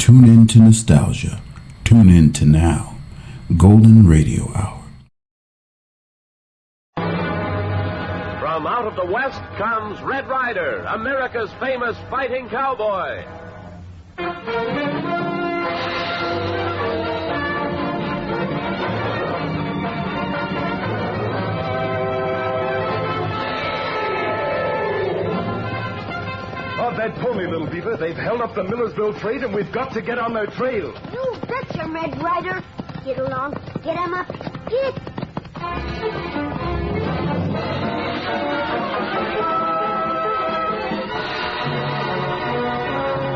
Tune in to nostalgia. Tune in to now. Golden Radio Hour. From out of the West comes Red Ryder, America's famous fighting cowboy. Oh, that pony, little beaver. They've held up the Millersville freight, and we've got to get on their trail. You betcha, Red Ryder. Get along. Get him up. Get.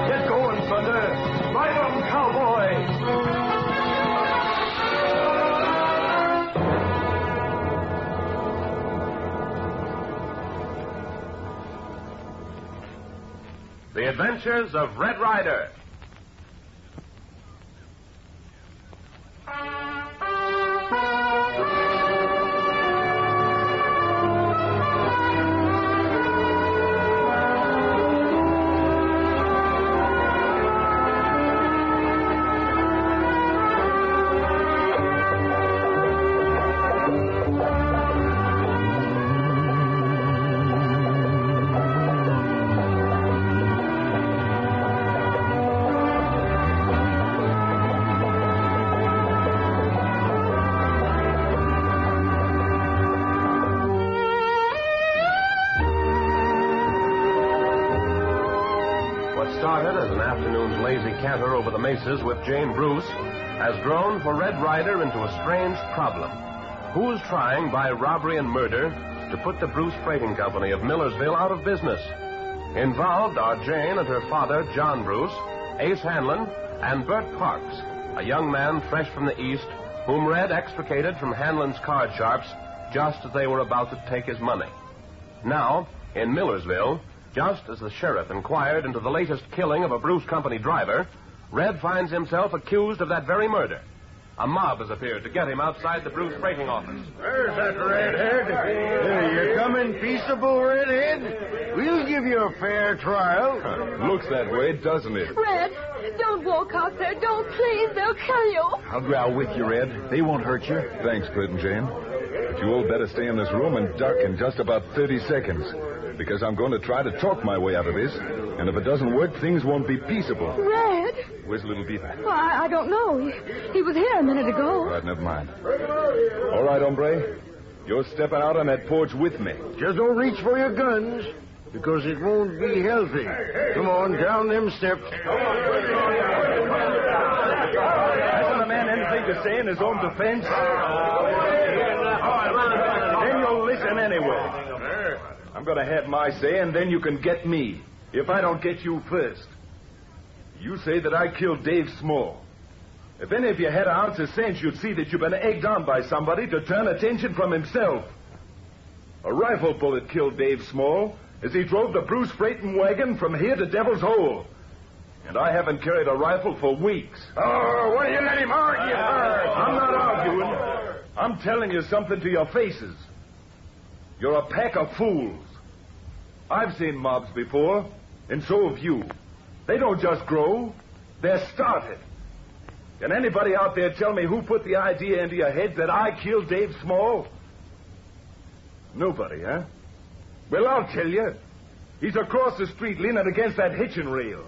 Get going, Thunder. Ride on, cowboy. The Adventures of Red Ryder. Started as an afternoon's lazy canter over the mesas with Jane Bruce has grown for Red Ryder into a strange problem. Who's trying by robbery and murder to put the Bruce Freighting Company of Millersville out of business? Involved are Jane and her father, John Bruce, Ace Hanlon, and Bert Parks, a young man fresh from the East whom Red extricated from Hanlon's card sharps just as they were about to take his money. Now, in Millersville, just as the sheriff inquired into the latest killing of a Bruce Company driver, Red finds himself accused of that very murder. A mob has appeared to get him outside the Bruce freighting office. Where's that redhead? You coming peaceable, redhead? We'll give you a fair trial. Looks that way, doesn't it? Red, don't walk out there. Don't, please. They'll kill you. I'll growl with you, Red. They won't hurt you. Thanks, Bert and Jane. But you all better stay in this room and duck in just about 30 seconds. Because I'm going to try to talk my way out of this. And if it doesn't work, things won't be peaceable. Red? Where's Little Beaver? Well, I don't know. He was here a minute ago. All right, never mind. All right, hombre. You're stepping out on that porch with me. Just don't reach for your guns, because it won't be healthy. Come on, down them steps. Hasn't a man anything to say in his own defense? Then you'll listen anyway. I'm going to have my say, and then you can get me, if I don't get you first. You say that I killed Dave Small. If any of you had an ounce of sense, you'd see that you've been egged on by somebody to turn attention from himself. A rifle bullet killed Dave Small as he drove the Bruce freighting wagon from here to Devil's Hole. And I haven't carried a rifle for weeks. Oh, why do you let him argue first? I'm not arguing. I'm telling you something to your faces. You're a pack of fools. I've seen mobs before, and so have you. They don't just grow, they're started. Can anybody out there tell me who put the idea into your head that I killed Dave Small? Nobody, huh? Well, I'll tell you. He's across the street leaning against that hitching rail.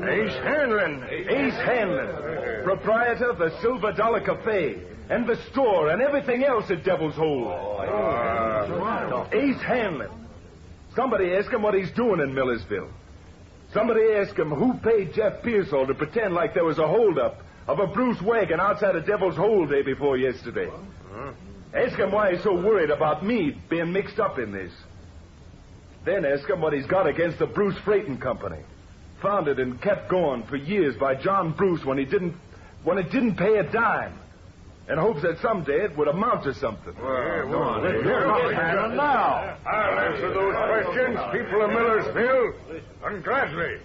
Ace Hanlon. Ace Hanlon, proprietor of the Silver Dollar Cafe, and the store and everything else at Devil's Hole. Ace Hanlon. Somebody ask him what he's doing in Millersville. Somebody ask him who paid Jeff Pearsall to pretend like there was a holdup of a Bruce wagon outside of Devil's Hole day before yesterday. Ask him why he's so worried about me being mixed up in this. Then ask him what he's got against the Bruce Freighting Company, founded and kept going for years by John Bruce when it didn't pay a dime, and hopes that someday it would amount to something. Now, I'll answer those questions, people of Millersville, and gladly.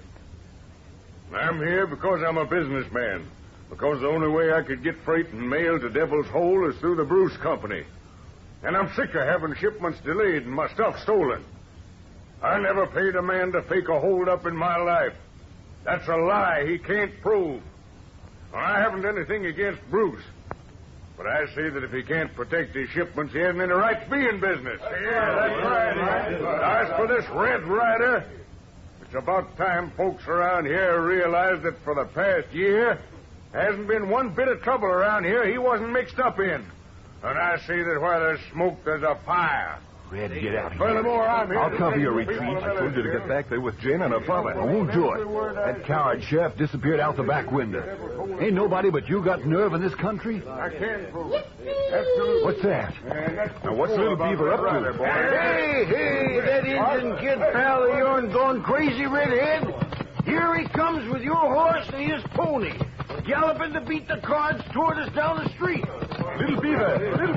I'm here because I'm a businessman. Because the only way I could get freight and mail to Devil's Hole is through the Bruce Company. And I'm sick of having shipments delayed and my stuff stolen. I never paid a man to fake a holdup in my life. That's a lie he can't prove. Well, I haven't anything against Bruce. But I say that if he can't protect his shipments, he hasn't any right to be in business. Yeah, that's right. As for this Red Ryder, it's about time folks around here realize that for the past year, there hasn't been one bit of trouble around here he wasn't mixed up in. And I say that where there's smoke, there's a fire. Red, get out of here. Furthermore, I'm here. I'll cover your retreat. I told you to get back there with Jane and her father. I won't do it. That coward sheriff disappeared out the back window. Ain't nobody but you got nerve in this country? I can't prove it. Yippee! What's that? Now, what's Little Beaver up to? Hey, that Indian kid pal of yours gone crazy, Redhead. Here he comes with your horse and his pony, galloping to beat the cards toward us down the street. Little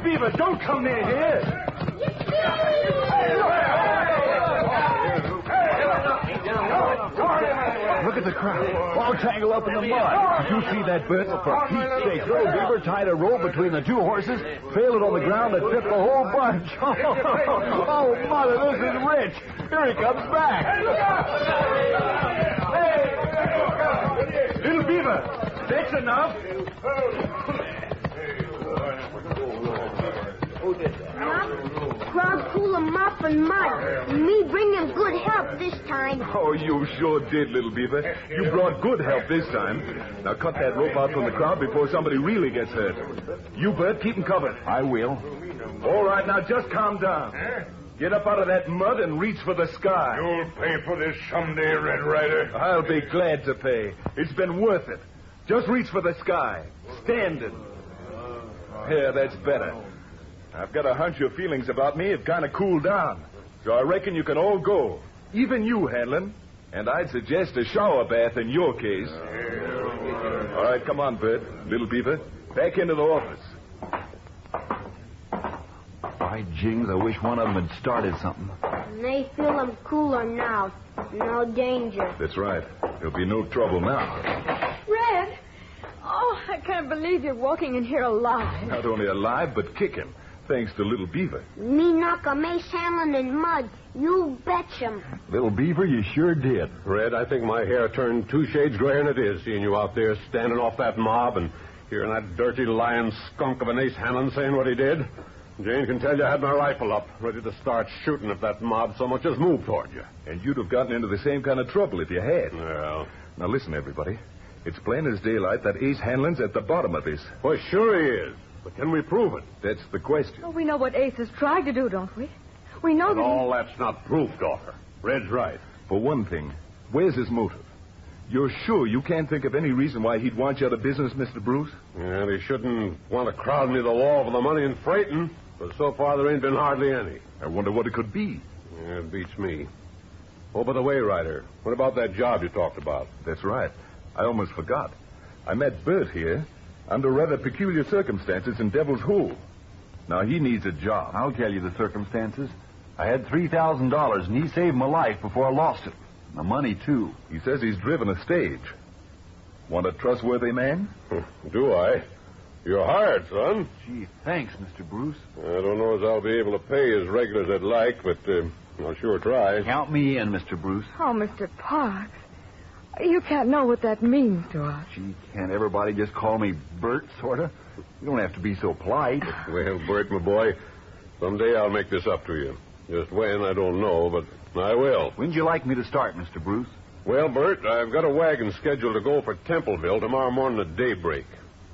Beaver, don't come near here. Look at the crowd. All tangled up in the mud. Did you see that, Bert? For Pete's sake, Little Beaver tied a rope between the two horses, trailed it on the ground, and tripped the whole bunch. Oh, Mother, this is rich. Here he comes back. Little Beaver, that's enough. Crowd cool 'em up in mud. Me bring them good help this time. Oh, you sure did, Little Beaver. You brought good help this time. Now cut that rope out from the crowd before somebody really gets hurt. You, Bert, keep 'em covered. I will. All right, now just calm down. Get up out of that mud and reach for the sky. You'll pay for this someday, Red Ryder. I'll be glad to pay. It's been worth it. Just reach for the sky. Standing. Yeah, that's better. I've got a hunch your feelings about me have kind of cooled down. So I reckon you can all go. Even you, Hanlon. And I'd suggest a shower bath in your case. All right, come on, Bert. Little Beaver. Back into the office. By jings, I wish one of them had started something. And they feel them cooler now. No danger. That's right. There'll be no trouble now. Red! Oh, I can't believe you're walking in here alive. Not only alive, but kicking. Thanks to Little Beaver. Me knock a Mace Hamlin in mud. You betch'em. Little Beaver, you sure did. Red, I think my hair turned 2 shades grayer than it is, seeing you out there standing off that mob and hearing that dirty lying skunk of an Ace Hanlon saying what he did. Jane can tell you I had my rifle up, ready to start shooting if that mob so much as moved toward you. And you'd have gotten into the same kind of trouble if you had. Well, Now listen, everybody. It's plain as daylight that Ace Hanlon's at the bottom of this. well, sure he is. But can we prove it? That's the question. Oh, we know what Ace has tried to do, don't we? We know And that all that's not proof, daughter. Red's right. For one thing, where's his motive? You're sure you can't think of any reason why he'd want you out of business, Mr. Bruce? And he shouldn't want to crowd me to the wall for the money and freighting, but so far there ain't been hardly any. I wonder what it could be. Yeah, it beats me. Oh, by the way, Ryder, what about that job you talked about? That's right. I almost forgot. I met Bert here under rather peculiar circumstances in Devil's Hole. Now, he needs a job. I'll tell you the circumstances. I had $3,000, and he saved my life before I lost it. The money, too. He says he's driven a stage. Want a trustworthy man? Do I? You're hired, son. Gee, thanks, Mr. Bruce. I don't know as I'll be able to pay as regular as I'd like, but I'll sure try. Count me in, Mr. Bruce. Oh, Mr. Parks. You can't know what that means to us. Gee, can't everybody just call me Bert, sort of? You don't have to be so polite. Well, Bert, my boy, someday I'll make this up to you. Just when, I don't know, but I will. When'd you like me to start, Mr. Bruce? Well, Bert, I've got a wagon scheduled to go for Templeville tomorrow morning at daybreak.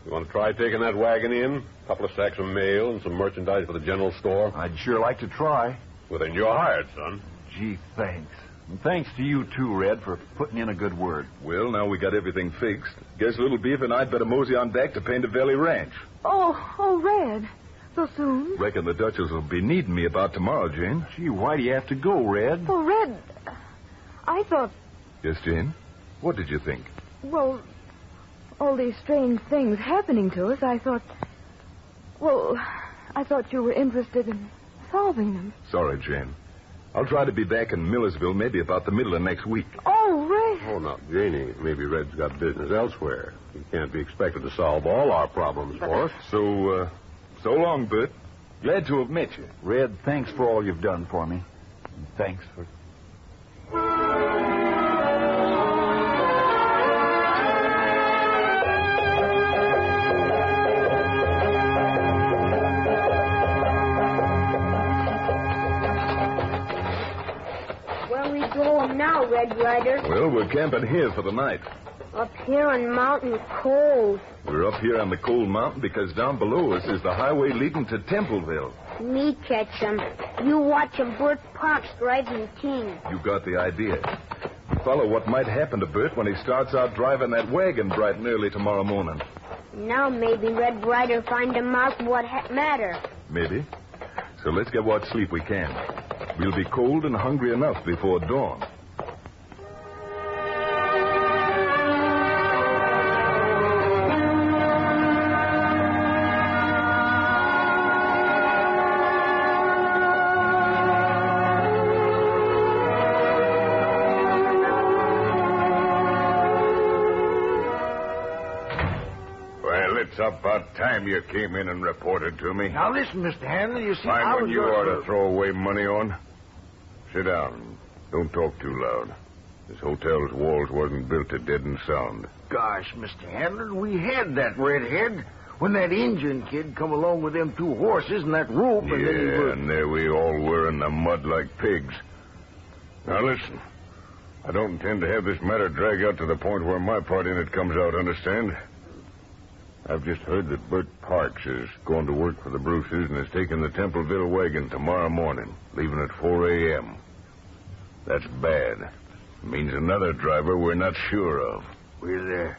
You want to try taking that wagon in? A couple of sacks of mail and some merchandise for the general store? I'd sure like to try. Well, then you're hired, son. Gee, thanks. And thanks to you, too, Red, for putting in a good word. Well, now we got everything fixed. Guess Little Beaver and I'd better mosey on back to Painter Valley Ranch. Oh, Red. So soon? Reckon the Duchess will be needing me about tomorrow, Jane. Gee, why do you have to go, Red? Well, Red, I thought, Yes, Jane? What did you think? well, all these strange things happening to us, I thought you were interested in solving them. Sorry, Jane. I'll try to be back in Millersville maybe about the middle of next week. Oh, Red. Oh, now, Janie, maybe Red's got business elsewhere. He can't be expected to solve all our problems for us. So long, Bert. Glad to have met you. Red, thanks for all you've done for me. And thanks for... going now, Red Ryder? Well, we're camping here for the night. Up here on Mountain Cold. We're up here on the cold mountain because down below us is the highway leading to Templeville. Me catch 'em. You watch 'em. Bert Parks driving Tine. You got the idea. Follow what might happen to Bert when he starts out driving that wagon bright and early tomorrow morning. Now maybe Red Ryder find 'em out what matter. Maybe. So let's get what sleep we can. We'll be cold and hungry enough before dawn. It's about time you came in and reported to me. Now listen, Mr. Hanlon, you see, Find I what was you going ought to throw away money on. Sit down. Don't talk too loud. This hotel's walls wasn't built to deaden sound. Gosh, Mr. Hanlon, we had that redhead when that Indian kid come along with them 2 horses and that rope, and then he was... and there we all were in the mud like pigs. Now listen, I don't intend to have this matter drag out to the point where my part in it comes out, understand? I've just heard that Bert Parks is going to work for the Bruces and is taking the Templeville wagon tomorrow morning, leaving at 4 a.m. That's bad. It means another driver we're not sure of. Well,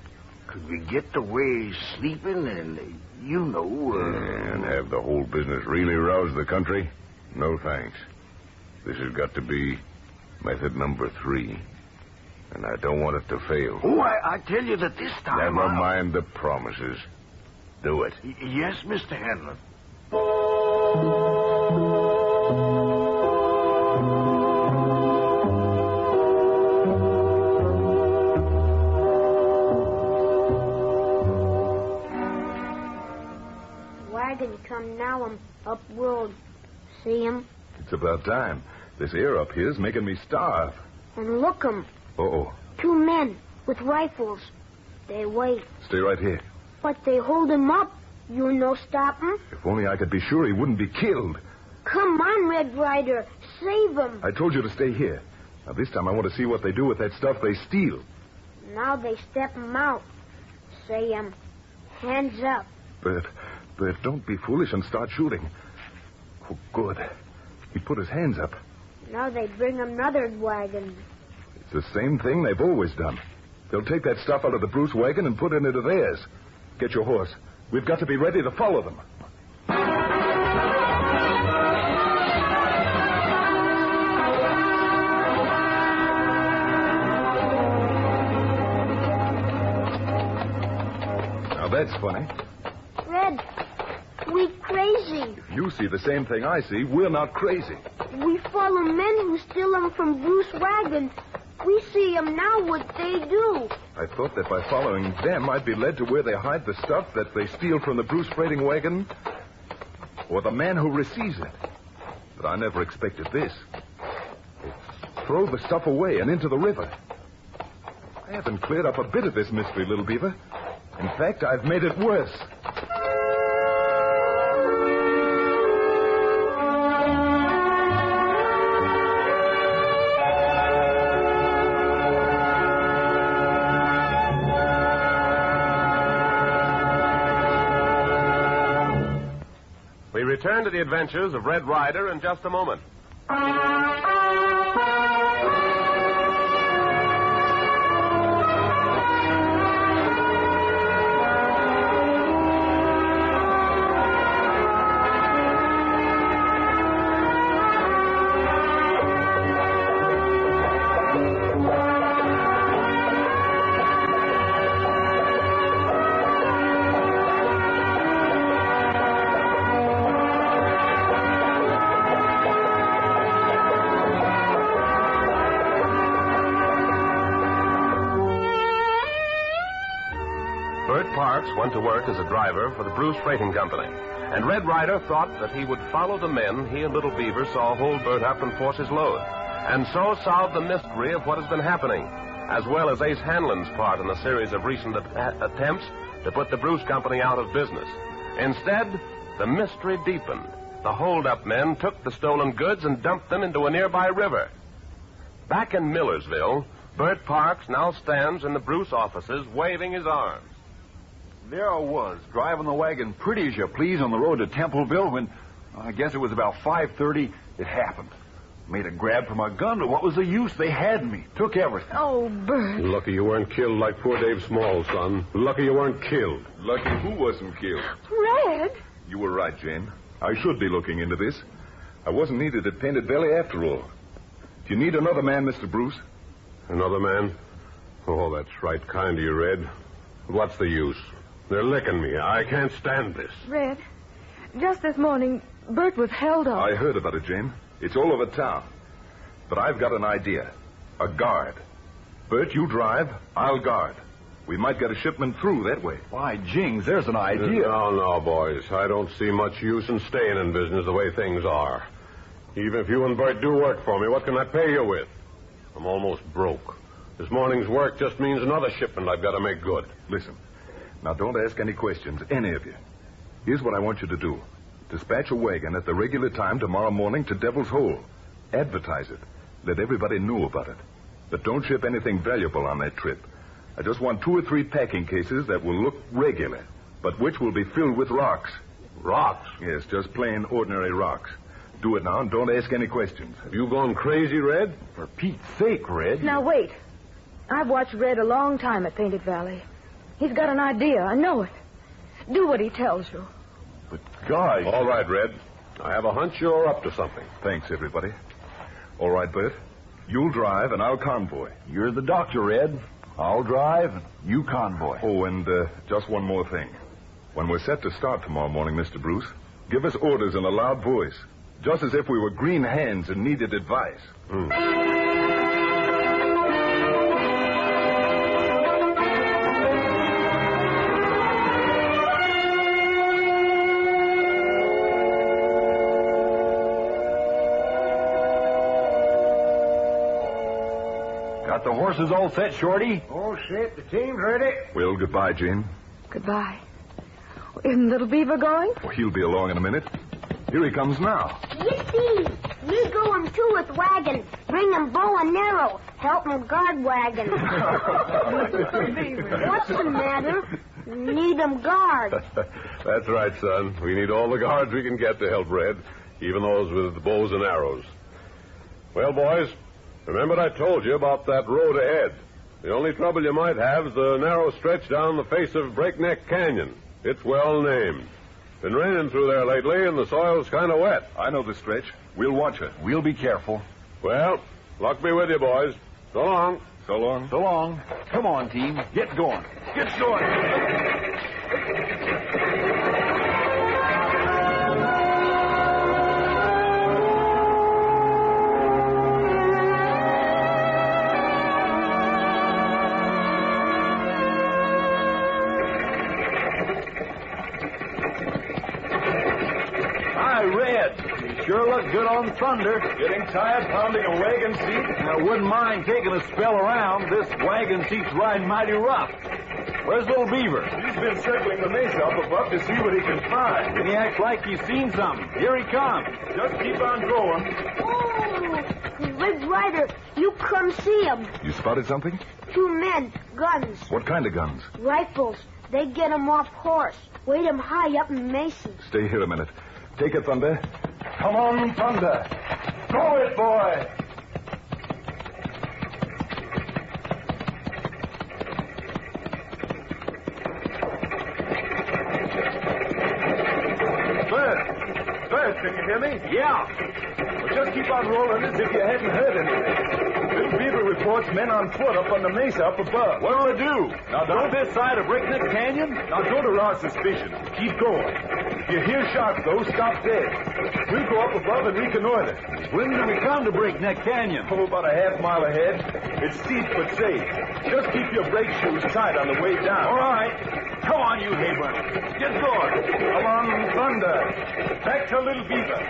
could we get the way he's sleeping and, And have the whole business really rouse the country? No thanks. This has got to be method number 3. And I don't want it to fail. Oh, I tell you that this time... Never mind the promises. Do it. Yes, Mr. Hanlon. Wagon come now. I'm up road. See 'em? It's about time. This air up here's making me starve. And look 'em. Uh-oh. 2 men with rifles. They wait. Stay right here. But they hold him up. You no stop him? If only I could be sure he wouldn't be killed. Come on, Red Ryder. Save him. I told you to stay here. Now, this time I want to see what they do with that stuff they steal. Now they step him out. Say, hands up. Bert, don't be foolish and start shooting. Oh, good. He put his hands up. Now they bring another wagon. It's the same thing they've always done. They'll take that stuff out of the Bruce wagon and put it into theirs. Get your horse. We've got to be ready to follow them. Now that's funny. Red, we crazy. If you see the same thing I see, we're not crazy. We follow men who steal them from Bruce wagon. We see them now what they do. I thought that by following them, I'd be led to where they hide the stuff that they steal from the Bruce freighting wagon, or the man who receives it. But I never expected this. They throw the stuff away and into the river. I haven't cleared up a bit of this mystery, Little Beaver. In fact, I've made it worse. We return to the adventures of Red Ryder in just a moment. Parks went to work as a driver for the Bruce Freighting Company, and Red Ryder thought that he would follow the men he and Little Beaver saw hold Bert up and force his load, and so solve the mystery of what has been happening, as well as Ace Hanlon's part in a series of recent attempts to put the Bruce Company out of business. Instead, the mystery deepened. The hold-up men took the stolen goods and dumped them into a nearby river. Back in Millersville, Bert Parks now stands in the Bruce offices waving his arms. There I was, driving the wagon pretty as you please on the road to Templeville when, I guess it was about 5:30, it happened. Made a grab for my gun, but what was the use? They had me. Took everything. Oh, Bert. Lucky you weren't killed like poor Dave Small, son. Lucky you weren't killed. Lucky who wasn't killed? Red. You were right, Jane. I should be looking into this. I wasn't needed at Painted Belly after all. Do you need another man, Mr. Bruce? Another man? Oh, that's right, kind of you, Red. What's the use? They're licking me. I can't stand this. Red, just this morning, Bert was held up. I heard about it, Jane. It's all over town. But I've got an idea. A guard. Bert, you drive. I'll guard. We might get a shipment through that way. Why, Jings, there's an idea. No, boys. I don't see much use in staying in business the way things are. Even if you and Bert do work for me, what can I pay you with? I'm almost broke. This morning's work just means another shipment I've got to make good. Listen. Now, don't ask any questions, any of you. Here's what I want you to do. Dispatch a wagon at the regular time tomorrow morning to Devil's Hole. Advertise it. Let everybody know about it. But don't ship anything valuable on that trip. I just want 2 or 3 packing cases that will look regular, but which will be filled with rocks. Rocks? Yes, just plain, ordinary rocks. Do it now and don't ask any questions. Have you gone crazy, Red? For Pete's sake, Red. Now, wait. I've watched Red a long time at Painted Valley. He's got an idea. I know it. Do what he tells you. But, gosh. All right, Red. I have a hunch you're up to something. Thanks, everybody. All right, Bert. You'll drive and I'll convoy. You're the doctor, Red. I'll drive, and you convoy. Oh, and just one more thing. When we're set to start tomorrow morning, Mr. Bruce, give us orders in a loud voice, just as if we were green hands and needed advice. Got the horses all set, Shorty? All set. The team's ready. Well, goodbye, Jane. Goodbye. Isn't Little Beaver going? Oh, he'll be along in a minute. Here he comes now. Yippee! Me go him too with wagon. Bring him bow and arrow. Help him guard wagon. What's the matter? Need him guard. That's right, son. We need all the guards we can get to help Red, even those with bows and arrows. Well, boys, remember what I told you about that road ahead. The only trouble you might have is the narrow stretch down the face of Breakneck Canyon. It's well named. Been raining through there lately, and the soil's kind of wet. I know the stretch. We'll watch it. We'll be careful. Well, luck be with you, boys. So long. So long. So long. Come on, team. Get going. Get going. Sure look good on Thunder. Getting tired pounding a wagon seat? I wouldn't mind taking a spell around. This wagon seat's riding mighty rough. Where's Little Beaver? He's been circling the mesa up above to see what he can find. And he acts like he's seen something. Here he comes. Just keep on going. Oh, Red Ryder, you come see him. You spotted something? 2 men, guns, What kind of guns? rifles. They get him off horse. Weight him high up in mesas. Stay here a minute. Take it, Thunder. Come on, Thunder. Throw it, boy. Bert, can you hear me? Yeah. Well, just keep on rolling as if you hadn't heard anything. Little Beaver reports men on foot up on the mesa up above. What'll I do? Now, don't this side of Breakneck Canyon? Now, don't arouse suspicion. Keep going. If you hear shots, though, stop dead. We'll go up above and reconnoiter. When do we come to Breakneck Canyon? Oh, about a half mile ahead. It's steep but safe. Just keep your brake shoes tight on the way down. All right. Come on, you Hayburn. Get going. Come on, Thunder. Back to Little Beaver.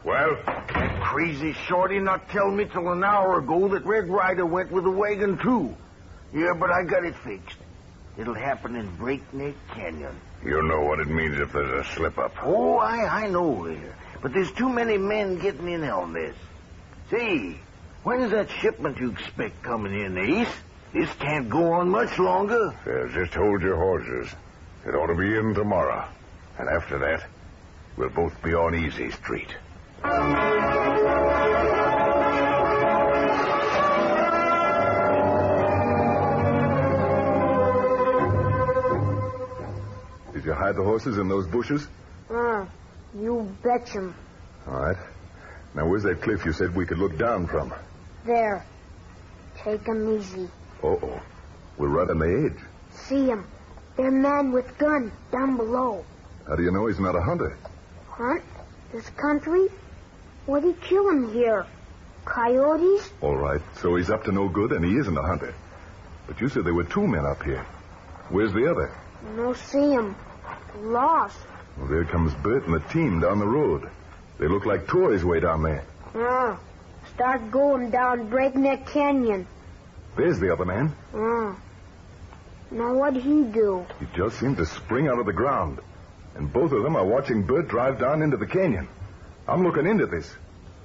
Well? That crazy shorty not tell me till an hour ago that Red Ryder went with the wagon, too. Yeah, but I got it fixed. It'll happen in Breakneck Canyon. You know what it means if there's a slip-up. Oh, I know there. But there's too many men getting in on this. Say, when's that shipment you expect coming in, Ace? This can't go on much longer. Just hold your horses. It ought to be in tomorrow. And after that, we'll both be on Easy Street. Did you hide the horses in those bushes? You betcha. All right. Now, where's that cliff you said we could look down from? There. Take 'em easy. Uh-oh. We're right on the edge. See 'em. They're man with gun down below. How do you know he's not a hunter? Hunt? This country? What'd he kill 'em here? Coyotes? All right. So he's up to no good, and he isn't a hunter. But you said there were 2 men up here. Where's the other? No see 'em. Lost. Well, there comes Bert and the team down the road. They look like toys way down there. Start going down Breakneck Canyon. There's the other man. Now what'd he do? He just seemed to spring out of the ground. And both of them are watching Bert drive down into the canyon. I'm looking into this.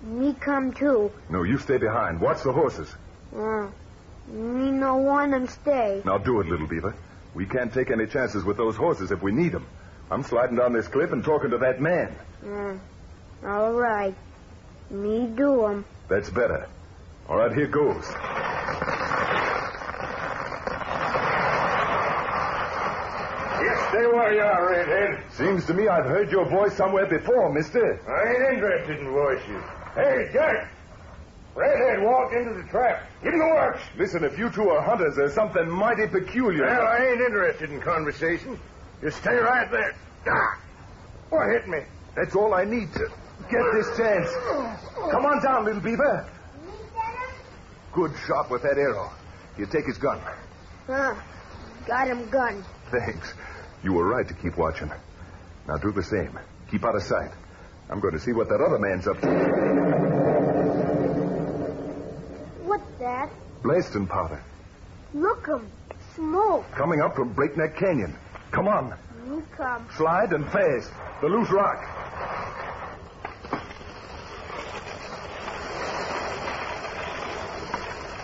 Me come too. No, you stay behind. Watch the horses. Me no want 'em stay. Now do it, little beaver. We can't take any chances with those horses if we need them. I'm sliding down this cliff and talking to that man. All right. Me do 'em. That's better. All right, here goes. Stay where you are, Redhead. Seems to me I've heard your voice somewhere before, mister. I ain't interested in voices. Hey, Jack! Redhead walked into the trap. Get in the works. Listen, if you 2 are hunters, there's something mighty peculiar. Well, I ain't interested in conversation. Just stay right there. What hit me? That's all I need to get this chance. Come on down, little beaver. Good shot with that arrow. You take his gun. Got him gun. Thanks. You were right to keep watching. Now do the same. Keep out of sight. I'm going to see what that other man's up to. What's that? Blasting powder. Look 'em. Smoke. Coming up from Breakneck Canyon. Come on. Me come. Slide and fast. The loose rock.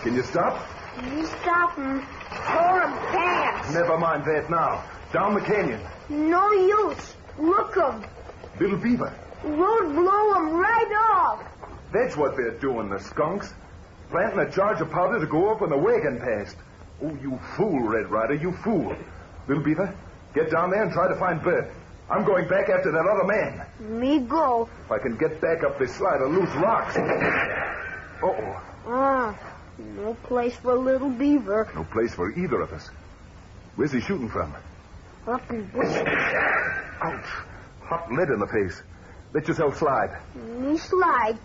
Can you stop? Me stop 'em. Pour 'em pants. Never mind that now. Down the canyon. No use. Look 'em. Little beaver. Road blow 'em right off. That's what they're doing, the skunks. Planting a charge of powder to go off when the wagon passed. Oh, you fool, Red Ryder, you fool. Little beaver, get down there and try to find Bert. I'm going back after that other man. Me go. If I can get back up this slide of loose rocks. Uh-oh. No place for little beaver. No place for either of us. Where's he shooting from? Up in bushes. Ouch. Hot lead in the face. Let yourself slide. Me slide.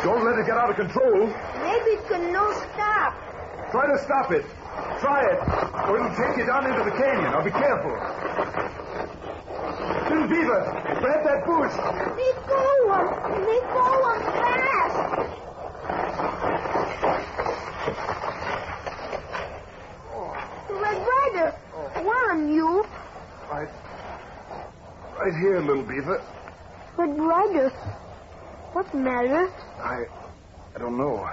Don't let it get out of control. Maybe it can no stop. Try to stop it. Try it. Or it'll take you down into the canyon. Now be careful. Little beaver, grab that bush. Me go 'em fast. Red Ryder, where am you? Right here, little beaver. Red Ryder, what's the matter? I don't know.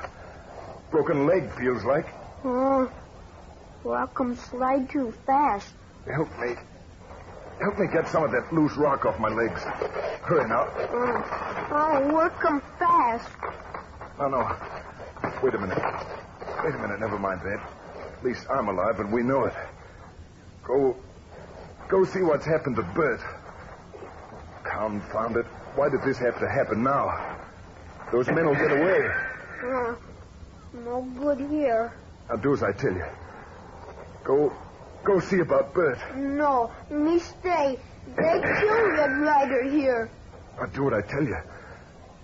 Broken leg, feels like. Well, come slide too fast. Help me. Help me get some of that loose rock off my legs. Hurry now. Work 'em fast. No. Wait a minute. Never mind that. At least I'm alive and we know it. Go see what's happened to Bert. Confound it. Why did this have to happen now? Those men will get away. No good here. Now do as I tell you. Go see about Bert. No, me stay. They killed Red Ryder here. Now do what I tell you.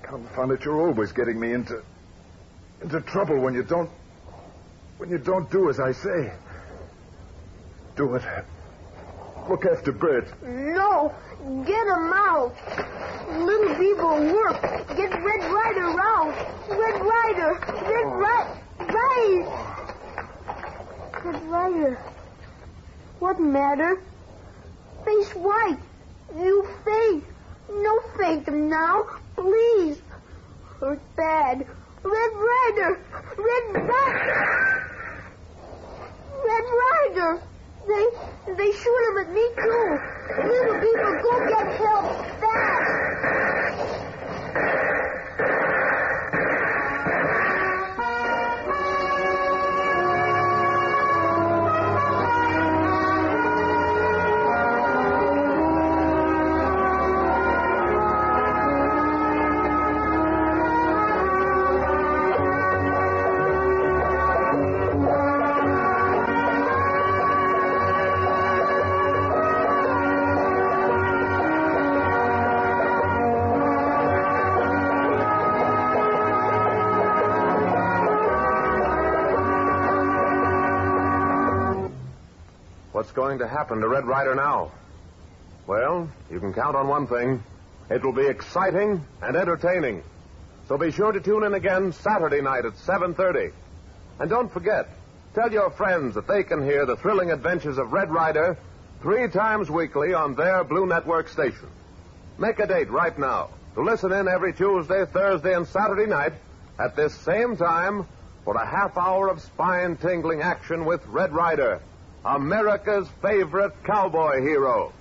Confound it, you're always getting me into trouble when you don't do as I say. Do it. Look after Bert. No, get him out. Little Beaver will work. Get Red Ryder out. Red Ryder. Red Ryder. What matter? Face white. You faint. No faint him now. Please. Hurt bad. Red Ryder. They shoot him at me, too. Little Beaver, go get help fast. What's going to happen to Red Ryder now? Well, you can count on one thing. It will be exciting and entertaining. So be sure to tune in again Saturday night at 7:30. And don't forget, tell your friends that they can hear the thrilling adventures of Red Ryder 3 times weekly on their Blue Network station. Make a date right now to listen in every Tuesday, Thursday, and Saturday night at this same time for a half hour of spine-tingling action with Red Ryder, America's favorite cowboy hero.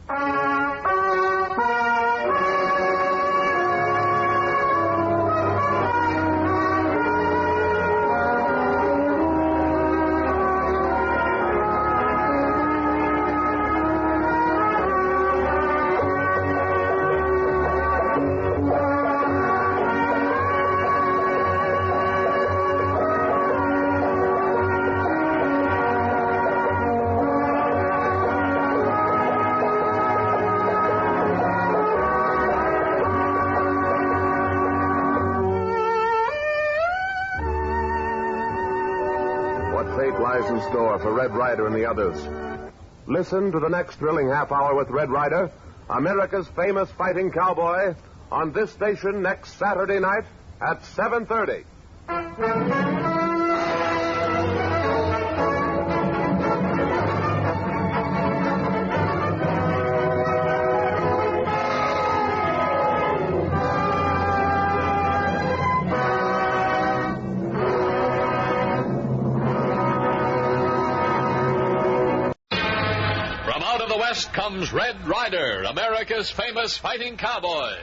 Fate lies in store for Red Ryder and the others. Listen to the next thrilling half hour with Red Ryder, America's famous fighting cowboy, on this station next Saturday night at 7:30. West comes Red Ryder, America's famous fighting cowboy.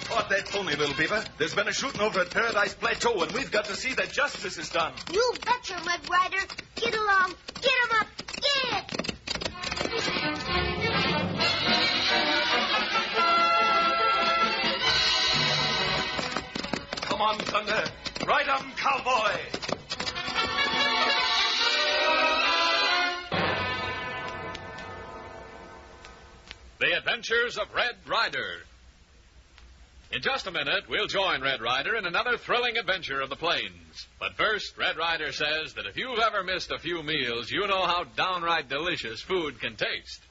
Caught that phony, Little Beaver. There's been a shooting over at Paradise Plateau, and we've got to see that justice is done. You betcha, Red Ryder. Get along. Get him up. Get! Come on, Thunder. Ride 'em, cowboy. The Adventures of Red Ryder. In just a minute, we'll join Red Ryder in another thrilling adventure of the plains. But first, Red Ryder says that if you've ever missed a few meals, you know how downright delicious food can taste.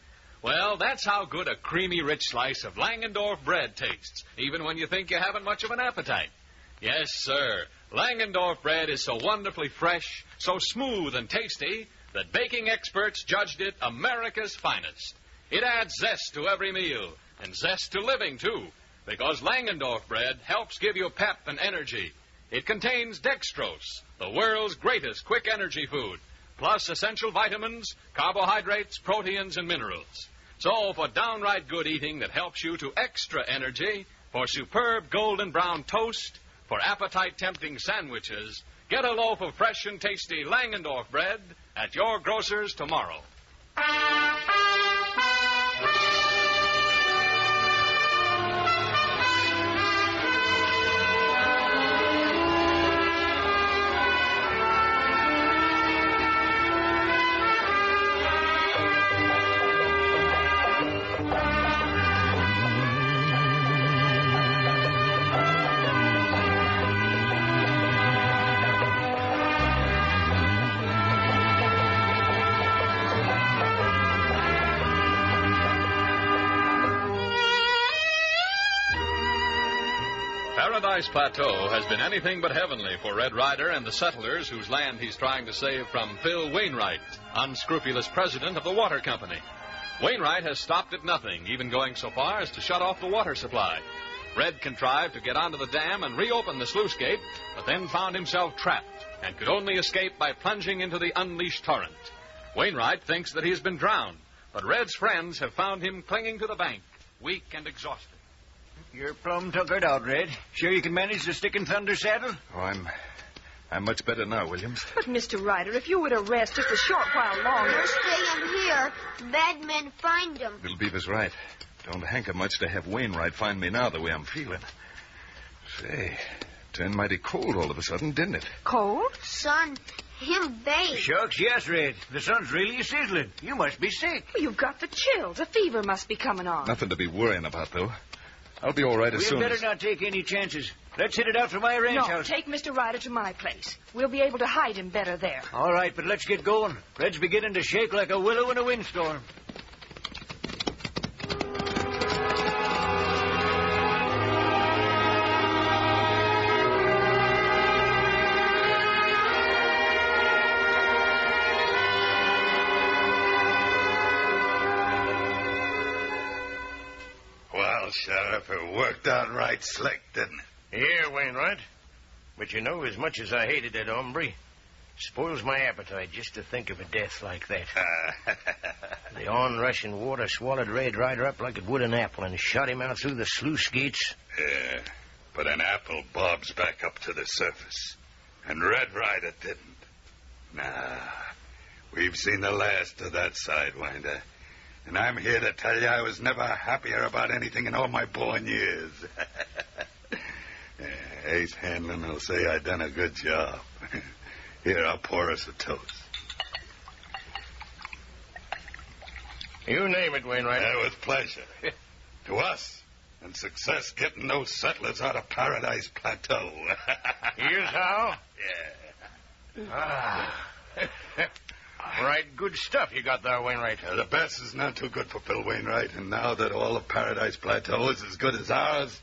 Well, that's how good a creamy, rich slice of Langendorf bread tastes, even when you think you haven't much of an appetite. Yes, sir. Langendorf bread is so wonderfully fresh, so smooth and tasty, that baking experts judged it America's finest. It adds zest to every meal, and zest to living, too, because Langendorf bread helps give you pep and energy. It contains dextrose, the world's greatest quick energy food, plus essential vitamins, carbohydrates, proteins, and minerals. So for downright good eating that helps you to extra energy, for superb golden brown toast, for appetite-tempting sandwiches, get a loaf of fresh and tasty Langendorf bread at your grocer's tomorrow. Paradise Plateau has been anything but heavenly for Red Ryder and the settlers whose land he's trying to save from Phil Wainwright, unscrupulous president of the water company. Wainwright has stopped at nothing, even going so far as to shut off the water supply. Red contrived to get onto the dam and reopen the sluice gate, but then found himself trapped and could only escape by plunging into the unleashed torrent. Wainwright thinks that he has been drowned, but Red's friends have found him clinging to the bank, weak and exhausted. You're plumb tuckered out, Red. Sure you can manage the stick and thunder saddle? Oh, I'm much better now, Williams. But, Mr. Ryder, if you would rest just a short while longer... Stay in here. Bad men find them. Little Beaver's right. Don't hanker much to have Wainwright find me now the way I'm feeling. Say, turned mighty cold all of a sudden, didn't it? Cold? Son, him bathe. Shucks, yes, Red. The sun's really sizzling. You must be sick. Well, you've got the chills. A fever must be coming on. Nothing to be worrying about, though. I'll be all right as soon We'd better as... not take any chances. Let's hit it out for my ranch No, house. take Mr. Ryder to my place. We'll be able to hide him better there. All right, but let's get going. Red's beginning to shake like a willow in a windstorm. Well, Sheriff, it worked out right slick, didn't it? Yeah, Wainwright. But you know, as much as I hated that hombre, spoils my appetite just to think of a death like that. The onrushing water swallowed Red Ryder up like it would an apple and shot him out through the sluice gates. Yeah, but an apple bobs back up to the surface, and Red Ryder didn't. Nah, we've seen the last of that sidewinder. And I'm here to tell you I was never happier about anything in all my born years. Ace Hanlon will say I done a good job. Here, I'll pour us a toast. You name it, Wainwright. With pleasure. To us, and success getting those settlers out of Paradise Plateau. Here's how. Yeah. Ah. Right good stuff you got there, Wainwright. The best is not too good for Phil Wainwright, and now that all of Paradise Plateau is as good as ours,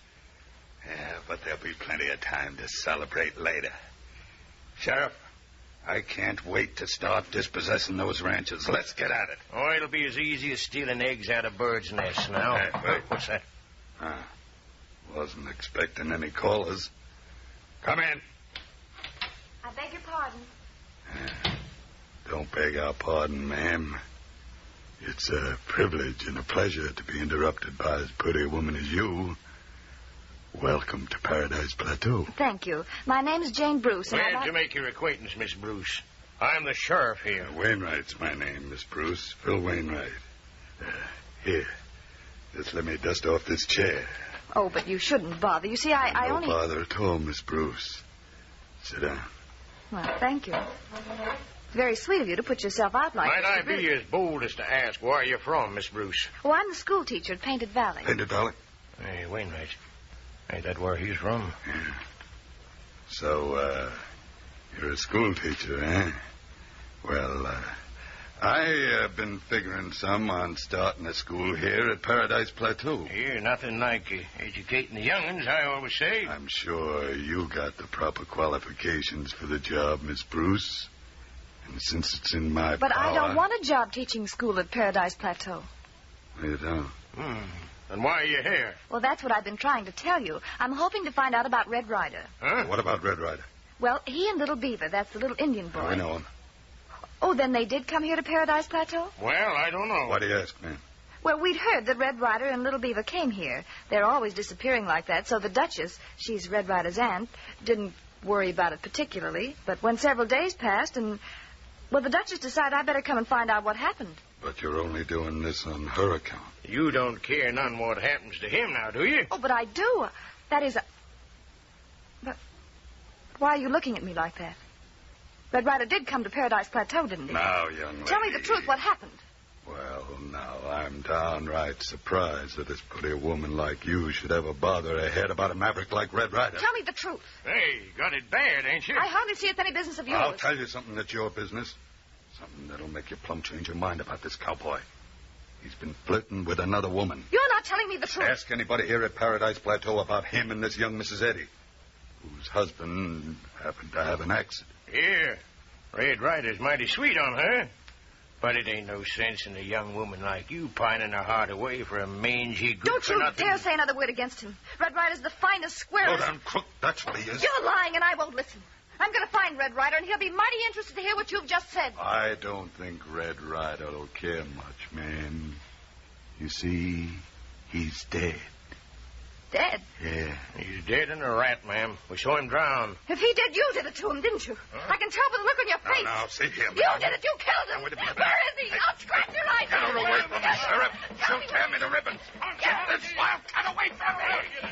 but there'll be plenty of time to celebrate later. Sheriff, I can't wait to start dispossessing those ranches. Let's get at it. Oh, it'll be as easy as stealing eggs out of birds' nests now. Hey, wait. What's that? Wasn't expecting any callers. Come in. I beg your pardon. Don't beg our pardon, ma'am. It's a privilege and a pleasure to be interrupted by as pretty a woman as you. Welcome to Paradise Plateau. Thank you. My name's Jane Bruce, and Glad to make your acquaintance, Miss Bruce. I'm the sheriff here. Wainwright's my name, Miss Bruce. Phil Wainwright. Here. Just let me dust off this chair. Oh, but you shouldn't bother. You see, I no only... No bother at all, Miss Bruce. Sit down. Well, thank you. Very sweet of you to put yourself out like Might this. I be as bold as to ask where you're from, Miss Bruce? Oh, I'm the school teacher at Painted Valley. Painted Valley? Hey, Wainwright. Ain't that where he's from? Yeah. So, you're a school teacher, eh? Well, I've been figuring some on starting a school here at Paradise Plateau. Here, nothing like educating the young'uns, I always say. I'm sure you got the proper qualifications for the job, Miss Bruce. And since it's in my But power... I don't want a job teaching school at Paradise Plateau. You don't? Then why are you here? Well, that's what I've been trying to tell you. I'm hoping to find out about Red Ryder. Huh? What about Red Ryder? Well, he and Little Beaver, that's the little Indian boy. I know him. Oh, then they did come here to Paradise Plateau? Well, I don't know. Why do you ask, ma'am? Well, we'd heard that Red Ryder and Little Beaver came here. They're always disappearing like that, so the Duchess, she's Red Ryder's aunt, didn't worry about it particularly. But when several days passed and... Well, the Duchess decided I better come and find out what happened. But you're only doing this on her account. You don't care none what happens to him now, do you? Oh, but I do. That is... But why are you looking at me like that? Red Ryder did come to Paradise Plateau, didn't he? Now, young lady... Tell me the truth. What happened? Well, now, I'm downright surprised that this pretty woman like you should ever bother her head about a maverick like Red Ryder. Tell me the truth. Hey, you got it bad, ain't you? I hardly see it's any business of yours. I'll tell you something that's your business. Something that'll make you plumb change your mind about this cowboy. He's been flirting with another woman. You're not telling me the truth. Ask anybody here at Paradise Plateau about him and this young Mrs. Eddy. whose husband happened to have an accident. Yeah. Red Ryder's mighty sweet on her. But it ain't no sense in a young woman like you pining her heart away for a mangy goose. Don't for you nothing. dare say another word against him. Red Ryder's the finest, squarest... Oh, damn crook, that's what he is. You're lying, and I won't listen. I'm going to find Red Ryder, and he'll be mighty interested to hear what you've just said. I don't think Red Ryder will care much, ma'am. You see, he's dead. Dead? Yeah. He's dead in a rat, ma'am. We saw him drown. If he did, you did it to him, didn't you? I can tell by the look on your face. Now, see here, You did it. You killed him. Now, wait a minute. Where is he? I'll scratch your eyes Get her out. away from me, Sheriff. She'll tear me to ribbons. Get this wildcat away from me.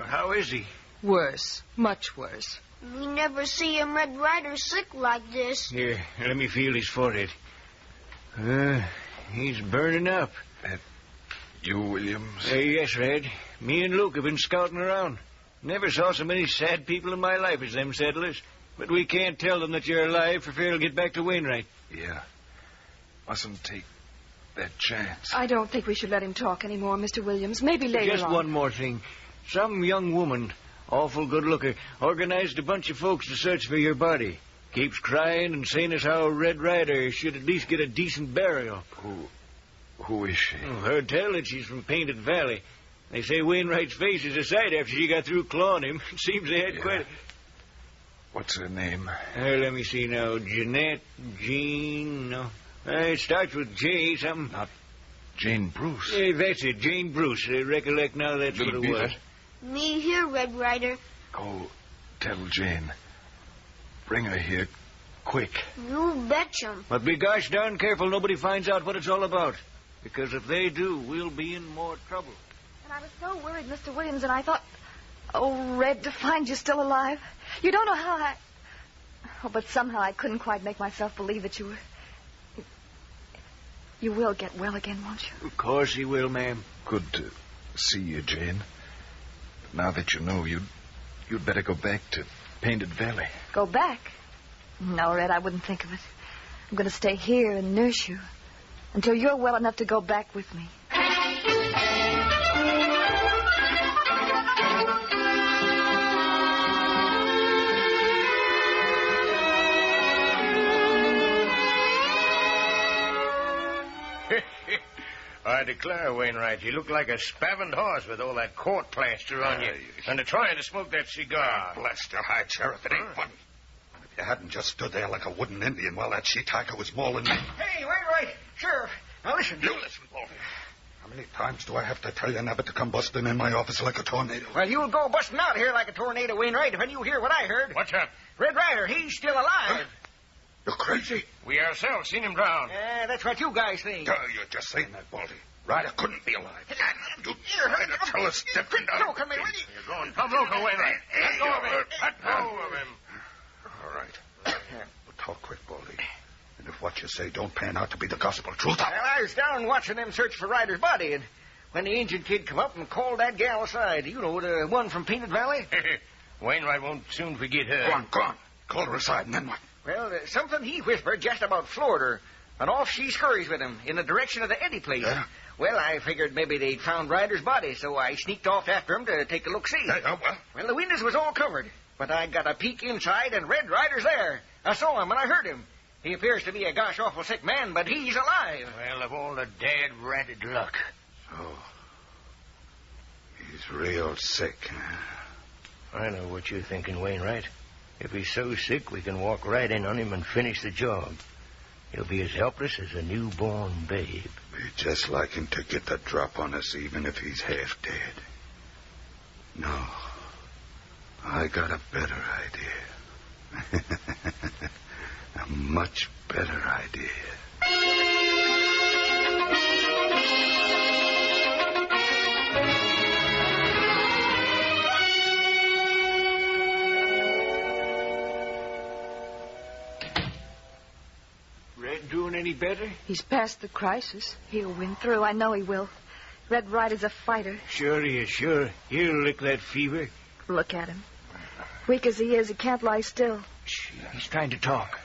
How is he? Worse. Much worse. We never see a Red Ryder sick like this. Here, let me feel his forehead. He's burning up. You, Williams? Yes, Red. Me and Luke have been scouting around. Never saw so many sad people in my life as them settlers. But we can't tell them that you're alive for fear they'll get back to Wainwright. Yeah. Mustn't take that chance. I don't think we should let him talk anymore, Mr. Williams. Maybe later Just on. one more thing. Some young woman, awful good looker, organized a bunch of folks to search for your body. Keeps crying and saying as how Red Ryder should at least get a decent burial. Who is she? Oh, heard tell that she's from Painted Valley. They say Wainwright's face is a sight after she got through clawing him. Seems they had quite a... What's her name? Let me see now. Jeanette, Jean, no. It starts with J something. Not Jane Bruce. That's it, Jane Bruce. I recollect now that's what it was. Me here, Red Ryder. Go tell Jane. Bring her here quick. You betcha. But be gosh darn careful nobody finds out what it's all about. Because if they do, we'll be in more trouble. And I was so worried, Mr. Williams, and I thought, oh, Red, to find you still alive. You don't know how I... Oh, but somehow I couldn't quite make myself believe that you were... You will get well again, won't you? Of course he will, ma'am. Good to see you, Jane. Now that you know, you'd better go back to Painted Valley. Go back? No, Red, I wouldn't think of it. I'm going to stay here and nurse you until you're well enough to go back with me. I declare, Wainwright, you look like a spavined horse with all that court plaster on you. And to trying to smoke that cigar. Bless your hide, Sheriff. It ain't funny. If you hadn't just stood there like a wooden Indian while that she-tiger was mauling me. Hey, Wainwright, Sheriff. Now listen. You listen, Baldy. How many times do I have to tell you never to come busting in my office like a tornado? Well, you'll go busting out here like a tornado, Wainwright, when you hear what I heard. What's up? Red Ryder, he's still alive. You're crazy. We ourselves seen him drown. That's what you guys think. You're just saying that, Baldy. Ryder couldn't be alive. You trying to tell us different? No, come here, will you? You're going come local, Wainwright. Let go of him. Let go of him. All right. But talk quick, Baldy. And if what you say don't pan out to be the gospel truth, Well, I was down watching them search for Ryder's body, and when the Injun kid come up and called that gal aside, you know, the one from Painted Valley. Wainwright won't soon forget her. Go on. Call her aside, and then what? Well, something he whispered just about floored her, and off she scurries with him in the direction of the Eddie place. Yeah? Well, I figured maybe they'd found Ryder's body, so I sneaked off after him to take a look-see. Well, the windows was all covered, but I got a peek inside, and Red Ryder's there. I saw him, and I heard him. He appears to be a gosh awful sick man, but he's alive. Well, of all the dad-ratted luck. Oh. He's real sick, huh? I know what you're thinking, Wainwright. If he's so sick, we can walk right in on him and finish the job. He'll be as helpless as a newborn babe. Be just like him to get the drop on us, even if he's half dead. No. I got a better idea. A much better idea. Red doing any better? He's past the crisis. He'll win through. I know he will. Red Ryder's a fighter. Sure he is, sure. He'll lick that fever. Look at him. Weak as he is, he can't lie still. Shh, he's trying to talk.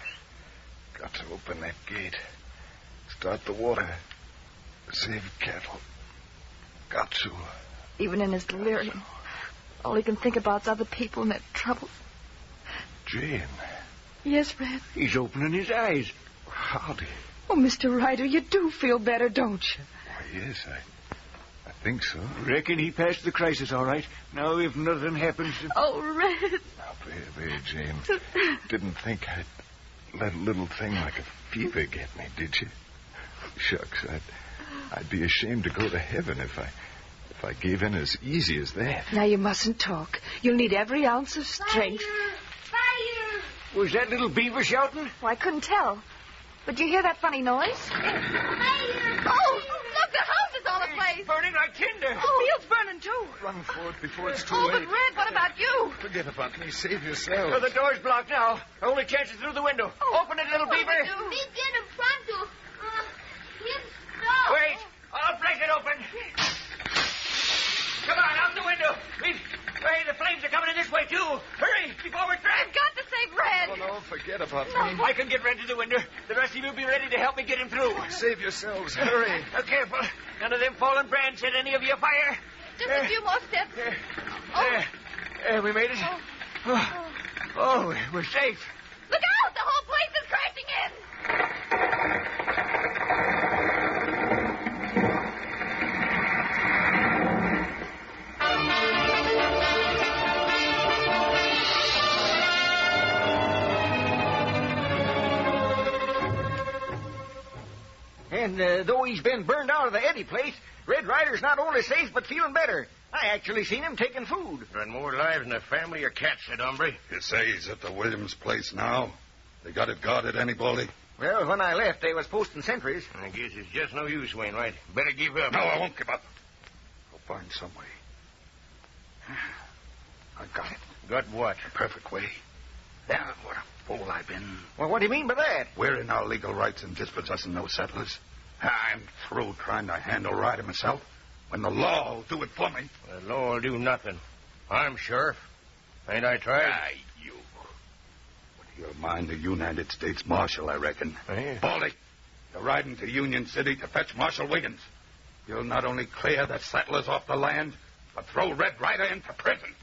Got to open that gate. Start the water. Save cattle. Got to. Even in his delirium, all he can think about is other people and their troubles. Jane. Yes, Red. He's opening his eyes. Howdy. Oh, Mr. Ryder, you do feel better, don't you? Why, yes, I think so. Reckon he passed the crisis all right. Now, if nothing happens... Oh, Red. Now, there, Jane. Didn't think I'd let a little thing like a fever get me, did you? Shucks, I'd be ashamed to go to heaven if I gave in as easy as that. Now, you mustn't talk. You'll need every ounce of strength. Fire! Was that little beaver shouting? Well, I couldn't tell. But you hear that funny noise? Fire! Oh, look, the house is all aflame. Burning like tinder. The field's burning, too. Run for it before it's too Oh, late. but Red, what about you? Forget about me. Save yourself. Oh, the door's blocked now. Only chance is through the window. Open it, little beaver. We get in pronto. No. Wait. I'll break it open. Come on, out the window. Hey, the flames are coming in this way, too. Hurry, before we're trapped. I've got to save Red. Oh, no, forget about me. I can get Red to the window. The rest of you be ready to help me get him through. Save yourselves. Hurry. Careful. None of them fallen brands hit any of you fire. Just a few more steps. There, we made it. Oh, we're safe. Look out! The whole place is crashing in. And though he's been burned out of the Eddie place, Red Ryder's not only safe but feeling better. I actually seen him taking food. Run more lives than a family of cats, said hombre. You say he's at the Williams place now? They got it guarded, anybody? Well, when I left, they was posting sentries. I guess it's just no use, Wainwright. Better give up. No, I won't give up. I'll find some way. I got it. Got what? A perfect way. Yeah, what a fool I've been. Well, what do you mean by that? We're in our legal rights in dispossessing those settlers. I'm through trying to handle Ryder myself when the law will do it for me. The law will do nothing. I'm sheriff. Ain't I tried? You. You'll mind the United States Marshal, I reckon. Yeah. Baldy, you're riding to Union City to fetch Marshal Wiggins. You'll not only clear the settlers off the land, but throw Red Ryder into prison.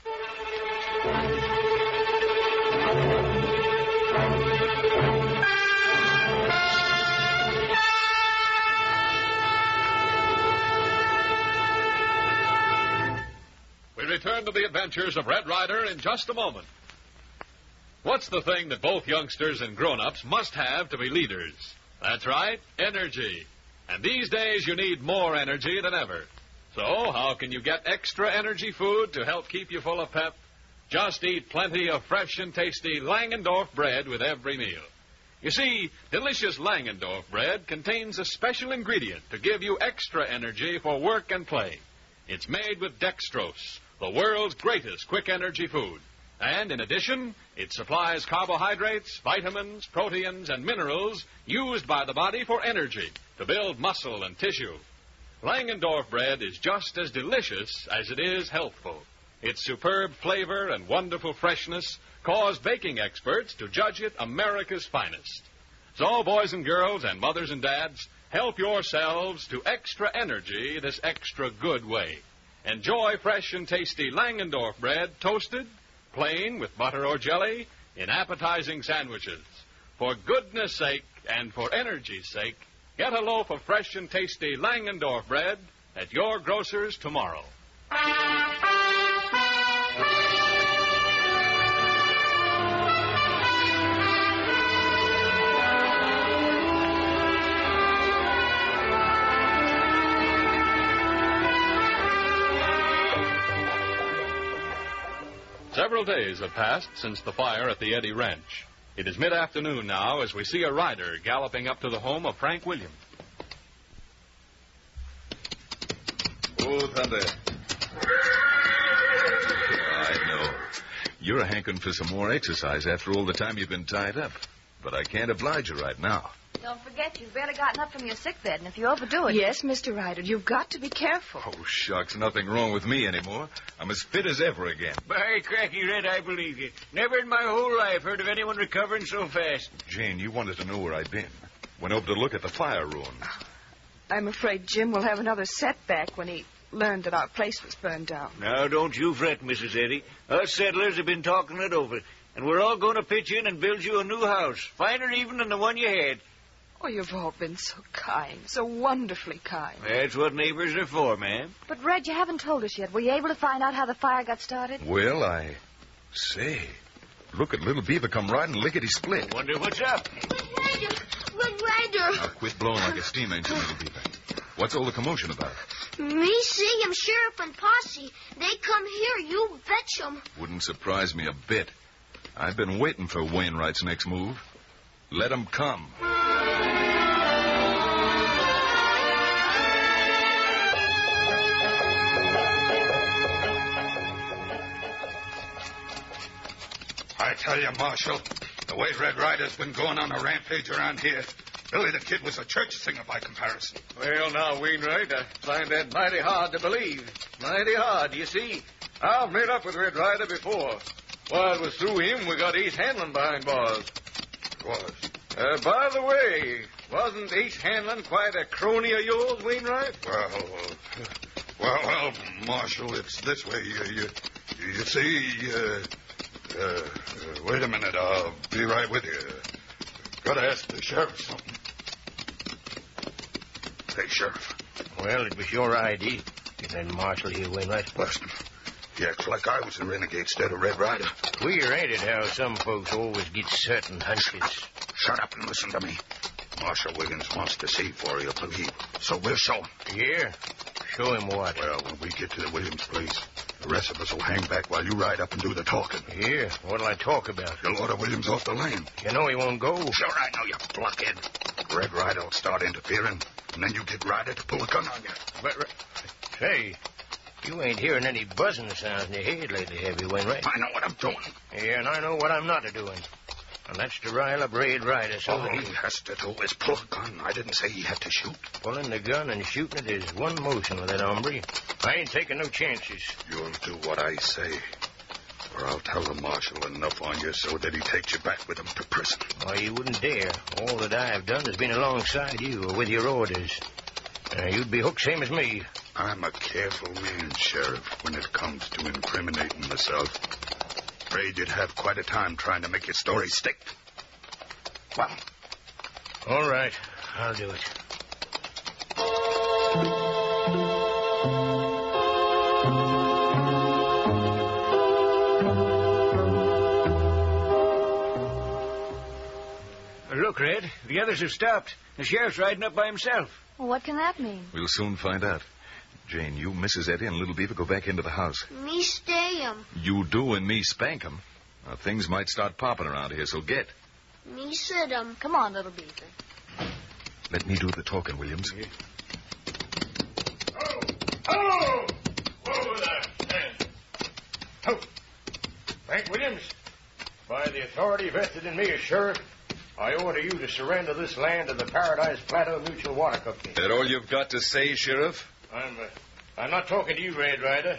We return to the adventures of Red Ryder in just a moment. What's the thing that both youngsters and grown-ups must have to be leaders? That's right, energy. And these days you need more energy than ever. So how can you get extra energy food to help keep you full of pep? Just eat plenty of fresh and tasty Langendorf bread with every meal. You see, delicious Langendorf bread contains a special ingredient to give you extra energy for work and play. It's made with dextrose, the world's greatest quick energy food. And in addition, it supplies carbohydrates, vitamins, proteins, and minerals used by the body for energy to build muscle and tissue. Langendorf bread is just as delicious as it is healthful. Its superb flavor and wonderful freshness cause baking experts to judge it America's finest. So, boys and girls and mothers and dads, help yourselves to extra energy this extra good way. Enjoy fresh and tasty Langendorf bread toasted, plain with butter or jelly, in appetizing sandwiches. For goodness sake and for energy's sake, get a loaf of fresh and tasty Langendorf bread at your grocer's tomorrow. Several days have passed since the fire at the Eddy Ranch. It is mid-afternoon now as we see a rider galloping up to the home of Frank Williams. Oh, Thunder. I know. You're a hankering for some more exercise after all the time you've been tied up. But I can't oblige you right now. Don't forget, you've barely gotten up from your sick bed, and if you overdo it... Yes, Mr. Ryder, you've got to be careful. Oh, shucks, nothing wrong with me anymore. I'm as fit as ever again. By cracky Red, I believe you. Never in my whole life heard of anyone recovering so fast. Jane, you wanted to know where I'd been. Went over to look at the fire ruins. I'm afraid Jim will have another setback when he learned that our place was burned down. Now, don't you fret, Mrs. Eddie. Us settlers have been talking it over, and we're all going to pitch in and build you a new house, finer even than the one you had. Oh, you've all been so kind, so wonderfully kind. That's what neighbors are for, ma'am. But, Red, you haven't told us yet. Were you able to find out how the fire got started? Well, I say, look at little Beaver come riding lickety-split. Wonder what's up. Red Ryder. Now, quit blowing like a steam engine, little Beaver. What's all the commotion about? Me see him, Sheriff and Posse. They come here, you betch 'em. Wouldn't surprise me a bit. I've been waiting for Wainwright's next move. Let him come. I tell you, Marshal, the way Red Ryder's been going on a rampage around here, Billy the Kid was a church singer by comparison. Well, now, Wainwright, I find that mighty hard to believe. Mighty hard, you see. I've made up with Red Ryder before. While it was through him, we got Ace Hanlon behind bars. Was? By the way, wasn't Ace Hanlon quite a crony of yours, Wainwright? Well, Marshal, it's this way. You see, wait a minute. I'll be right with you. Gotta ask the sheriff something. Hey, Sheriff. Well, it was your idea. Get that marshal here, Wainwright. Listen, he acts like I was the renegade instead of Red Ryder. Queer, ain't it, how some folks always get certain hunches? Shut up and listen to me. Marshal Wiggins wants to see for he'll believe. So we'll show him. Yeah? Show him what? Well, when we get to the Williams place, the rest of us will hang back while you ride up and do the talking. Yeah? What'll I talk about? You'll order Williams off the lane. You know he won't go. Sure I know, you blockhead. Red Ryder will start interfering, and then you get Ryder to pull a gun on you. But, say, you ain't hearing any buzzing sounds in your head lately, have you, Wainwright? I know what I'm doing. Yeah, and I know what I'm not a-doing. And that's to rile up Red Ryder so that he has to do is pull a gun. I didn't say he had to shoot. Pulling the gun and shooting it is one motion with that hombre. I ain't taking no chances. You'll do what I say, or I'll tell the marshal enough on you so that he takes you back with him to prison. Why, you wouldn't dare. All that I have done has been alongside you or with your orders. You'd be hooked same as me. I'm a careful man, Sheriff, when it comes to incriminating myself. Afraid you'd have quite a time trying to make your story stick. Well. All right. I'll do it. Look, Red. The others have stopped. The sheriff's riding up by himself. Well, what can that mean? We'll soon find out. Jane, you, Mrs. Eddie, and Little Beaver go back into the house. Me stay 'em. You do and me spank 'em. Now, things might start popping around here, so get. Me sit 'em. Come on, Little Beaver. Let me do the talking, Williams. Yeah. Oh! Whoa there, stand. Oh. Frank Williams, by the authority vested in me as sheriff, I order you to surrender this land to the Paradise Plateau Mutual Water Company. That all you've got to say, Sheriff? I'm not talking to you, Red Ryder.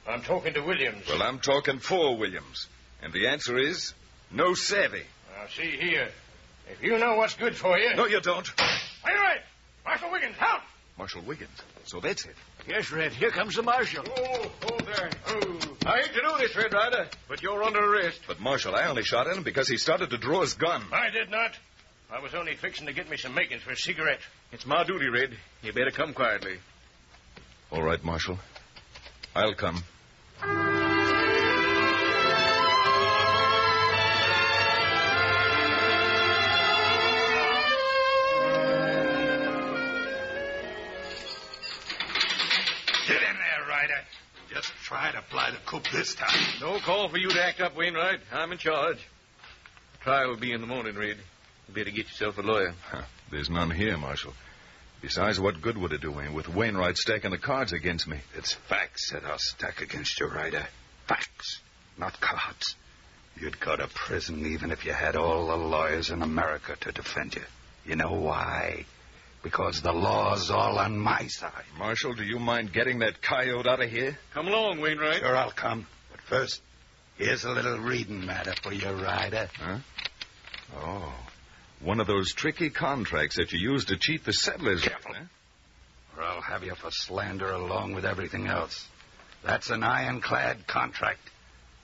I'm talking to Williams. Well, I'm talking for Williams. And the answer is no savvy. Now, see here. If you know what's good for you... No, you don't. All right. Marshal Wiggins, out! Marshal Wiggins. So that's it. Yes, Red. Here comes the marshal. Oh, there. Oh. I hate to do this, Red Ryder, but you're under arrest. But, Marshal, I only shot at him because he started to draw his gun. I did not. I was only fixing to get me some makings for a cigarette. It's my duty, Red. You better come quietly. All right, Marshal. I'll come. Get in there, Ryder. Just try to fly the coop this time. No call for you to act up, Wainwright. I'm in charge. The trial will be in the morning, Red. You better get yourself a lawyer. There's none here, Marshal. Besides, what good would it do me with Wainwright stacking the cards against me? It's facts that I'll stack against you, Ryder. Facts, not cards. You'd go to prison even if you had all the lawyers in America to defend you. You know why? Because the law's all on my side. Marshal, do you mind getting that coyote out of here? Come along, Wainwright. Sure, I'll come. But first, here's a little reading matter for you, Ryder. Huh? Oh, one of those tricky contracts that you use to cheat the settlers. Careful. Huh? Or I'll have you for slander along with everything else. That's an ironclad contract.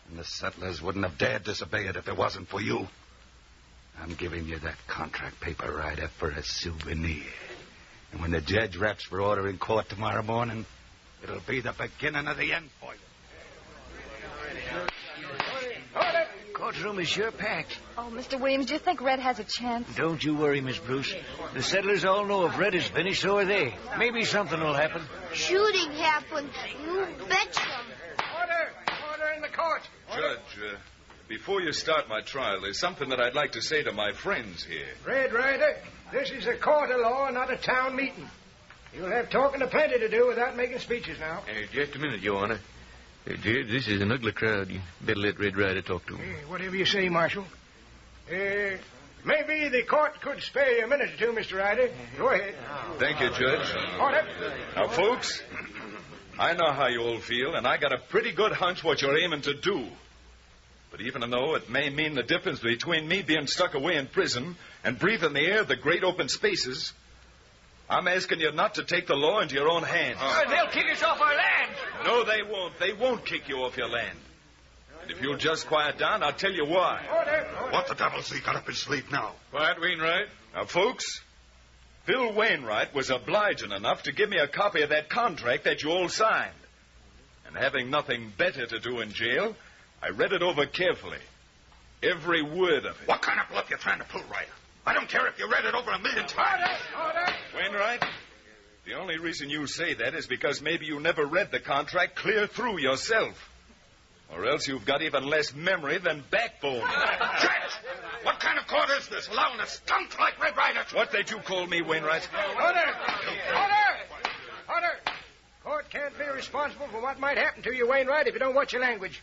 And the settlers wouldn't have dared disobey it if it wasn't for you. I'm giving you that contract paper, Ryder, for a souvenir. And when the judge raps for order in court tomorrow morning, it'll be the beginning of the end for you. Courtroom is sure packed. Oh, Mr. Williams, do you think Red has a chance? Don't you worry, Miss Bruce. The settlers all know if Red is finished, so are they. Maybe something will happen. Shooting happened. You betcha. Order in the court. Judge, before you start my trial, there's something that I'd like to say to my friends here. Red Ryder, this is a court of law, not a town meeting. You'll have talking plenty to do without making speeches now. Just a minute, Your Honor. Judge, this is an ugly crowd. You better let Red Ryder talk to him. Whatever you say, Marshal. Maybe the court could spare you a minute or two, Mr. Ryder. Go ahead. Thank you, Judge. Order. Now, folks, I know how you all feel, and I got a pretty good hunch what you're aiming to do. But even though it may mean the difference between me being stuck away in prison and breathing the air of the great open spaces, I'm asking you not to take the law into your own hands. They'll kick us off our land. No, they won't. They won't kick you off your land. And if you'll just quiet down, I'll tell you why. Order. What the devil's he got up his sleeve now? Quiet, Wainwright. Now, folks, Phil Wainwright was obliging enough to give me a copy of that contract that you all signed. And having nothing better to do in jail, I read it over carefully. Every word of it. What kind of bluff you trying to pull, Ryder? I don't care if you read it over 1,000,000 times. Order. Wainwright, the only reason you say that is because maybe you never read the contract clear through yourself. Or else you've got even less memory than backbone. Judge! What kind of court is this, allowing a skunk like Red Ryder? What did you call me, Wainwright? Order. Court can't be responsible for what might happen to you, Wainwright, if you don't watch your language.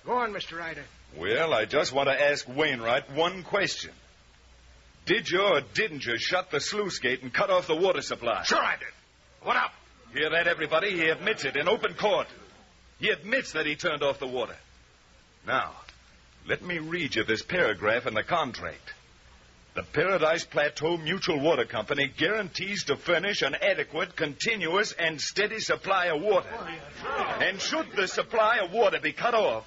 Go on, Mr. Ryder. Well, I just want to ask Wainwright one question. Did you or didn't you shut the sluice gate and cut off the water supply? Sure I did. What up? Hear that, everybody? He admits it in open court. He admits that he turned off the water. Now, let me read you this paragraph in the contract. The Paradise Plateau Mutual Water Company guarantees to furnish an adequate, continuous, and steady supply of water. And should the supply of water be cut off,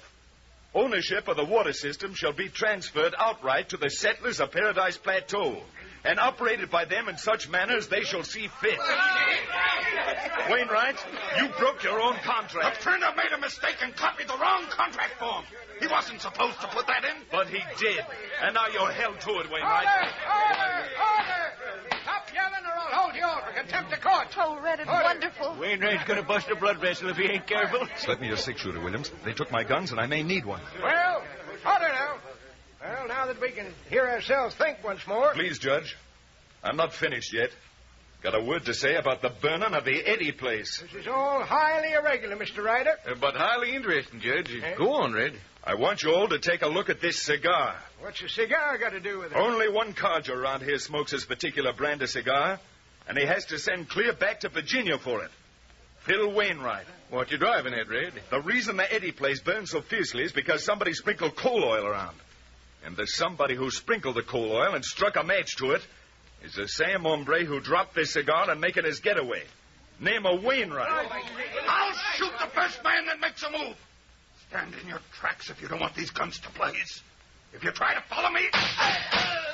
ownership of the water system shall be transferred outright to the settlers of Paradise Plateau and operated by them in such manner as they shall see fit. Wainwright, you broke your own contract. The printer made a mistake and copied the wrong contract form. He wasn't supposed to put that in. But he did. And now you're held to it, Wainwright. Order! Stop yelling or I'll hold you all for contempt of court. Oh, Red, it's wonderful. Wainwright's going to bust a blood vessel if he ain't careful. Slip me your six-shooter, Williams. They took my guns, and I may need one. Well, order now. Well, now that we can hear ourselves think once more. Please, Judge. I'm not finished yet. Got a word to say about the burning of the Eddy place. This is all highly irregular, Mr. Ryder. But highly interesting, Judge. Go on, Red. I want you all to take a look at this cigar. What's a cigar got to do with it? Only one codger around here smokes this particular brand of cigar, and he has to send clear back to Virginia for it. Phil Wainwright. What you driving at, Red? The reason the Eddy place burns so fiercely is because somebody sprinkled coal oil around. And the somebody who sprinkled the coal oil and struck a match to it is the same hombre who dropped this cigar and making his getaway. Name of Wainwright. I'll shoot the first man that makes a move. Stand in your tracks if you don't want these guns to blaze. If you try to follow me...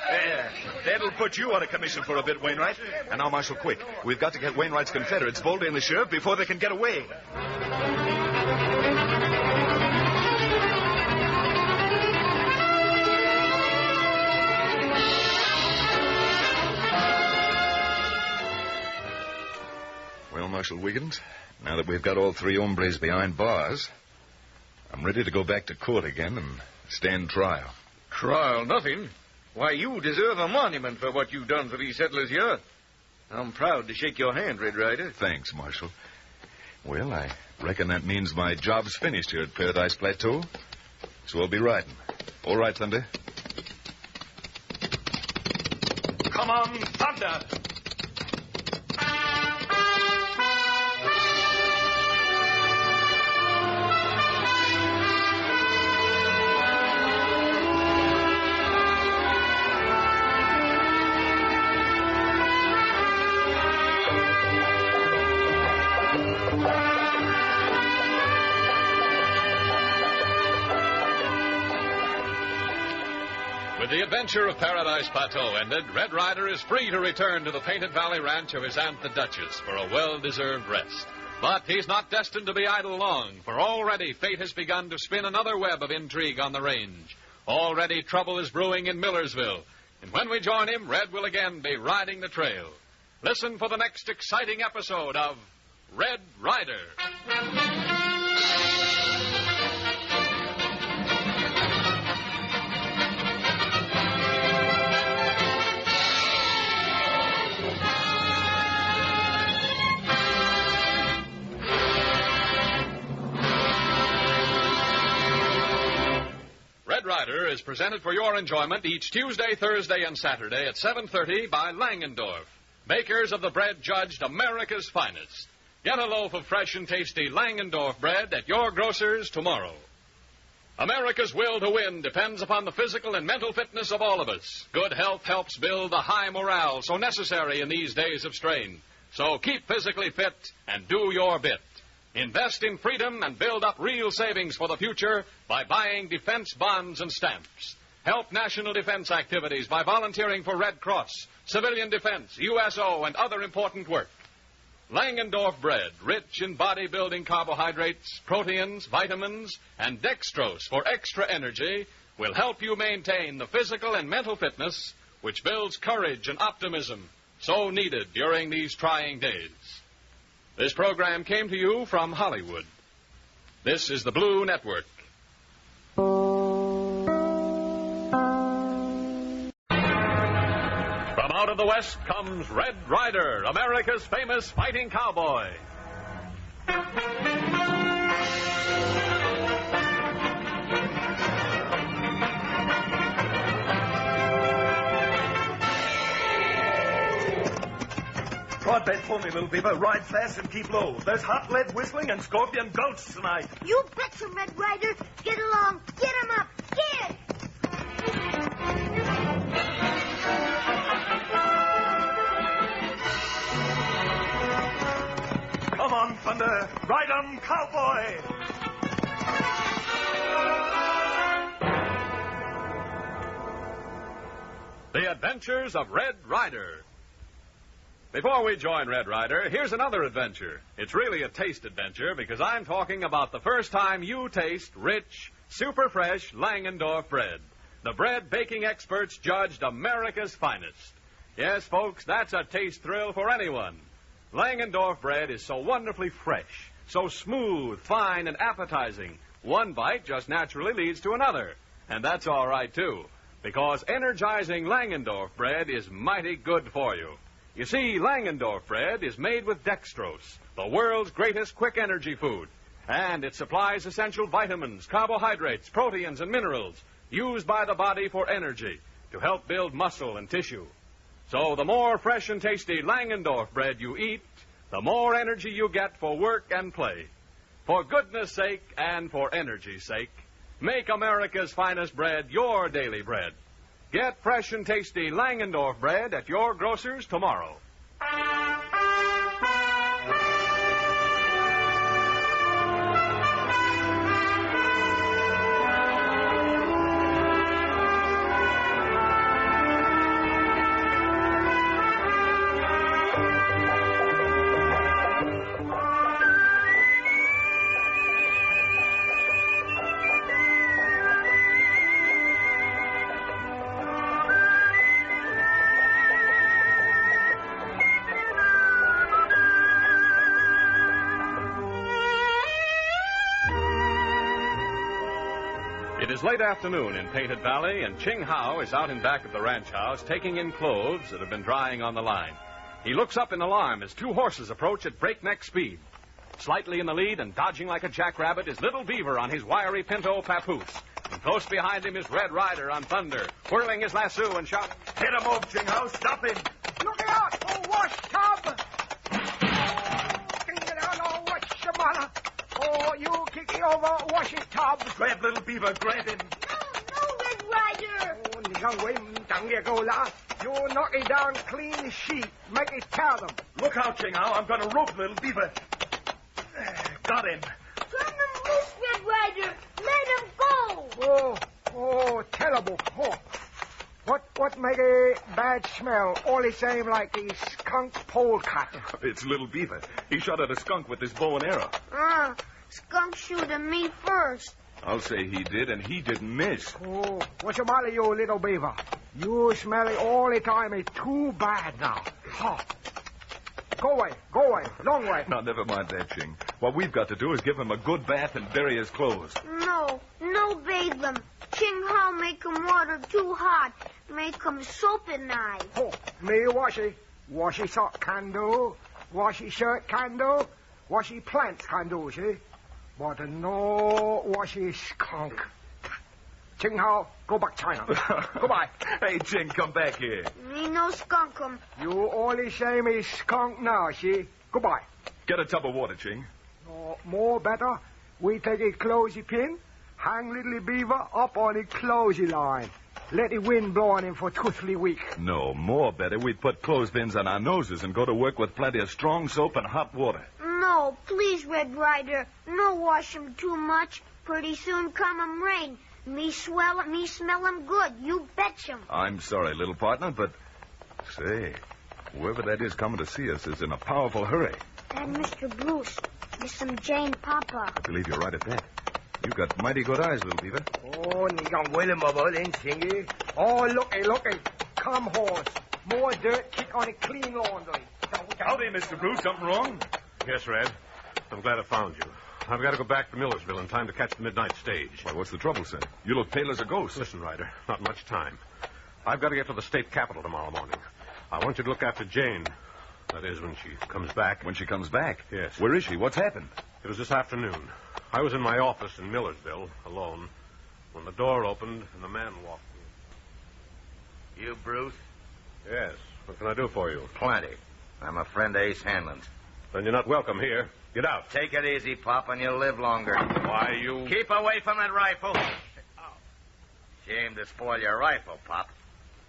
There. That'll put you out of commission for a bit, Wainwright. And now, Marshal, quick. We've got to get Wainwright's Confederates, Voldy and the sheriff, before they can get away. Well, Marshal Wiggins, now that we've got all three hombres behind bars, I'm ready to go back to court again and stand trial. Trial, nothing. Why, you deserve a monument for what you've done for these settlers here. I'm proud to shake your hand, Red Ryder. Thanks, Marshal. Well, I reckon that means my job's finished here at Paradise Plateau, so I'll be riding. All right, Thunder. Come on, thunder! With the adventure of Paradise Plateau ended, Red Ryder is free to return to the Painted Valley Ranch of his Aunt the Duchess for a well-deserved rest. But he's not destined to be idle long, for already fate has begun to spin another web of intrigue on the range. Already trouble is brewing in Millersville, and when we join him, Red will again be riding the trail. Listen for the next exciting episode of Red Ryder. Red Ryder is presented for your enjoyment each Tuesday, Thursday, and Saturday at 7:30 by Langendorf, makers of the bread judged America's finest. Get a loaf of fresh and tasty Langendorf bread at your grocer's tomorrow. America's will to win depends upon the physical and mental fitness of all of us. Good health helps build the high morale so necessary in these days of strain. So keep physically fit and do your bit. Invest in freedom and build up real savings for the future by buying defense bonds and stamps. Help national defense activities by volunteering for Red Cross, civilian defense, USO, and other important work. Langendorf bread, rich in body-building carbohydrates, proteins, vitamins, and dextrose for extra energy, will help you maintain the physical and mental fitness which builds courage and optimism so needed during these trying days. This program came to you from Hollywood. This is the Blue Network. From out of the West comes Red Ryder, America's famous fighting cowboy. Broad bed for me, little beaver. Ride fast and keep low. There's hot lead whistling and scorpion gulch tonight. You betcha, Red Ryder. Get along. Get him up. Get! Come on, Thunder. Ride 'em, cowboy. The Adventures of Red Ryder. Before we join Red Ryder, here's another adventure. It's really a taste adventure because I'm talking about the first time you taste rich, super fresh Langendorf bread. The bread baking experts judged America's finest. Yes, folks, that's a taste thrill for anyone. Langendorf bread is so wonderfully fresh, so smooth, fine, and appetizing. One bite just naturally leads to another. And that's all right, too, because energizing Langendorf bread is mighty good for you. You see, Langendorf bread is made with dextrose, the world's greatest quick energy food. And it supplies essential vitamins, carbohydrates, proteins, and minerals used by the body for energy to help build muscle and tissue. So the more fresh and tasty Langendorf bread you eat, the more energy you get for work and play. For goodness sake and for energy's sake, make America's finest bread your daily bread. Get fresh and tasty Langendorf bread at your grocer's tomorrow. It is late afternoon in Painted Valley, and Ching Hao is out in back of the ranch house taking in clothes that have been drying on the line. He looks up in alarm as two horses approach at breakneck speed. Slightly in the lead and dodging like a jackrabbit is Little Beaver on his wiry pinto papoose. And close behind him is Red Ryder on Thunder, whirling his lasso and shouting. Hit him off, Jingho. Stop him. Look out! Oh, wash tub! Oh, bring it on, oh, wash the mother. Oh, you kick it over, wash it tub. Grab little beaver, grab him. No, Red Ryder. Oh, 你看我唔等嘢夠啦. You knock it down clean sheet. Make it tell them. Look out, Jingho. I'm going to rope little beaver. Got him. Turn them loose, Red Ryder. Let him go. Oh, terrible. Oh. What make a bad smell? All the same like a skunk polecat. It's little beaver. He shot at a skunk with his bow and arrow. Skunk shoot at me first. I'll say he did, and he didn't miss. Oh, what's the matter, you little beaver? You smell it all the time. It's too bad now. Oh. Go away, long way. Now, never mind that, Ching. What we've got to do is give him a good bath and bury his clothes. No bathe them. Ching Hao make 'em water too hot. Make 'em soapy nice. Oh, me washy sock can do. Washy shirt can do. Washy plants can do, see? But no washy skunk. Ching Hao, go back China. Goodbye. Hey, Ching, come back here. Me no skunk 'em. You only say me skunk now, see? Goodbye. Get a tub of water, Ching. No, more better. We take a closey pin, hang little beaver up on a closey line. Let the wind blow on him for 2 or 3 weeks. No, more better. We'd put clothespins on our noses and go to work with plenty of strong soap and hot water. No, please, Red Ryder. No wash 'em too much. Pretty soon come 'em rain. Me smell 'em good. You betch 'em. I'm sorry, little partner, but... Say, whoever that is coming to see us is in a powerful hurry. That Mr. Bruce. Is some Jane Papa. I believe you're right at that. You've got mighty good eyes, little beaver. Oh, 你講William about then, Chingy. Oh, looky. Come, horse. More dirt kick on a clean laundry. Howdy, Mr. Bruce. Something wrong? Yes, Red. I'm glad I found you. I've got to go back to Millersville in time to catch the midnight stage. Why, what's the trouble, sir? You look pale as a ghost. Listen, Ryder, not much time. I've got to get to the state capitol tomorrow morning. I want you to look after Jane. That is, when she comes back. When she comes back? Yes. Where is she? What's happened? It was this afternoon. I was in my office in Millersville, alone, when the door opened and the man walked in. You, Bruce? Yes. What can I do for you? Plenty. I'm a friend of Ace Hanlon's. Then you're not welcome here. Get out. Take it easy, Pop, and you'll live longer. Why, you... Keep away from that rifle. Shame to spoil your rifle, Pop.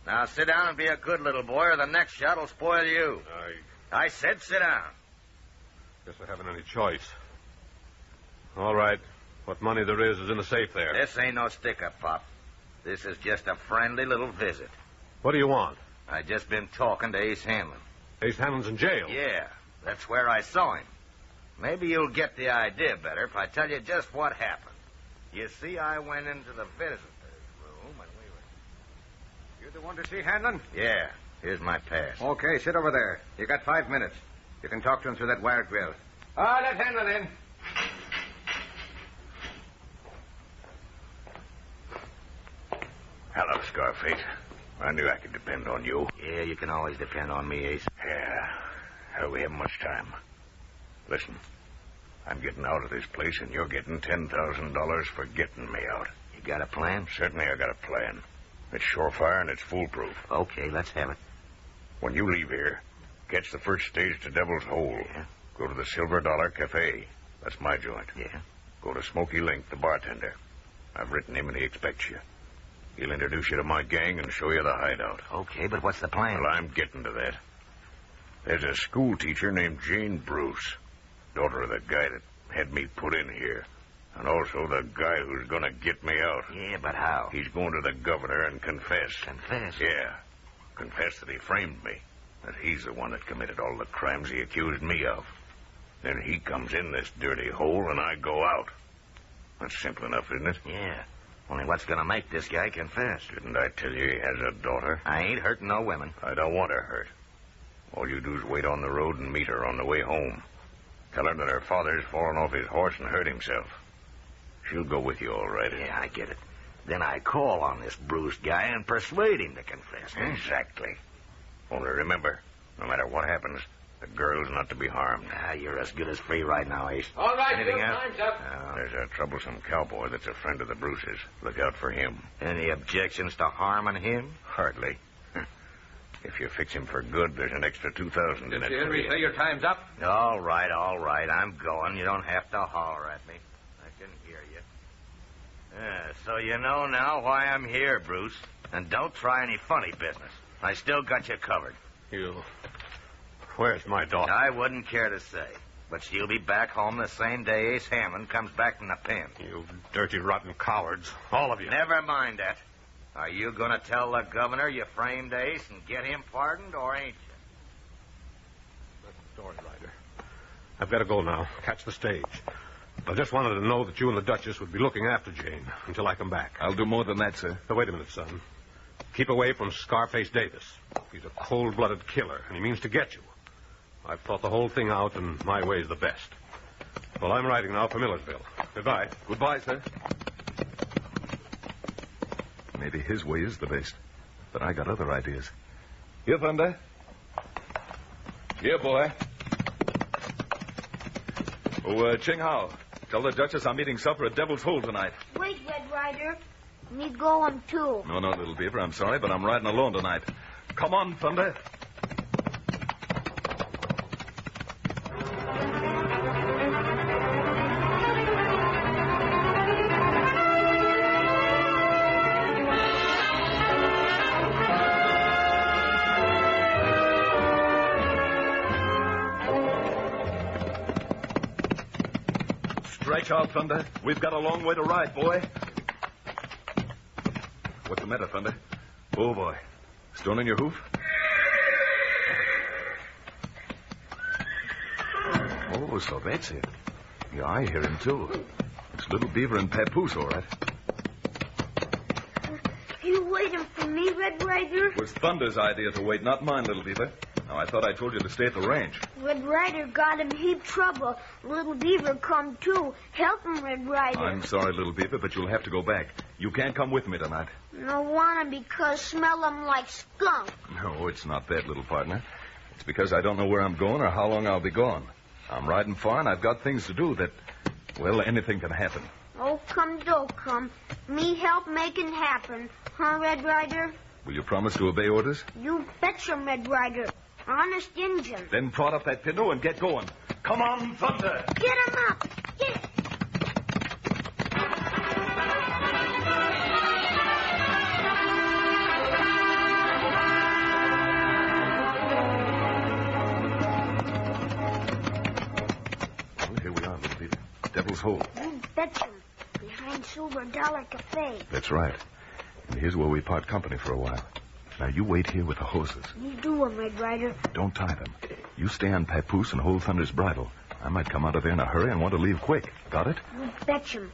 Now sit down and be a good little boy, or the next shot will spoil you. I said sit down. Guess I haven't any choice. All right. What money there is in the safe there. This ain't no stick-up, Pop. This is just a friendly little visit. What do you want? I just been talking to Ace Hanlon. Ace Hanlon's in jail? Yeah, that's where I saw him. Maybe you'll get the idea better if I tell you just what happened. You see, I went into the visitor's room and we were... You the one to see Hanlon? Yeah, here's my pass. Okay, sit over there. You got 5 minutes. You can talk to him through that wire grill. Let Hanlon in. Hello, Scarface. I knew I could depend on you. Yeah, you can always depend on me, Ace. Yeah. We haven't much time. Listen, I'm getting out of this place, and you're getting $10,000 for getting me out. You got a plan? Certainly I got a plan. It's surefire and it's foolproof. Okay, let's have it. When you leave here, catch the first stage to Devil's Hole. Yeah. Go to the Silver Dollar Cafe. That's my joint. Yeah. Go to Smoky Link, the bartender. I've written him and he expects you. He'll introduce you to my gang and show you the hideout. Okay, but what's the plan? Well, I'm getting to that. There's a school teacher named Jane Bruce, daughter of the guy that had me put in here, and also the guy who's going to get me out. Yeah, but how? He's going to the governor and confess. Confess? Yeah. Confess that he framed me, that he's the one that committed all the crimes he accused me of. Then he comes in this dirty hole and I go out. That's simple enough, isn't it? Yeah. Only what's going to make this guy confess? Didn't I tell you he has a daughter? I ain't hurting no women. I don't want her hurt. All you do is wait on the road and meet her on the way home. Tell her that her father's fallen off his horse and hurt himself. She'll go with you, all right. Yeah, I get it. Then I call on this bruised guy and persuade him to confess. Exactly. Only remember, no matter what happens, The girl's not to be harmed. You're as good as free right now, Ace. All right, Anything Bill, else? time's up. There's a troublesome cowboy that's a friend of the Bruce's. Look out for him. Any objections to harming him? Hardly. If you fix him for good, there's an extra 2,000 in it. Mr. for Henry, you. say your time's up. All right. I'm going. You don't have to holler at me. I can hear you. So you know now why I'm here, Bruce. And don't try any funny business. I still got you covered. Where's my daughter? I wouldn't care to say. But she'll be back home the same day Ace Hammond comes back from the pen. You dirty, rotten cowards. All of you. Never mind that. Are you going to tell the governor you framed Ace and get him pardoned, or ain't you? That's the story, Ryder. I've got to go now. Catch the stage. I just wanted to know that you and the Duchess would be looking after Jane until I come back. I'll do more than that, sir. Now, wait a minute, son. Keep away from Scarface Davis. He's a cold-blooded killer, and he means to get you. I've thought the whole thing out, and my way's the best. Well, I'm riding now for Millersville. Goodbye. Goodbye, sir. Maybe his way is the best, but I got other ideas. Here, Thunder. Here, boy. Oh, Ching Hao, tell the Duchess I'm eating supper at Devil's Hole tonight. Wait, Red Ryder. Me going, too. No, little beaver, I'm sorry, but I'm riding alone tonight. Come on, Thunder. Stretch out, Thunder. We've got a long way to ride, boy. What's the matter, Thunder? Oh, boy. Stone in your hoof? Oh, so that's it. Yeah, I hear him, too. It's Little Beaver and Papoose, all right. You waiting for me, Red Ryder? It was Thunder's idea to wait, not mine, Little Beaver. Now, I thought I told you to stay at the range. Red Ryder got him heap trouble. Little Beaver come, too. Help him, Red Ryder. I'm sorry, Little Beaver, but you'll have to go back. You can't come with me tonight. No want him because smell him like skunk. No, it's not that, little partner. It's because I don't know where I'm going or how long I'll be gone. I'm riding far, and I've got things to do that, well, anything can happen. Oh, come, don't come. Me help making happen. Huh, Red Ryder? Will you promise to obey orders? You betcha, Red Ryder. Honest Injun. Then prod up that pinto and get going. Come on, Thunder! Get him up! Get! Well, here we are, Little Beaver. Devil's Hole. You betcha. Behind Silver Dollar Cafe. That's right. And here's where we part company for a while. Now, you wait here with the horses. You do 'em, Red Ryder. Don't tie them. You stay on Papoose and hold Thunder's bridle. I might come out of there in a hurry and want to leave quick. Got it? You betcha.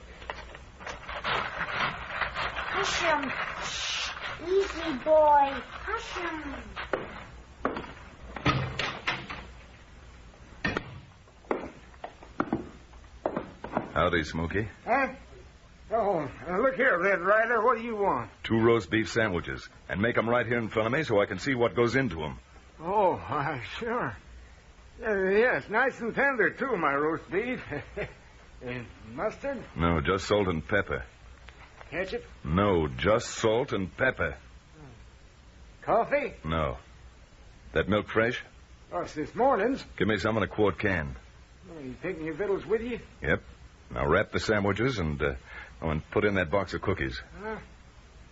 Hush 'em. Shh. Easy, boy. Hush 'em. Howdy, Smoky. Huh? Oh, look here, Red Ryder. What do you want? 2 roast beef sandwiches. And make them right here in front of me so I can see what goes into them. Oh, sure. Yes, nice and tender, too, my roast beef. Mustard? No, just salt and pepper. Ketchup? No, just salt and pepper. Coffee? No. That milk fresh? Oh, it's this morning's. Give me some in a quart can. Oh, you taking your victuals with you? Yep. Now wrap the sandwiches and put in that box of cookies.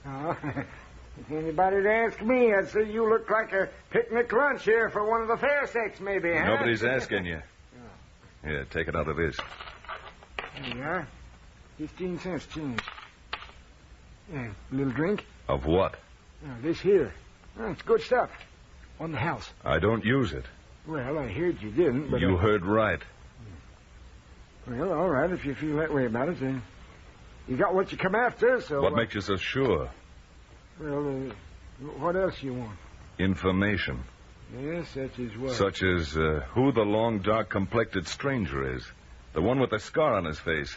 Oh, if anybody'd ask me, I'd say you look like a picnic lunch here for one of the fair sex, maybe, huh? Nobody's asking you. Here, take it out of this. There you are. 15 cents change. Yeah, a little drink? Of what? This here. Oh, it's good stuff. On the house. I don't use it. Well, I heard you didn't, but... You heard right. Well, all right, if you feel that way about it, then... You got what you come after, so... What makes you so sure? Well, what else you want? Information. Yes, such as what? Such as who the long, dark-complected stranger is. The one with the scar on his face.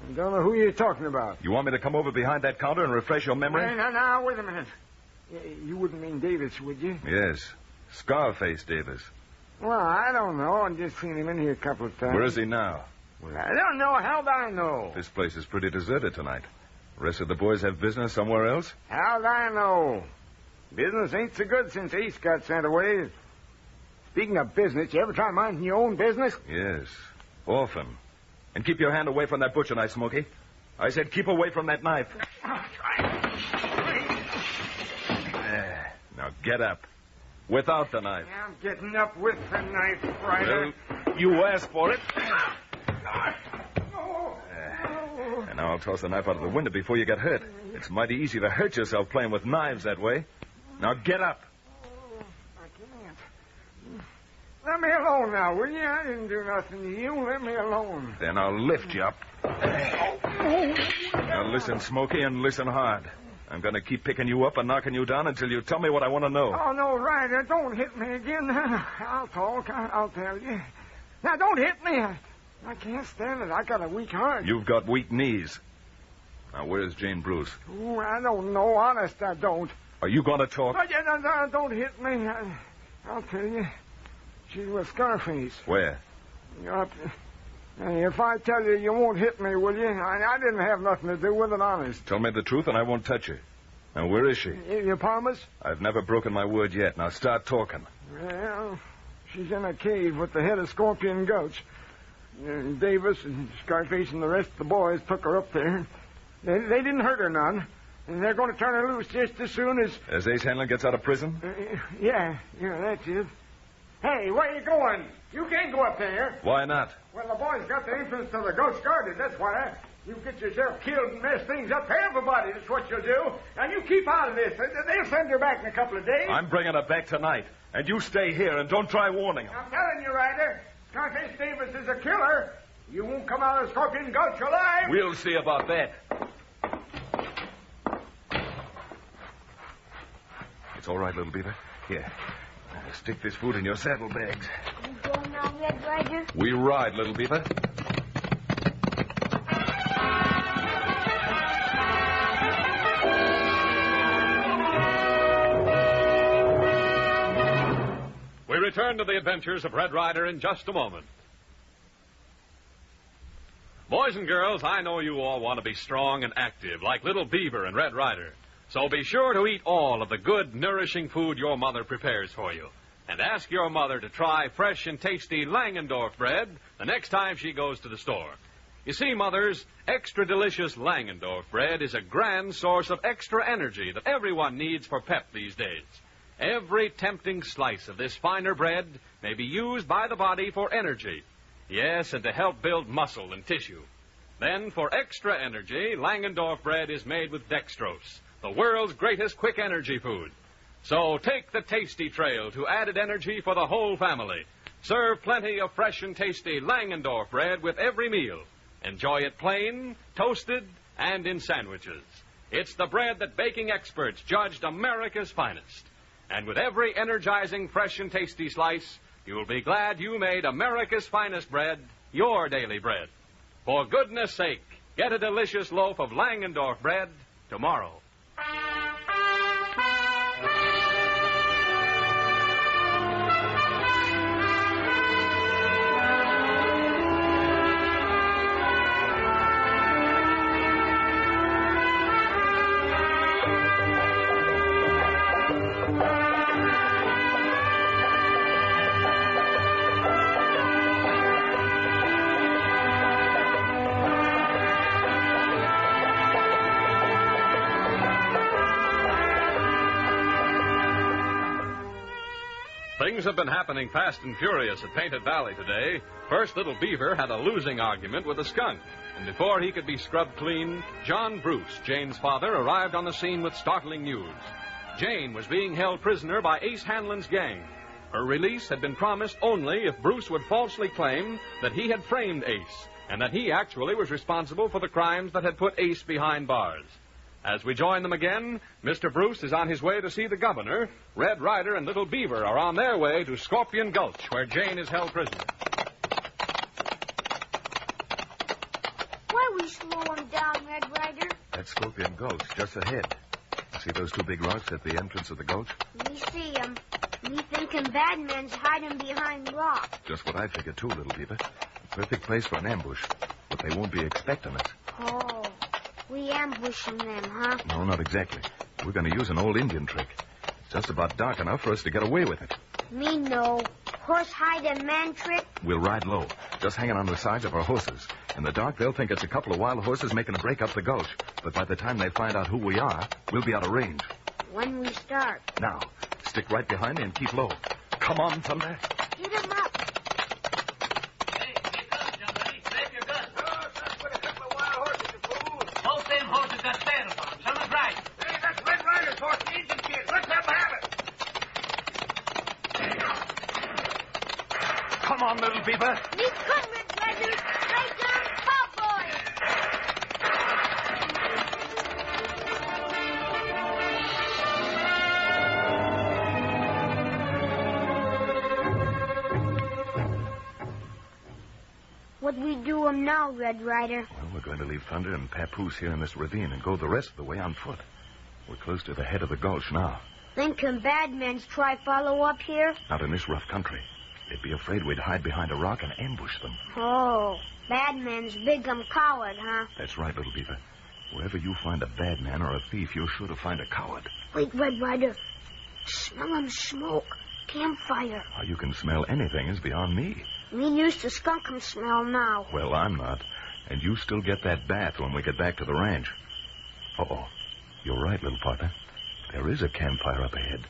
I don't know who you're talking about. You want me to come over behind that counter and refresh your memory? Now, wait a minute. You wouldn't mean Davis, would you? Yes. Scarface Davis. Well, I don't know. I've just seen him in here a couple of times. Where is he now? Well, I don't know. How'd I know? This place is pretty deserted tonight. The rest of the boys have business somewhere else? How'd I know? Business ain't so good since Ace got sent away. Speaking of business, you ever try minding your own business? Yes, often. And keep your hand away from that butcher knife, Smoky. I said keep away from that knife. There. Now get up. Without the knife. I'm getting up with the knife, Ryder. Well, you asked for it. And now I'll toss the knife out of the window before you get hurt. It's mighty easy to hurt yourself playing with knives that way. Now get up. I can't. Let me alone now, will you? I didn't do nothing to you. Let me alone. Then I'll lift you up. Now listen, Smoky, and listen hard. I'm going to keep picking you up and knocking you down until you tell me what I want to know. Oh, no, Ryder, don't hit me again. I'll talk. I'll tell you. Now, don't hit me. I can't stand it. I got a weak heart. You've got weak knees. Now, where's Jane Bruce? Oh, I don't know. Honest, I don't. Are you going to talk? No, don't hit me. I'll tell you. She's with Scarface. Where? Up. If I tell you, you won't hit me, will you? I didn't have nothing to do with it, honest. Tell me the truth and I won't touch you. Now, where is she? You promise? I've never broken my word yet. Now, start talking. Well, she's in a cave with the head of Scorpion Gulch. Davis and Scarface and the rest of the boys took her up there. They didn't hurt her none. And they're going to turn her loose just as soon as... As Ace Hanlon gets out of prison? Yeah, that's it. Hey, where you going? You can't go up there. Why not? Well, the boys got the entrance to the gulch guarded, that's why. You get yourself killed and mess things up for everybody, that's what you'll do. And you keep out of this. They'll send you back in a couple of days. I'm bringing her back tonight. And you stay here and don't try warning them. I'm telling you, Ryder, Scarface Davis is a killer. You won't come out of Scorpion Gulch alive. We'll see about that. It's all right, little beaver. Here. Stick this food in your saddlebags. You go now, Red Ryder? We ride, little beaver. We return to the adventures of Red Ryder in just a moment. Boys and girls, I know you all want to be strong and active like little Beaver and Red Ryder. So be sure to eat all of the good, nourishing food your mother prepares for you. And ask your mother to try fresh and tasty Langendorf bread the next time she goes to the store. You see, mothers, extra delicious Langendorf bread is a grand source of extra energy that everyone needs for pep these days. Every tempting slice of this finer bread may be used by the body for energy. Yes, and to help build muscle and tissue. Then, for extra energy, Langendorf bread is made with dextrose, the world's greatest quick energy food. So take the tasty trail to added energy for the whole family. Serve plenty of fresh and tasty Langendorf bread with every meal. Enjoy it plain, toasted, and in sandwiches. It's the bread that baking experts judged America's finest. And with every energizing, fresh and tasty slice, you'll be glad you made America's finest bread your daily bread. For goodness sake, get a delicious loaf of Langendorf bread tomorrow. Things have been happening fast and furious at Painted Valley today. First, little Beaver had a losing argument with a skunk. And before he could be scrubbed clean, John Bruce, Jane's father, arrived on the scene with startling news. Jane was being held prisoner by Ace Hanlon's gang. Her release had been promised only if Bruce would falsely claim that he had framed Ace, and that he actually was responsible for the crimes that had put Ace behind bars. As we join them again, Mr. Bruce is on his way to see the governor. Red Ryder and Little Beaver are on their way to Scorpion Gulch, where Jane is held prisoner. Why we slow him down, Red Ryder? That's Scorpion Gulch, just ahead. See those two big rocks at the entrance of the gulch? We see him. Me thinking bad men's hiding behind rocks. Just what I figured, too, little Beaver. Perfect place for an ambush. But they won't be expecting us. Oh, we ambushing them, huh? No, not exactly. We're going to use an old Indian trick. It's just about dark enough for us to get away with it. Me no. Horse hide and man trick? We'll ride low, just hanging on the sides of our horses. In the dark, they'll think it's a couple of wild horses making a break up the gulch. But by the time they find out who we are, we'll be out of range. When we start? Now, stick right behind me and keep low. Come on, Thunder. Hit him up. Both them horses got saddles on them. Someone's right. Hey, that's Red Ryder's horse, the Indian kid. Let's have him have it. Come on, little Beaver. Me come, Red Ryder. Right down, cowboy. What we do 'em now, Red Ryder? Well, we're going to leave Thunder and Papoose here in this ravine and go the rest of the way on foot. We're close to the head of the gulch now. Thinking bad men's try follow up here? Not in this rough country. They'd be afraid we'd hide behind a rock and ambush them. Oh, bad men's big coward, huh? That's right, little Beaver. Wherever you find a bad man or a thief, you're sure to find a coward. Wait, Red Ryder. Smell 'em smoke. Campfire. How you can smell anything is beyond me. Me used to skunk 'em smell now. Well, I'm not. And you still get that bath when we get back to the ranch. Uh-oh. You're right, little partner. There is a campfire up ahead.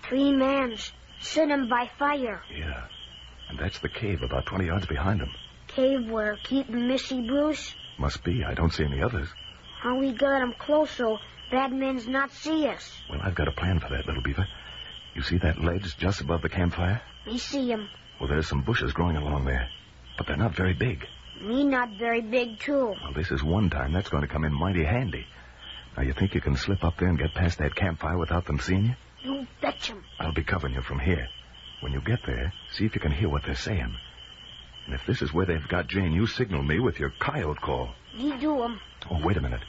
3 mans. Sitting by fire. Yeah. And that's the cave about 20 yards behind them. Cave where keeping Missy Bruce? Must be. I don't see any others. How we get 'em close so bad men's not see us? Well, I've got a plan for that, little Beaver. You see that ledge just above the campfire? Me see 'em. Well, there's some bushes growing along there. But they're not very big. Me not very big, too. Well, this is one time that's going to come in mighty handy. Now, you think you can slip up there and get past that campfire without them seeing you? You betch 'em. I'll be covering you from here. When you get there, see if you can hear what they're saying. And if this is where they've got Jane, you signal me with your coyote call. Me do 'em. Oh, wait a minute.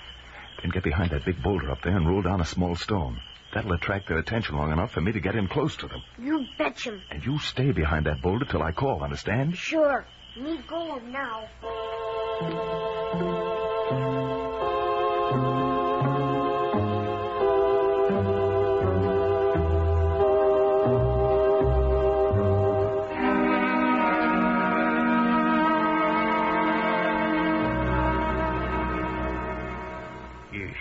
Then get behind that big boulder up there and roll down a small stone. That'll attract their attention long enough for me to get in close to them. You betch 'em. And you stay behind that boulder till I call, understand? Sure. Me go 'em now.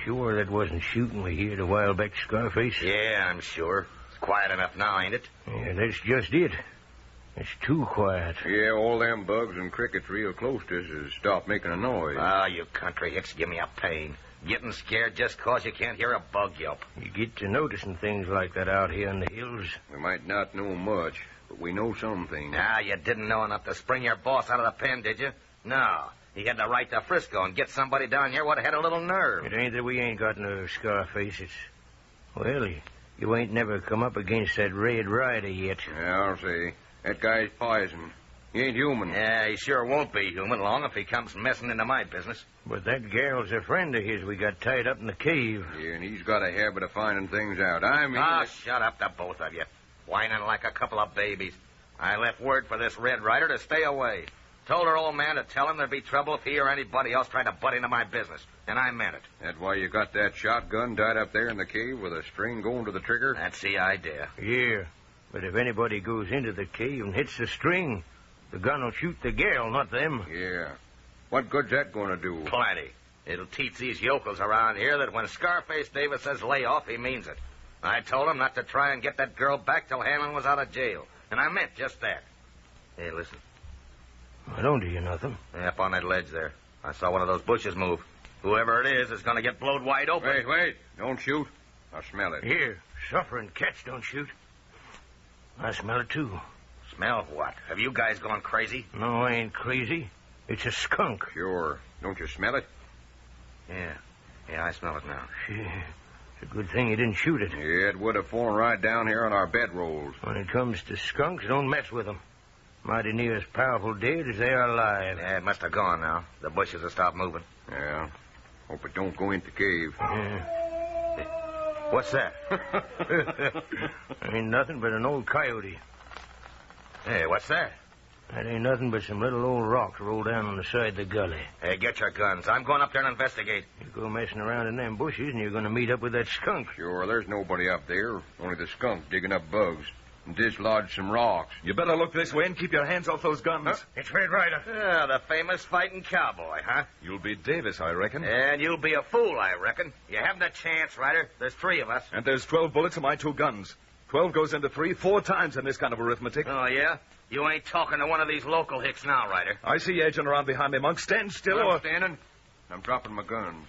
Sure that wasn't shooting we heard a while back, Scarface? Yeah, I'm sure. It's quiet enough now, ain't it? Yeah, that's just it. It's too quiet. Yeah, all them bugs and crickets real close to us has stopped making a noise. Ah, you country hicks give me a pain. Getting scared just 'cause you can't hear a bug yelp. You get to noticing things like that out here in the hills. We might not know much, but we know some things. Ah, you didn't know enough to spring your boss out of the pen, did you? No. He had to write to Frisco and get somebody down here what had a little nerve. It ain't that we ain't got no Scarface. It's... Well, you ain't never come up against that Red Ryder yet. Yeah, I'll say. That guy's poison. He ain't human. Yeah, he sure won't be human long if he comes messing into my business. But that gal's a friend of his we got tied up in the cave. Yeah, and he's got a habit of finding things out. I mean... Ah, shut up, the both of you. Whining like a couple of babies. I left word for this Red Ryder to stay away. Told her old man to tell him there'd be trouble if he or anybody else tried to butt into my business. And I meant it. That's why you got that shotgun tied up there in the cave with a string going to the trigger? That's the idea. Yeah, but if anybody goes into the cave and hits the string, the gun will shoot the gal, not them. Yeah. What good's that going to do? Plenty. It'll teach these yokels around here that when Scarface Davis says lay off, he means it. I told him not to try and get that girl back till Hanlon was out of jail. And I meant just that. Hey, listen. I don't hear nothing. Up on that ledge there. I saw one of those bushes move. Whoever it is going to get blowed wide open. Wait. Don't shoot. I smell it. Here, suffering cats don't shoot. I smell it, too. Smell what? Have you guys gone crazy? No, I ain't crazy. It's a skunk. Sure. Don't you smell it? Yeah, I smell it now. It's a good thing you didn't shoot it. Yeah, it would have fallen right down here on our bedrolls. When it comes to skunks, don't mess with them. Mighty near as powerful dead as they are alive. Yeah, it must have gone now. The bushes have stopped moving. Yeah. Hope it don't go into the cave. What's that? Ain't nothing but an old coyote. Hey, what's that? That ain't nothing but some little old rocks rolled down on the side of the gully. Hey, get your guns. I'm going up there and investigate. You go messing around in them bushes and you're going to meet up with that skunk. Sure, there's nobody up there. Only the skunk digging up bugs. And dislodged some rocks. You better look this way and keep your hands off those guns. Huh? It's Red Ryder. Yeah, the famous fighting cowboy, huh? You'll be Davis, I reckon. And you'll be a fool, I reckon. You haven't a chance, Ryder. There's 3 of us. And there's 12 bullets in my 2 guns. 12 goes into 3 4 times in this kind of arithmetic. Oh, yeah? You ain't talking to one of these local hicks now, Ryder. I see you edging around behind me, Monk. Stand still I'm or... standing. I'm dropping my guns.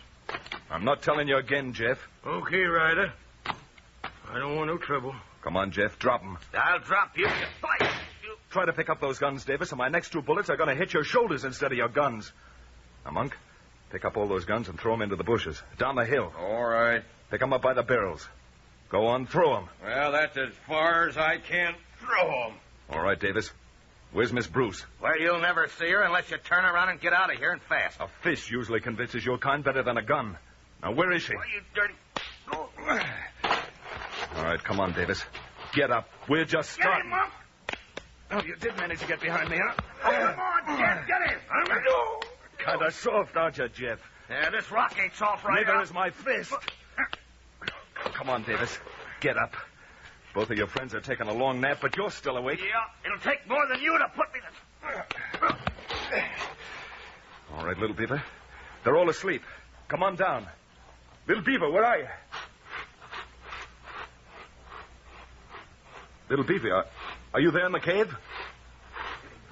I'm not telling you again, Jeff. Okay, Ryder. I don't want no trouble. Come on, Jeff. Drop them. I'll drop you. Fight. Try to pick up those guns, Davis, and my next 2 bullets are going to hit your shoulders instead of your guns. Now, Monk, pick up all those guns and throw them into the bushes. Down the hill. All right. Pick them up by the barrels. Go on, throw them. Well, that's as far as I can throw them. All right, Davis. Where's Miss Bruce? Well, you'll never see her unless you turn around and get out of here and fast. A fish usually convinces your kind better than a gun. Now, where is she? Why, you dirty... All right, come on, Davis. Get up. We're just starting. Get him, Monk. Oh, you did manage to get behind me, huh? Oh, come on, Jeff, get him. Kind of soft, aren't you, Jeff? Yeah, this rock ain't soft, Ryder. Neither is my fist. Come on, Davis. Get up. Both of your friends are taking a long nap, but you're still awake. Yeah, it'll take more than you to put me to... All right, Little Beaver. They're all asleep. Come on down. Little Beaver, where are you? Little Beaver, are you there in the cave?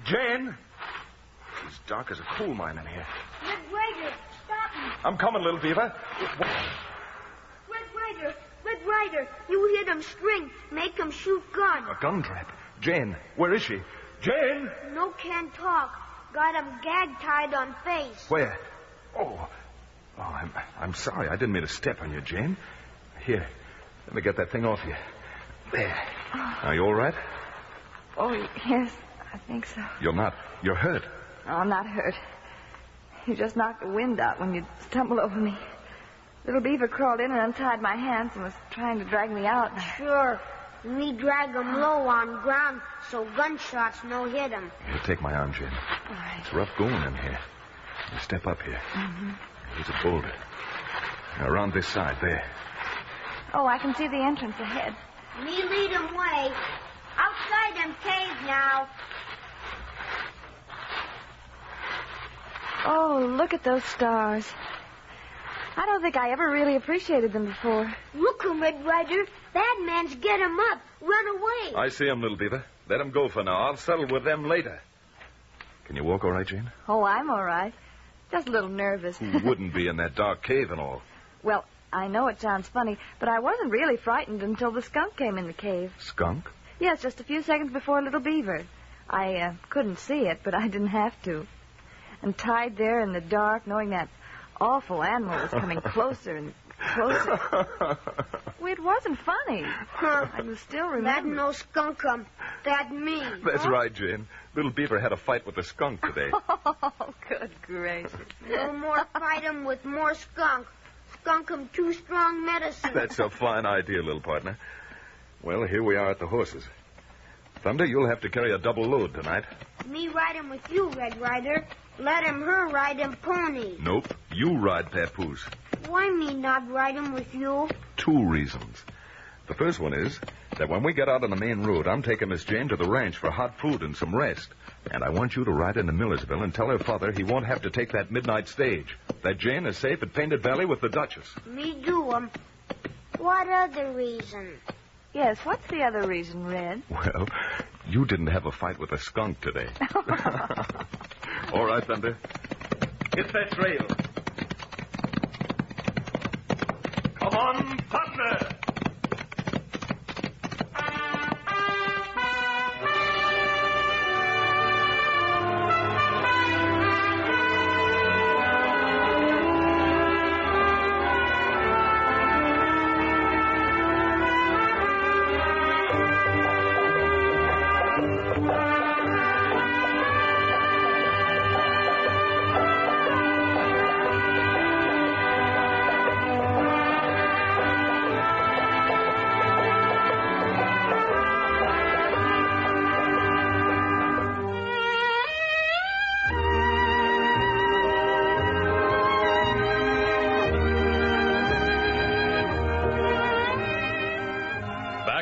Jane? It's dark as a coal mine in here. Red Ryder, stop me. I'm coming, Little Beaver. Red Ryder, you hit him string. Make him shoot gun. A gun trap. Jane, where is she? Jane! No can talk. Got him gag tied on face. Where? Oh, I'm sorry. I didn't mean to step on you, Jane. Here, let me get that thing off you. There. Are you all right? Oh, yes, I think so. You're not. You're hurt. Oh, I'm not hurt. You just knocked the wind out when you stumbled over me. Little Beaver crawled in and untied my hands and was trying to drag me out. Sure. Me drag him low on ground so gunshots no hit him. Here, take my arm, Jane. All right. It's rough going in here. You step up here. Mm-hmm. There's a boulder. Now, around this side, there. Oh, I can see the entrance ahead. Me lead him way. Outside them cave now. Oh, look at those stars. I don't think I ever really appreciated them before. Look, Red Ryder. Bad man's get him up. Run away. I see him, Little Beaver. Let him go for now. I'll settle with them later. Can you walk all right, Jane? Oh, I'm all right. Just a little nervous. Who wouldn't be in that dark cave and all? Well, I know it sounds funny, but I wasn't really frightened until the skunk came in the cave. Skunk? Yes, just a few seconds before Little Beaver. I couldn't see it, but I didn't have to. And tied there in the dark, knowing that awful animal was coming closer and closer. Well, it wasn't funny. I was still remembering. That no skunk that me. That's right, Jane. Little Beaver had a fight with the skunk today. Oh, good gracious. No more fight him with more skunk. Skunk him too strong medicine. That's a fine idea, little partner. Well, here we are at the horses. Thunder, you'll have to carry a double load tonight. Me ride him with you, Red Ryder. Let her ride him pony. Nope. You ride Papoose. Why me not ride him with you? 2 reasons. The first one is that when we get out on the main road, I'm taking Miss Jane to the ranch for hot food and some rest. And I want you to ride into Millersville and tell her father he won't have to take that midnight stage. That Jane is safe at Painted Valley with the Duchess. Me do 'em. What other reason? Yes, what's the other reason, Red? Well, you didn't have a fight with a skunk today. All right, Thunder. Hit that trail. Come on, Thunder!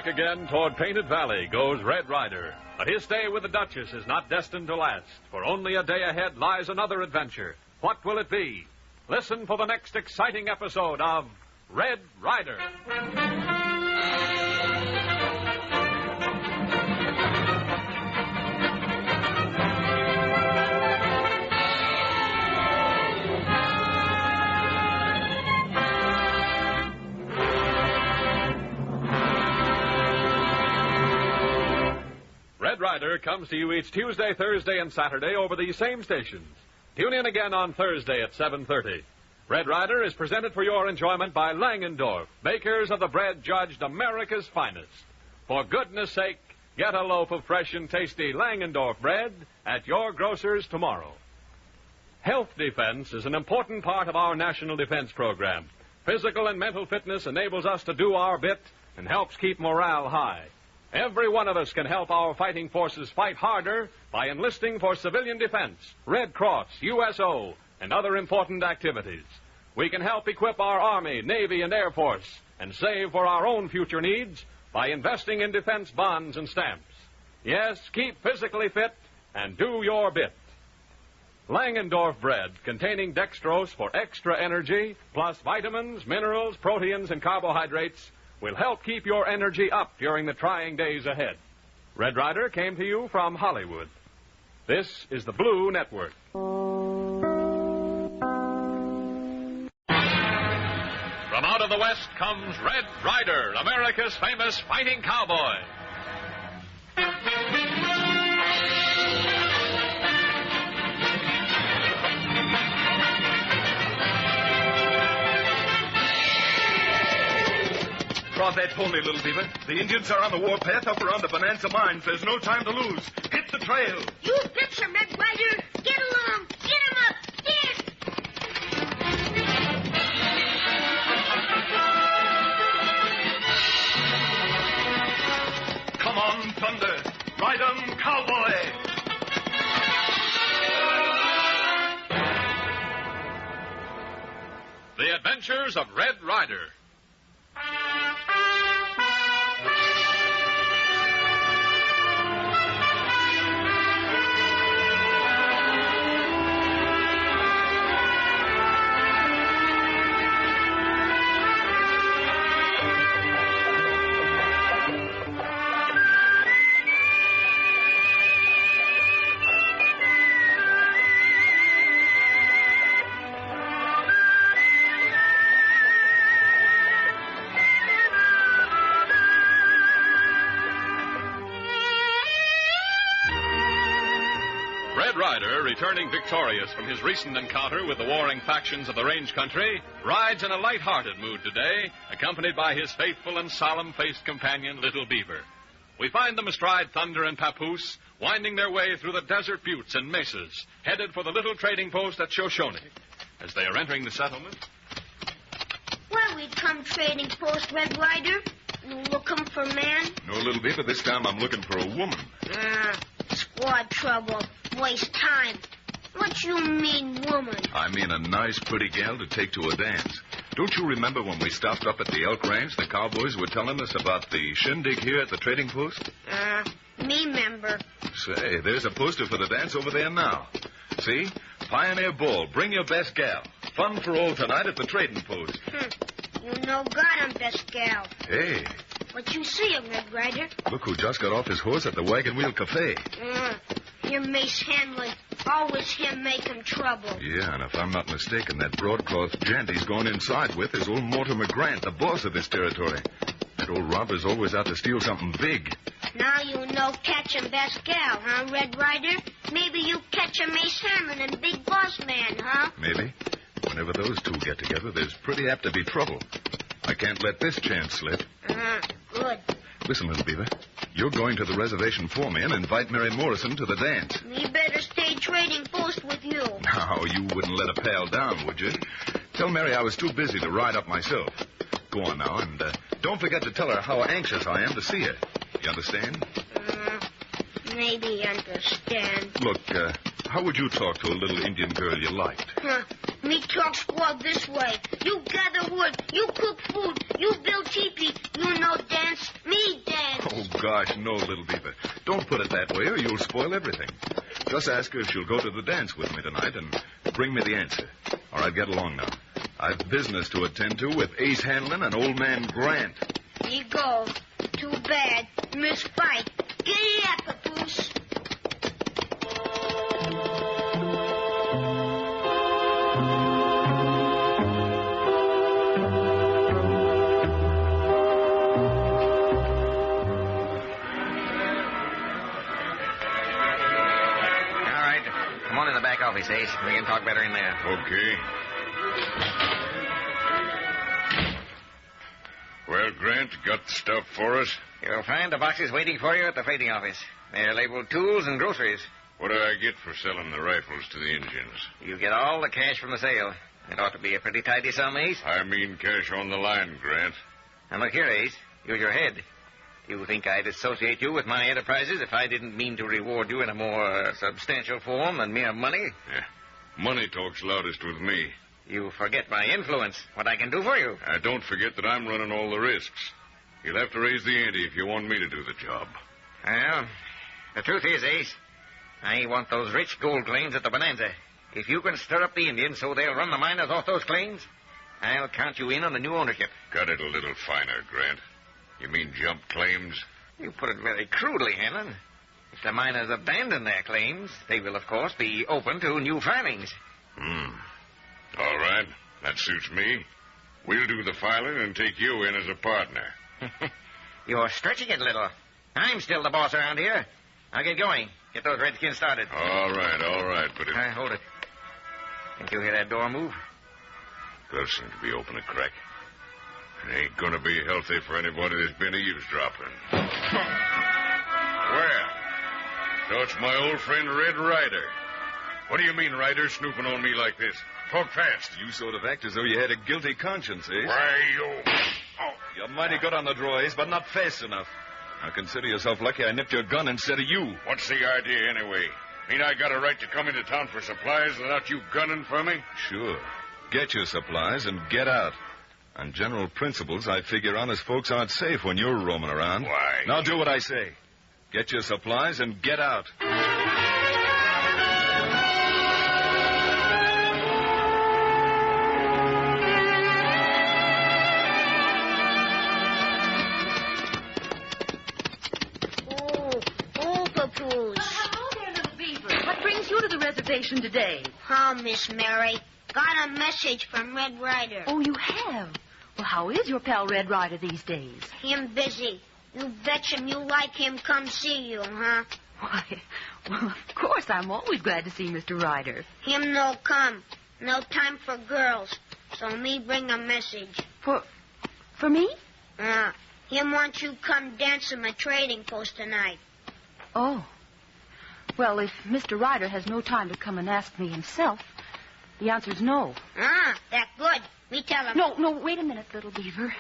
back again toward Painted Valley goes Red Ryder. But his stay with the Duchess is not destined to last, for only a day ahead lies another adventure. What will it be? Listen for the next exciting episode of Red Ryder. Red Ryder comes to you each Tuesday, Thursday, and Saturday over these same stations. Tune in again on Thursday at 7:30. Red Ryder is presented for your enjoyment by Langendorf, makers of the bread judged America's finest. For goodness sake, get a loaf of fresh and tasty Langendorf bread at your grocer's tomorrow. Health defense is an important part of our national defense program. Physical and mental fitness enables us to do our bit and helps keep morale high. Every one of us can help our fighting forces fight harder by enlisting for civilian defense, Red Cross, USO, and other important activities. We can help equip our Army, Navy, and Air Force and save for our own future needs by investing in defense bonds and stamps. Yes, keep physically fit and do your bit. Langendorf bread, containing dextrose for extra energy, plus vitamins, minerals, proteins, and carbohydrates, will help keep your energy up during the trying days ahead. Red Ryder came to you from Hollywood. This is the Blue Network. From out of the West comes Red Ryder, America's famous fighting cowboy. Draw that pony, Little Beaver. The Indians are on the warpath up around the Bonanza mines. There's no time to lose. Hit the trail. You betcha, Red Ryder. Get along. Get him up. Get! Come on, Thunder. Ride 'em, cowboy. The Adventures of Red Ryder. Red Ryder, returning victorious from his recent encounter with the warring factions of the range country, rides in a light-hearted mood today, accompanied by his faithful and solemn-faced companion, Little Beaver. We find them astride Thunder and Papoose, winding their way through the desert buttes and mesas, headed for the little trading post at Shoshone. As they are entering the settlement... Where we come trading post, Red Ryder? You looking for man? No, Little Beaver, this time I'm looking for a woman. Squad trouble. Waste time. What you mean, woman? I mean a nice, pretty gal to take to a dance. Don't you remember when we stopped up at the elk ranch, the cowboys were telling us about the shindig here at the trading post? Me member. Say, there's a poster for the dance over there now. See? Pioneer Ball. Bring your best gal. Fun for all tonight at the trading post. You know God I'm best gal. Hey. What you see, Red Ryder? Look who just got off his horse at the Wagon Wheel Cafe. Your Mace Hanlon. Always him making trouble. Yeah, and if I'm not mistaken, that broadcloth gent he's going inside with is old Mortimer Grant, the boss of this territory. That old robber's always out to steal something big. Now you know catching best gal, huh, Red Ryder? Maybe you catch a Mace Hanlon and Big Boss Man, huh? Maybe. Whenever those two get together, there's pretty apt to be trouble. I can't let this chance slip. Good. Listen, Little Beaver. You're going to the reservation for me and invite Mary Morrison to the dance. Me better stay trading post with you. Now, you wouldn't let a pal down, would you? Tell Mary I was too busy to ride up myself. Go on now, and don't forget to tell her how anxious I am to see her. You understand? Maybe understand. Look, how would you talk to a little Indian girl you liked? Me talk squad this way. You gather wood. You cook food. You build teepee. You know dance. Me dance. gosh, no, little beaver. Don't put it that way or you'll spoil everything. Just ask her if she'll go to the dance with me tonight and bring me the answer. All right, get along now. I've business to attend to with Ace Hanlon and old man Grant. You go. Too bad. Miss Fight. Giddy up, Papoose. Office, Ace. We can talk better in there. Okay. Well, Grant, got the stuff for us? You'll find the boxes waiting for you at the freighting office. They're labeled tools and groceries. What do I get for selling the rifles to the Indians? You get all the cash from the sale. It ought to be a pretty tidy sum, Ace. I mean cash on the line, Grant. Now, look here, Ace. You're your head. Do you think I'd associate you with my enterprises if I didn't mean to reward you in a more substantial form than mere money? Yeah. Money talks loudest with me. You forget my influence, what I can do for you. Don't forget that I'm running all the risks. You'll have to raise the ante if you want me to do the job. Well, the truth is, Ace, I want those rich gold claims at the Bonanza. If you can stir up the Indians so they'll run the miners off those claims, I'll count you in on the new ownership. Got it a little finer, Grant. You mean jump claims? You put it very crudely, Hanlon. If the miners abandon their claims, they will, of course, be open to new filings. All right. That suits me. We'll do the filing and take you in as a partner. You're stretching it a little. I'm still the boss around here. Now get going. Get those redskins started. All right. But if... Hold it. Think you hear that door move? Does seem to be open a crack. It ain't gonna be healthy for anybody that's been eavesdropping. Well, so it's my old friend Red Ryder. What do you mean, Ryder, snooping on me like this? Talk fast. You sort of act as though you had a guilty conscience, eh? Why, you... You're mighty good on the draw, Ace, but not fast enough. Now consider yourself lucky I nipped your gun instead of you. What's the idea, anyway? Ain't I got a right to come into town for supplies without you gunning for me? Sure. Get your supplies and get out. On general principles, I figure honest folks aren't safe when you're roaming around. Why? Now do what I say. Get your supplies and get out. Papoose. Hello there, little beaver. What brings you to the reservation today? Oh, Miss Mary. Got a message from Red Ryder. Oh, you have? Well, how is your pal Red Ryder these days? Him busy. You betcha you like him come see you, huh? Why, well, of course, I'm always glad to see Mr. Ryder. Him no come. No time for girls. So me bring a message. For me? Him wants you come dance in my trading post tonight. Oh. Well, if Mr. Ryder has no time to come and ask me himself, the answer's no. That good. Me tell him. No, wait a minute, little beaver.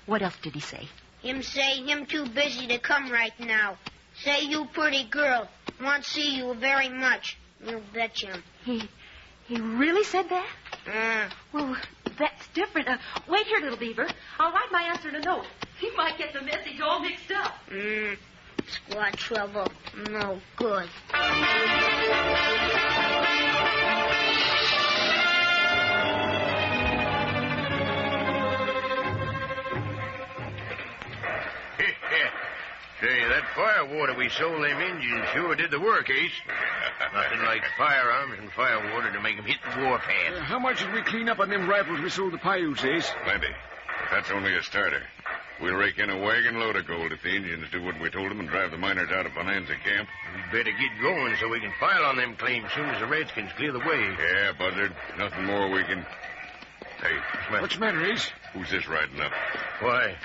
What else did he say? Him say him too busy to come right now. Say you pretty girl. Want see you very much. You betcha. He really said that? Well, that's different. Wait here, little beaver. I'll write my answer in a note. He might get the message all mixed up. Squad trouble. No good. Say, that firewater we sold them Indians sure did the work, Ace. Nothing like firearms and firewater to make them hit the warpath. How much did we clean up on them rifles we sold the Paiutes, Ace? Plenty. But that's only a starter. We'll rake in a wagon load of gold if the Indians do what we told them and drive the miners out of Bonanza Camp. We'd better get going so we can file on them claims as soon as the Redskins clear the way. Yeah, Buzzard. Nothing more we can... Hey. What's the matter, Ace? Who's this riding up? Why,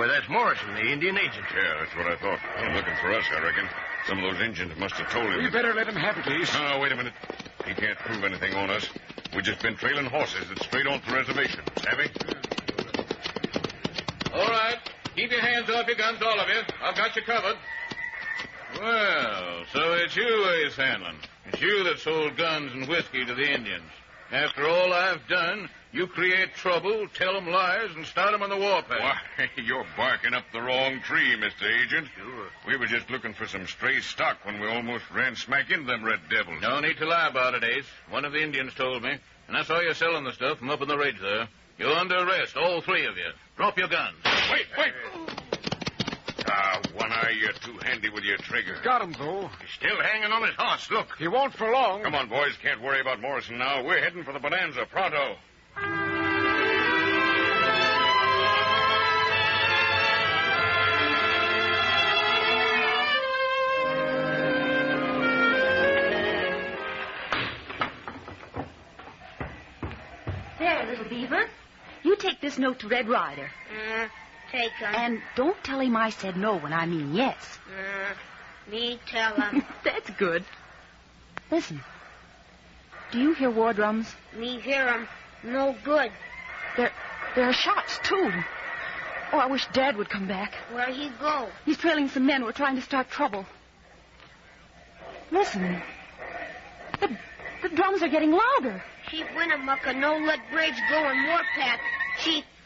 that's Morrison, the Indian agent. Yeah, that's what I thought. He's looking for us, I reckon. Some of those Indians must have told him. We better let him have it, Ace. No, wait a minute. He can't prove anything on us. We've just been trailing horses that's straight on to the reservation. Have we? All right. Keep your hands off your guns, all of you. I've got you covered. Well, so it's you, Ace Hanlon. It's you that sold guns and whiskey to the Indians. After all I've done, you create trouble, tell them lies, and start them on the warpath. Why, you're barking up the wrong tree, Mr. Agent. Sure. We were just looking for some stray stock when we almost ran smack into them red devils. No need to lie about it, Ace. One of the Indians told me, and I saw you selling the stuff from up in the ridge there. You're under arrest, all three of you. Drop your guns. Wait! One eye, you're too handy with your trigger. Got him, though. He's still hanging on his horse. Look. He won't for long. Come on, boys. Can't worry about Morrison now. We're heading for the Bonanza. Pronto. There, little beaver. You take this note to Red Ryder. Take him. And don't tell him I said no when I mean yes. Me tell him. That's good. Listen. Do you hear war drums? Me hear him. No good. There are shots, too. Oh, I wish Dad would come back. Where he go? He's trailing some men who are trying to start trouble. Listen. The drums are getting louder. Chief Winnemucca no let braves go on warpath.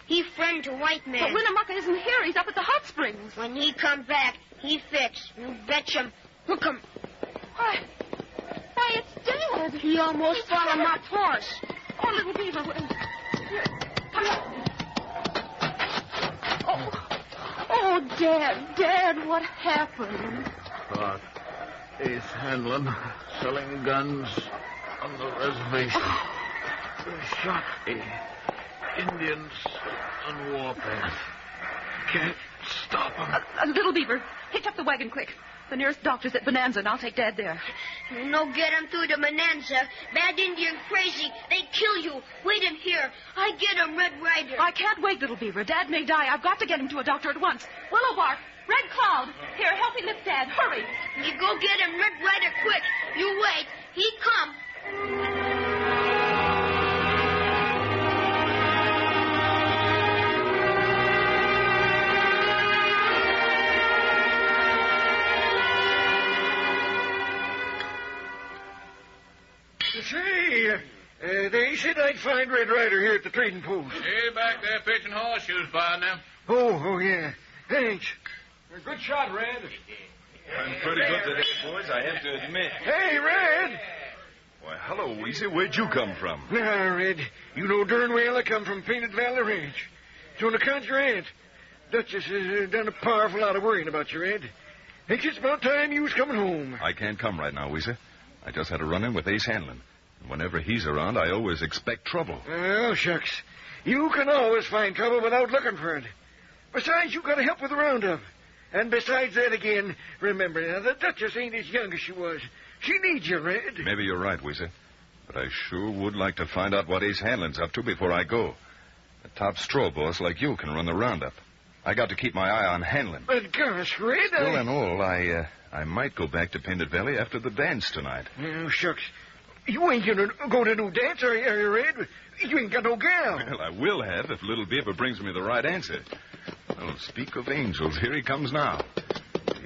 He friend to white man. But Winnemucca isn't here. He's up at the hot springs. When he come back, he fix. You betcha. Look him. Why, it's Dad. He almost fell on my horse. Oh, little beaver. Here, come on. Oh, Dad, what happened? Ace Hanlon selling guns on the reservation. They shot the Indians on warpath. Can't stop them. Little beaver, hitch up the wagon quick. The nearest doctor's at Bonanza, and I'll take Dad there. You no get him through the Bonanza. Bad Indian crazy. They kill you. Wait him here. I get him, Red Ryder. I can't wait, little beaver. Dad may die. I've got to get him to a doctor at once. Willow Bark, Red Cloud. Here, help me lift Dad. Hurry. You go get him, Red Ryder, quick. You wait. He come. Say, they said I'd find Red Ryder here at the trading post. Hey, back there pitching horseshoes by now. Oh, yeah. Thanks. Good shot, Red. I'm pretty good today, boys, I have to admit. Hey, Red! Why, hello, Weezy. Where'd you come from? Now, Red, you know darn well I come from Painted Valley Ranch. It's on account of your aunt. Duchess has done a powerful lot of worrying about you, Red. It's just about time you was coming home. I can't come right now, Weezer. I just had a run-in with Ace Hanlon. And whenever he's around, I always expect trouble. Oh, shucks. You can always find trouble without looking for it. Besides, you got to help with the roundup. And besides that again, remember now, the Duchess ain't as young as she was. She needs you, Red. Maybe you're right, Weezer. But I sure would like to find out what Ace Hanlon's up to before I go. A top straw boss like you can run the roundup. I got to keep my eye on Hanlon. But gosh, Red, Still and all, I might go back to Painted Valley after the dance tonight. Oh, shucks. You ain't gonna go to no dance, are you, Red? You ain't got no gal. Well, I will have if Little Beaver brings me the right answer. Well, speak of angels, here he comes now.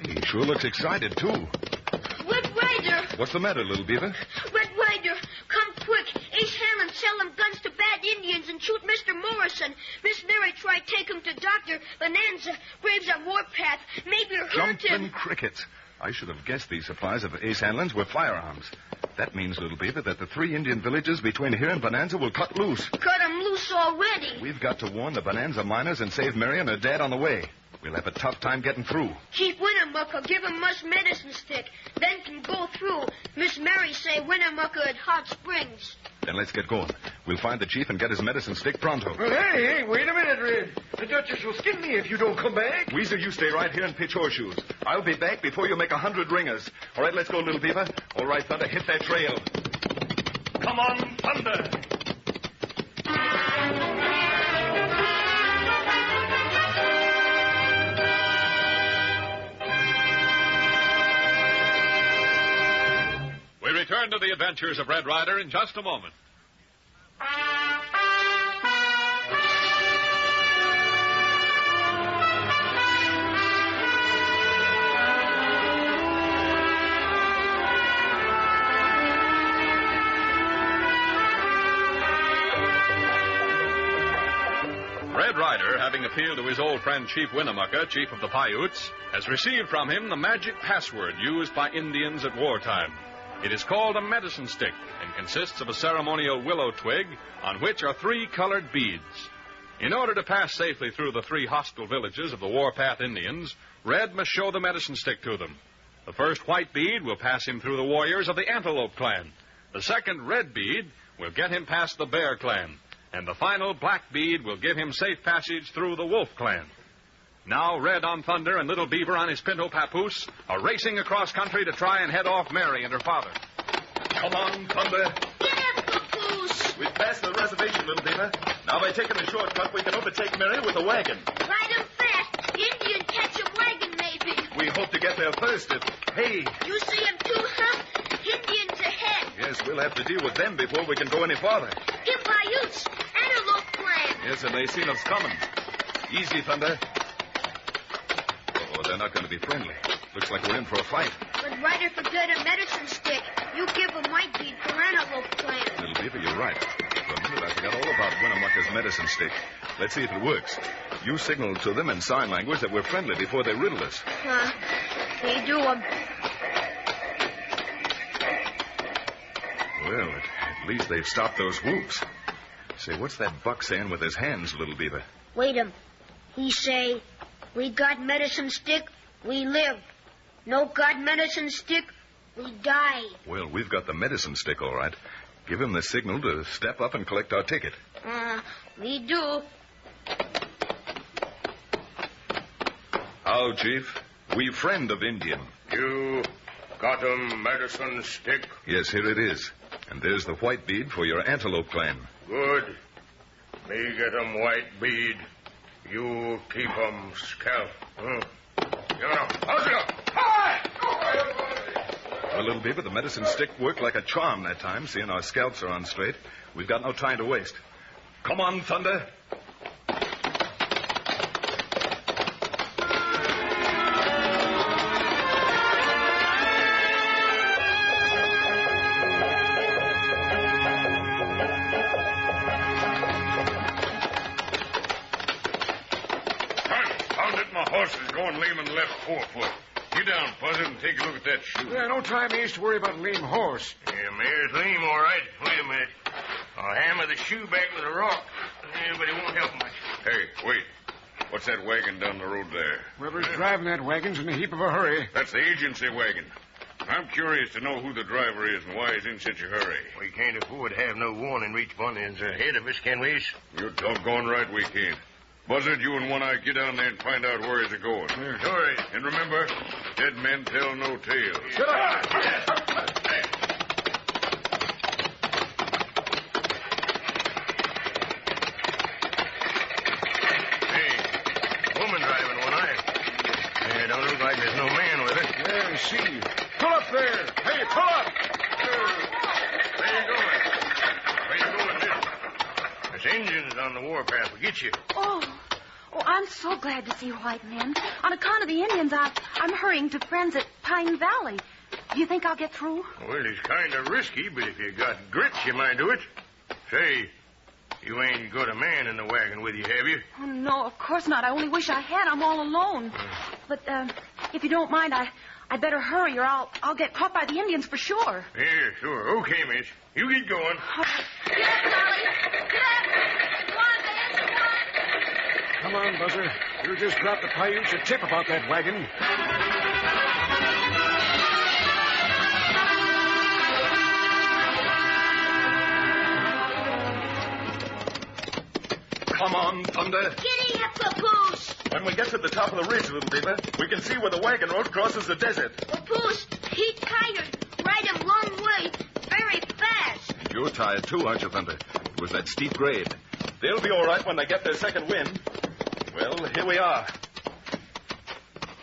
He sure looks excited, too. Red Ryder. What's the matter, Little Beaver? Red Ryder, come quick. Ace Hanlon sell them guns to bad Indians and shoot Mr. Morrison. Miss Mary tried to take him to Dr. Bonanza. Braves on warpath. Maybe hurt him. Jumping crickets. I should have guessed these supplies of Ace Hanlon's were firearms. That means, Little Beaver, that the 3 Indian villages between here and Bonanza will cut loose. Cut him loose already. We've got to warn the Bonanza miners and save Mary and her dad on the way. We'll have a tough time getting through. Chief Winnemucca give him musk medicine stick. Then can go through. Miss Mary say Winnemucca at Hot Springs. Then let's get going. We'll find the chief and get his medicine stick pronto. Well, hey, wait a minute, Red. The Duchess will skin me if you don't come back. Weezer, you stay right here and pitch horseshoes. I'll be back before you make 100 ringers. All right, let's go, Little Beaver. All right, Thunder, hit that trail. Come on, Thunder. We return to the adventures of Red Ryder in just a moment. having appealed to his old friend Chief Winnemucca, chief of the Paiutes, has received from him the magic password used by Indians at wartime. It is called a medicine stick and consists of a ceremonial willow twig on which are 3 colored beads. In order to pass safely through the 3 hostile villages of the Warpath Indians, Red must show the medicine stick to them. The first white bead will pass him through the warriors of the Antelope clan. The second red bead will get him past the Bear clan. And the final black bead will give him safe passage through the Wolf clan. Now Red on Thunder and Little Beaver on his pinto papoose are racing across country to try and head off Mary and her father. Come on, Thunder. Get up, papoose. We've passed the reservation, Little Beaver. Now by taking the shortcut, we can overtake Mary with a wagon. Ride 'em fast. Indian catch 'em wagon, maybe. We hope to get there first if... Hey. You see 'em too, huh? Indians ahead. Yes, we'll have to deal with them before we can go any farther. Give Paiutes. Antelope clan. Yes, and they seen us coming. Easy, Thunder. Oh, they're not going to be friendly. Looks like we're in for a fight. But Ryder forgot a medicine stick. You give 'em white bead for Antelope clan. Little Beaver, you're right. For a minute, I forgot all about Winnemucca's medicine stick. Let's see if it works. You signal to them in sign language that we're friendly before they riddle us. They do 'em. Well, at least they've stopped those whoops. Say, what's that buck saying with his hands, Little Beaver? Wait 'em. He say, we got medicine stick, we live. No got medicine stick, we die. Well, we've got the medicine stick, all right. Give him the signal to step up and collect our ticket. We do. How, Chief? We friend of Indian. You got 'em medicine stick? Yes, here it is. And there's the white bead for your Antelope clan. Good. Me get 'em white bead. You keep 'em scalp. How's it up? Well, Little Beaver, the medicine stick worked like a charm that time, seeing our scalps are on straight. We've got no time to waste. Come on, Thunder. Going lame in the left forefoot. Get down, Buzzard, and take a look at that shoe. Yeah, no time to worry about a lame horse. Yeah, mare's lame, all right. Wait a minute. I'll hammer the shoe back with a rock. Yeah, but it won't help much. Hey, wait. What's that wagon down the road there? Whoever's driving that wagon's in a heap of a hurry. That's the agency wagon. I'm curious to know who the driver is and why he's in such a hurry. We can't afford to have no warning reach upon the ahead of us, can we? You're doggone right we can't. Buzzard, you and One-Eye get down there and find out where he's going. Sure. And remember, dead men tell no tales. Shut up! Hey, woman driving, One-Eye. Yeah, don't look like there's no man with her. Yeah, I see. Pull up there. Hey, pull up! Where you going? Where you going, miss? There's Indians on the warpath will get you. Oh, I'm so glad to see white men. On account of the Indians, I'm hurrying to friends at Pine Valley. Do you think I'll get through? Well, it's kind of risky, but if you got grits, you might do it. Say, you ain't got a man in the wagon with you, have you? Oh, no, of course not. I only wish I had. I'm all alone. But if you don't mind, I'd better hurry, or I'll get caught by the Indians for sure. Yeah, sure. Okay, miss. You get going. Get up, Dolly. Get up. Come on, Ben. Come on. Come on, Buzzer. You just dropped the Paiutes a tip about that wagon. Come on, Thunder. Giddy up, Papoose. When we get to the top of the ridge, Little Beaver, we can see where the wagon road crosses the desert. Papoose, he tired. Ride him long way, very fast. You're tired too, aren't you, Thunder? It was that steep grade. They'll be all right when they get their second wind. Well, here we are.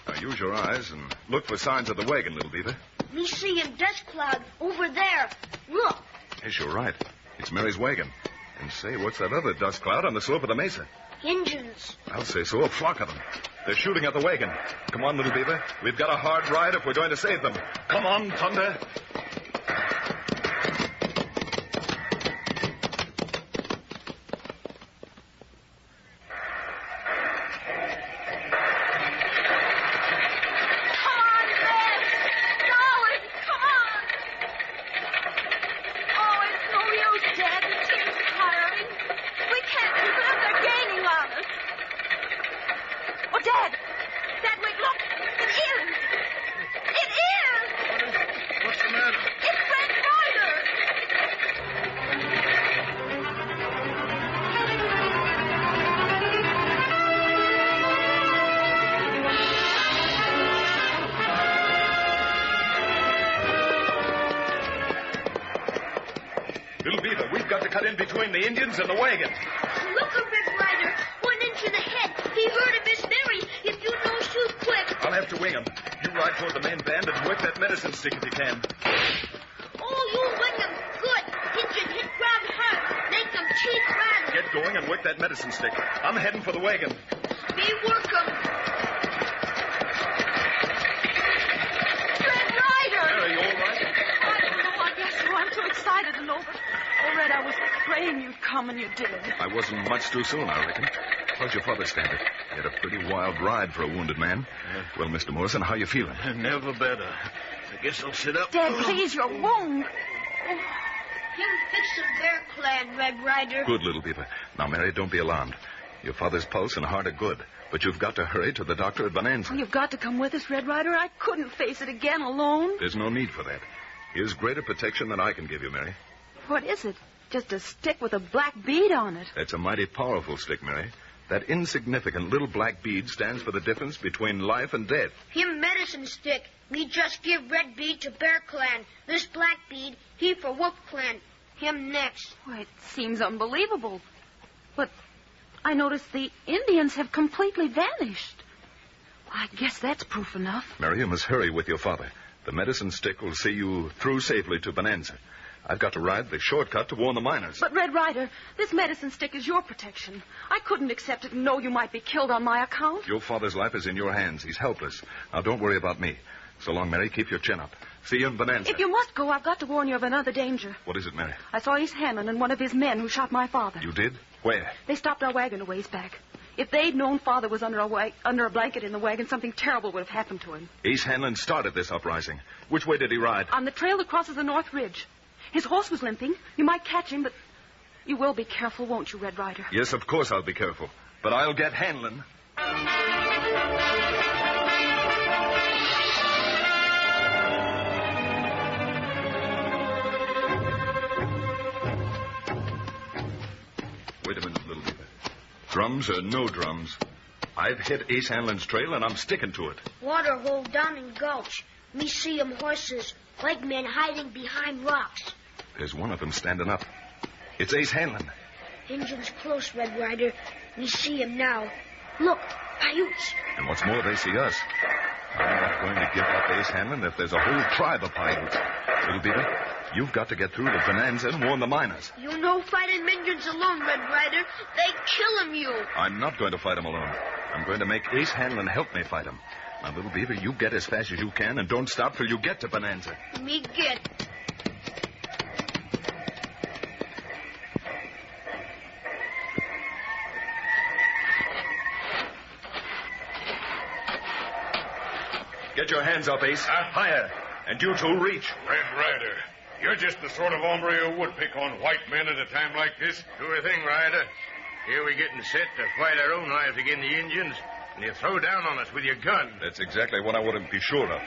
Now use your eyes and look for signs of the wagon, Little Beaver. Me see him dust cloud over there. Look. Yes, you're right. It's Mary's wagon. And say, what's that other dust cloud on the slope of the mesa? Indians. I'll say so. A flock of them. They're shooting at the wagon. Come on, Little Beaver. We've got a hard ride if we're going to save them. Come on, Thunder. That way. Look. It is. It is. What's the matter? It's Red Ryder. Little Beaver, we've got to cut in between the Indians and the wagon. Look at Red Ryder. One inch in the head. He hurt a Miss Mary. If you don't shoot quick. I'll have to wing him. You ride toward the main band and work that medicine stick if you can. Oh, you wing him. Good. Injun hit ground hard. Make him cheat rattle. Get going and work that medicine stick. I'm heading for the wagon. Me work him. Red Ryder. Mary, you all right? I don't know. I guess so. I'm too excited to know. But, oh, Red, I was praying you'd come, and you did. I wasn't much too soon, I reckon. How's your father standing? He had a pretty wild ride for a wounded man. Well, Mr. Morrison, how you feeling? Never better. I guess I'll sit up. Dad, please, your wound. Him fix some Bear Clan, Red Ryder. Good, Little Beaver. Now, Mary, don't be alarmed. Your father's pulse and heart are good, but you've got to hurry to the doctor at Bonanza. Oh, you've got to come with us, Red Ryder. I couldn't face it again alone. There's no need for that. Here's greater protection than I can give you, Mary. What is it? Just a stick with a black bead on it. That's a mighty powerful stick, Mary. That insignificant little black bead stands for the difference between life and death. Him medicine stick. Me just give red bead to Bear Clan. This black bead, he for Wolf Clan. Him next. Why, it seems unbelievable. But I noticed the Indians have completely vanished. I guess that's proof enough. Mary, you must hurry with your father. The medicine stick will see you through safely to Bonanza. I've got to ride the shortcut to warn the miners. But, Red Ryder, this medicine stick is your protection. I couldn't accept it and know you might be killed on my account. Your father's life is in your hands. He's helpless. Now, don't worry about me. So long, Mary. Keep your chin up. See you in Bonanza. If you must go, I've got to warn you of another danger. What is it, Mary? I saw Ace Hanlon and one of his men who shot my father. You did? Where? They stopped our wagon a ways back. If they'd known Father was under a blanket in the wagon, something terrible would have happened to him. Ace Hanlon started this uprising. Which way did he ride? On the trail that crosses the North Ridge. His horse was limping. You might catch him, but you will be careful, won't you, Red Ryder? Yes, of course I'll be careful. But I'll get Hanlon. Wait a minute, Little Beaver. Drums or no drums, I've hit Ace Hanlon's trail, and I'm sticking to it. Water hole down in gulch. Me see 'em horses. White men hiding behind rocks. There's one of them standing up. It's Ace Hanlon. Injun's close, Red Ryder. We see him now. Look, Paiutes. And what's more, they see us. I'm not going to give up Ace Hanlon if there's a whole tribe of Paiutes. Little Beaver, you've got to get through to Bonanza and warn the miners. You no fighting Injuns alone, Red Ryder. They kill him, you. I'm not going to fight him alone. I'm going to make Ace Hanlon help me fight him. Now, Little Beaver, you get as fast as you can and don't stop till you get to Bonanza. Me get. Get your hands up, Ace. Higher. And you two, reach. Red Ryder, you're just the sort of hombre who would pick on white men at a time like this. Sure thing, Ryder. Here we're getting set to fight our own lives against the Indians, and you throw down on us with your gun. That's exactly what I want to be sure of.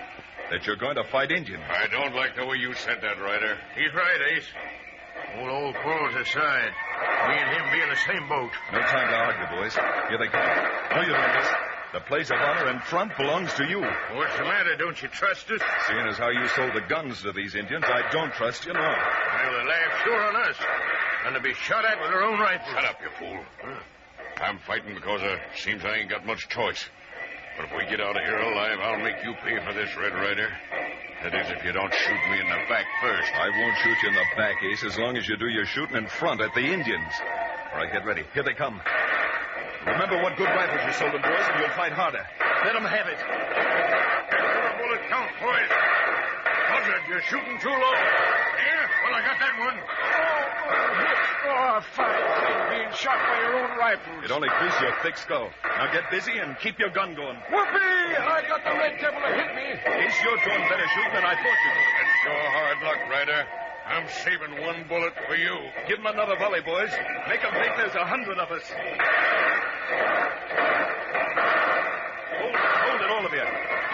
That you're going to fight Indians. I don't like the way you said that, Ryder. He's right, Ace. Hold old quarrels aside. Me and him be in the same boat. No time to argue, boys. Here they come. No, you don't, miss. The place of honor in front belongs to you. What's the matter? Don't you trust us? Seeing as how you sold the guns to these Indians, I don't trust you, no. Well, they laugh sure on us. And to be shot at with their own rifles. Shut up, you fool. I'm fighting because seems I ain't got much choice. But if we get out of here alive, I'll make you pay for this, Red Ryder. That is, if you don't shoot me in the back first. I won't shoot you in the back, Ace, as long as you do your shooting in front at the Indians. All right, get ready. Here they come. Remember what good rifles you sold them, boys, and you'll fight harder. Let them have it. Your bullet count, boys. Buzzard, you're shooting too low. Yeah? Well, I got that one. Oh, fine. Being shot by your own rifles. It only creased your thick skull. Now get busy and keep your gun going. Whoopee! I got the red devil to hit me. Ace, you're doing better shooting than I thought you would. That's sure hard luck, Ryder. I'm saving one bullet for you. Give them another volley, boys. Make them think there's 100 of us. Hold it,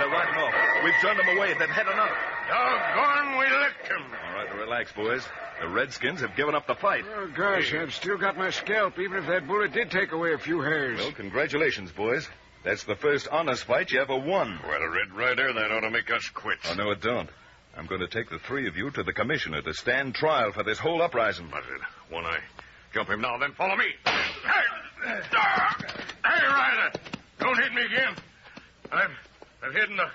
They're riding off. We've turned them away. They've had enough. Doggone, we licked them. All right, relax, boys. The Redskins have given up the fight. Oh, gosh, I've still got my scalp, even if that bullet did take away a few hairs. Well, congratulations, boys. That's the first honest fight you ever won. Well, Red Ryder, that ought to make us quit. Oh, no, it don't. I'm going to take the three of you to the commissioner to stand trial for this whole uprising. That's it. One eye. Jump him now, then follow me. Hey, Ryder, don't hit me again. I've hit enough.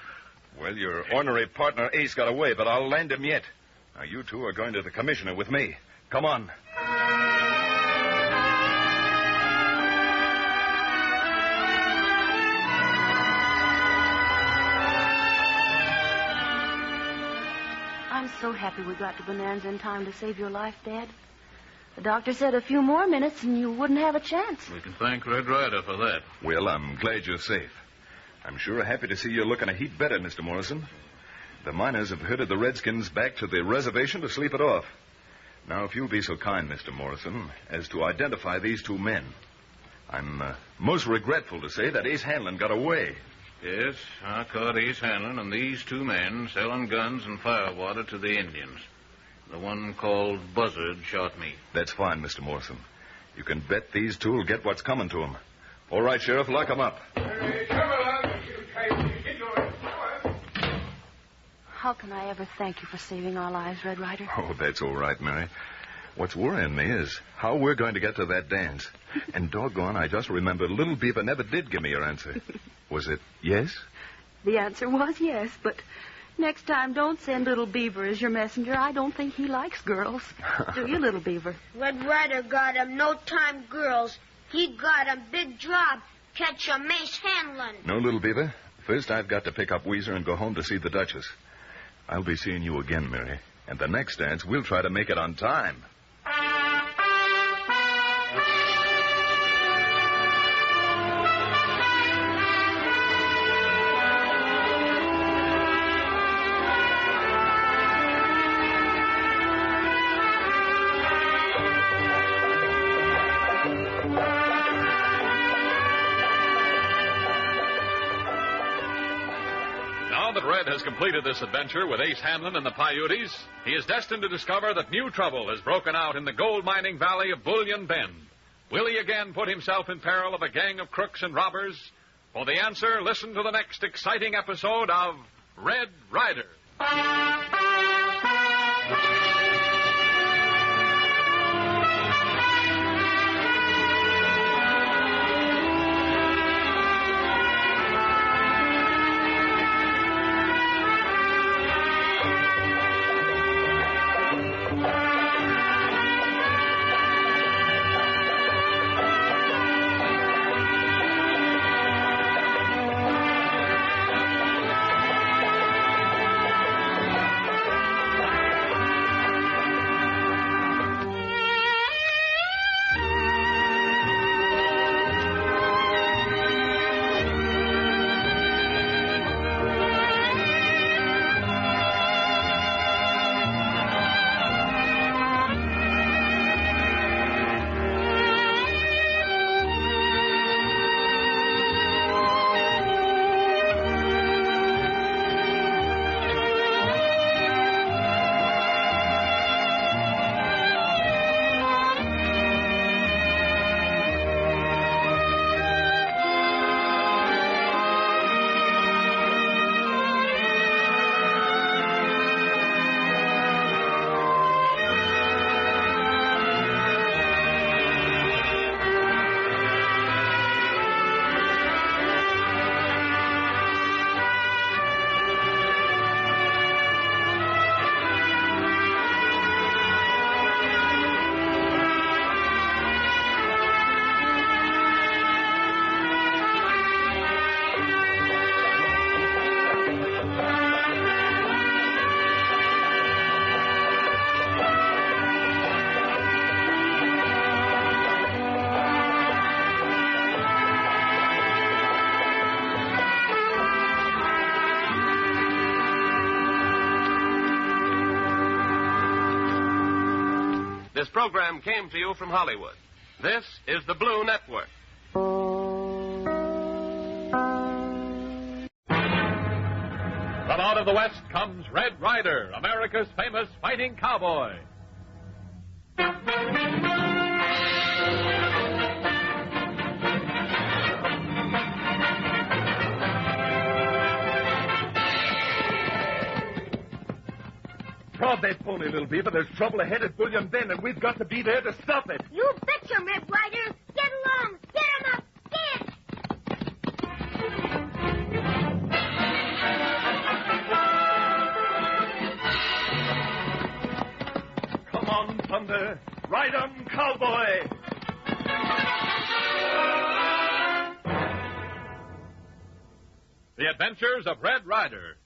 Well, your ornery partner Ace got away, but I'll land him yet. Now, you two are going to the commissioner with me. Come on. I'm so happy we got to Bonanza in time to save your life, Dad. The doctor said a few more minutes and you wouldn't have a chance. We can thank Red Ryder for that. Well, I'm glad you're safe. I'm sure happy to see you looking a heap better, Mr. Morrison. The miners have herded the Redskins back to the reservation to sleep it off. Now, if you'll be so kind, Mr. Morrison, as to identify these two men. I'm most regretful to say that Ace Hanlon got away. Yes, I caught Ace Hanlon and these two men selling guns and firewater to the Indians. The one called Buzzard shot me. That's fine, Mr. Morrison. You can bet these two will get what's coming to them. All right, Sheriff, lock them up. How can I ever thank you for saving our lives, Red Ryder? Oh, that's all right, Mary. What's worrying me is how we're going to get to that dance. And doggone, I just remembered Little Beaver never did give me your answer. Was it yes? The answer was yes, but next time don't send Little Beaver as your messenger. I don't think he likes girls. Do you, Little Beaver? Red Ryder got him no time girls. He got him big job. Catch a Ace Hanlon. No, Little Beaver. First, I've got to pick up Weezer and go home to see the Duchess. I'll be seeing you again, Mary. And the next dance, we'll try to make it on time. Red has completed this adventure with Ace Hanlon and the Paiutes. He is destined to discover that new trouble has broken out in the gold mining valley of Bullion Bend. Will he again put himself in peril of a gang of crooks and robbers? For the answer, listen to the next exciting episode of Red Ryder. This program came to you from Hollywood. This is the Blue Network. From out of the West comes Red Ryder, America's famous fighting cowboy. Prod that pony, little beaver. There's trouble ahead at Bullion Bend, and we've got to be there to stop it. You betcha, Red Ryder. Get along. Get him up. Get! Come on, Thunder. Ride on, cowboy. The Adventures of Red Ryder.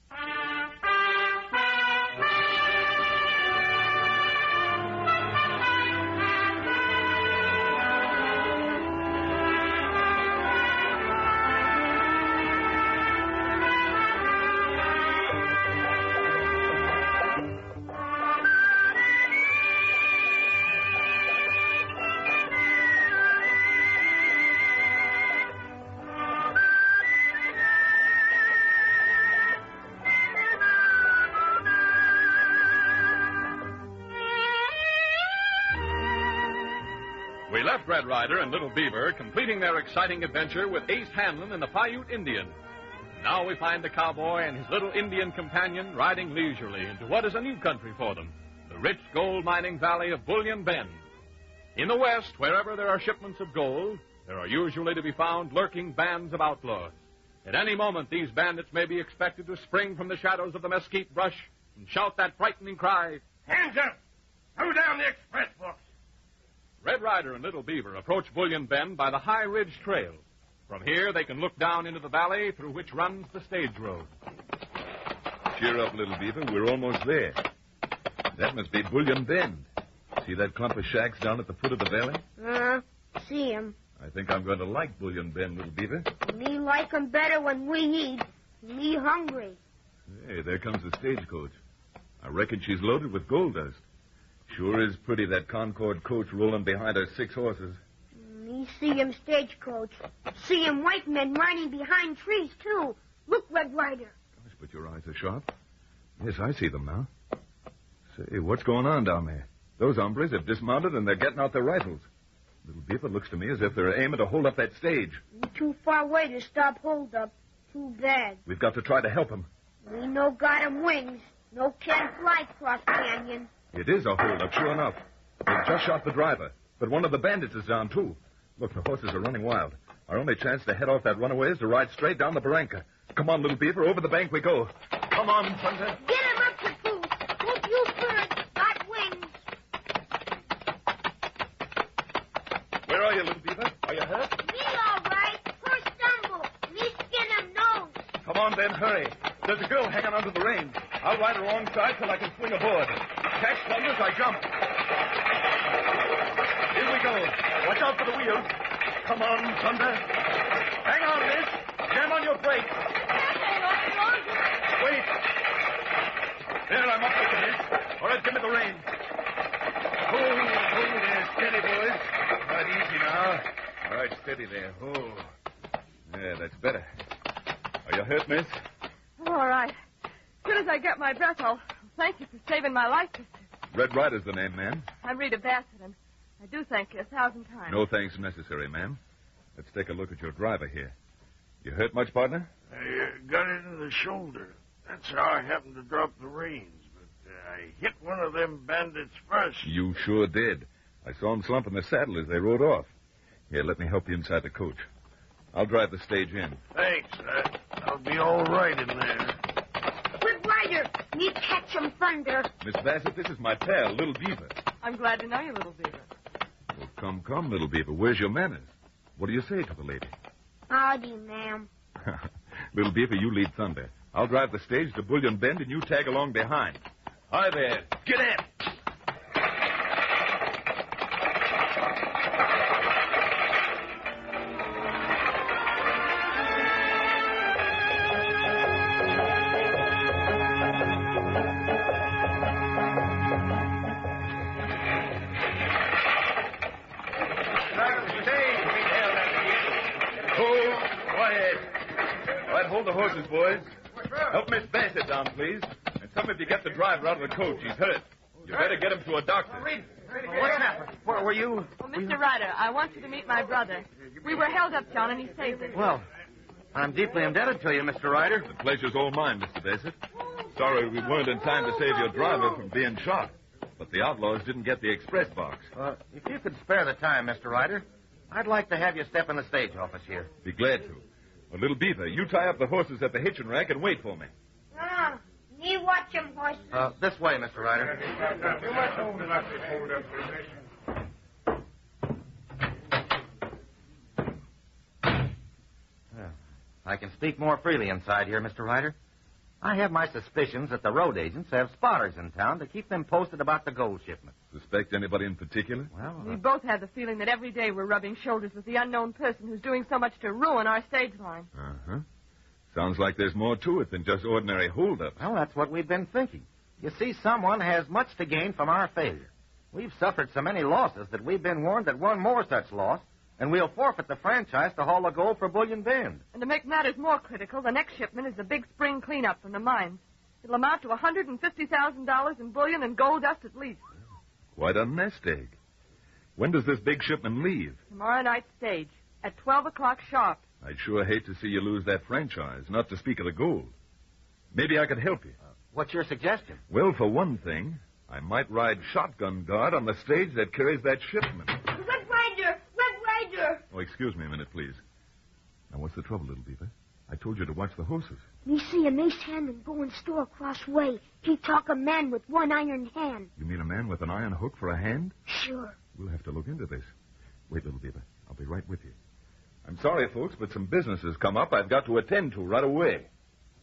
We left Red Ryder and Little Beaver completing their exciting adventure with Ace Hanlon and the Paiute Indian. Now we find the cowboy and his little Indian companion riding leisurely into what is a new country for them, the rich gold mining valley of Bullion Bend. In the West, wherever there are shipments of gold, there are usually to be found lurking bands of outlaws. At any moment, these bandits may be expected to spring from the shadows of the mesquite brush and shout that frightening cry, "Hands up! Throw down the express books!" Red Ryder and Little Beaver approach Bullion Bend by the High Ridge Trail. From here, they can look down into the valley through which runs the stage road. Cheer up, Little Beaver. We're almost there. That must be Bullion Bend. See that clump of shacks down at the foot of the valley? See him. I think I'm going to like Bullion Bend, Little Beaver. Me like him better when we eat. Me hungry. Hey, there comes the stagecoach. I reckon she's loaded with gold dust. Sure is pretty, that Concord coach rolling behind her 6 horses. Me see him stagecoach. See him white men riding behind trees, too. Look, Red Ryder. Gosh, but your eyes are sharp. Yes, I see them now. Say, what's going on down there? Those hombres have dismounted and they're getting out their rifles. Little Beaver, looks to me as if they're aiming to hold up that stage. We're too far away to stop hold up. Too bad. We've got to try to help them. We no got 'em wings. No can fly cross canyon. It is a hold-up, sure enough. They've just shot the driver, but one of the bandits is down, too. Look, the horses are running wild. Our only chance to head off that runaway is to ride straight down the barranca. Come on, Little Beaver, over the bank we go. Come on, Thunder. Get him up, Caboose. Hope you first got wings. Where are you, Little Beaver? Are you hurt? Me all right. First stumble. Me skin him nose. Come on, then, hurry. There's a girl hanging onto the reins. I'll ride alongside till I can swing aboard. Catch Thunder as I jump. Here we go. Watch out for the wheels. Come on, Thunder. Hang on, miss. Jam on your brakes. Wait. There, I'm up with you, miss. All right, give me the reins. Oh, there. Steady, boys. Right, easy now. All right, steady there. Oh. Yeah, that's better. Are you hurt, miss? All right. As soon as I get my breath, I'll thank you for saving my life, sister. Red Ryder's the name, ma'am. I'm Rita Bassett, and I do thank you 1,000 times. No thanks necessary, ma'am. Let's take a look at your driver here. You hurt much, partner? I got it in the shoulder. That's how I happened to drop the reins. But I hit one of them bandits first. You sure did. I saw him slump in the saddle as they rode off. Here, let me help you inside the coach. I'll drive the stage in. Thanks. I'll be all right in there. Red Ryder, me catch 'em Thunder. Miss Bassett, this is my pal, Little Beaver. I'm glad to know you, Little Beaver. Well, come, Little Beaver. Where's your manners? What do you say to the lady? Howdy, ma'am. Little Beaver, you lead Thunder. I'll drive the stage to Bullion Bend, and you tag along behind. Hi there. Get in. Hold the horses, boys. Help Miss Bassett down, please. And some of you get the driver out of the coach. He's hurt. You better get him to a doctor. What's happened? Where were you? Well, Mr. Ryder, I want you to meet my brother. We were held up, John, and he saved us. Well, I'm deeply indebted to you, Mr. Ryder. The pleasure's all mine, Mr. Bassett. Sorry we weren't in time to save your driver from being shot. But the outlaws didn't get the express box. If you could spare the time, Mr. Ryder, I'd like to have you step in the stage office here. Be glad to. Well, little Beaver, you tie up the horses at the hitching rack and wait for me. No, me watch them horses. This way, Mr. Ryder. I can speak more freely inside here, Mr. Ryder. I have my suspicions that the road agents have spotters in town to keep them posted about the gold shipment. Suspect anybody in particular? Well, We both have the feeling that every day we're rubbing shoulders with the unknown person who's doing so much to ruin our stage line. Uh-huh. Sounds like there's more to it than just ordinary holdups. Well, that's what we've been thinking. You see, someone has much to gain from our failure. We've suffered so many losses that we've been warned that one more such loss, and we'll forfeit the franchise to haul the gold for Bullion Bend. And to make matters more critical, the next shipment is the big spring cleanup from the mines. It'll amount to $150,000 in bullion and gold dust at least. Quite a nest egg. When does this big shipment leave? Tomorrow night's stage, at 12 o'clock sharp. I'd sure hate to see you lose that franchise, not to speak of the gold. Maybe I could help you. What's your suggestion? Well, for one thing, I might ride shotgun guard on the stage that carries that shipment. Red Ryder! Red Ryder! Oh, excuse me a minute, please. Now, what's the trouble, little Beaver? I told you to watch the horses. Me see a Mace Hannon going store across way. He talk a man with one iron hand. You mean a man with an iron hook for a hand? Sure. We'll have to look into this. Wait, little Beaver. I'll be right with you. I'm sorry, folks, but some business has come up I've got to attend to right away.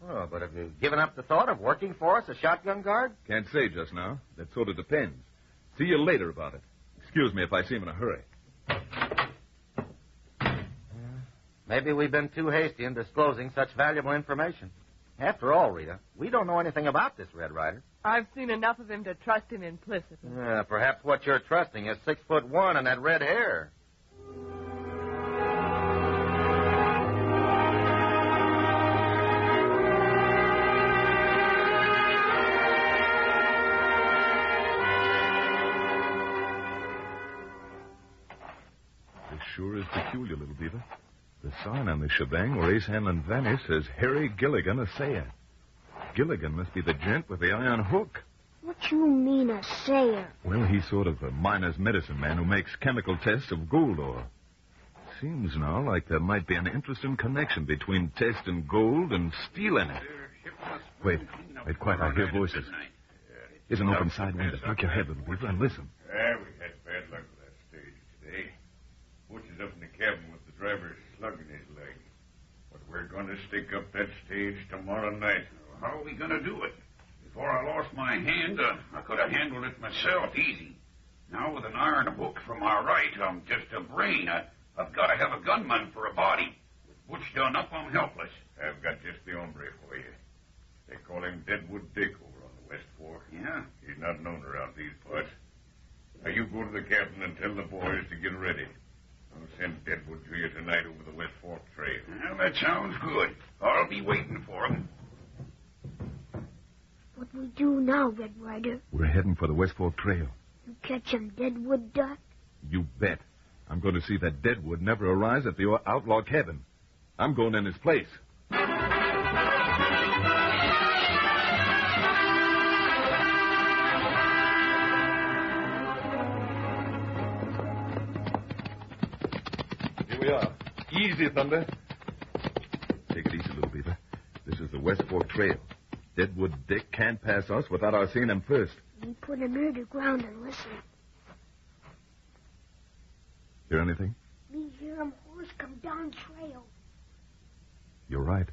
Oh, but have you given up the thought of working for us as shotgun guard? Can't say just now. That sort of depends. See you later about it. Excuse me if I seem in a hurry. Maybe we've been too hasty in disclosing such valuable information. After all, Rita, we don't know anything about this Red Ryder. I've seen enough of him to trust him implicitly. Perhaps what you're trusting is 6'1" and that red hair. This sure is peculiar, little Beaver. The sign on the shebang where Ace Hanlon vanished says Harry Gilligan, a sayer. Gilligan must be the gent with the iron hook. What you mean, a sayer? Well, he's sort of a miner's medicine man who makes chemical tests of gold ore. Seems now like there might be an interesting connection between testing gold and stealing it. Wait, quiet. I hear voices. Here's an open side window. Duck your head, little Beaver, and listen. We had bad luck with that stage today. Butch is up in the cabin with the driver slugging his leg. But we're going to stick up that stage tomorrow night. How are we going to do it? Before I lost my hand, I could have handled it myself easy. Now, with an iron hook from my right, I'm just a brain. I've got to have a gunman for a body. With Butch done up, I'm helpless. I've got just the hombre for you. They call him Deadwood Dick over on the West Fork. Yeah? He's not known around these parts. Now, you go to the cabin and tell the boys to get ready. I'll send Deadwood to you tonight over the West Fork trail. Well, that sounds good. I'll be waiting for him. What we do now, Red Ryder? We're heading for the West Fork Trail. You catch him, Deadwood Duck? You bet. I'm going to see that Deadwood never arrives at the outlaw cabin. I'm going in his place. Here we are. Easy, Thunder. Take it easy, little Beaver. This is the West Fork Trail. Deadwood Dick can't pass us without our seeing him first. We put him near the ground and listen. Hear anything? Me hear him horse come down trail. You're right.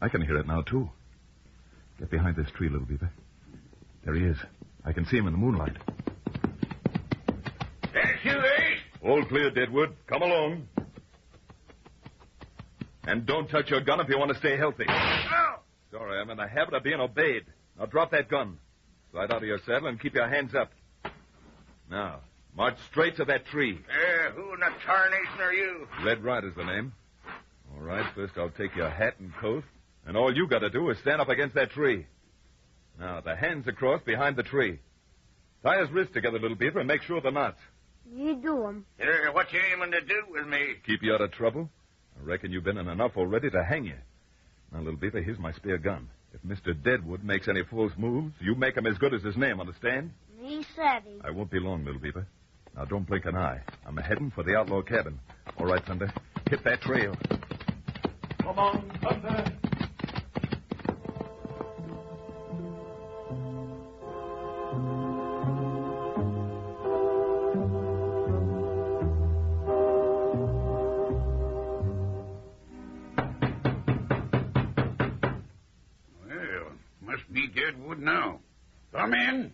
I can hear it now, too. Get behind this tree, little Beaver. There he is. I can see him in the moonlight. That's you, Ace. All clear, Deadwood. Come along. And don't touch your gun if you want to stay healthy. Oh. Sorry, I'm in the habit of being obeyed. Now drop that gun. Slide out of your saddle and keep your hands up. Now, march straight to that tree. Who in the tarnation are you? Red Ryder's the name. All right, first I'll take your hat and coat, And all you got to do is stand up against that tree. Now, the hands across behind the tree. Tie his wrists together, little beaver, and make sure the knots. You do 'em. What you aiming to do with me? Keep you out of trouble. I reckon you've been in enough already to hang you. Now, little beaver, here's my spare gun. If Mr. Deadwood makes any false moves, you make him as good as his name, understand? Me savvy. I won't be long, little beaver. Now, don't blink an eye. I'm heading for the outlaw cabin. All right, Thunder. Hit that trail. Come on, Thunder. Well, must be Deadwood now. Come in.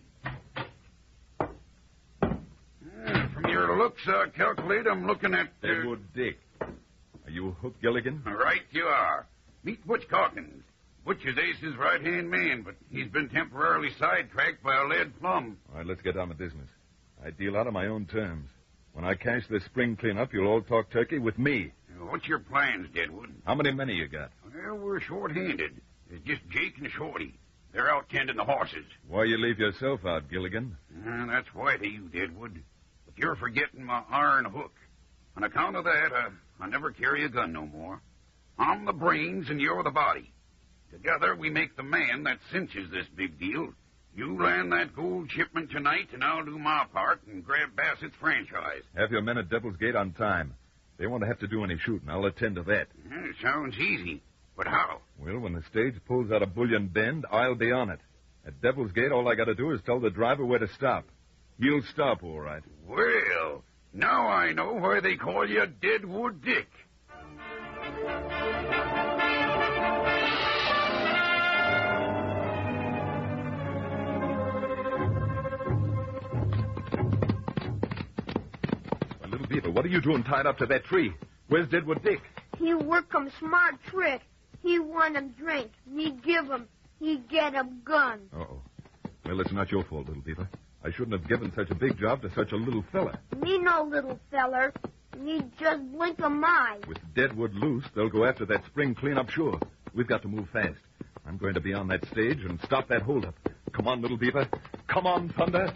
From your looks, I calculate I'm looking at... Deadwood Dick. Are you Hook Gilligan? Right you are. Meet Butch Calkins. Butch is Ace's right-hand man, but he's been temporarily sidetracked by a lead plum. All right, let's get down to business. I deal out on my own terms. When I cash this spring cleanup, you'll all talk turkey with me. What's your plans, Deadwood? How many men have you got? Well, we're short-handed. It's just Jake and Shorty. They're out tending the horses. Why you leave yourself out, Gilligan? That's white of you, Deadwood. But you're forgetting my iron hook. On account of that, I never carry a gun no more. I'm the brains and you're the body. Together, we make the man that cinches this big deal. You land that gold shipment tonight, and I'll do my part and grab Bassett's franchise. Have your men at Devil's Gate on time. They won't have to do any shooting. I'll attend to that. It sounds easy. But how? Well, when the stage pulls out of Bullion Bend, I'll be on it. At Devil's Gate, all I got to do is tell the driver where to stop. He'll stop, all right. Well, now I know why they call you Deadwood Dick. Well, little beaver, what are you doing tied up to that tree? Where's Deadwood Dick? He work 'em smart trick. He want 'em drink. Me give 'em. He get 'em gun. Uh-oh. Well, it's not your fault, little beaver. I shouldn't have given such a big job to such a little fella. Me no little feller. Me just blink 'em eye. With Deadwood loose, they'll go after that spring cleanup sure. We've got to move fast. I'm going to be on that stage and stop that holdup. Come on, little beaver. Come on, Thunder.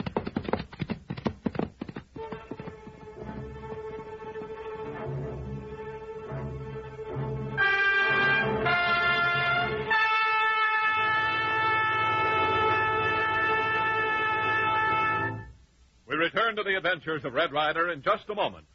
We return to the adventures of Red Ryder in just a moment.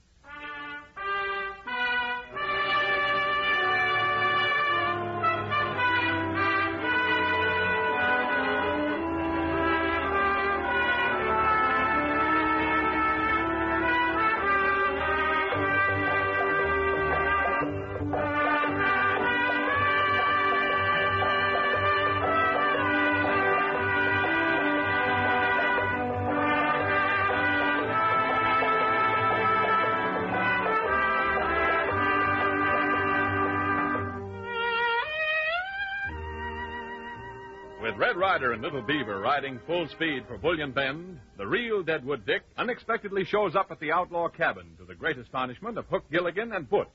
With Red Ryder and Little Beaver riding full speed for Bullion Bend, the real Deadwood Dick unexpectedly shows up at the outlaw cabin to the great astonishment of Hook Gilligan and Butch.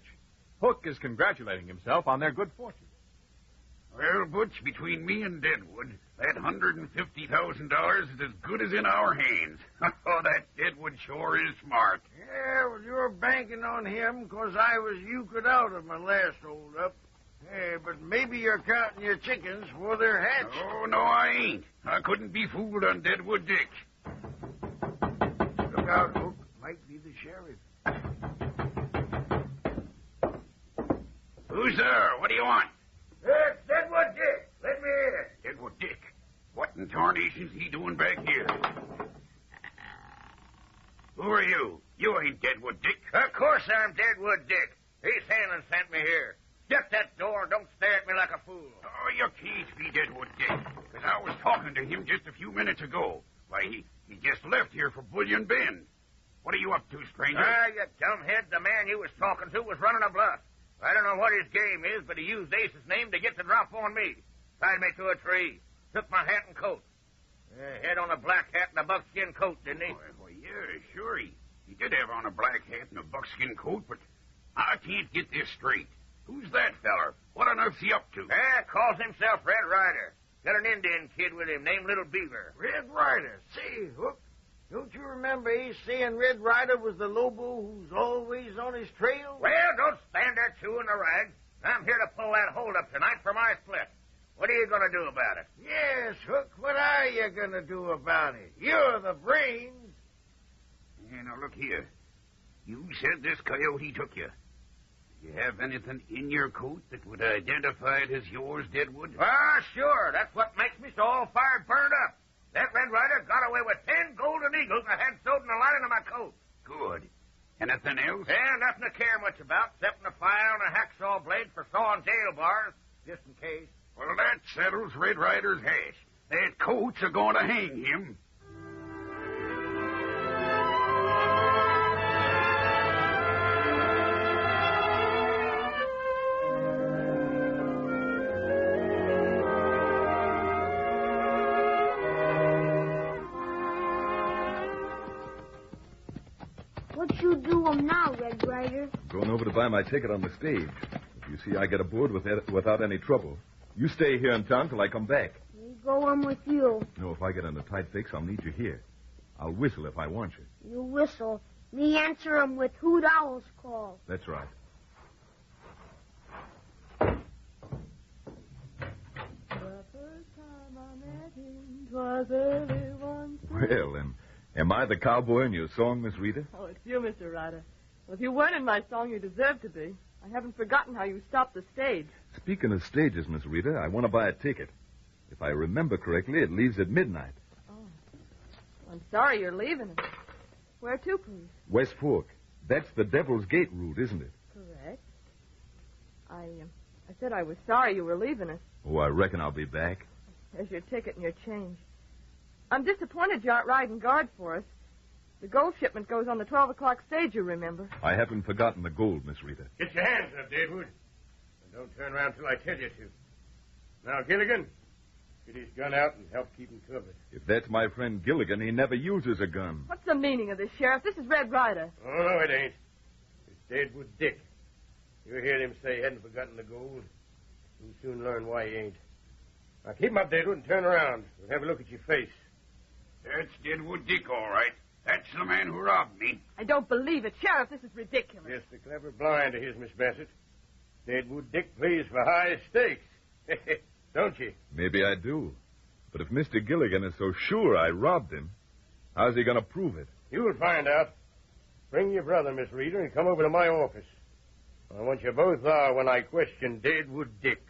Hook is congratulating himself on their good fortune. Well, Butch, between me and Deadwood, that $150,000 is as good as in our hands. Oh, that Deadwood sure is smart. Yeah, well, you're banking on him 'cause I was euchred out of my last hold-up. Hey, but maybe you're counting your chickens before they're hatched. Oh, no, I ain't. I couldn't be fooled on Deadwood Dick. Look out, Hook. Might be the sheriff. Who's there? What do you want? It's Deadwood Dick. Let me in. Deadwood Dick. What in tarnation's he doing back here? Who are you? You ain't Deadwood Dick. Of course I'm Deadwood Dick. Ace Hanlon sent me here. Shut that door and don't stare at me like a fool. Oh, you can't be Deadwood Dick. Because I was talking to him just a few minutes ago. Why, he just left here for Bullion Bend. What are you up to, stranger? Ah, you dumbhead. The man you was talking to was running a bluff. I don't know what his game is, but he used Ace's name to get the drop on me. Tied me to a tree. Took my hat and coat. Had on a black hat and a buckskin coat, didn't he? Well, yeah, sure. He did have on a black hat and a buckskin coat, but I can't get this straight. Who's that feller? What on earth's he up to? Calls himself Red Ryder. Got an Indian kid with him named Little Beaver. Red Ryder. Say, Hook, don't you remember he's saying Red Ryder was the Lobo who's always on his trail? Well, don't stand there chewing the rag. I'm here to pull that holdup tonight for my split. What are you going to do about it? Yes, Hook, what are you going to do about it? You're the brains. Yeah, now look here. You said this coyote took you. You have anything in your coat that would identify it as yours, Deadwood? Ah, sure. That's what makes me so all fired burned up. That Red Ryder got away with 10 golden eagles I had sewed in the lining of my coat. Good. Anything else? Yeah, nothing to care much about, except a file and a hacksaw blade for sawing jail bars, just in case. Well, that settles Red Ryder's hash. That coat's a going to hang him. What you doing now, Red Ryder? Going over to buy my ticket on the stage. If you see I get aboard without any trouble, you stay here in town till I come back. Me going with you. No, if I get in a tight fix, I'll need you here. I'll whistle if I want you. You whistle. Me answer 'em with Hoot Owl's call. That's right. Well, and am I the cowboy in your song, Miss Rita? Oh, it's you, Mr. Ryder. Well, if you weren't in my song, you deserve to be. I haven't forgotten how you stopped the stage. Speaking of stages, Miss Rita, I want to buy a ticket. If I remember correctly, it leaves at midnight. Oh. I'm sorry you're leaving us. Where to, please? West Fork. That's the Devil's Gate route, isn't it? Correct. I said I was sorry you were leaving us. Oh, I reckon I'll be back. There's your ticket and your change. I'm disappointed you aren't riding guard for us. The gold shipment goes on the 12 o'clock stage, you remember. I haven't forgotten the gold, Miss Rita. Get your hands up, Deadwood. And don't turn around till I tell you to. Now, Gilligan, get his gun out and help keep him covered. If that's my friend Gilligan, he never uses a gun. What's the meaning of this, Sheriff? This is Red Ryder. Oh, no, it ain't. It's Deadwood Dick. You heard him say he hadn't forgotten the gold. You'll soon learn why he ain't. Now, keep him up, Deadwood, and turn around. We'll have a look at your face. That's Deadwood Dick, all right. That's the man who robbed me. I don't believe it. Sheriff, this is ridiculous. Just a clever blind of his, Miss Bassett. Deadwood Dick plays for high stakes. Don't you? Maybe I do. But if Mr. Gilligan is so sure I robbed him, how's he going to prove it? You'll find out. Bring your brother, Miss Reader, and come over to my office. I want you both there when I question Deadwood Dick.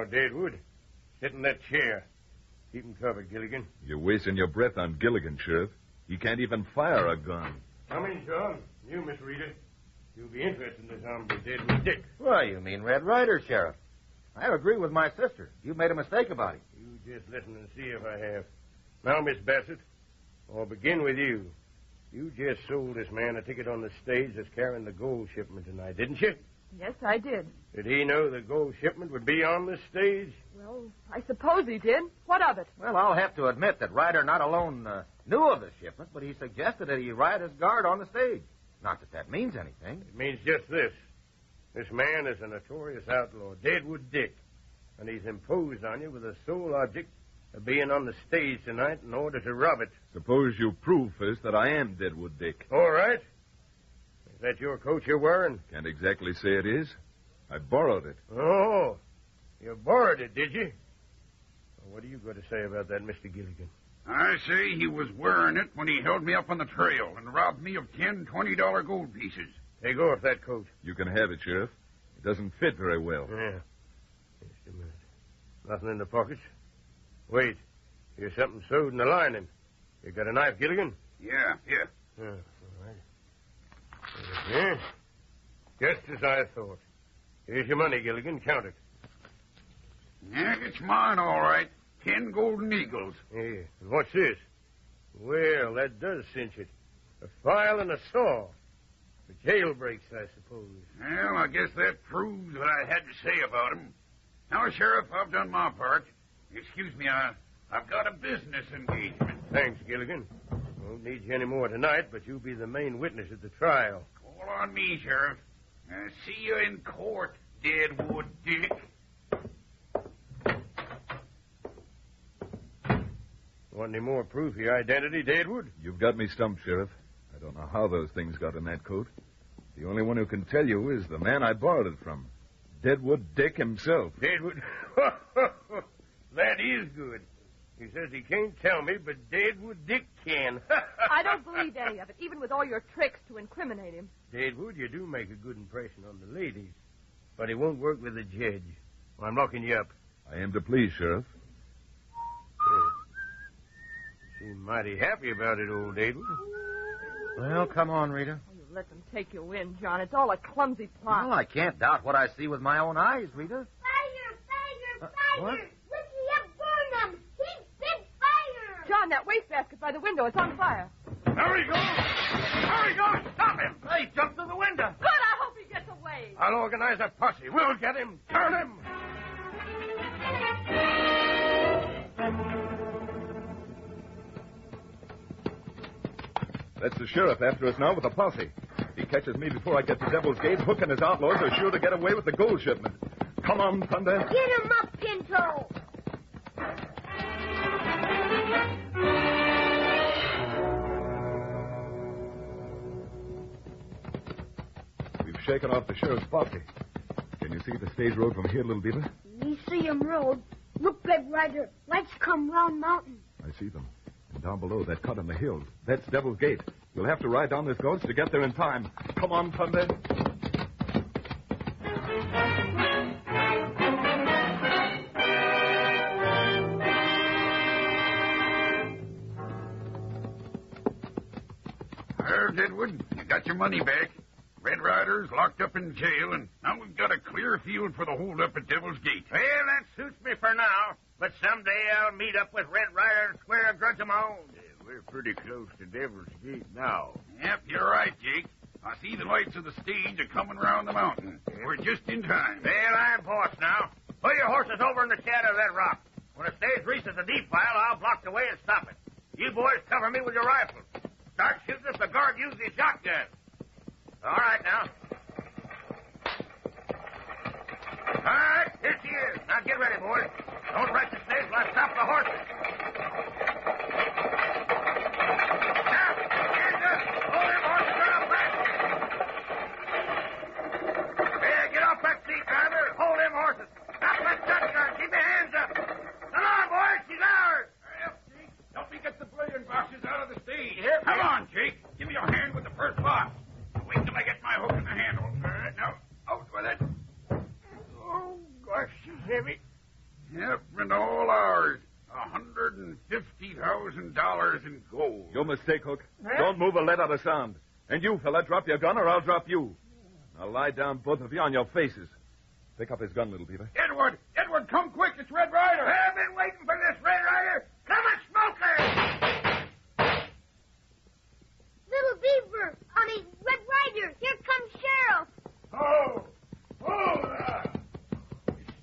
Deadwood, sit in that chair. Keep him covered, Gilligan. You're wasting your breath on Gilligan, Sheriff. He can't even fire a gun. Come in, John. You, Miss Reader. You'll be interested in this hombre, Deadwood Dick. Why, you mean Red Ryder, Sheriff. I agree with my sister. You made a mistake about him. You just listen and see if I have. Now, Miss Bassett, I'll begin with you. You just sold this man a ticket on the stage that's carrying the gold shipment tonight, didn't you? Yes, I did. Did he know the gold shipment would be on the stage? Well, I suppose he did. What of it? Well, I'll have to admit that Ryder not alone knew of the shipment, but he suggested that he ride as guard on the stage. Not that that means anything. It means just this. This man is a notorious outlaw, Deadwood Dick, and he's imposed on you with the sole object of being on the stage tonight in order to rob it. Suppose you prove first that I am Deadwood Dick. All right. Is that your coat you're wearing? Can't exactly say it is. I borrowed it. Oh, you borrowed it, did you? Well, what are you going to say about that, Mr. Gilligan? I say he was wearing it when he held me up on the trail and robbed me of $10 $20 gold pieces. Take off that coat. You can have it, Sheriff. It doesn't fit very well. Yeah. Just a minute. Nothing in the pockets? Wait. Here's something sewed in the lining. You got a knife, Gilligan? Yeah. All right. Yeah. Just as I thought. Here's your money, Gilligan. Count it. Yeah, it's mine, all right. 10 golden eagles. Yeah. And what's this? Well, that does cinch it. A file and a saw. The jailbreaks, I suppose. Well, I guess that proves what I had to say about him. Now, Sheriff, I've done my part. Excuse me, I've got a business engagement. Thanks, Gilligan. Won't need you any more tonight, but you'll be the main witness at the trial. Call on me, Sheriff. See you in court, Deadwood Dick. Want any more proof of your identity, Deadwood? You've got me stumped, Sheriff. I don't know how those things got in that coat. The only one who can tell you is the man I borrowed it from. Deadwood Dick himself. Deadwood? That is good. He says he can't tell me, but Deadwood Dick can. I don't believe any of it, even with all your tricks to incriminate him. Deadwood, you do make a good impression on the ladies, but he won't work with the judge. Well, I'm locking you up. I am to please, Sheriff. Seem mighty happy about it, old Deadwood. Well, come on, Rita. Oh, you let them take you in, John. It's all a clumsy plot. Well, I can't doubt what I see with my own eyes, Rita. Fire! What? Looky up, Burnham! He's big fire! John, that wastebasket by the window is on fire. There he goes! There he goes! Stop him! Hey, jump through the window. Good, I hope he gets away. I'll organize a posse. We'll get him. Turn him. That's the sheriff after us now with a posse. If he catches me before I get to Devil's Gate, Hook and his outlaws are sure to get away with the gold shipment. Come on, Thunder. Get him up, Pinto! We've shaken off the sheriff's posse. Can you see the stage road from here, Little Beaver? We see him road. Look, Red Ryder. Lights come round mountain. I see them. And down below, that cut in the hills. That's Devil's Gate. We'll have to ride down this gulch to get there in time. Come on, Thunder. There, Deadwood, you got your money back. Red Ryder's locked up in jail, and now we've got a clear field for the holdup at Devil's Gate. Well, that suits me for now. But someday I'll meet up with Red Ryder and swear a grudge of my own. We're pretty close to Devil's Gate now. Yep, you're right, Jake. I see the lights of the stage are coming around the mountain. We're just in time. Well, I'm boss now. Pull your horses over in the shadow of that rock. When the stage reaches the defile, I'll block the way and stop it. You boys cover me with your rifles. Start shooting if the guard uses his shotgun. All right, now. All right, here she is. Now get ready, boys. Don't wreck the stage while I stop the horses. Now, hands up. Hold them horses on back. There, get off that seat, driver. Hold them horses. Stop that shotgun. Keep your hands up. Come on, boys. She's ours. Hurry up, Jake. Help me get the billiard boxes out of the stage. Come on, Jake. Give me your hand with the first box. Wait till I get my hook in the handle. All right, now, out with it. Oh, gosh, she's heavy. Yep, and all ours. $150,000 in gold. Your mistake, Hook. Don't move or let out a sound. And you, fella, drop your gun or I'll drop you. Now lie down, both of you, on your faces. Pick up his gun, Little Beaver. Edward, come quick. It's Red Ryder. I've been waiting for this, Red Ryder. Come on, smoker. Little Beaver. Red Ryder. Here comes Sheriff. Oh,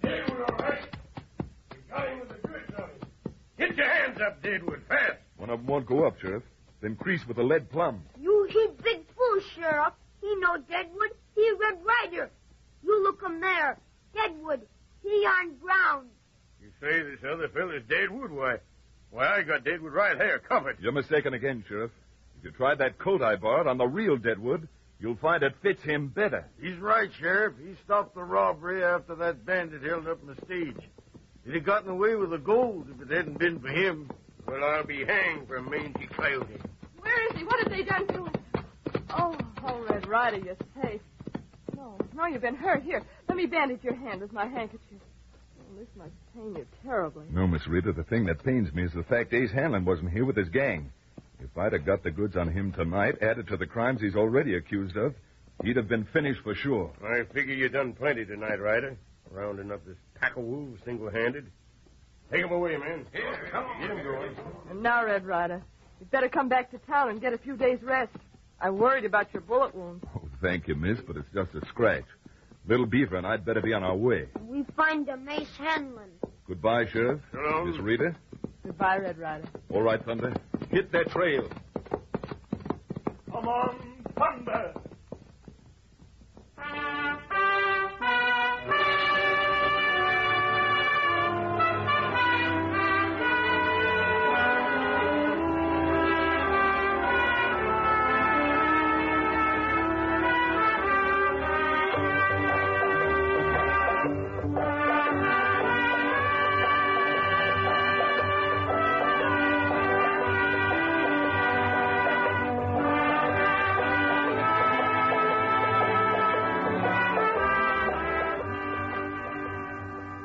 Deadwood, all right. We got him with the goods on him. Get your hands up, Deadwood, fast. One of them won't go up, Sheriff. Then crease with a lead plumb. You he big fool, Sheriff. He no Deadwood. He Red Ryder. You look him there. Deadwood. He on ground. You say this other fella's Deadwood? Why, I got Deadwood right here, covered. You're mistaken again, Sheriff. If you tried that coat I borrowed on the real Deadwood, you'll find it fits him better. He's right, Sheriff. He stopped the robbery after that bandit held up the stage. He'd have gotten away with the gold if it hadn't been for him. Well, I'll be hanged for mangy coyote. Where is he? What have they done to him? Oh, Red Ryder, you're safe. No, you've been hurt. Here, let me bandage your hand with my handkerchief. Oh, this must pain you terribly. No, Miss Rita, the thing that pains me is the fact Ace Hanlon wasn't here with his gang. If I'd have got the goods on him tonight, added to the crimes he's already accused of, he'd have been finished for sure. I figure you done plenty tonight, Ryder. Rounding up this pack of wolves single-handed. Take him away, man. Here, come on. Get him going. And now, Red Ryder, you'd better come back to town and get a few days' rest. I'm worried about your bullet wound. Oh, thank you, miss, but it's just a scratch. Little Beaver and I'd better be on our way. We find the Mace Hanlon. Goodbye, Sheriff. Hello. Miss Rita. Goodbye, Red Ryder. All right, Thunder. Hit that trail. Come on, Thunder!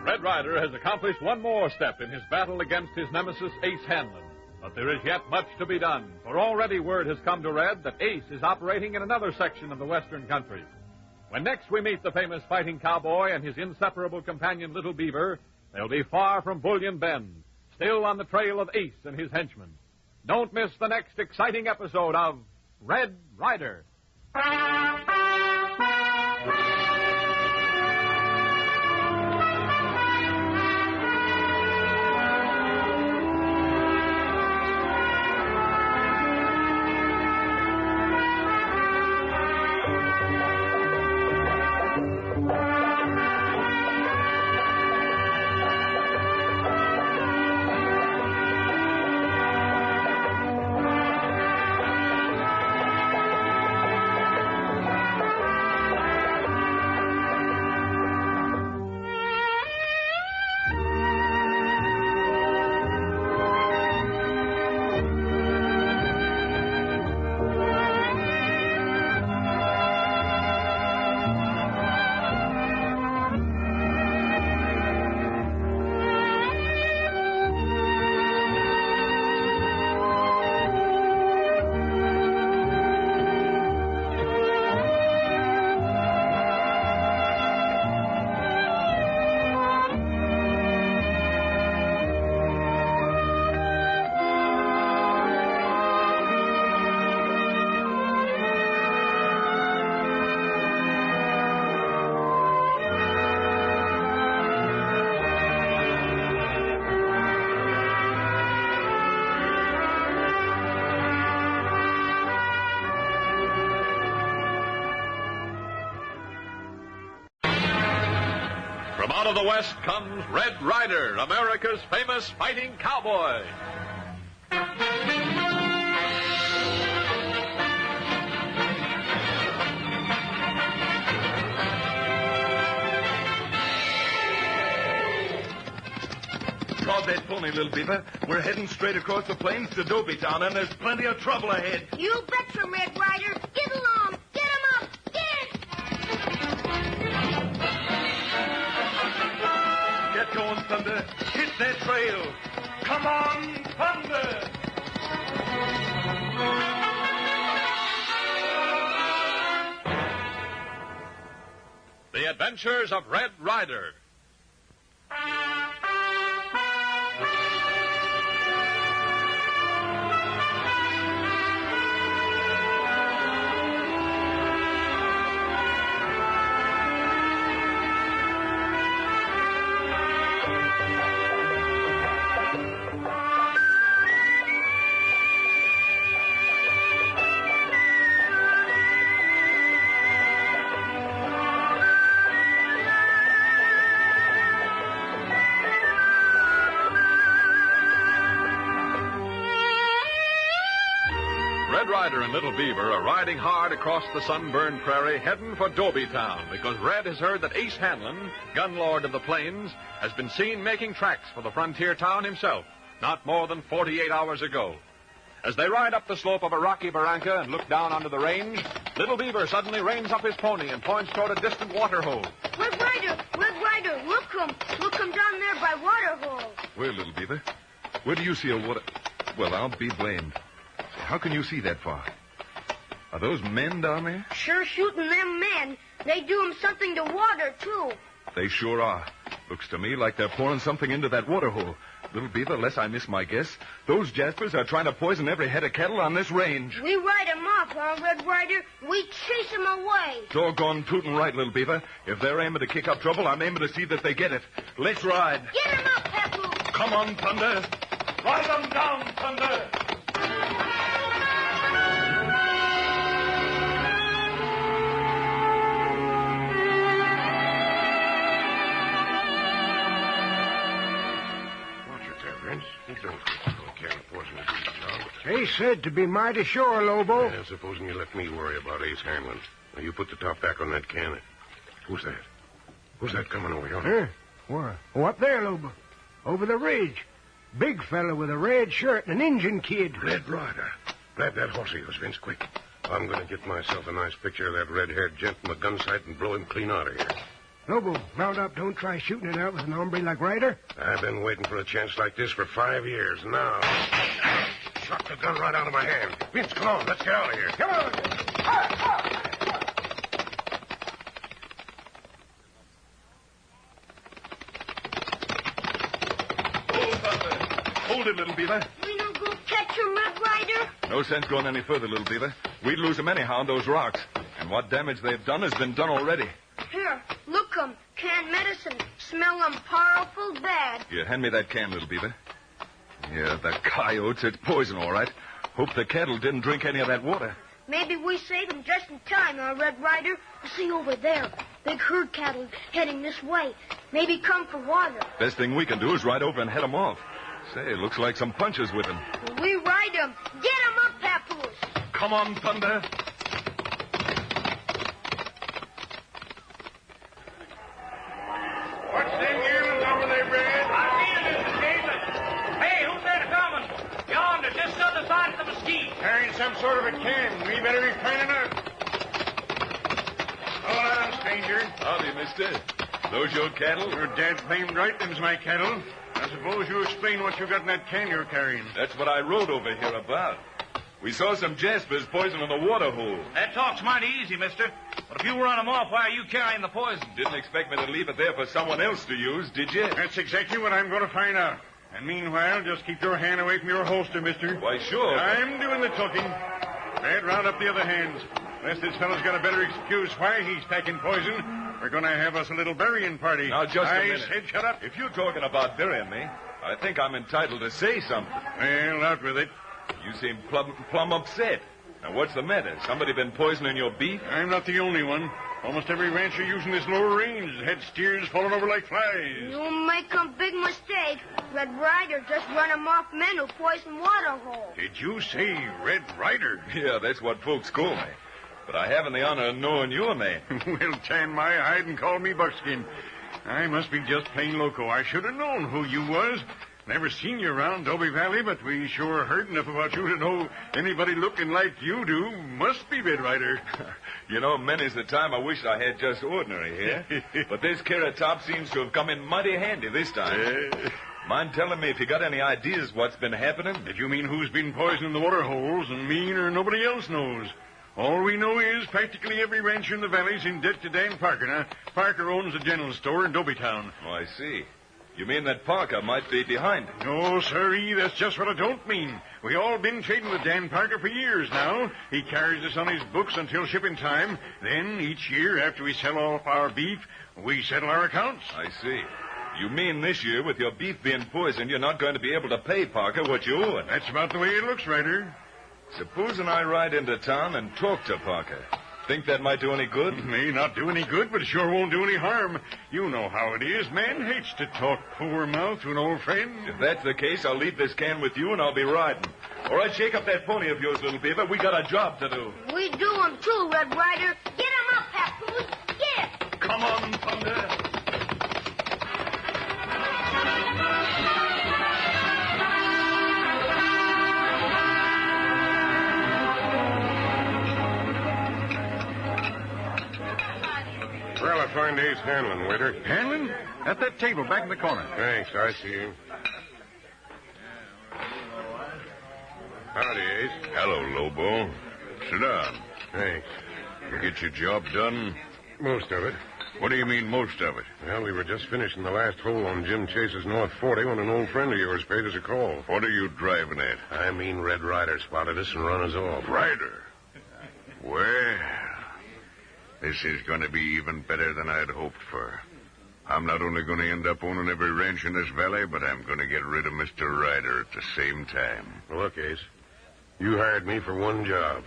Red Ryder has accomplished one more step in his battle against his nemesis, Ace Hanlon. But there is yet much to be done, for already word has come to Red that Ace is operating in another section of the western country. When next we meet the famous fighting cowboy and his inseparable companion, Little Beaver, they'll be far from Bullion Bend, still on the trail of Ace and his henchmen. Don't miss the next exciting episode of Red Ryder. From out of the West comes Red Ryder, America's famous fighting cowboy. Draw that pony, Little Beaver. We're heading straight across the plains to Town, and there's plenty of trouble ahead. You betcha, Red Ryder. Get along. Get him up. Get! Get going, Thunder. Hit that trail. Come on, Thunder! The Adventures of Red Ryder. Red Ryder and Little Beaver are riding hard across the sunburned prairie, heading for Town, because Red has heard that Ace Hanlon, gun lord of the plains, has been seen making tracks for the frontier town himself, not more than 48 hours ago. As they ride up the slope of a rocky barranca and look down onto the range, Little Beaver suddenly reins up his pony and points toward a distant water hole. Red Ryder, look him down there by water hole. Where, Little Beaver? Where do you see a water... Well, I'll be blamed. How can you see that far? Are those men down there? Sure shooting them men. They do 'em something to water, too. They sure are. Looks to me like they're pouring something into that water hole. Little Beaver, unless I miss my guess, those Jaspers are trying to poison every head of cattle on this range. We ride 'em off, huh, Red Ryder? We chase 'em away. Doggone tootin' right, Little Beaver. If they're aiming to kick up trouble, I'm aiming to see that they get it. Let's ride. Get 'em up, Papoose. Come on, Thunder. Ride them down, Thunder. They said to be mighty sure, Lobo. Yeah, supposing you let me worry about Ace Hanlon. Now, you put the top back on that can. Who's that? Who's that coming over yonder? Huh? What there, Lobo? Over the ridge. Big fella with a red shirt and an Injun kid. Red Ryder. Grab that horse of yours, Vince, quick. I'm going to get myself a nice picture of that red-haired gent from the gun sight and blow him clean out of here. Lobo, mount up. Don't try shooting it out with an hombre like Ryder. I've been waiting for a chance like this for 5 years. Now, shot the gun right out of my hand. Vince, come on. Let's get out of here. Come on. Hold it, Little Beaver. We don't go catch him, Red Ryder. No sense going any further, Little Beaver. We'd lose them anyhow on those rocks. And what damage they've done has been done already. Here, look 'em. Canned medicine. Smell 'em powerful bad. Here, hand me that can, Little Beaver. Yeah, the coyotes. It's poison, all right. Hope the cattle didn't drink any of that water. Maybe we saved 'em just in time, Red Ryder. See over there. Big herd cattle heading this way. Maybe come for water. Best thing we can do is ride over and head them off. Say, it looks like some punches with them. We ride 'em. Get 'em up, Papoose. Come on, Thunder. What's them yells over there, Brad? I see it, Mr. Jason. Hey, who's that coming? Yonder, just the other side of the mesquite. Carrying some sort of a can. We better be planning up. Hold on, stranger. Howdy, mister. Those your cattle? You're dead blamed right, them's my cattle. I suppose you explain what you got in that can you're carrying. That's what I rode over here about. We saw some Jaspers poisoning the water hole. That talk's mighty easy, mister. But if you run them off, why are you carrying the poison? Didn't expect me to leave it there for someone else to use, did you? That's exactly what I'm going to find out. And meanwhile, just keep your hand away from your holster, mister. Why, sure. I'm doing the talking. Brad, round up the other hands. Unless this fellow's got a better excuse why he's packing poison, we're going to have us a little burying party. Now, just a minute. I said shut up. If you're talking about burying me, I think I'm entitled to say something. Well, out with it. You seem plumb upset. Now, what's the matter? Somebody been poisoning your beef? I'm not the only one. Almost every rancher using this lower range has had steers falling over like flies. You make a big mistake. Red Ryder just run 'em off men who poison water holes. Did you say Red Ryder? Yeah, that's what folks call me. But I haven't the honor of knowing your name. Well, tan my hide and call me Buckskin. I must be just plain loco. I should have known who you was. Never seen you around Dobie Valley, but we sure heard enough about you to know anybody looking like you do must be Red Ryder. You know, many's the time I wished I had just ordinary hair. But this carrot top seems to have come in mighty handy this time. Mind telling me if you got any ideas what's been happening? Did you mean who's been poisoning the water holes and me or nobody else knows? All we know is practically every rancher in the valley's in debt to Dan Parker. Now, Parker owns a general store in Dobie-town. Oh, I see. You mean that Parker might be behind it? No, sirree, that's just what I don't mean. We all been trading with Dan Parker for years now. He carries us on his books until shipping time. Then, each year, after we sell off our beef, we settle our accounts. I see. You mean this year, with your beef being poisoned, you're not going to be able to pay Parker what you owe him? That's about the way it looks, Ryder. Supposing I ride into town and talk to Parker. Think that might do any good? May not do any good, but it sure won't do any harm. You know how it is. Man hates to talk poor mouth to an old friend. If that's the case, I'll leave this can with you and I'll be riding. All right, shake up that pony of yours, little beaver. We got a job to do. We do 'em too, Red Ryder. Get 'em up, Papoose. Get! Come on, Thunder. Well, I find Ace Hanlon, waiter. Hanlon? At that table back in the corner. Thanks, I see him. Howdy, Ace. Hello, Lobo. Sit down. Thanks. You get your job done? Most of it. What do you mean, most of it? Well, we were just finishing the last hole on Jim Chase's North 40 when an old friend of yours paid us a call. What are you driving at? I mean, Red Ryder spotted us and run us off. Ryder? Well, this is going to be even better than I'd hoped for. I'm not only going to end up owning every ranch in this valley, but I'm going to get rid of Mr. Ryder at the same time. Look, Ace, you hired me for one job.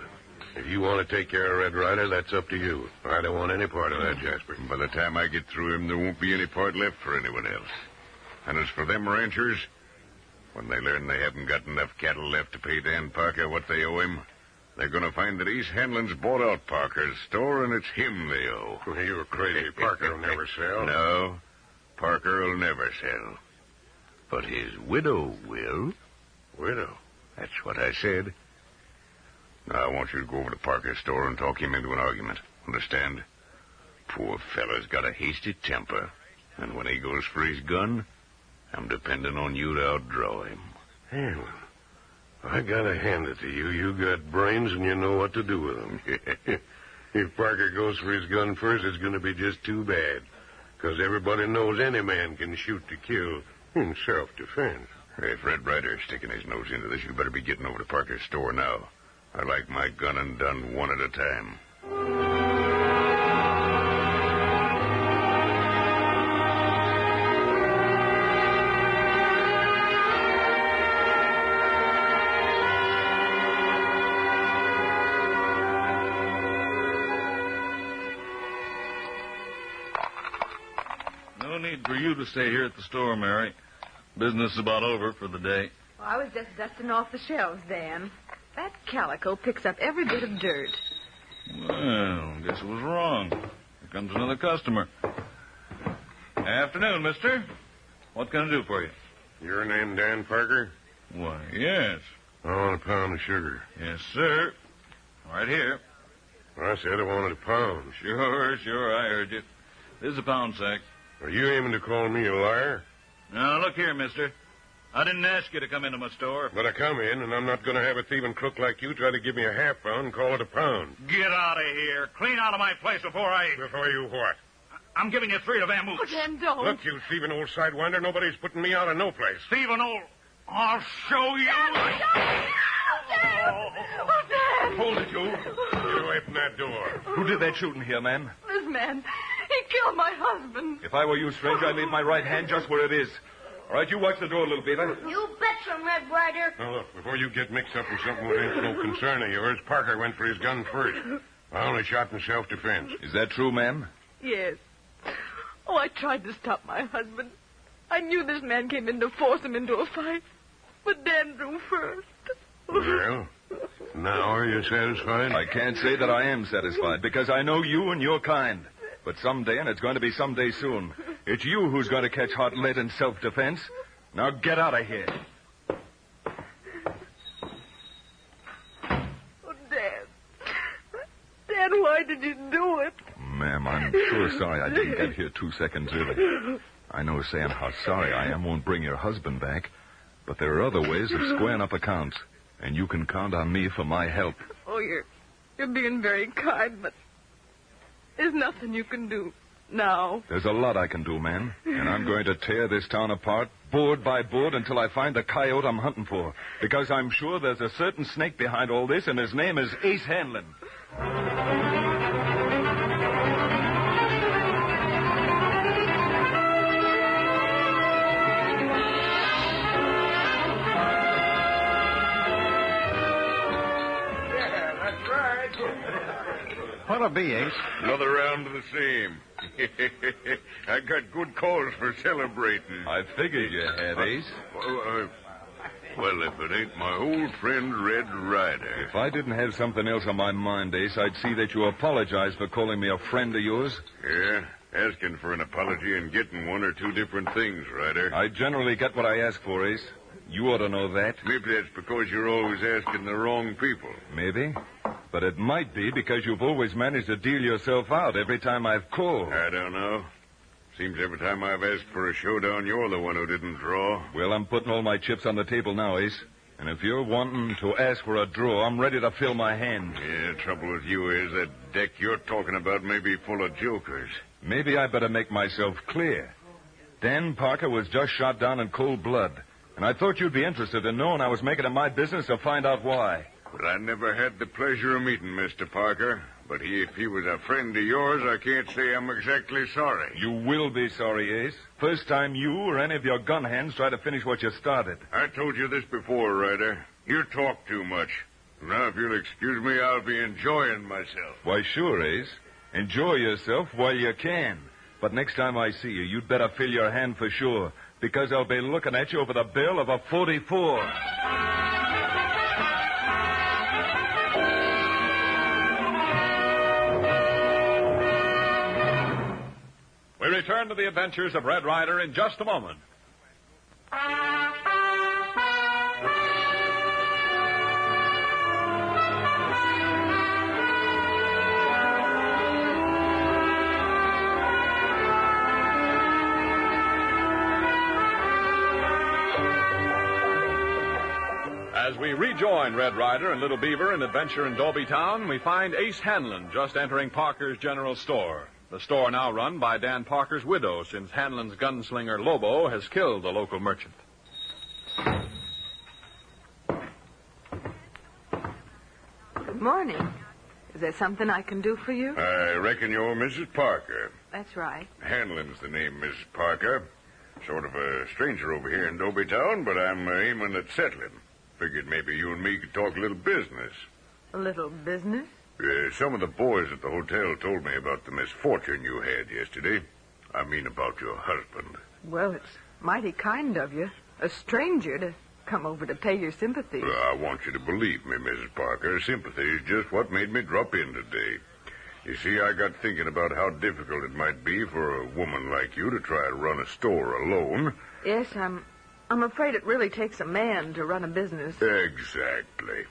If you want to take care of Red Ryder, that's up to you. I don't want any part of that, Jasper. By the time I get through him, there won't be any part left for anyone else. And as for them ranchers, when they learn they haven't got enough cattle left to pay Dan Parker what they owe him, they're going to find that East Hanlon's bought out Parker's store, and it's him they owe. You're crazy. Parker will never sell. No, Parker will never sell. But his widow will. Widow? That's what I said. Now, I want you to go over to Parker's store and talk him into an argument. Understand? Poor fella's got a hasty temper, and when he goes for his gun, I'm depending on you to outdraw him. Hanlon, I gotta hand it to you. You got brains and you know what to do with them. If Parker goes for his gun first, it's going to be just too bad. Because everybody knows any man can shoot to kill in self-defense. If Red Ryder's sticking his nose into this, you better be getting over to Parker's store now. I like my gunning done one at a time. No need for you to stay here at the store, Mary. Business is about over for the day. Well, I was just dusting off the shelves, Dan. That calico picks up every bit of dirt. Well, guess it was wrong. Here comes another customer. Afternoon, mister. What can I do for you? Your name Dan Parker? Why, yes. I want a pound of sugar. Yes, sir. Right here. I said I wanted a pound. Sure, I heard you. This is a pound sack. Are you aiming to call me a liar? Now, look here, mister. I didn't ask you to come into my store. But I come in, and I'm not going to have a thieving crook like you try to give me a half pound and call it a pound. Get out of here. Clean out of my place before I... Before you what? I'm giving you 3 to vamoose. Oh, Dan, don't. Look, you thieving old sidewinder, nobody's putting me out of no place. Thieving old... I'll show you. Dan! Hold it, you. Get away from that door. Who did that shooting here, ma'am? This man, he killed my husband. If I were you, stranger, I'd leave my right hand just where it is. All right, you watch the door, little beaver. You betcha, Red Ryder. Now, look, before you get mixed up in something that ain't no concern of yours, Parker went for his gun first. I only shot in self-defense. Is that true, ma'am? Yes. Oh, I tried to stop my husband. I knew this man came in to force him into a fight. But Dan drew first. Well, now are you satisfied? I can't say that I am satisfied, because I know you and your kind. But someday, and it's going to be someday soon, it's you who's going to catch hot lead in self-defense. Now get out of here. Oh, Dan. Dan, why did you do it? Ma'am, I'm sure sorry I didn't get here 2 seconds early. I know saying how sorry I am won't bring your husband back, but there are other ways of squaring up accounts, and you can count on me for my help. Oh, you're being very kind, but there's nothing you can do now. There's a lot I can do, ma'am, and I'm going to tear this town apart, board by board, until I find the coyote I'm hunting for, because I'm sure there's a certain snake behind all this, and his name is Ace Hanlon. What'll be, Ace? Another round of the same. I got good cause for celebrating. I figured you had, Ace. Well, if it ain't my old friend Red Ryder. If I didn't have something else on my mind, Ace, I'd see that you apologize for calling me a friend of yours. Yeah, asking for an apology and getting one or two different things, Ryder. I generally get what I ask for, Ace. You ought to know that. Maybe that's because you're always asking the wrong people. Maybe. But it might be because you've always managed to deal yourself out every time I've called. I don't know. Seems every time I've asked for a showdown, you're the one who didn't draw. Well, I'm putting all my chips on the table now, Ace. And if you're wanting to ask for a draw, I'm ready to fill my hand. Yeah, trouble with you is that deck you're talking about may be full of jokers. Maybe I better make myself clear. Dan Parker was just shot down in cold blood, and I thought you'd be interested in knowing I was making it my business to find out why. But I never had the pleasure of meeting Mr. Parker. But if he was a friend of yours, I can't say I'm exactly sorry. You will be sorry, Ace. First time you or any of your gun hands try to finish what you started. I told you this before, Ryder. You talk too much. Now, if you'll excuse me, I'll be enjoying myself. Why, sure, Ace. Enjoy yourself while you can. But next time I see you, you'd better fill your hand for sure, because I'll be looking at you over the barrel of a 44. We return to the adventures of Red Ryder in just a moment. As we rejoin Red Ryder and Little Beaver in Adventure in Dolby Town, we find Ace Hanlon just entering Parker's General Store. The store now run by Dan Parker's widow, since Hanlon's gunslinger Lobo has killed the local merchant. Good morning. Is there something I can do for you? I reckon you're Mrs. Parker. That's right. Hanlon's the name, Mrs. Parker. Sort of a stranger over here in Dolby Town, but I'm aiming at settling. Figured maybe you and me could talk a little business. A little business? Some of the boys at the hotel told me about the misfortune you had yesterday. I mean about your husband. Well, it's mighty kind of you, a stranger, to come over to pay your sympathy. I want you to believe me, Mrs. Parker. Sympathy is just what made me drop in today. You see, I got thinking about how difficult it might be for a woman like you to try to run a store alone. Yes, I'm afraid it really takes a man to run a business. Exactly.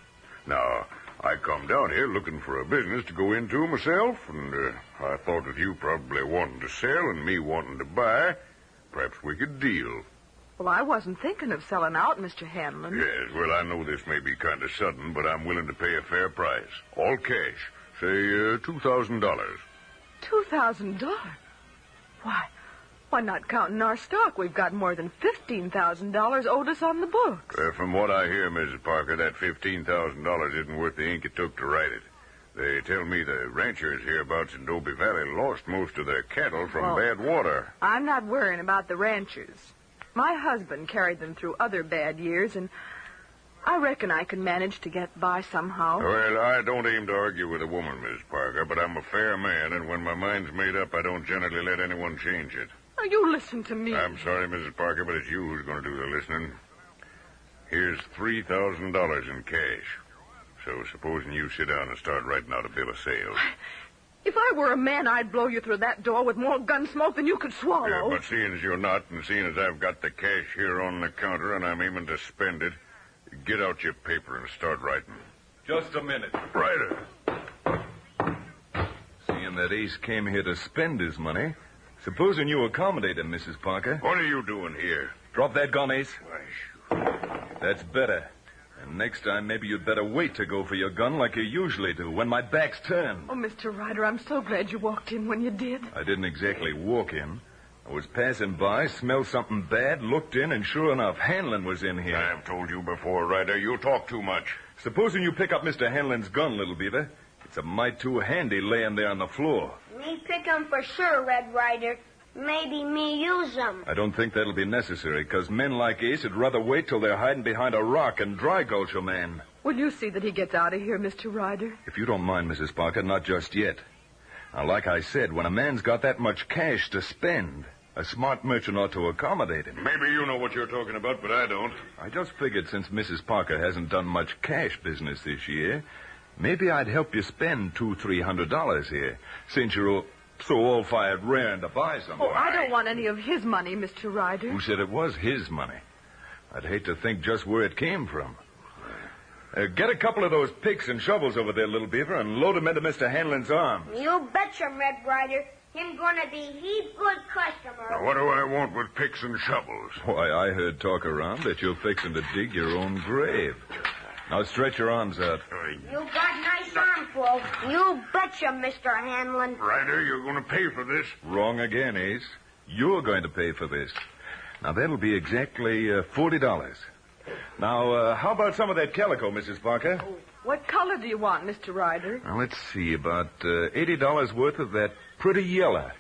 Now, I come down here looking for a business to go into myself, and I thought with you probably wanting to sell and me wanting to buy, perhaps we could deal. Well, I wasn't thinking of selling out, Mr. Hanlon. Yes, well, I know this may be kind of sudden, but I'm willing to pay a fair price. All cash. Say, $2,000. $2,000? Why, not counting our stock, we've got more than $15,000 owed us on the books. From what I hear, Mrs. Parker, that $15,000 isn't worth the ink it took to write it. They tell me the ranchers hereabouts in Dolby Valley lost most of their cattle from bad water. I'm not worrying about the ranchers. My husband carried them through other bad years, and I reckon I can manage to get by somehow. Well, I don't aim to argue with a woman, Miss Parker, but I'm a fair man, and when my mind's made up, I don't generally let anyone change it. Oh, you listen to me. I'm sorry, Mrs. Parker, but it's you who's going to do the listening. Here's $3,000 in cash. So supposing you sit down and start writing out a bill of sale. If I were a man, I'd blow you through that door with more gun smoke than you could swallow. Yeah, but seeing as you're not, and seeing as I've got the cash here on the counter and I'm aiming to spend it, get out your paper and start writing. Just a minute. Ryder. Seeing that Ace came here to spend his money, supposing you accommodate him, Mrs. Parker. What are you doing here? Drop that gun, Ace. That's better. And next time, maybe you'd better wait to go for your gun like you usually do, when my back's turned. Oh, Mr. Ryder, I'm so glad you walked in when you did. I didn't exactly walk in. I was passing by, smelled something bad, looked in, and sure enough, Hanlon was in here. I've told you before, Ryder, you talk too much. Supposing you pick up Mr. Hanlon's gun, Little Beaver. It's a mite too handy laying there on the floor. Me pick 'em for sure, Red Ryder. Maybe me use 'em. I don't think that'll be necessary, because men like Ace would rather wait till they're hiding behind a rock and dry gulch a man. Will you see that he gets out of here, Mr. Ryder? If you don't mind, Mrs. Parker, not just yet. Now, like I said, when a man's got that much cash to spend, a smart merchant ought to accommodate him. Maybe you know what you're talking about, but I don't. I just figured since Mrs. Parker hasn't done much cash business this year, maybe I'd help you spend $200-300 here, since you're so all-fired raring to buy something. Oh, I don't want any of his money, Mr. Ryder. Who said it was his money? I'd hate to think just where it came from. Get a couple of those picks and shovels over there, Little Beaver, and load them into Mr. Hanlon's arms. You betcha, Red Ryder. Him gonna be heap good customer. Now, what do I want with picks and shovels? Why, I heard talk around that you're fixing to dig your own grave. Now stretch your arms out. You got nice armful. You betcha, Mr. Hanlon. Ryder, you're going to pay for this. Wrong again, Ace. You're going to pay for this. Now, that'll be exactly $40. Now, how about some of that calico, Mrs. Parker? What color do you want, Mr. Ryder? Now, let's see, about $80 worth of that pretty yellow.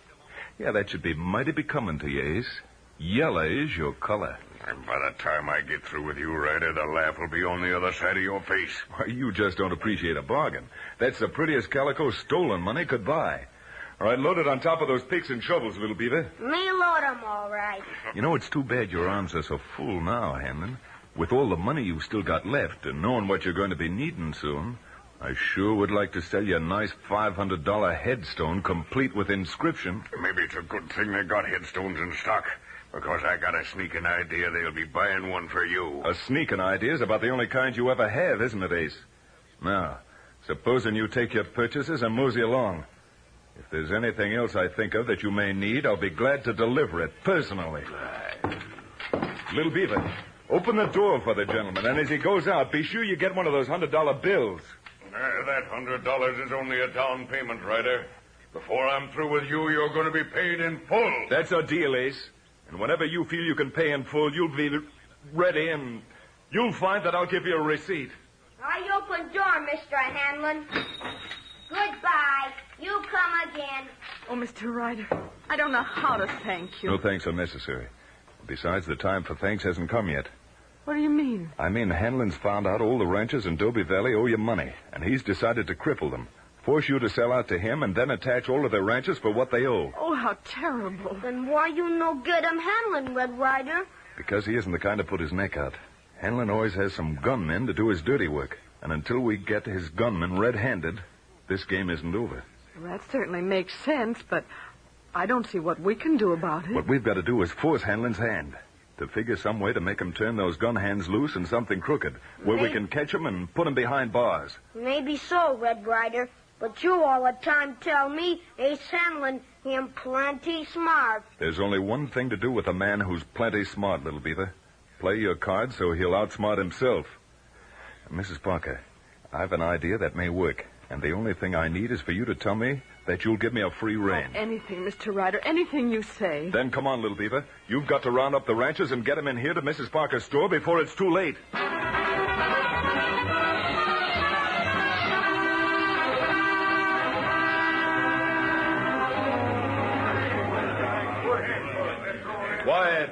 Yeah, that should be mighty becoming to you, Ace. Yellow is your color. And by the time I get through with you, Ryder, the laugh will be on the other side of your face. Why, you just don't appreciate a bargain. That's the prettiest calico stolen money could buy. All right, load it on top of those picks and shovels, little beaver. Me load 'em, all right. You know, it's too bad your arms are so full now, Hanlon. With all the money you've still got left and knowing what you're going to be needing soon, I sure would like to sell you a nice $500 headstone complete with inscription. Maybe it's a good thing they got headstones in stock, because I got a sneaking idea they'll be buying one for you. A sneaking idea is about the only kind you ever have, isn't it, Ace? Now, supposing you take your purchases and mosey along. If there's anything else I think of that you may need, I'll be glad to deliver it personally. Little Beaver, open the door for the gentleman, and as he goes out, be sure you get one of those $100 bills. That $100 is only a down payment, Ryder. Before I'm through with you, you're going to be paid in full. That's our deal, Ace. And whenever you feel you can pay in full, you'll be ready, and you'll find that I'll give you a receipt. I open door, Mr. Hanlon. Goodbye. You come again. Oh, Mr. Ryder, I don't know how to thank you. No thanks are necessary. Besides, the time for thanks hasn't come yet. What do you mean? I mean, Hanlon's found out all the ranchers in Dobie Valley owe you money, and he's decided to cripple them, force you to sell out to him, and then attach all of their ranches for what they owe. Oh, how terrible. Then why you no get him Hanlon, Red Ryder? Because he isn't the kind to put his neck out. Hanlon always has some gunmen to do his dirty work, and until we get his gunmen red-handed, this game isn't over. Well, that certainly makes sense, but I don't see what we can do about it. What we've got to do is force Hanlon's hand, to figure some way to make him turn those gun hands loose in something crooked, where we can catch him and put him behind bars. Maybe so, Red Ryder. But you all the time tell me Ace Hanlon, him plenty smart. There's only one thing to do with a man who's plenty smart, little beaver. Play your cards so he'll outsmart himself. Mrs. Parker, I've an idea that may work, and the only thing I need is for you to tell me that you'll give me a free rein. Oh, anything, Mr. Ryder, anything you say. Then come on, little beaver. You've got to round up the ranchers and get them in here to Mrs. Parker's store before it's too late. Quiet.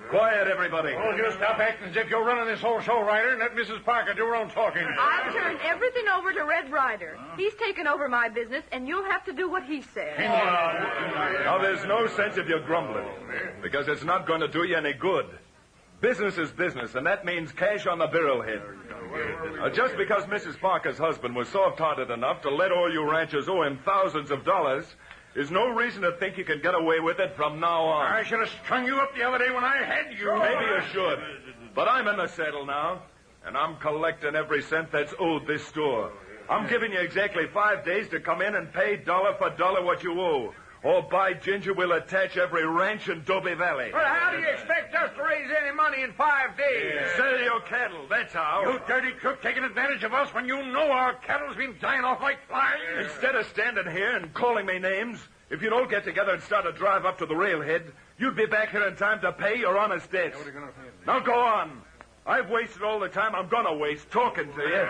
Quiet, everybody. Oh, you stop acting as if you're running this whole show, Ryder, and let Mrs. Parker do her own talking. I've turned everything over to Red Ryder. He's taken over my business, and you'll have to do what he says. Now, there's no sense of your grumbling, because it's not going to do you any good. Business is business, and that means cash on the barrelhead. Just because Mrs. Parker's husband was soft-hearted enough to let all you ranchers owe him thousands of dollars is no reason to think you can get away with it from now on. I should have strung you up the other day when I had you. Maybe you should. But I'm in the saddle now, and I'm collecting every cent that's owed this store. I'm giving you exactly 5 days to come in and pay dollar for dollar what you owe. Or by ginger, we'll attach every ranch in Dobie Valley. Well, how do you expect us to raise any money in 5 days? Sell your cattle, that's how. You dirty crook taking advantage of us when you know our cattle's been dying off like flies. Instead of standing here and calling me names, if you'd all get together and start a drive up to the railhead, you'd be back here in time to pay your honest debts. Now go on. I've wasted all the time I'm going to waste talking to you.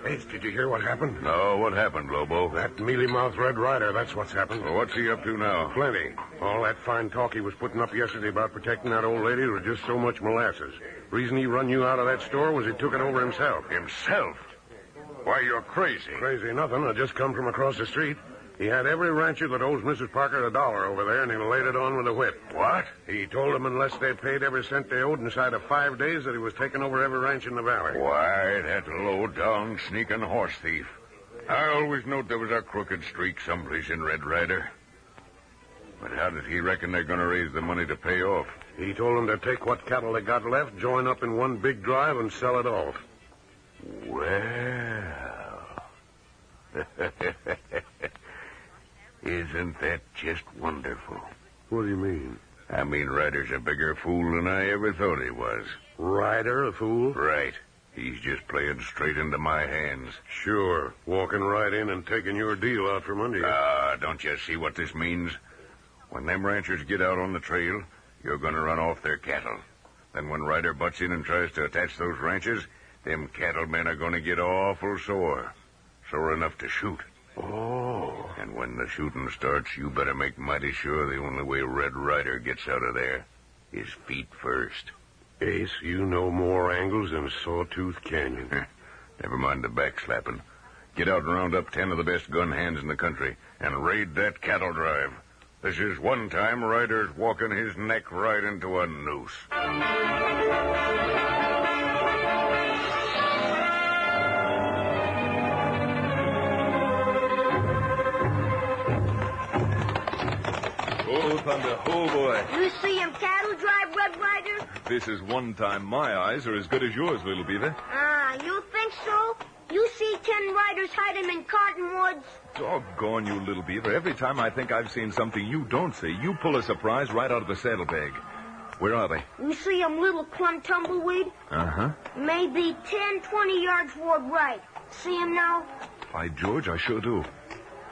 Ace, did you hear what happened? No, what happened, Lobo? That mealy-mouthed Red Ryder, that's what's happened. Well, what's he up to now? Plenty. All that fine talk he was putting up yesterday about protecting that old lady was just so much molasses. Reason he run you out of that store was he took it over himself. Himself? Why, you're crazy. Crazy nothing. I just come from across the street. He had every rancher that owes Mrs. Parker $1 over there, and he laid it on with a whip. What? He told them unless they paid every cent they owed inside of 5 days that he was taking over every ranch in the valley. Why, that low-down, sneaking horse thief. I always knowed there was a crooked streak someplace in Red Ryder. But how did he reckon they're going to raise the money to pay off? He told them to take what cattle they got left, join up in one big drive, and sell it off. Well... Isn't that just wonderful? What do you mean? I mean, Ryder's a bigger fool than I ever thought he was. Ryder, a fool? Right. He's just playing straight into my hands. Sure. Walking right in and taking your deal out from under you. Don't you see what this means? When them ranchers get out on the trail, you're going to run off their cattle. Then when Ryder butts in and tries to attach those ranches, them cattlemen are going to get awful sore. Sore enough to shoot. Oh. And when the shooting starts, you better make mighty sure the only way Red Ryder gets out of there is feet first. Ace, you know more angles than Sawtooth Canyon. Never mind the backslapping. Get out and round up 10 of the best gun hands in the country and raid that cattle drive. This is one time Ryder's walking his neck right into a noose. Oh, Thunder. Oh, boy. You see him cattle drive, Red Ryder? This is one time my eyes are as good as yours, little beaver. You think so? You see 10 riders hide him in cottonwoods? Doggone you, little beaver. Every time I think I've seen something you don't see, you pull a surprise right out of the saddlebag. Where are they? You see him little clump tumbleweed? Uh-huh. Maybe 10, 20 yards toward right. See him now? By George, I sure do.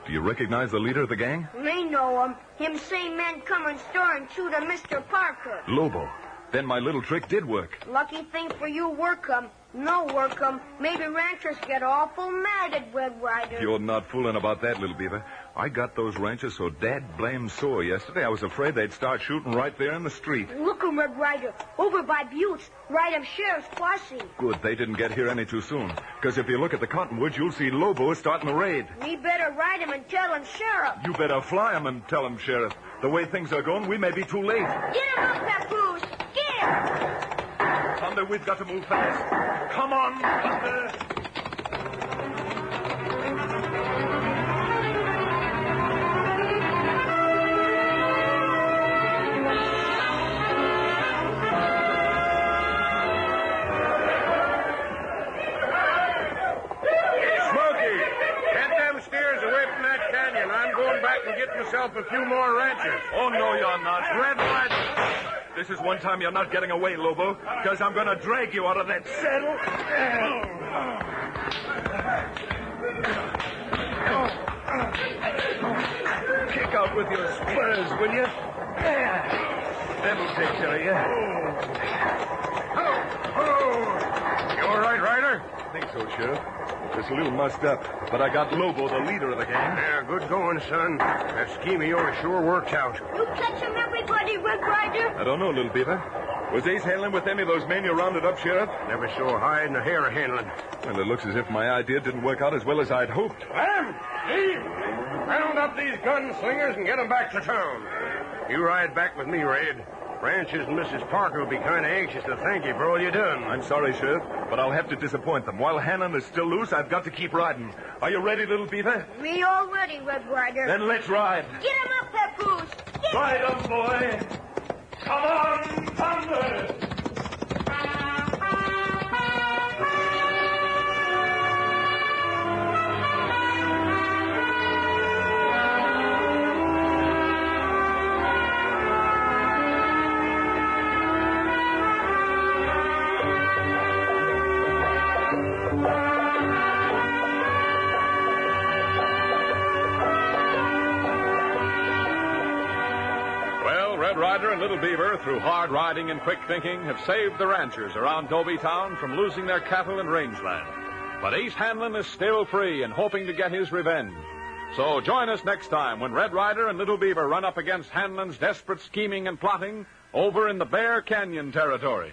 Do you recognize the leader of the gang? Me know him. Him same man come and store and shoot a Mr. Parker. Lobo. Then my little trick did work. Lucky thing for you, work 'em. No work 'em. Maybe ranchers get awful mad at Red Ryder. You're not fooling about that, little beaver. I got those ranchers so dad-blamed sore yesterday, I was afraid they'd start shooting right there in the street. Look 'em, Red Ryder. Over by Butte's. Right of Sheriff's posse. Good, they didn't get here any too soon. Because if you look at the cottonwoods, you'll see Lobo starting the raid. We better ride him and tell him, Sheriff. You better fly him and tell him, Sheriff. The way things are going, we may be too late. Get him up, Papoose. Get him. Thunder, we've got to move fast. Come on, Thunder. Myself a few more ranchers. Oh, no, you're not. Red Ryder. This is one time you're not getting away, Lobo, because I'm going to drag you out of that saddle. Kick out with your spurs, will you? That'll take care of you. You all right, Ryder? I think so, Sheriff. Just a little mussed up, but I got Lobo, the leader of the gang. Yeah, good going, son. That scheme of yours sure worked out. You catch him, everybody, Red Ryder? I don't know, little beaver. Was Ace handling with any of those men you rounded up, Sheriff? Never saw hide and a hair handling. Well, it looks as if my idea didn't work out as well as I'd hoped. Lamb, Steve, round up these gunslingers and get them back to town. You ride back with me, Red. Ranchers and Mrs. Parker will be kind of anxious to thank you for all you done. I'm sorry, Sheriff, but I'll have to disappoint them. While Hannon is still loose, I've got to keep riding. Are you ready, little beaver? Me all ready, Red Ryder. Then let's ride. Get him up, Papoose. Ride 'em, boy. Come on, Thunder. Red Ryder and Little Beaver, through hard riding and quick thinking, have saved the ranchers around Dobie Town from losing their cattle and rangeland. But Ace Hanlon is still free and hoping to get his revenge. So join us next time when Red Ryder and Little Beaver run up against Hanlon's desperate scheming and plotting over in the Bear Canyon territory.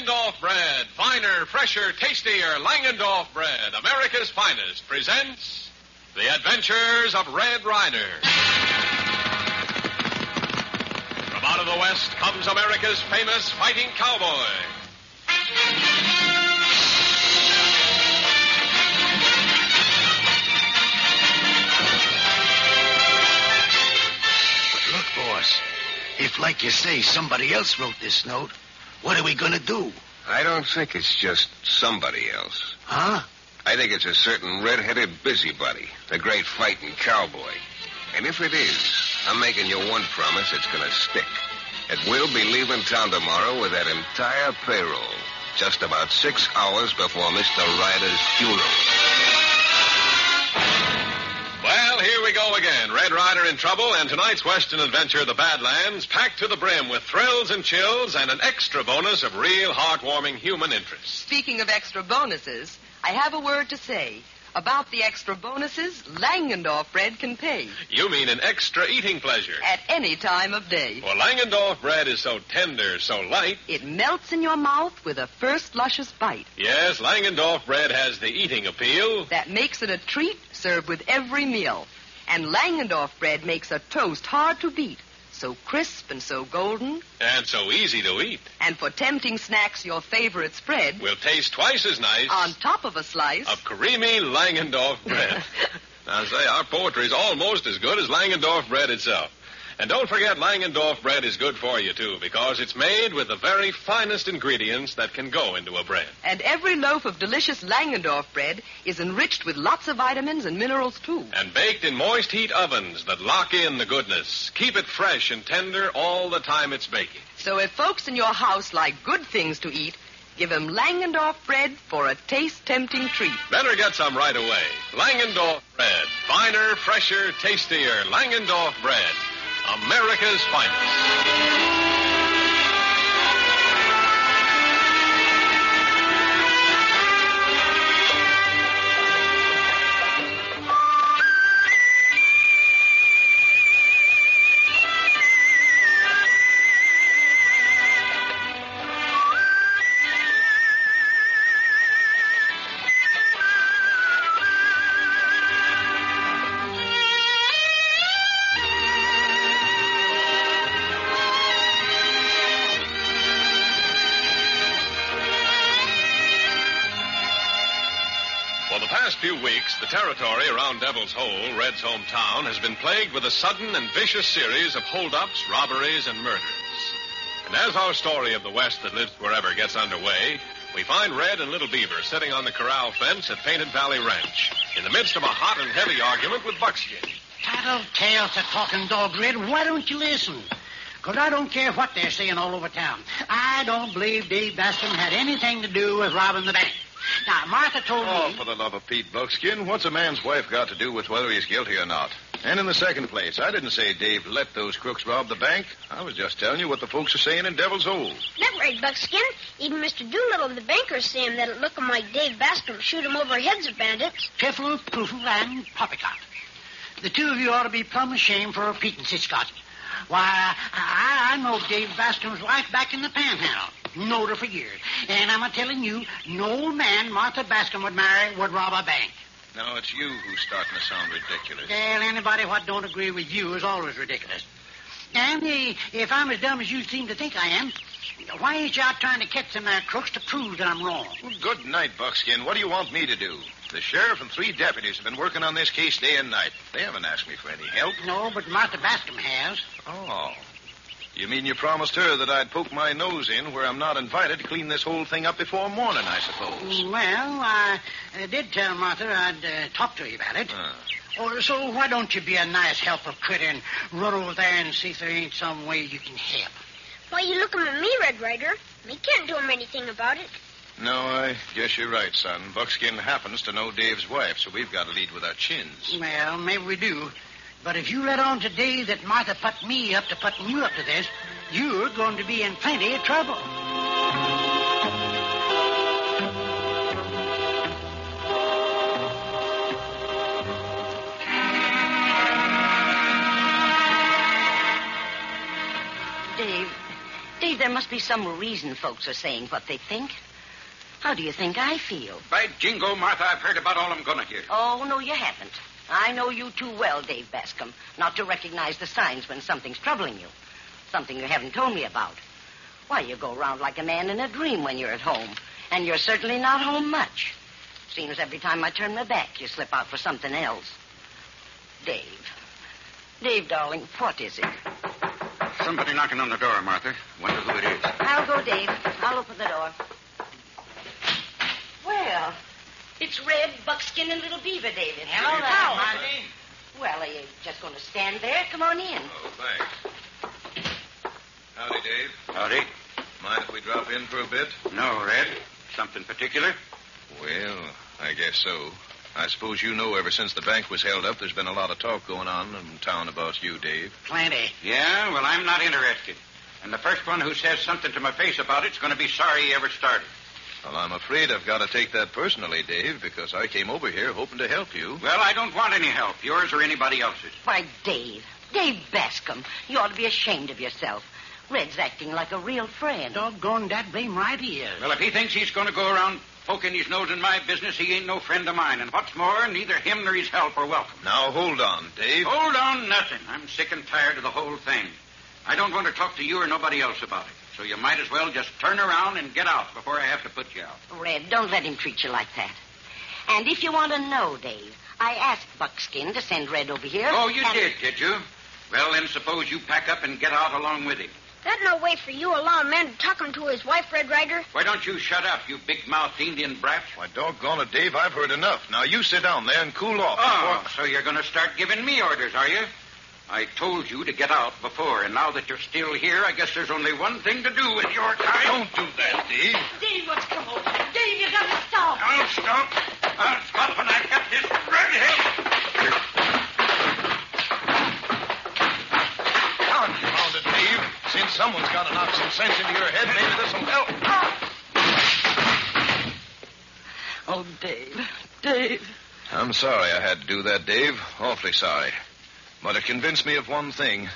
Langendorf bread, finer, fresher, tastier Langendorf bread, America's finest, presents The Adventures of Red Ryder. From out of the West comes America's famous fighting cowboy. But look, boss, if, like you say, somebody else wrote this note, what are we going to do? I don't think it's just somebody else. Huh? I think it's a certain red-headed busybody, the great fighting cowboy. And if it is, I'm making you one promise it's going to stick. It will be leaving town tomorrow with that entire payroll, just about 6 hours before Mr. Ryder's funeral. Well, here we go again. Red Ryder in trouble, and tonight's Western adventure, The Badlands, packed to the brim with thrills and chills and an extra bonus of real heartwarming human interest. Speaking of extra bonuses, I have a word to say. About the extra bonuses, Langendorf bread can pay. You mean an extra eating pleasure? At any time of day. For Langendorf bread is so tender, so light. It melts in your mouth with a first luscious bite. Yes, Langendorf bread has the eating appeal. That makes it a treat served with every meal. And Langendorf bread makes a toast hard to beat. So crisp and so golden. And so easy to eat. And for tempting snacks, your favorite spread will taste twice as nice on top of a slice of creamy Langendorf bread. Now, say, our poetry is almost as good as Langendorf bread itself. And don't forget, Langendorf bread is good for you, too, because it's made with the very finest ingredients that can go into a bread. And every loaf of delicious Langendorf bread is enriched with lots of vitamins and minerals, too. And baked in moist heat ovens that lock in the goodness. Keep it fresh and tender all the time it's baking. So if folks in your house like good things to eat, give them Langendorf bread for a taste-tempting treat. Better get some right away. Langendorf bread. Finer, fresher, tastier Langendorf bread. America's finest. For the past few weeks, the territory around Devil's Hole, Red's hometown, has been plagued with a sudden and vicious series of holdups, robberies, and murders. And as our story of the West that lives wherever gets underway, we find Red and Little Beaver sitting on the corral fence at Painted Valley Ranch, in the midst of a hot and heavy argument with Buckskin. Tattletale's a talking dog, Red. Why don't you listen? Because I don't care what they're saying all over town. I don't believe Dave Bascom had anything to do with robbing the bank. Now, Martha told me... Oh, for the love of Pete, Buckskin, what's a man's wife got to do with whether he's guilty or not? And in the second place, I didn't say Dave let those crooks rob the bank. I was just telling you what the folks are saying in Devil's Hole. That's right, Buckskin. Even Mr. Doolittle and the banker's saying that it looking like Dave Bascom shoot him over heads of bandits. Piffle, Poofle, and Poppycock. The two of you ought to be plumb ashamed for repeating such Scotty. Why, I know Dave Bascom's wife back in the Panhandle. Knowed her for years. And I'm a-telling you, no man Martha Bascom would marry would rob a bank. No, it's you who's starting to sound ridiculous. Well, anybody what don't agree with you is always ridiculous. And if I'm as dumb as you seem to think I am, why ain't you out trying to catch them there crooks to prove that I'm wrong? Well, good night, Buckskin. What do you want me to do? The sheriff and 3 deputies have been working on this case day and night. They haven't asked me for any help. No, but Martha Bascom has. Oh. You mean you promised her that I'd poke my nose in where I'm not invited to clean this whole thing up before morning, I suppose? Well, I did tell Martha I'd talk to you about it. Oh, so why don't you be a nice helpful critter and run over there and see if there ain't some way you can help? Why you looking at me, Red Ryder? We can't do him anything about it. No, I guess you're right, son. Buckskin happens to know Dave's wife, so we've got to lead with our chins. Well, maybe we do. But if you let on today that Martha put me up to putting you up to this, you're going to be in plenty of trouble. Dave, there must be some reason folks are saying what they think. How do you think I feel? By jingo, Martha, I've heard about all I'm going to hear. Oh, no, you haven't. I know you too well, Dave Bascom, not to recognize the signs when something's troubling you. Something you haven't told me about. Why, you go around like a man in a dream when you're at home. And you're certainly not home much. Seems every time I turn my back, you slip out for something else. Dave. Dave, darling, what is it? Somebody knocking on the door, Martha. Wonder who it is. I'll go, Dave. I'll open the door. Well, it's Red, Buckskin, and Little Beaver, David. Hello there, Marty. Well, are you just going to stand there? Come on in. Oh, thanks. Howdy, Dave. Howdy. Mind if we drop in for a bit? No, Red. Something particular? Well, I guess so. I suppose you know ever since the bank was held up, there's been a lot of talk going on in town about you, Dave. Plenty. Yeah, well, I'm not interested. And the first one who says something to my face about it's going to be sorry he ever started. Well, I'm afraid I've got to take that personally, Dave, because I came over here hoping to help you. Well, I don't want any help, yours or anybody else's. Why, Dave Bascom, you ought to be ashamed of yourself. Red's acting like a real friend. Doggone that blame right he is. Well, if he thinks he's going to go around poking his nose in my business, he ain't no friend of mine. And what's more, neither him nor his help are welcome. Now, hold on, Dave. Hold on, nothing. I'm sick and tired of the whole thing. I don't want to talk to you or nobody else about it. So you might as well just turn around and get out before I have to put you out. Red, don't let him treat you like that. And if you want to know, Dave, I asked Buckskin to send Red over here. Oh, you did you? Well, then suppose you pack up and get out along with him. That's no way for you, allow a man to talk him to his wife, Red Ryder. Why don't you shut up, you big-mouthed Indian brat? Why, doggone it, Dave, I've heard enough. Now, you sit down there and cool off. Oh, so you're going to start giving me orders, are you? I told you to get out before, and now that you're still here, I guess there's only one thing to do with your time. Don't do that, Dave. Dave, what's come over? Dave, you got to stop. I'll stop. I'll stop when I get this redhead. Confound it, Dave. Since someone's got to knock some sense into your head, maybe this'll help. Oh, Dave. I'm sorry I had to do that, Dave. Awfully sorry. But it convinced me of one thing.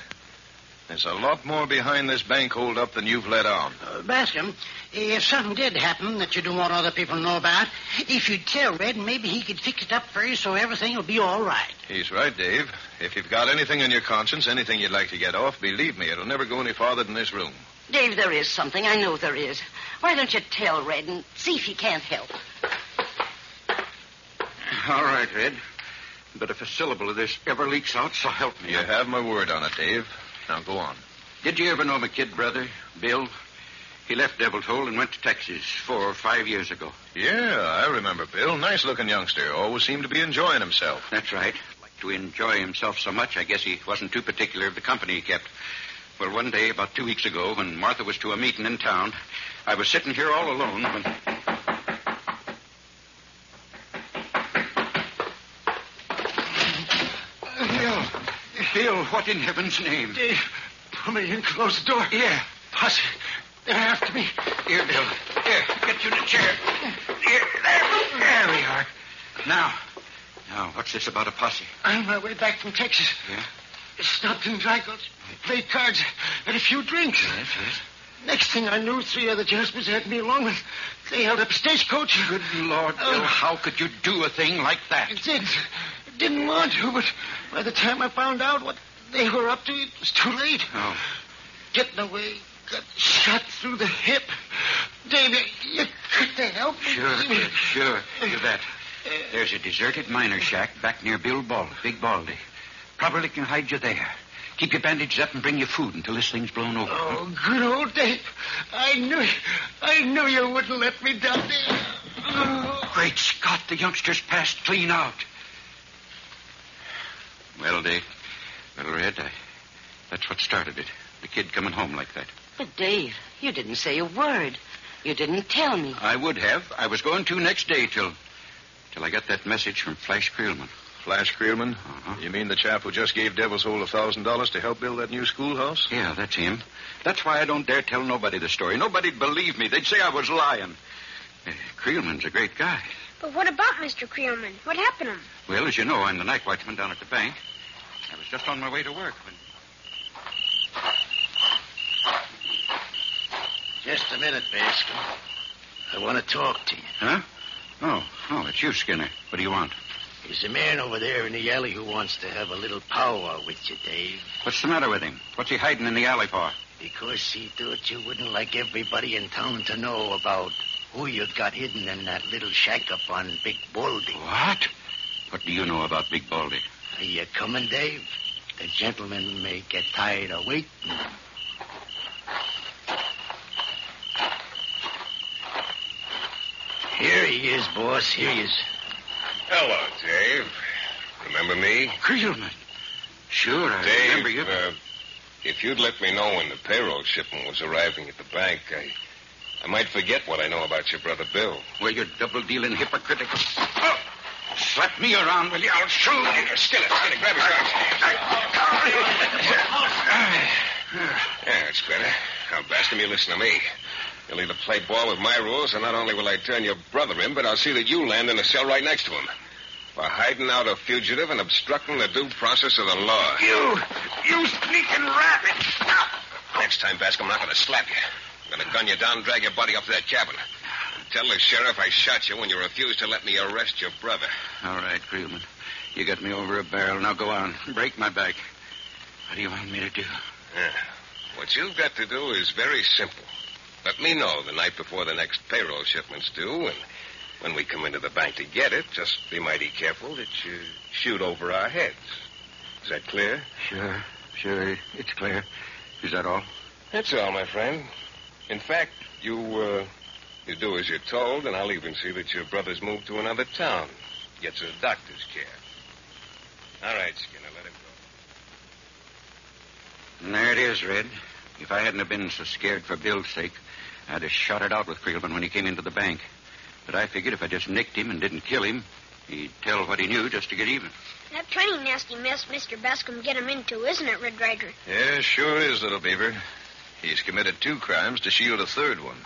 There's a lot more behind this bank holdup than you've let on. Bascom, if something did happen that you don't want other people to know about, if you'd tell Red, maybe he could fix it up for you so everything will be all right. He's right, Dave. If you've got anything on your conscience, anything you'd like to get off, believe me, it'll never go any farther than this room. Dave, there is something. I know there is. Why don't you tell Red and see if he can't help? All right, Red. But if a syllable of this ever leaks out, so help me. You have my word on it, Dave. Now, go on. Did you ever know my kid brother, Bill? He left Devil's Hole and went to Texas 4 or 5 years ago. Yeah, I remember Bill. Nice-looking youngster. Always seemed to be enjoying himself. That's right. Like to enjoy himself so much, I guess he wasn't too particular of the company he kept. Well, one day, about 2 weeks ago, when Martha was to a meeting in town, I was sitting here all alone when... Bill, what in heaven's name? Dave, pull me in, close the door. Yeah. Posse, they're after me. Here, Bill. Here, get you in a chair. Here, there we are. Now, what's this about a posse? On my way back from Texas. Yeah? Stopped in dry goods, played cards, had a few drinks. Yes. Next thing I knew, 3 other Jaspers had me along with. They held up a stagecoach. Good Lord, Bill, how could you do a thing like that? I didn't want to, but by the time I found out what they were up to, it was too late. Oh. Getting away, got shot through the hip. Dave, you got to help me. Sure. Do that. There's a deserted miner shack back near Big Baldy. Probably can hide you there. Keep your bandaged up and bring you food until this thing's blown over. Oh, good old Dave. I knew you wouldn't let me down there. Oh. Great Scott, the youngster's passed clean out. Well, Dave. Well, Red, that's what started it. The kid coming home like that. But, Dave, you didn't say a word. You didn't tell me. I would have. I was going to next day till I got that message from Flash Creelman. Flash Creelman? Uh-huh. You mean the chap who just gave Devil's Hole $1,000 to help build that new schoolhouse? Yeah, that's him. That's why I don't dare tell nobody the story. Nobody'd believe me. They'd say I was lying. Creelman's a great guy. But what about Mr. Creelman? What happened to him? Well, as you know, I'm the night watchman down at the bank. I was just on my way to work when... Just a minute, Bascom. I want to talk to you. Huh? Oh, it's you, Skinner. What do you want? There's a man over there in the alley who wants to have a little powwow with you, Dave. What's the matter with him? What's he hiding in the alley for? Because he thought you wouldn't like everybody in town to know about who you've got hidden in that little shack up on Big Baldy. What? What do you know about Big Baldy? Are you coming, Dave? The gentleman may get tired of waiting. Here he is, boss. Here he is. Hello, Dave. Remember me? Creelman. Sure, I Dave, remember you. If you'd let me know when the payroll shipment was arriving at the bank, I might forget what I know about your brother Bill. Well, you double-dealing hypocritic. Oh, slap me around, will you? I'll show you. Skinner, grab his arms. Yeah, it's better. Now, Bascom, you listen to me. You'll either play ball with my rules, and not only will I turn your brother in, but I'll see that you land in a cell right next to him for hiding out a fugitive and obstructing the due process of the law. You sneaking rabbit! Next time, Bascom, I'm not going to slap you. I'm going to gun you down and drag your body up to that cabin. And tell the sheriff I shot you when you refused to let me arrest your brother. All right, Creelman. You got me over a barrel. Now go on. Break my back. What do you want me to do? What you've got to do is very simple. Let me know the night before the next payroll shipment's due, and when we come into the bank to get it, just be mighty careful that you shoot over our heads. Is that clear? Sure. It's clear. Is that all? That's all, my friend. In fact, you do as you're told, and I'll even see that your brother's moved to another town. Gets a doctor's care. All right, Skinner, let him go. And there it is, Red. If I hadn't have been so scared for Bill's sake, I'd have shot it out with Creelman when he came into the bank. But I figured if I just nicked him and didn't kill him, he'd tell what he knew just to get even. That pretty nasty mess Mr. Bascom get him into, isn't it, Red Ryder? Yeah, sure is, little beaver. He's committed 2 crimes to shield a 3rd one.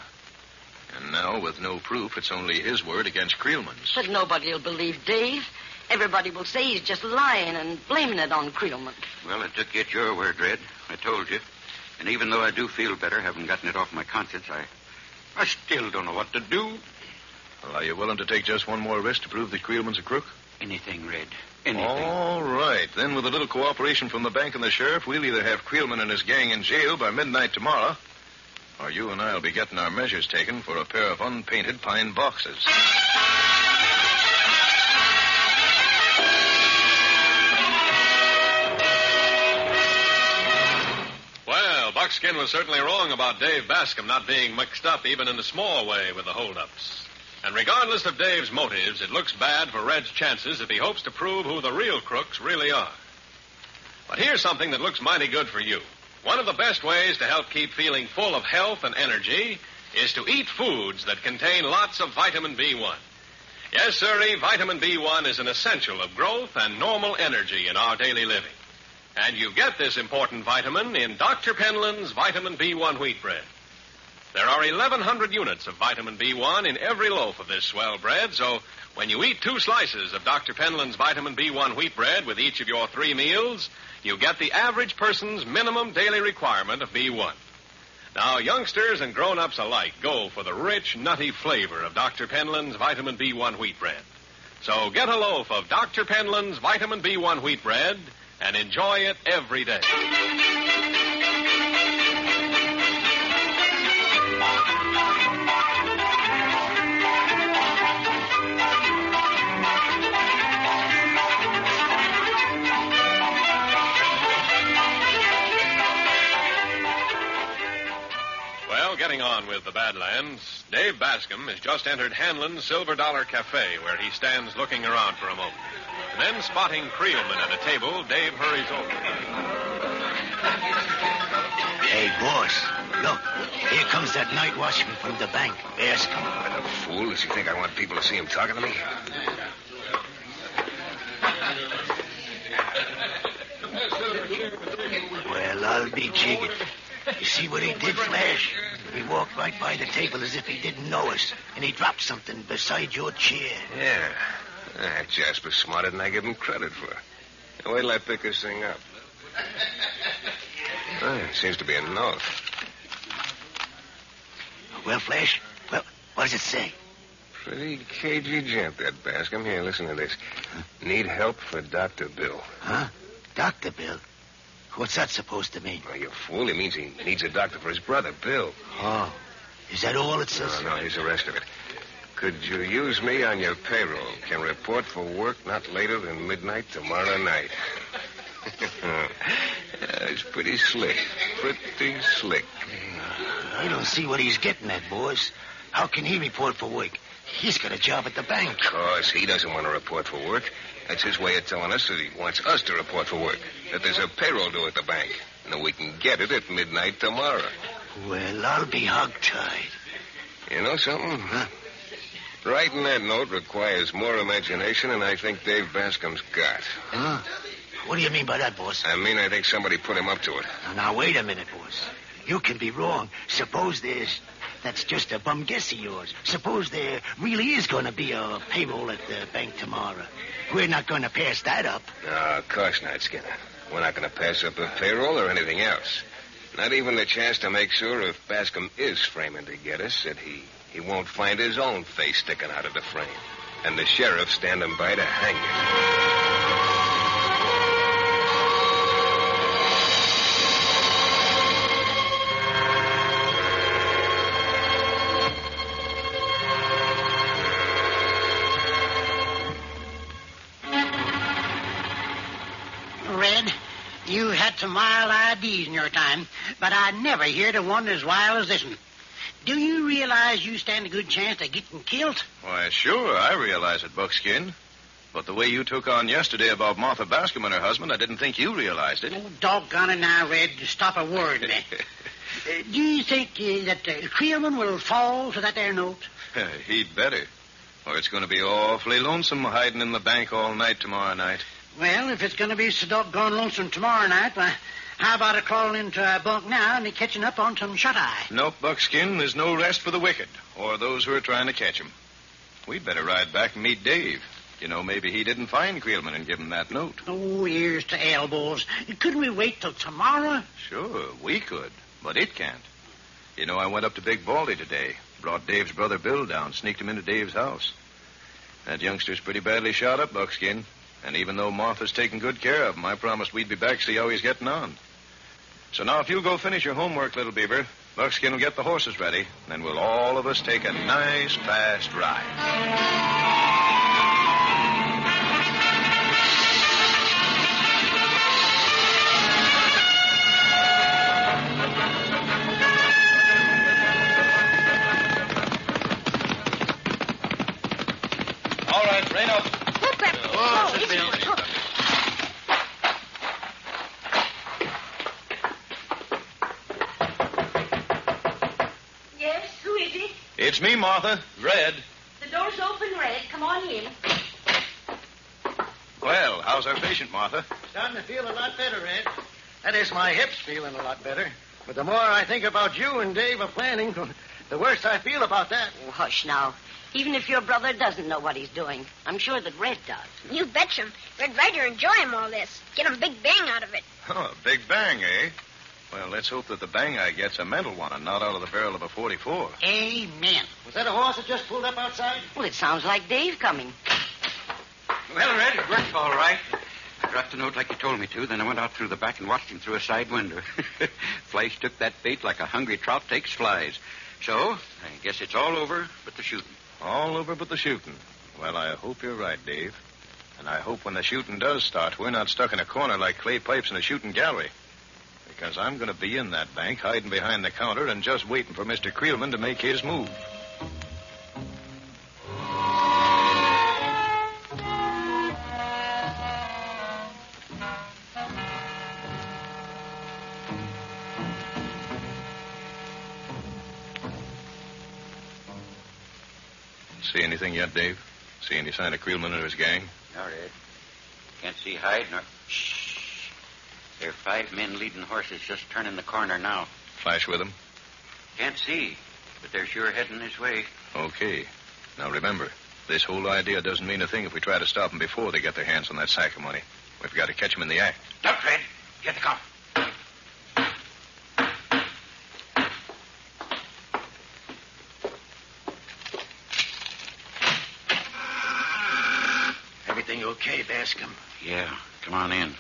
And now, with no proof, it's only his word against Creelman's. But nobody will believe Dave. Everybody will say he's just lying and blaming it on Creelman. Well, it took yet your word, Red. I told you. And even though I do feel better, having gotten it off my conscience, I still don't know what to do. Well, are you willing to take just one more risk to prove that Creelman's a crook? Anything, Red. Anything. All right. Then, with a little cooperation from the bank and the sheriff, we'll either have Creelman and his gang in jail by midnight tomorrow, or you and I'll be getting our measures taken for a pair of unpainted pine boxes. Well, Buckskin was certainly wrong about Dave Bascom not being mixed up even in a small way with the holdups. And regardless of Dave's motives, it looks bad for Red's chances if he hopes to prove who the real crooks really are. But here's something that looks mighty good for you. One of the best ways to help keep feeling full of health and energy is to eat foods that contain lots of vitamin B1. Yes, sirree, vitamin B1 is an essential of growth and normal energy in our daily living. And you get this important vitamin in Dr. Penland's Vitamin B1 wheat bread. There are 1,100 units of vitamin B1 in every loaf of this swell bread, so when you eat 2 slices of Dr. Penland's Vitamin B1 wheat bread with each of your 3 meals, you get the average person's minimum daily requirement of B1. Now, youngsters and grown-ups alike go for the rich, nutty flavor of Dr. Penland's Vitamin B1 wheat bread. So get a loaf of Dr. Penland's Vitamin B1 wheat bread and enjoy it every day. Getting on with the Badlands, Dave Bascom has just entered Hanlon's Silver Dollar Cafe, where he stands looking around for a moment. And then, spotting Creelman at a table, Dave hurries over. Hey, boss, look. Here comes that night watchman from the bank. Ask him. What a fool. Does he think I want people to see him talking to me? Well, I'll be jiggered. You see what he did, Flash? He walked right by the table as if he didn't know us, and he dropped something beside your chair. Yeah. Jasper's smarter than I give him credit for. Now, wait till I pick this thing up. It seems to be a note. Well, Flash, well, what does it say? Pretty cagey gent, that Bascom. Here, listen to this. Need help for Dr. Bill. Huh? Dr. Bill? What's that supposed to mean? Well, you fool. He means he needs a doctor for his brother, Bill. Oh. Is that all it says? No, here's the rest of it. Could you use me on your payroll? Can report for work not later than midnight tomorrow night. It's pretty slick. Pretty slick. I don't see what he's getting at, boys. How can he report for work? He's got a job at the bank. Of course, he doesn't want to report for work. That's his way of telling us that he wants us to report for work. That there's a payroll due at the bank. And that we can get it at midnight tomorrow. Well, I'll be hogtied. You know something? Huh? Writing that note requires more imagination than I think Dave Bascom's got. Huh? What do you mean by that, boss? I mean, I think somebody put him up to it. Now, wait a minute, boss. You can be wrong. Suppose that's just a bum guess of yours. Suppose there really is going to be a payroll at the bank tomorrow. We're not going to pass that up. No, of course not, Skinner. We're not going to pass up a payroll or anything else. Not even the chance to make sure if Bascom is framing to get us that he won't find his own face sticking out of the frame. And the sheriff standing by to hang him. Red, you had some wild ideas in your time, but I never heard of one as wild as this one. Do you realize you stand a good chance of getting killed? Why, sure, I realize it, Buckskin. But the way you took on yesterday about Martha Bascom and her husband, I didn't think you realized it. Oh, doggone it now, Red. Stop a word, man. Do you think that Creelman will fall for that there note? He'd better. Or it's going to be awfully lonesome hiding in the bank all night tomorrow night. Well, if it's going to be so doggone lonesome tomorrow night, why, how about crawling into a bunk now and catching up on some shut-eye? Nope, Buckskin. There's no rest for the wicked or those who are trying to catch him. We'd better ride back and meet Dave. You know, maybe he didn't find Creelman and give him that note. Oh, ears to elbows. Couldn't we wait till tomorrow? Sure, we could, but it can't. You know, I went up to Big Baldy today, brought Dave's brother Bill down, sneaked him into Dave's house. That youngster's pretty badly shot up, Buckskin. And even though Martha's taking good care of him, I promised we'd be back to see how he's getting on. So now if you'll go finish your homework, little beaver, Buckskin will get the horses ready, and then we'll all of us take a nice, fast ride. All right, rein up. Yes, who is it? It's me, Martha. Red. The door's open, Red. Come on in. Well, how's our patient, Martha? Starting to feel a lot better, Red. That is, my hip's feeling a lot better. But the more I think about you and Dave are planning, the worse I feel about that. Oh, hush now. Even if your brother doesn't know what he's doing, I'm sure that Red does. You betcha. Red Ryder enjoy him all this. Get him big bang out of it. Oh, big bang, eh? Well, let's hope that the bang I get's a mental one and not out of the barrel of a 44. Amen. Was that a horse that just pulled up outside? Well, it sounds like Dave coming. Well, Red, it worked all right. I dropped the note like you told me to, then I went out through the back and watched him through a side window. Flash took that bait like a hungry trout takes flies. So, I guess it's all over but the shooting. All over but the shooting. Well, I hope you're right, Dave. And I hope when the shooting does start, we're not stuck in a corner like clay pipes in a shooting gallery. Because I'm going to be in that bank, hiding behind the counter and just waiting for Mr. Creelman to make his move. See anything yet, Dave? See any sign of Creelman or his gang? No, Red. Can't see Hyde nor... Shh. There are 5 men leading horses just turning the corner now. Flash with them? Can't see, but they're sure heading this way. Okay. Now remember, this whole idea doesn't mean a thing if we try to stop them before they get their hands on that sack of money. We've got to catch them in the act. Look, Red. Get the gun. You okay, Bascom? Yeah, come on in.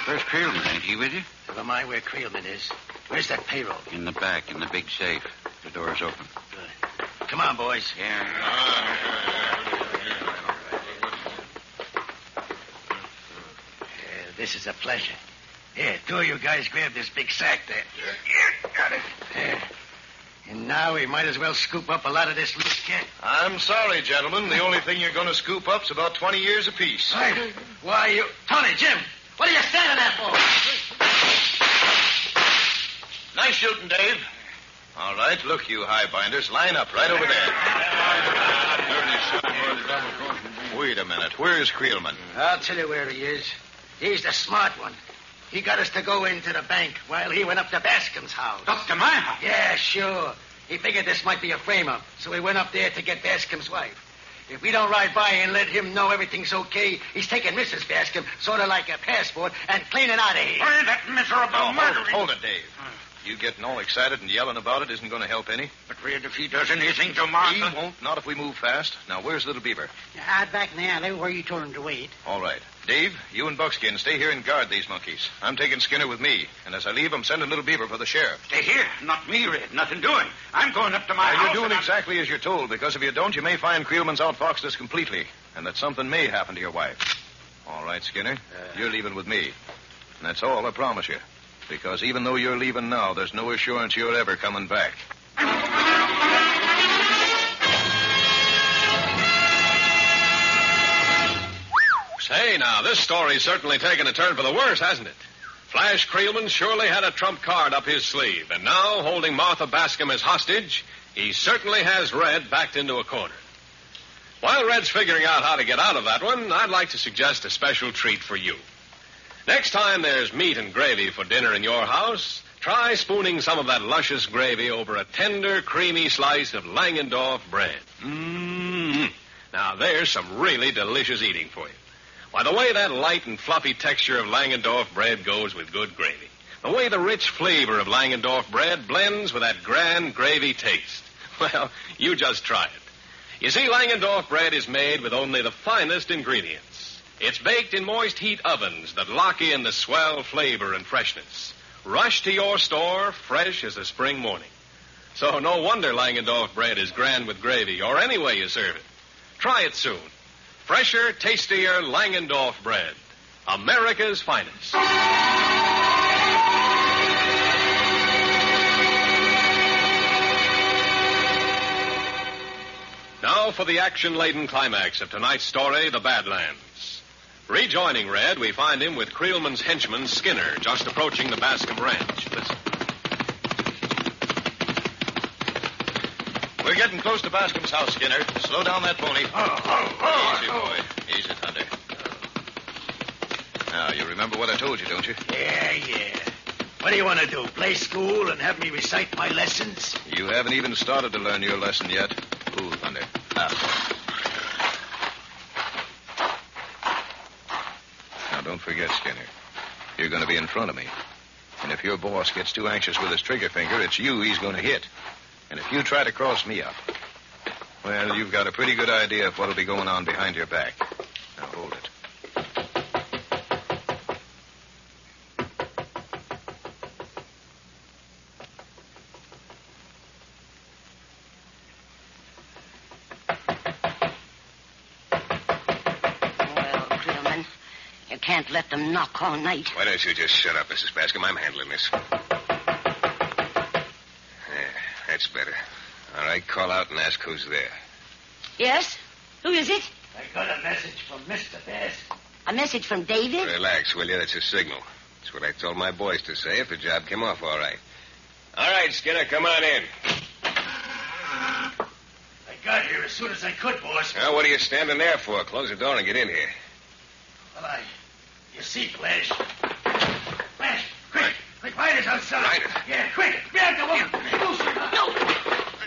Where's Creelman? Ain't he with you? Never mind where Creelman is. Where's that payroll? In the back, in the big safe. The door's open. Good. Come on, boys. This is a pleasure. Here, two of you guys grab this big sack there. Yeah, got it. There. And now we might as well scoop up a lot of this loose cash. I'm sorry, gentlemen. The only thing you're going to scoop up's about 20 years apiece. Right. Why, you... Tony, Jim, what are you standing there for? Nice shooting, Dave. All right, look, you highbinders. Line up right over there. Wait a minute. Where's Creelman? I'll tell you where he is. He's the smart one. He got us to go into the bank while he went up to Bascom's house. Up to my house? Yeah, sure. He figured this might be a frame-up, so he went up there to get Bascom's wife. If we don't ride by and let him know everything's okay, he's taking Mrs. Bascom sort of like a passport and cleaning out of here. Why, that miserable murdering... Hold it, Dave. You getting all excited and yelling about it isn't going to help any. But, Red, if he does anything to Martha... He won't, not if we move fast. Now, where's Little Beaver? Out back in the alley where you told him to wait. All right. Dave, you and Buckskin stay here and guard these monkeys. I'm taking Skinner with me. And as I leave, I'm sending Little Beaver for the sheriff. Stay here. Not me, Red. Nothing doing. I'm going up to my house. You're doing exactly as you're told, because if you don't, you may find Creelman's outfoxed us completely, and that something may happen to your wife. All right, Skinner. You're leaving with me. And that's all, I promise you. Because even though you're leaving now, there's no assurance you're ever coming back. Say, now, this story's certainly taken a turn for the worse, hasn't it? Flash Creelman surely had a trump card up his sleeve, and now, holding Martha Bascom as hostage, he certainly has Red backed into a corner. While Red's figuring out how to get out of that one, I'd like to suggest a special treat for you. Next time there's meat and gravy for dinner in your house, try spooning some of that luscious gravy over a tender, creamy slice of Langendorf bread. Mmm. Now, there's some really delicious eating for you. Why, the way that light and fluffy texture of Langendorf bread goes with good gravy. The way the rich flavor of Langendorf bread blends with that grand gravy taste. Well, you just try it. You see, Langendorf bread is made with only the finest ingredients. It's baked in moist heat ovens that lock in the swell flavor and freshness. Rush to your store fresh as a spring morning. So no wonder Langendorf bread is grand with gravy, or any way you serve it. Try it soon. Fresher, tastier Langendorf bread. America's finest. Now for the action-laden climax of tonight's story, The Badlands. Rejoining Red, we find him with Creelman's henchman, Skinner, just approaching the Bascom ranch. Listen. We're getting close to Bascom's house, Skinner. Slow down that pony. Easy, boy. Easy, Thunder. Now, you remember what I told you, don't you? Yeah. What do you want to do, play school and have me recite my lessons? You haven't even started to learn your lesson yet. Cool, Thunder. Now, don't forget, Skinner. You're going to be in front of me. And if your boss gets too anxious with his trigger finger, it's you he's going to hit. And if you try to cross me up, well, you've got a pretty good idea of what'll be going on behind your back. Now, hold it. Well, Creelman, you can't let them knock all night. Why don't you just shut up, Mrs. Bascom? I'm handling this. That's better. All right, call out and ask who's there. Yes? Who is it? I got a message from Mr. Bascom. A message from David? Relax, will you? That's a signal. That's what I told my boys to say if the job came off all right. All right, Skinner, come on in. I got here as soon as I could, boss. Now, what are you standing there for? Close the door and get in here. Well, you see, Flash. Flash, quick. Ryder's outside. Ryder? Yeah, quick. Grab the woman. No.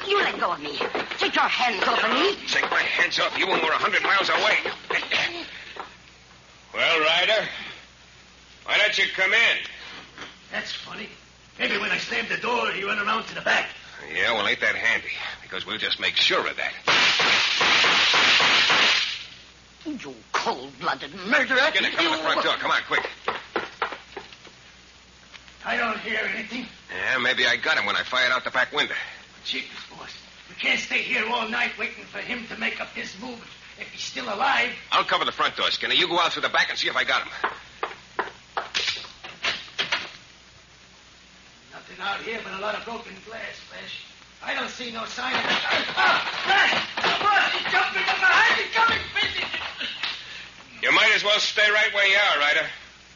You let go of me. Take your hands off of me. Take my hands off you when we're 100 miles away. Well, Ryder, why don't you come in? That's funny. Maybe when I slammed the door, you went around to the back. Yeah, well, ain't that handy? Because we'll just make sure of that. You cold-blooded murderer. Skinner, come to the front door. Come on, quick. I don't hear anything. Yeah, maybe I got him when I fired out the back window. Jeepers, boss. We can't stay here all night waiting for him to make up his move if he's still alive. I'll cover the front door, Skinner. You go out through the back and see if I got him. Nothing out here but a lot of broken glass, Flash. I don't see no sign of it. Flash! Boss, he's jumping from behind. He's coming. You might as well stay right where you are, Ryder.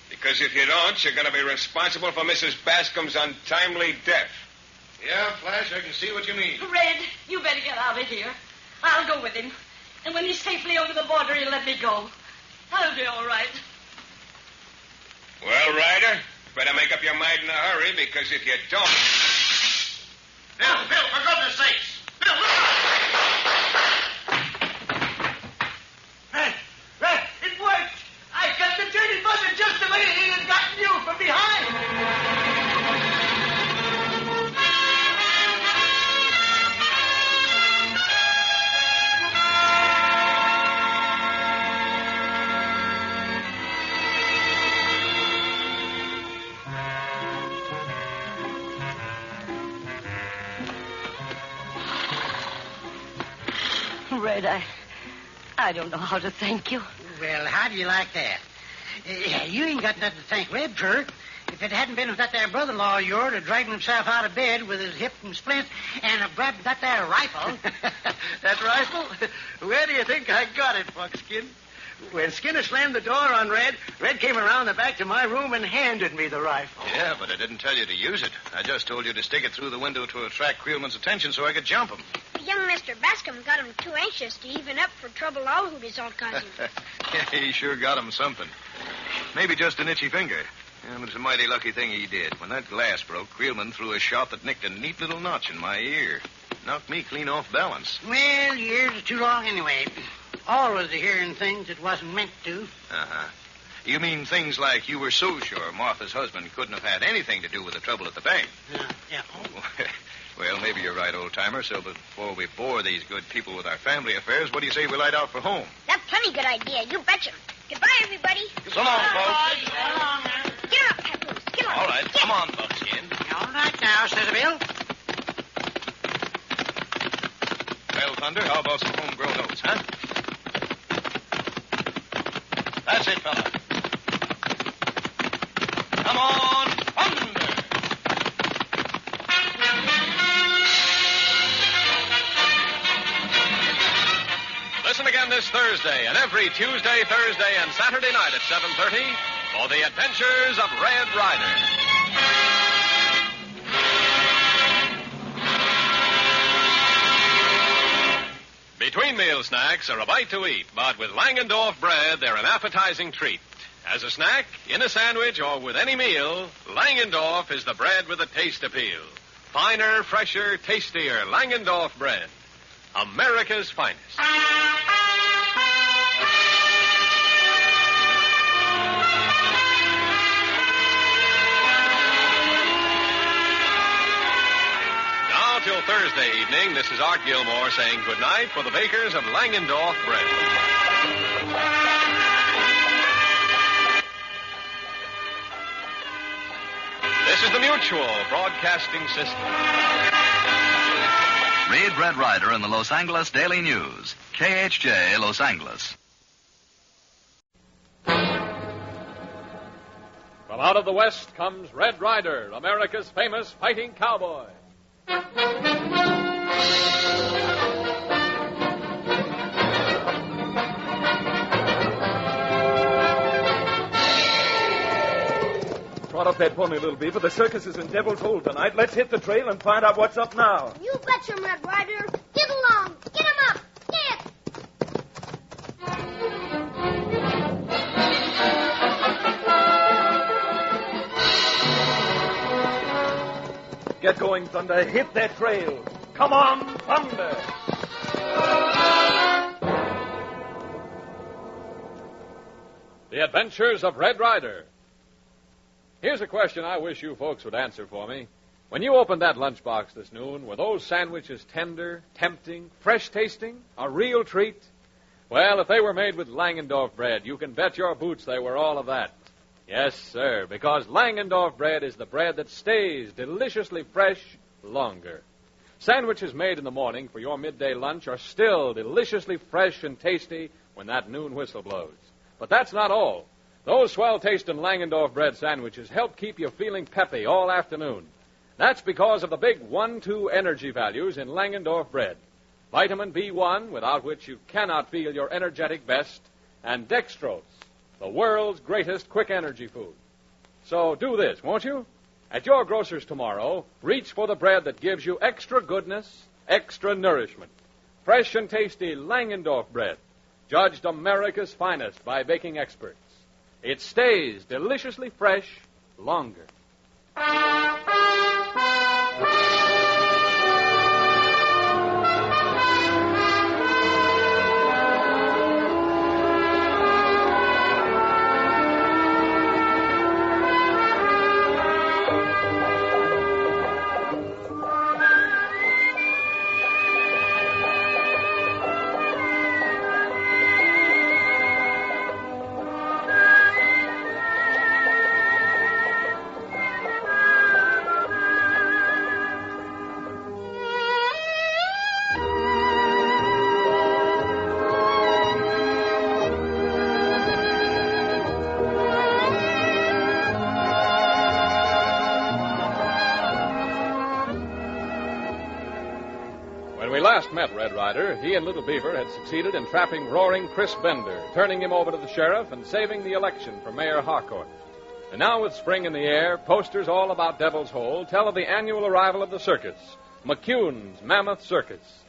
Because if you don't, you're going to be responsible for Mrs. Bascom's untimely death. Yeah, Flash, I can see what you mean. Red, you better get out of here. I'll go with him. And when he's safely over the border, he'll let me go. I'll be all right. Well, Ryder, better make up your mind in a hurry, because if you don't... Bill, for goodness sakes. Bill, look out! Red, it worked. I got the dirty buzzer just the way he had gotten you from behind. Red, I don't know how to thank you. Well, how do you like that? You ain't got nothing to thank Red for. If it hadn't been for that there brother-in-law of yours dragging himself out of bed with his hip and splint and grabbed that there rifle. That rifle? Where do you think I got it, Buckskin? When Skinner slammed the door on Red, Red came around the back to my room and handed me the rifle. Yeah, but I didn't tell you to use it. I just told you to stick it through the window to attract Creelman's attention so I could jump him. Young Mr. Bascom got him too anxious to even up for trouble all with his old cousin. Yeah, he sure got him something. Maybe just an itchy finger. Yeah, but it's a mighty lucky thing he did. When that glass broke, Creelman threw a shot that nicked a neat little notch in my ear. Knocked me clean off balance. Well, your ears are too long anyway. Always hearing things that wasn't meant to. Uh-huh. You mean things like you were so sure Martha's husband couldn't have had anything to do with the trouble at the bank? Yeah. Well, maybe you're right, old-timer. So before we bore these good people with our family affairs, what do you say we light out for home? That's plenty good idea. You betcha. Goodbye, everybody. So long, folks. So long, now. Get up, Papoose. Get up. All right, come on, Buckskin. All right now, says Bill. Well, Thunder, how about some homegrown oats, huh? That's it, fella. Come on, Thunder! Listen again this Thursday and every Tuesday, Thursday, and Saturday night at 7:30 for the adventures of Red Ryder. Between meal snacks are a bite to eat, but with Langendorf bread, they're an appetizing treat. As a snack, in a sandwich, or with any meal, Langendorf is the bread with a taste appeal. Finer, fresher, tastier Langendorf bread. America's finest. Now till Thursday evening, this is Art Gilmore saying goodnight for the bakers of Langendorf bread. This is the Mutual Broadcasting System. Read Red Ryder in the Los Angeles Daily News. KHJ, Los Angeles. From out of the West comes Red Ryder, America's famous fighting cowboy. Trot up that pony, little beaver. The circus is in Devil's Hole tonight. Let's hit the trail and find out what's up now. You betcha, Red Ryder. Get along. Get him up. Get. Get going, Thunder. Hit that trail. Come on, Thunder. The Adventures of Red Ryder. Here's a question I wish you folks would answer for me. When you opened that lunchbox this noon, were those sandwiches tender, tempting, fresh-tasting, a real treat? Well, if they were made with Langendorf bread, you can bet your boots they were all of that. Yes, sir, because Langendorf bread is the bread that stays deliciously fresh longer. Sandwiches made in the morning for your midday lunch are still deliciously fresh and tasty when that noon whistle blows. But that's not all. Those swell-tasting Langendorf bread sandwiches help keep you feeling peppy all afternoon. That's because of the big 1-2 energy values in Langendorf bread. Vitamin B1, without which you cannot feel your energetic best, and dextrose, the world's greatest quick energy food. So do this, won't you? At your grocer's tomorrow, reach for the bread that gives you extra goodness, extra nourishment. Fresh and tasty Langendorf bread, judged America's finest by baking experts. It stays deliciously fresh longer. When we last met Red Ryder, he and Little Beaver had succeeded in trapping roaring Chris Bender, turning him over to the sheriff, and saving the election for Mayor Harcourt. And now, with spring in the air, posters all about Devil's Hole tell of the annual arrival of the circus, McCune's Mammoth Circus.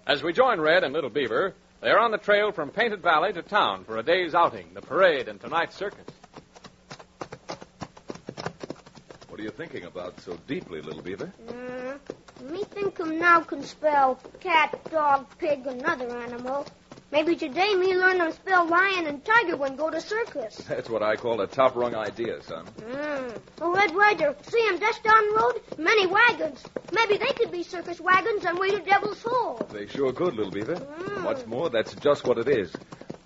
As we join Red and Little Beaver, they are on the trail from Painted Valley to town for a day's outing, the parade, and tonight's circus. What are you thinking about so deeply, Little Beaver? Me think him now can spell cat, dog, pig, another animal. Maybe today me learn him spell lion and tiger when go to circus. That's what I call a top-rung idea, son. Oh, Red Ryder, see him dash down the road? Many wagons. Maybe they could be circus wagons and way to Devil's Hole. They sure could, Little Beaver. What's more, that's just what it is.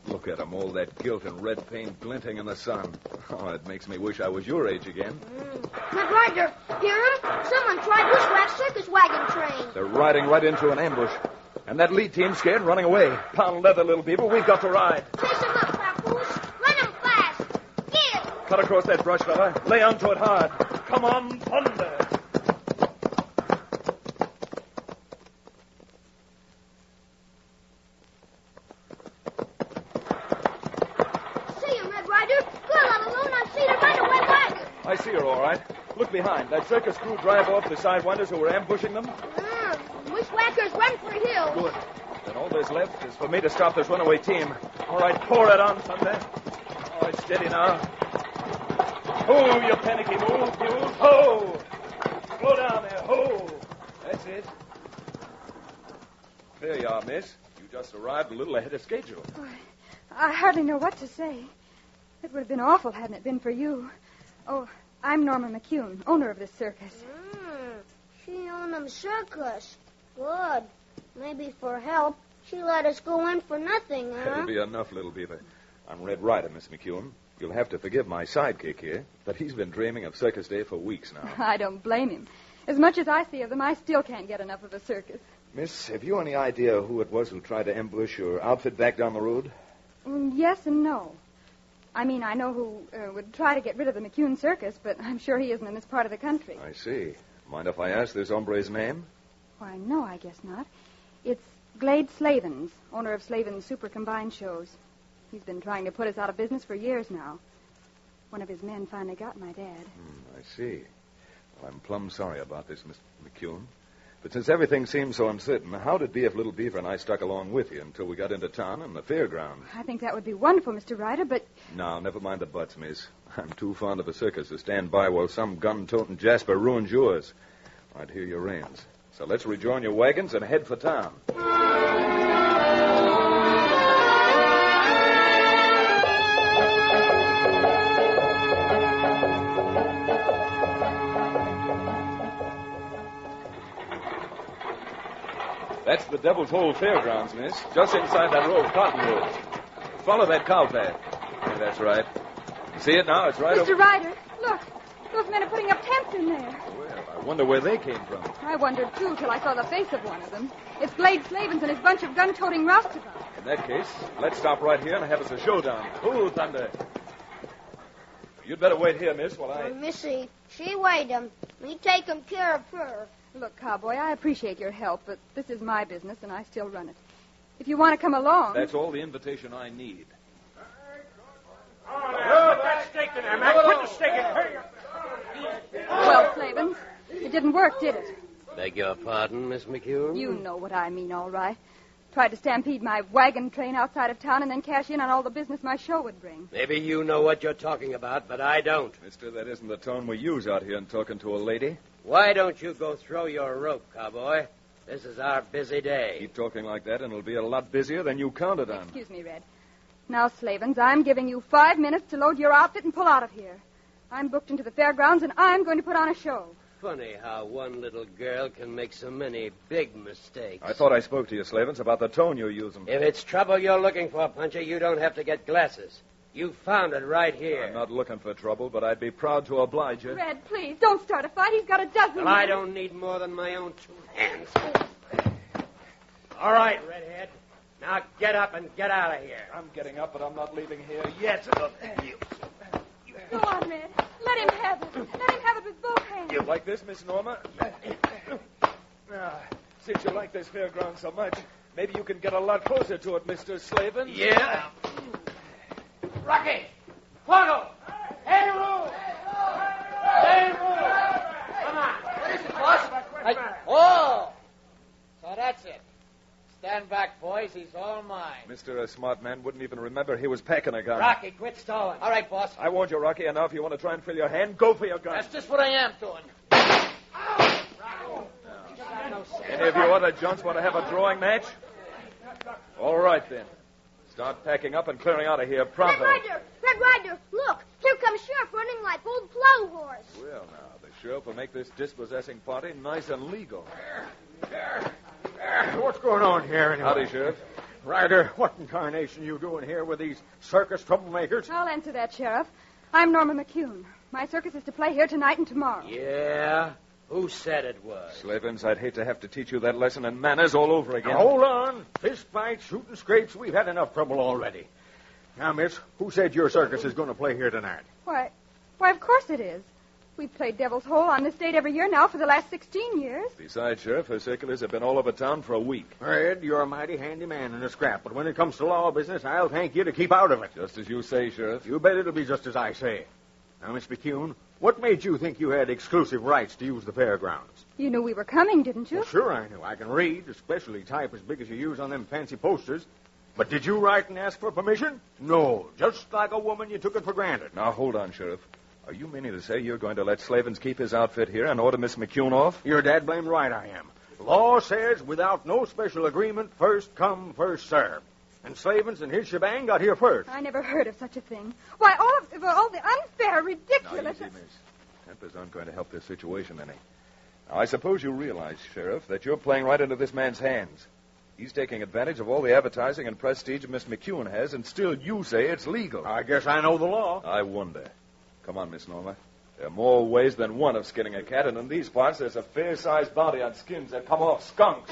Look at 'em, all that gilt and red paint glinting in the sun. Oh, it makes me wish I was your age again. Red Ryder, hear him? Someone tried bushwhack circus wagon train. They're riding right into an ambush. And that lead team's scared, running away. Pound leather, Little Beaver. We've got to ride. Chase him up, Papoose. Run him fast. Give. Cut across that brush, fella. Lay onto it hard. Come on, thunder. See him, Red Ryder. Girl all alone on Cedar Runaway wagon. I see her, all right. Look behind. That circus crew drive off the sidewinders who were ambushing them. Bushwhackers run for hills. Good. Then all there's left is for me to stop this runaway team. All right, pour it on, Thunder. Oh, it's steady now. Ho, you panicky move, you. Ho! Slow down there. Ho! That's it. There you are, miss. You just arrived a little ahead of schedule. Oh, I hardly know what to say. It would have been awful hadn't it been for you. Oh, I'm Norma McCune, owner of this circus. She owned them circus. Good. Maybe for help, she let us go in for nothing, huh? That'll be enough, Little Beaver. I'm Red Ryder, Miss McCune. You'll have to forgive my sidekick here, but he's been dreaming of Circus Day for weeks now. I don't blame him. As much as I see of them, I still can't get enough of a circus. Miss, have you any idea who it was who tried to ambush your outfit back down the road? Yes and no. I mean, I know who would try to get rid of the McCune circus, but I'm sure he isn't in this part of the country. I see. Mind if I ask this hombre's name? Why, no, I guess not. It's Glade Slavens, owner of Slavens Super Combined Shows. He's been trying to put us out of business for years now. One of his men finally got my dad. I see. Well, I'm plumb sorry about this, Miss McCune. But since everything seems so uncertain, how'd it be if Little Beaver and I stuck along with you until we got into town and the fairgrounds? I think that would be wonderful, Mr. Ryder, but... No, never mind the buts, miss. I'm too fond of a circus to stand by while some gun-toting Jasper ruins yours. I'd hear your reins. So let's rejoin your wagons and head for town. That's the Devil's Hole Fairgrounds, miss. Just inside that row of cottonwoods. Follow that cow path. Yeah, that's right. You see it now? It's right over... Mr. Ryder, look. Those men are putting up tents in there. Well, I wonder where they came from. I wondered, too, till I saw the face of one of them. It's Glade Slavens and his bunch of gun-toting roustabouts. In that case, let's stop right here and have us a showdown. Cool, Thunder. You'd better wait here, miss, while I... Missy, she weighed him. Me take him care of her. Look, Cowboy, I appreciate your help, but this is my business, and I still run it. If you want to come along... That's all the invitation I need. That stake in there, man. Put the stake in there. Well, Slavens, it didn't work, did it? Beg your pardon, Miss McCune? You know what I mean, all right. Tried to stampede my wagon train outside of town and then cash in on all the business my show would bring. Maybe you know what you're talking about, but I don't. Mister, that isn't the tone we use out here in talking to a lady. Why don't you go throw your rope, cowboy? This is our busy day. Keep talking like that, and it'll be a lot busier than you counted on. Excuse me, Red. Now, Slavens, I'm giving you 5 minutes to load your outfit and pull out of here. I'm booked into the fairgrounds, and I'm going to put on a show. Funny how one little girl can make so many big mistakes. I thought I spoke to you, Slavens, about the tone you're using. If it's trouble you're looking for, Puncher, you don't have to get glasses. You found it right here. I'm not looking for trouble, but I'd be proud to oblige you. Red, please, don't start a fight. He's got a dozen. Well, I don't need more than my own 2 hands. All right, Redhead. Now get up and get out of here. I'm getting up, but I'm not leaving here yet. Go on, Red. Let him have it. Let him have it with both hands. You like this, Miss Norma? Since you like this fairground so much, maybe you can get a lot closer to it, Mr. Slavens. Yeah. Rocky! Quango! Hey, Roo! Hey, Roo! Come on. What is it, boss? Oh! So that's it. Stand back, boys. He's all mine. Mr. Smart Man wouldn't even remember he was packing a gun. Rocky, quit stalling. All right, boss. I warned you, Rocky, and now if you want to try and fill your hand, go for your gun. That's just what I am doing. Any of you other junks want to have a drawing match? All right, then. Start packing up and clearing out of here pronto. Red Ryder, look. Here comes Sheriff running like old plow horse. Well, now, the sheriff will make this dispossessing party nice and legal. What's going on here, anyway? Howdy, Sheriff. Ryder, what in tarnation you doing here with these circus troublemakers? I'll answer that, Sheriff. I'm Norma McCune. My circus is to play here tonight and tomorrow. Yeah? Who said it was? Slavens, I'd hate to have to teach you that lesson in manners all over again. Now, hold on. Fist fights, shooting scrapes, we've had enough trouble already. Now, miss, who said your circus is going to play here tonight? Why, of course it is. We've played Devil's Hole on this date every year now for the last 16 years. Besides, Sheriff, her circulars have been all over town for a week. Red, you're a mighty handy man in a scrap, but when it comes to law business, I'll thank you to keep out of it. Just as you say, Sheriff. You bet it'll be just as I say. Now, Miss McCune, what made you think you had exclusive rights to use the fairgrounds? You knew we were coming, didn't you? Well, sure I knew. I can read, especially type as big as you use on them fancy posters. But did you write and ask for permission? No. Just like a woman, you took it for granted. Now, hold on, Sheriff. Are you meaning to say you're going to let Slavens keep his outfit here and order Miss McCune off? You're dad-blamed right I am. Law says without no special agreement, first come, first serve. And Slavens and his shebang got here first. I never heard of such a thing. Why, all the unfair, ridiculous... Now, easy, miss. Tempers aren't going to help this situation any. Now, I suppose you realize, Sheriff, that you're playing right into this man's hands. He's taking advantage of all the advertising and prestige Miss McCune has, and still you say it's legal. I guess I know the law. I wonder. Come on, Miss Norma. There are more ways than one of skinning a cat, and in these parts there's a fair-sized bounty on skins that come off skunks.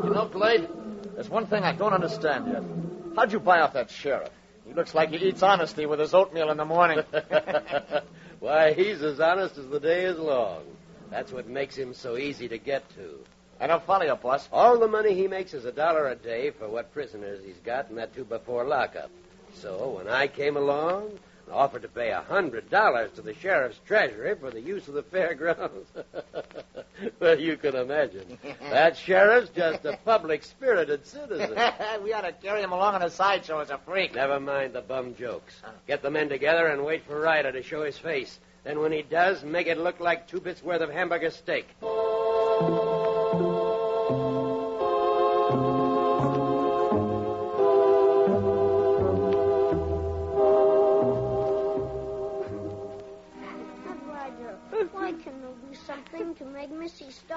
You know, Glade, there's one thing I don't understand yet. How'd you buy off that sheriff? He looks like he eats honesty with his oatmeal in the morning. Why, he's as honest as the day is long. That's what makes him so easy to get to. I don't follow you, boss. All the money he makes is $1 a day for what prisoners he's got, and that too before lockup. So when I came along and offered to pay $100 to the sheriff's treasury for the use of the fairgrounds, well, you can imagine. That sheriff's just a public-spirited citizen. We ought to carry him along on a sideshow as a freak. Never mind the bum jokes. Get the men together and wait for Ryder to show his face. Then when he does, make it look like 2 bits worth of hamburger steak.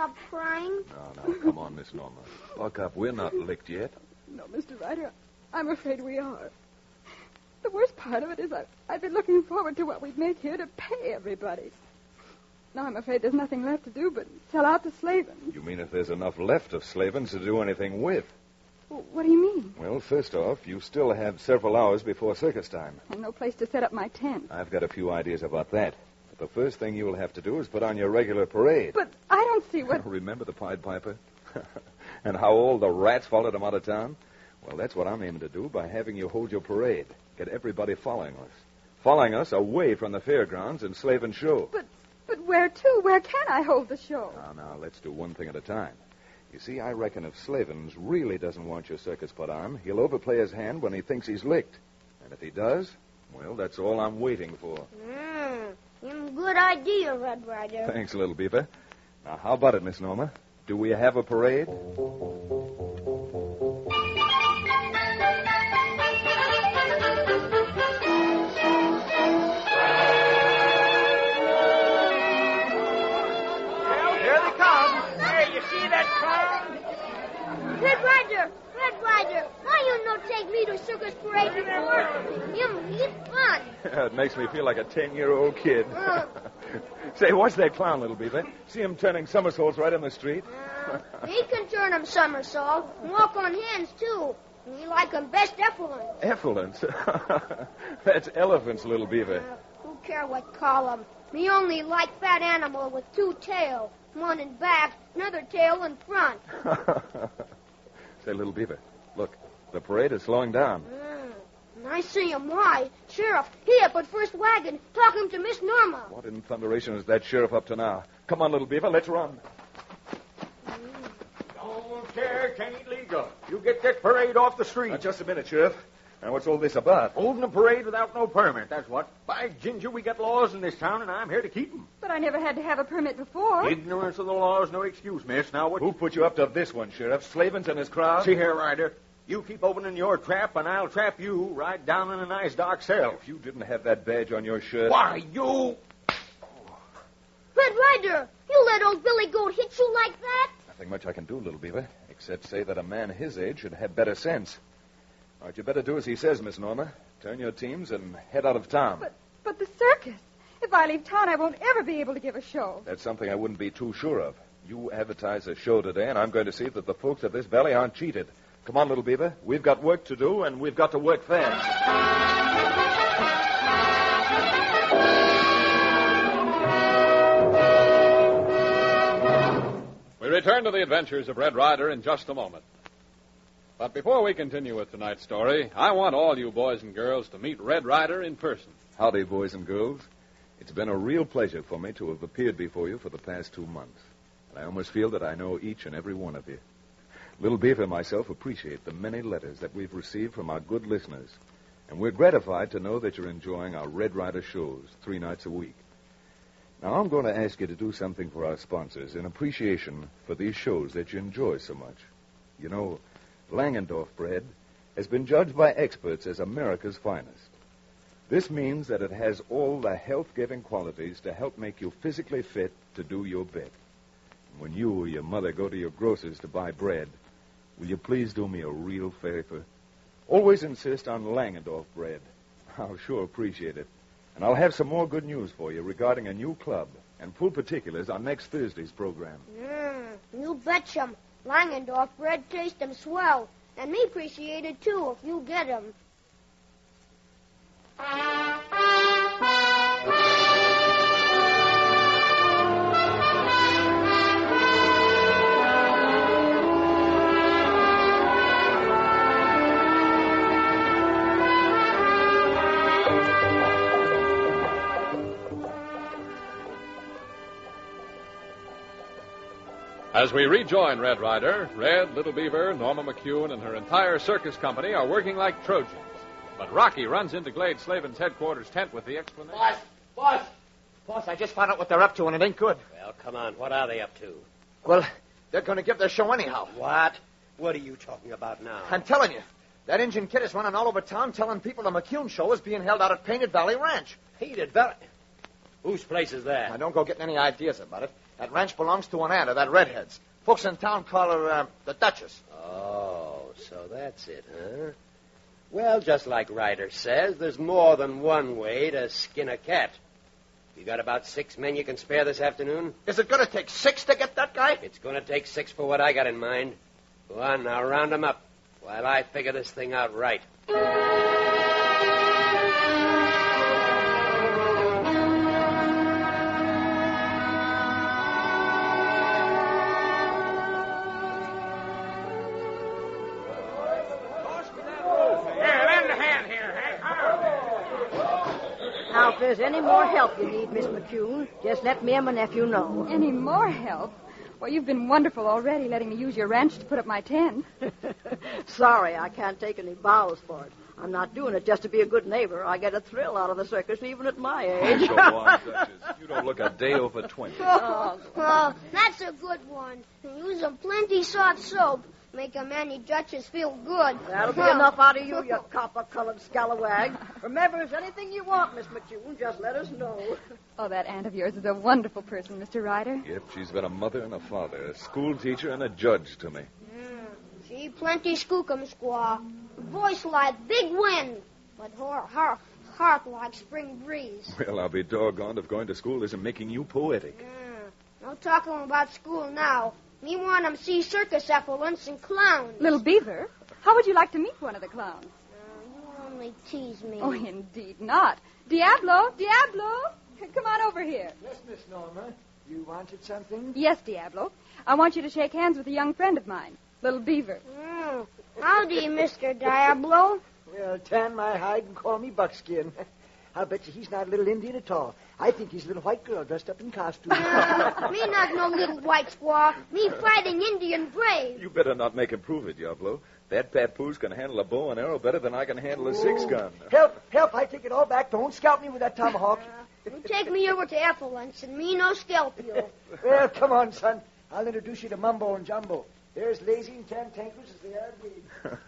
stop crying? No, come on, Miss Norma. Buck up. We're not licked yet. No, Mr. Ryder, I'm afraid we are. The worst part of it is I've been looking forward to what we'd make here to pay everybody. Now I'm afraid there's nothing left to do but sell out to Slavens. You mean if there's enough left of Slavens to do anything with? What do you mean? Well, first off, you still have several hours before circus time. And no place to set up my tent. I've got a few ideas about that. But the first thing you'll have to do is put on your regular parade. But I don't see what... Remember the Pied Piper? And how all the rats followed him out of town? Well, that's what I'm aiming to do by having you hold your parade. Get everybody following us. Following us away from the fairgrounds and Slavin show. But where to? Where can I hold the show? Now, let's do one thing at a time. You see, I reckon if Slavens really doesn't want your circus put on, he'll overplay his hand when he thinks he's licked. And if he does, well, that's all I'm waiting for. Good idea, Red Ryder. Thanks, little beaver. Now, how about it, Miss Norma? Do we have a parade? Red Ryder, why you no take me to circus parade before? He's fun. It makes me feel like a 10-year-old kid. Say, watch that clown, little beaver. See him turning somersaults right in the street? He can turn 'em somersaults and walk on hands, too. We like 'em best effluents. Effluents? That's elephants, little beaver. Who care what call 'em? Me only like fat animal with two tails. One in back, another tail in front. Say, little beaver, look, the parade is slowing down. I see him. Why? Sheriff, he up at first wagon, talking to Miss Norma. What in thunderation is that sheriff up to now? Come on, little beaver, let's run. Don't care, it ain't legal. You get that parade off the street. Now, just a minute, Sheriff. Now, what's all this about? Holding a parade without no permit, that's what. By ginger, we got laws in this town, and I'm here to keep them. But I never had to have a permit before. Ignorance of the law is no excuse, miss. Now, what... Who put you up to this one, Sheriff? Slavens and his crowd? See here, Ryder. You keep opening your trap, and I'll trap you right down in a nice dark cell. If you didn't have that badge on your shirt... Why, you... Red Ryder, you let old Billy Goat hit you like that? Nothing much I can do, little beaver, except say that a man his age should have better sense. All right, you better do as he says, Miss Norma. Turn your teams and head out of town. But the circus. If I leave town, I won't ever be able to give a show. That's something I wouldn't be too sure of. You advertise a show today, and I'm going to see that the folks of this valley aren't cheated. Come on, little beaver. We've got work to do, and we've got to work fast. We return to the adventures of Red Ryder in just a moment. But before we continue with tonight's story, I want all you boys and girls to meet Red Ryder in person. Howdy, boys and girls. It's been a real pleasure for me to have appeared before you for the past 2 months. And I almost feel that I know each and every one of you. Little Beaver and myself appreciate the many letters that we've received from our good listeners. And we're gratified to know that you're enjoying our Red Ryder shows 3 nights a week. Now, I'm going to ask you to do something for our sponsors in appreciation for these shows that you enjoy so much. You know, Langendorf bread has been judged by experts as America's finest. This means that it has all the health-giving qualities to help make you physically fit to do your bit. When you or your mother go to your grocer's to buy bread, will you please do me a real favor? Always insist on Langendorf bread. I'll sure appreciate it. And I'll have some more good news for you regarding a new club and full particulars on next Thursday's program. You betcha. Langendorf bread tastes 'em swell. And me appreciate it, too, if you get 'em. As we rejoin Red Ryder, Red, Little Beaver, Norma McCune, and her entire circus company are working like Trojans. But Rocky runs into Glade Slavin's headquarters tent with the explanation. Boss, I just found out what they're up to, and it ain't good. Well, come on. What are they up to? Well, they're going to give their show anyhow. What? What are you talking about now? I'm telling you. That Injun kid is running all over town telling people the McCune show is being held out at Painted Valley Ranch. Painted Valley? Whose place is that? Now, don't go getting any ideas about it. That ranch belongs to an aunt of that redhead's. Folks in town call her the Duchess. Oh, so that's it, huh? Well, just like Ryder says, there's more than one way to skin a cat. You got about 6 men you can spare this afternoon? Is it going to take 6 to get that guy? It's going to take 6 for what I got in mind. Go on, now round 'em up while I figure this thing out right. Now, if there's any more help you need, Miss McCune, just let me and my nephew know. Any more help? Well, you've been wonderful already, letting me use your ranch to put up my tent. Sorry, I can't take any bows for it. I'm not doing it just to be a good neighbor. I get a thrill out of the circus even at my age. Go on, Duchess. You don't look a day over 20. Oh, that's a good one. Use a plenty soft soap. Make a Manny Duchess feel good. That'll be enough out of you, you copper-colored scalawag. Remember, if anything you want, Miss McCune, just let us know. Oh, that aunt of yours is a wonderful person, Mr. Ryder. Yep, she's been a mother and a father, a school teacher and a judge to me. She plenty skookum, squaw. Voice like big wind, but her heart like spring breeze. Well, I'll be doggone if going to school isn't making you poetic. No talking about school now. Me want 'em see circus effluence and clowns. Little Beaver, how would you like to meet one of the clowns? You only tease me. Oh, indeed not. Diablo, come on over here. Yes, Miss Norma. You wanted something? Yes, Diablo. I want you to shake hands with a young friend of mine, Little Beaver. Howdy, Mr. Diablo. Well, tan my hide and call me Buckskin. I'll bet you he's not a little Indian at all. I think he's a little white girl dressed up in costume. Me not no little white squaw. Me fighting Indian brave. You better not make him prove it, Diablo. That papoose can handle a bow and arrow better than I can handle a 6-gun. Help, I take it all back. Don't scalp me with that tomahawk. You take me over to effluence and me no scalp you. Well, come on, son. I'll introduce you to Mumbo and Jumbo. They're as lazy and cantankerous as they are big.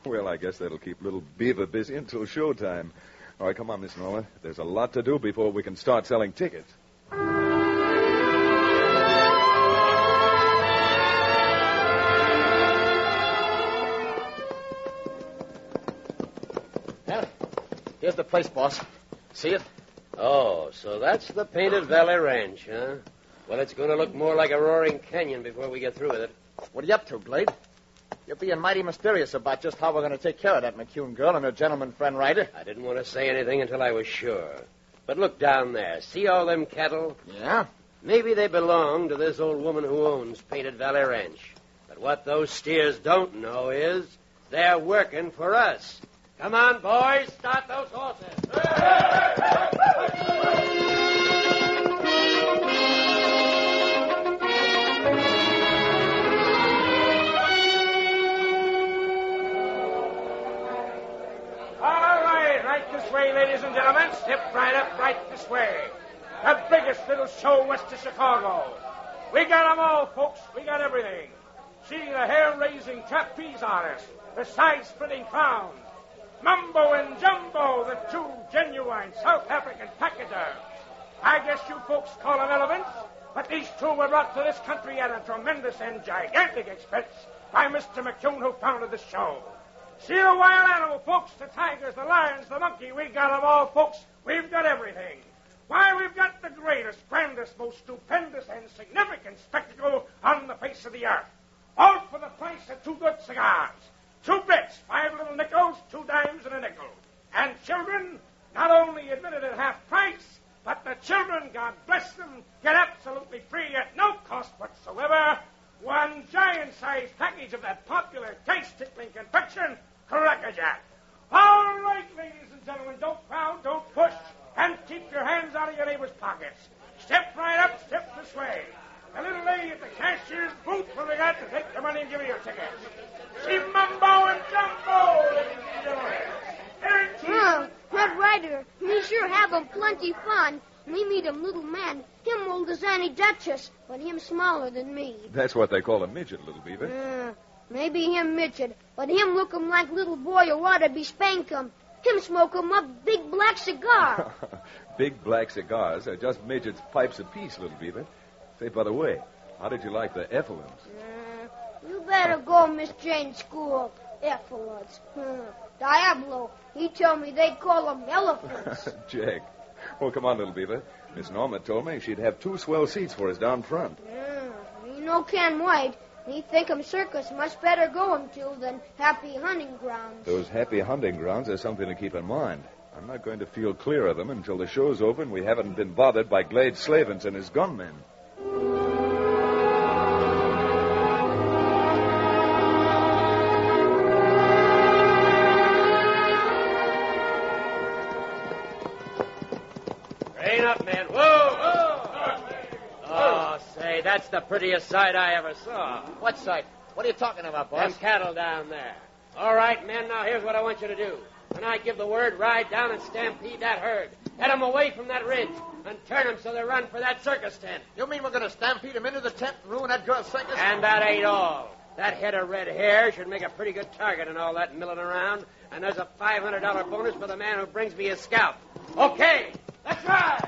Well, I guess that'll keep little Beaver busy until showtime. All right, come on, Miss Norma. There's a lot to do before we can start selling tickets. Well, here's the place, boss. See it? Oh, so that's the Painted Valley Ranch, huh? Well, it's going to look more like a roaring canyon before we get through with it. What are you up to, Glade? You're being mighty mysterious about just how we're going to take care of that McCune girl and her gentleman friend Ryder. I didn't want to say anything until I was sure. But look down there. See all them cattle? Yeah? Maybe they belong to this old woman who owns Painted Valley Ranch. But what those steers don't know is they're working for us. Come on, boys. Start those horses. This way, ladies and gentlemen. Step right up, right this way. The biggest little show west of Chicago. We got 'em all, folks. We got everything. See the hair-raising trapeze artists, the side-splitting clowns, Mumbo and Jumbo, the 2 genuine South African pachyderms. I guess you folks call them elephants, but these 2 were brought to this country at a tremendous and gigantic expense by Mr. McCune, who founded the show. See the wild animal, folks, the tigers, the lions, the monkey. We got 'em all, folks. We've got everything. Why, we've got the greatest, grandest, most stupendous, and significant spectacle on the face of the earth. All for the price of 2 good cigars. 2 bits, 5 little nickels, 2 dimes, and a nickel. And children, not only admitted at half price, but the children, God bless them, get absolutely free at no cost whatsoever 1 giant-sized package of that popular taste-tickling confection, Crackerjack. All right, ladies and gentlemen, don't crowd, don't push, and keep your hands out of your neighbor's pockets. Step right up, step this way. The little lady at the cashier's booth will be glad to take the money and give you your tickets. See Mumbo and Jumbo, ladies and gentlemen. Red Ryder, we sure have 'em plenty fun. We meet 'em little man. Him old as Annie Duchess, but him smaller than me. That's what they call a midget, Little Beaver. Maybe him midget, but him look 'em like little boy who ought to be spank 'em. Him smoke 'em up big black cigar. Big black cigars are just midgets' pipes apiece, Little Beaver. Say, by the way, how did you like the effluents? You better go, Miss Jane's school. Effluents. Diablo, he told me they call them elephants. Jack. Well, come on, little beaver. Miss Norma told me she'd have 2 swell seats for us down front. You know Ken White. He think 'em circus much better going to than happy hunting grounds. Those happy hunting grounds are something to keep in mind. I'm not going to feel clear of them until the show's over and we haven't been bothered by Glade Slavens and his gunmen. Rein up, man. Whoa! Oh, say, that's the prettiest sight I ever saw. What sight? What are you talking about, boss? Them cattle down there. All right, men, now here's what I want you to do. When I give the word, ride down and stampede that herd. Head 'em away from that ridge and turn 'em so they run for that circus tent. You mean we're going to stampede him into the tent and ruin that girl's circus? And that ain't all. That head of red hair should make a pretty good target in all that milling around. And there's a $500 bonus for the man who brings me his scalp. Okay, let's ride!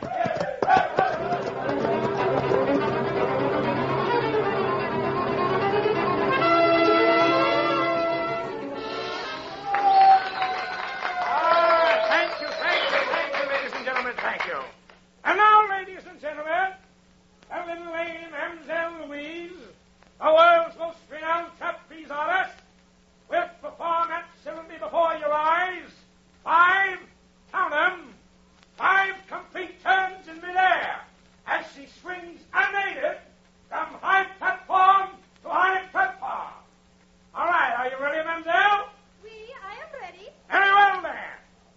Thank you. And now, ladies and gentlemen, a little lady Mademoiselle Louise, the world's most renowned trapeze artist, will perform absolutely before your eyes 5, count 'em, 5 complete turns in midair as she swings unaided from high platform to high platform. All right, are you ready, Mademoiselle? I am ready. Very well, then.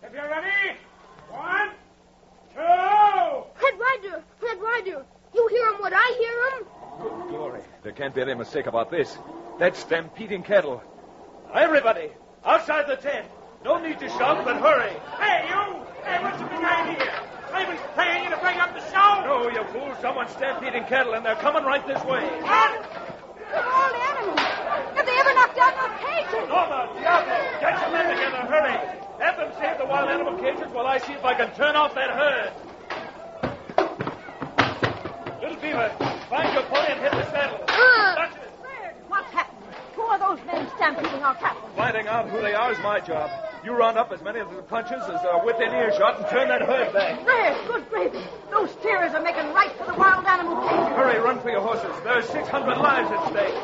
If you're ready, 1, 2. Red Ryder, you hear him what I hear him? Good glory. There can't be any mistake about this. That's stampeding cattle. Everybody, outside the tent. No need to shout, but hurry. Hey, you! Hey, what's the big idea? Raven's paying you to break up the show? No, you fool. Someone's stampeding cattle, and they're coming right this way. They're all animals. Have they ever knocked down those cages? Norma, Diablo, get your men together. Hurry. Have them save the wild animal cages while I see if I can turn off that herd. Little Beaver, find your pony and hit the saddle. That's it. What's happened? Who are those men stampeding our cattle? Finding out who they are is my job. You round up as many of the punches as are within earshot and turn that herd back. Red, good gravy. Those steers are making right for the wild animal cages. Hurry, run for your horses. There's 600 lives at stake.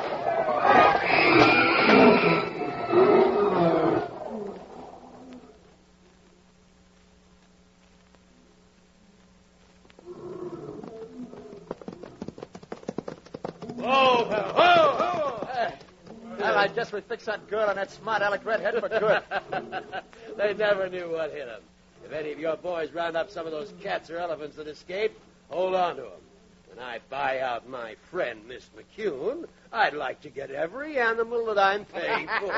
Well, I guess we fixed that girl and that smart aleck redhead for good. They never knew what hit them. If any of your boys round up some of those cats or elephants that escaped, hold on to them. When I buy out my friend, Miss McCune, I'd like to get every animal that I'm paying for.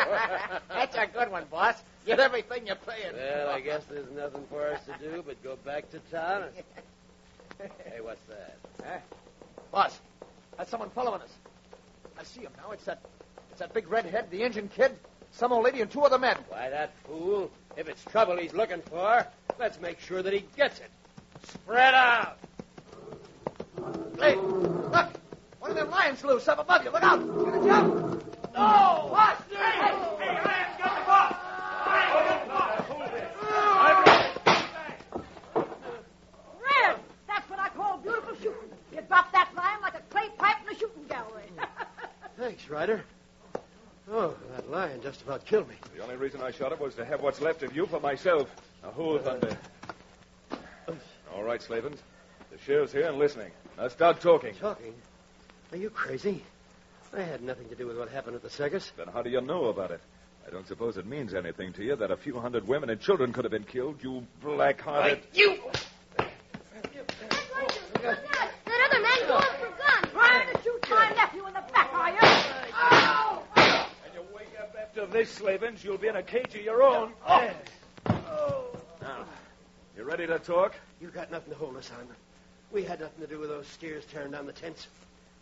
That's a good one, boss. Get everything you're paying. Well, I guess there's nothing for us to do but go back to town. Hey, what's that? Huh? Boss, that's someone following us. I see him now. It's that big redhead, the Indian kid, some old lady, and 2 other men. Why, that fool. If it's trouble he's looking for, let's make sure that he gets it. Spread out. Hey, look! One of them lions loose up above you. Look out! He's gonna jump. No! Boss! Hey, Lion's got the boss! Red, that's what I call beautiful shooting. You dropped that lion like a clay pipe in a shooting gallery. Thanks, Ryder. Oh, that lion just about killed me. The only reason I shot him was to have what's left of you for myself. Now, hold thunder. All right, Slavens. The sheriff's here and listening. Now start talking. Talking? Are you crazy? I had nothing to do with what happened at the circus. Then how do you know about it? I don't suppose it means anything to you that a few hundred women and children could have been killed, you black-hearted... You! That other man going for guns. Trying to shoot my nephew in the back, are you? Oh! And you wake up after this, Slavens, you'll be in a cage of your own. Now, you ready to talk? You got nothing to hold us on. We had nothing to do with those steers tearing down the tents.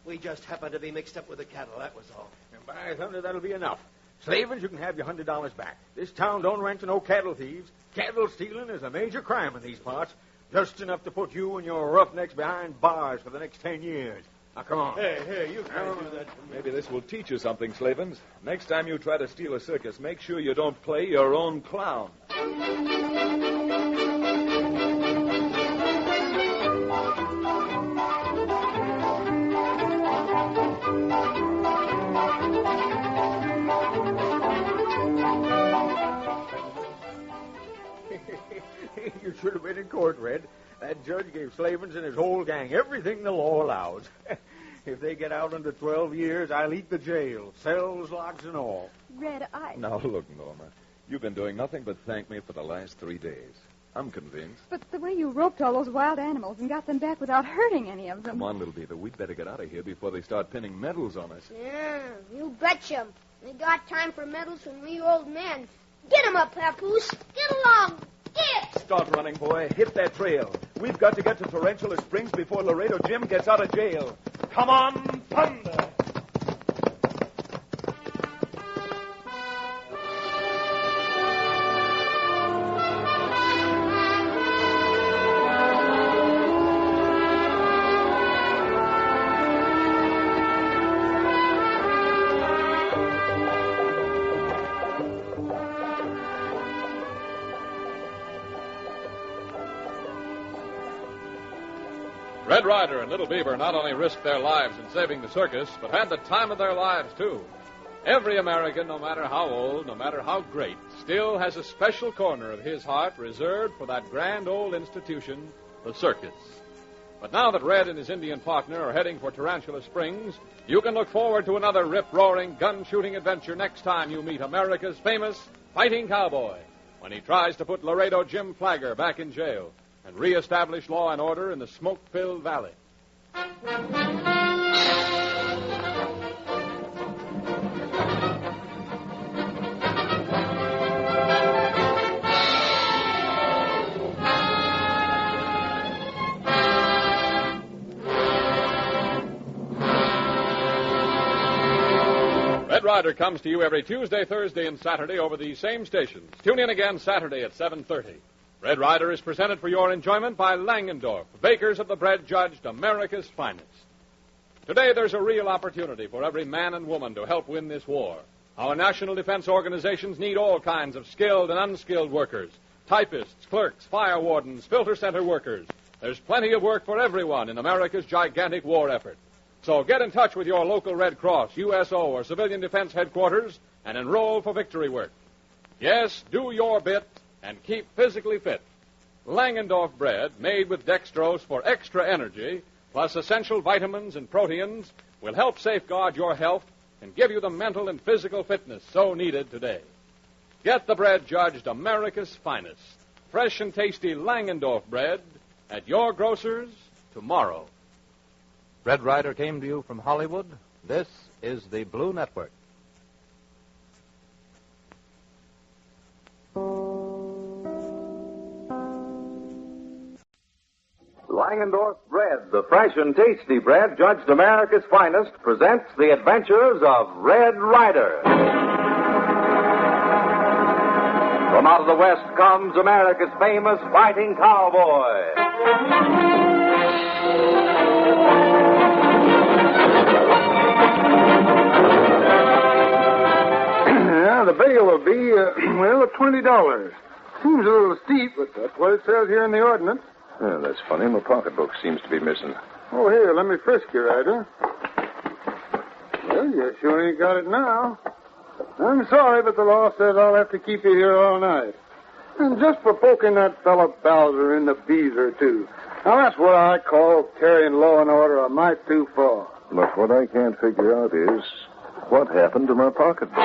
We just happened to be mixed up with the cattle, that was all. And by thunder, that'll be enough. Slavens, you can have your $100 back. This town don't rent to no cattle thieves. Cattle stealing is a major crime in these parts. Just enough to put you and your roughnecks behind bars for the next 10 years. Now, come on. Hey, you can't do that. Maybe this will teach you something, Slavens. Next time you try to steal a circus, make sure you don't play your own clown. You should have been in court, Red. That judge gave Slavens and his whole gang everything the law allows. If they get out under 12 years, I'll eat the jail, cells, locks, and all. Red, Now, look, Norma. You've been doing nothing but thank me for the last 3 days. I'm convinced. But the way you roped all those wild animals and got them back without hurting any of them. Come on, little Beaver. We'd better get out of here before they start pinning medals on us. Yeah, you betcha. They got time for medals from me old men. Get 'em up, Papoose. Get along. Get! Start running, boy. Hit that trail. We've got to get to Tarantula Springs before Laredo Jim gets out of jail. Come on, thunder! Red Ryder and Little Beaver not only risked their lives in saving the circus, but had the time of their lives, too. Every American, no matter how old, no matter how great, still has a special corner of his heart reserved for that grand old institution, the circus. But now that Red and his Indian partner are heading for Tarantula Springs, you can look forward to another rip-roaring, gun-shooting adventure next time you meet America's famous fighting cowboy, when he tries to put Laredo Jim Flagger back in jail and reestablish law and order in the smoke-filled valley. Red Ryder comes to you every Tuesday, Thursday, and Saturday over these same stations. Tune in again Saturday at 7:30. Red Ryder is presented for your enjoyment by Langendorf, bakers of the bread judged America's finest. Today, there's a real opportunity for every man and woman to help win this war. Our national defense organizations need all kinds of skilled and unskilled workers, typists, clerks, fire wardens, filter center workers. There's plenty of work for everyone in America's gigantic war effort. So get in touch with your local Red Cross, USO, or Civilian Defense Headquarters and enroll for victory work. Yes, do your bit and keep physically fit. Langendorf bread, made with dextrose for extra energy, plus essential vitamins and proteins, will help safeguard your health and give you the mental and physical fitness so needed today. Get the bread judged America's finest, fresh and tasty Langendorf bread at your grocer's tomorrow. Red Ryder came to you from Hollywood. This is the Blue Network. Langendorf Bread, the fresh and tasty bread judged America's finest, presents the adventures of Red Ryder. From out of the West comes America's famous fighting cowboy. Yeah, the bail will be, $20. Seems a little steep, but that's what it says here in the ordinance. Yeah, that's funny. My pocketbook seems to be missing. Oh, here, let me frisk you, Ryder. Well, you sure ain't got it now. I'm sorry, but the law says I'll have to keep you here all night. And just for poking that fellow Bowser in the beezer, too. Now, that's what I call carrying law and order a mite too far. But what I can't figure out is what happened to my pocketbook.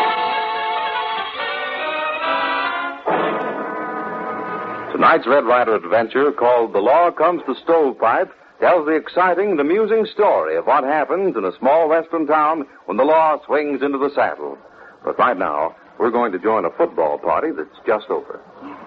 Tonight's Red Ryder adventure, called The Law Comes to Stovepipe, tells the exciting and amusing story of what happens in a small western town when the law swings into the saddle. But right now, we're going to join a football party that's just over.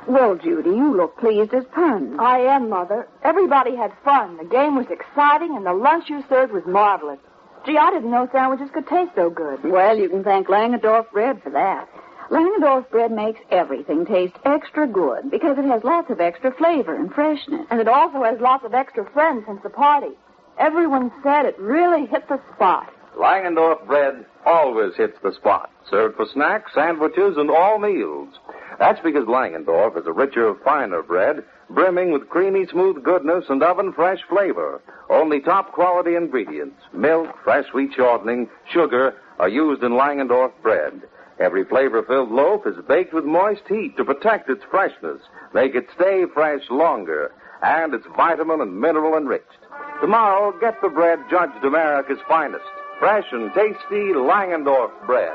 Well, Judy, you look pleased as puns. I am, Mother. Everybody had fun. The game was exciting, and the lunch you served was marvelous. Gee, I didn't know sandwiches could taste so good. Well, you can thank Langendorf bread for that. Langendorf bread makes everything taste extra good because it has lots of extra flavor and freshness. And it also has lots of extra friends since the party. Everyone said it really hit the spot. Langendorf bread always hits the spot. Served for snacks, sandwiches, and all meals. That's because Langendorf is a richer, finer bread, brimming with creamy, smooth goodness and oven-fresh flavor. Only top-quality ingredients, milk, fresh wheat shortening, sugar, are used in Langendorf bread. Every flavor-filled loaf is baked with moist heat to protect its freshness, make it stay fresh longer, and it's vitamin and mineral enriched. Tomorrow, get the bread judged America's finest. Fresh and tasty Langendorf bread.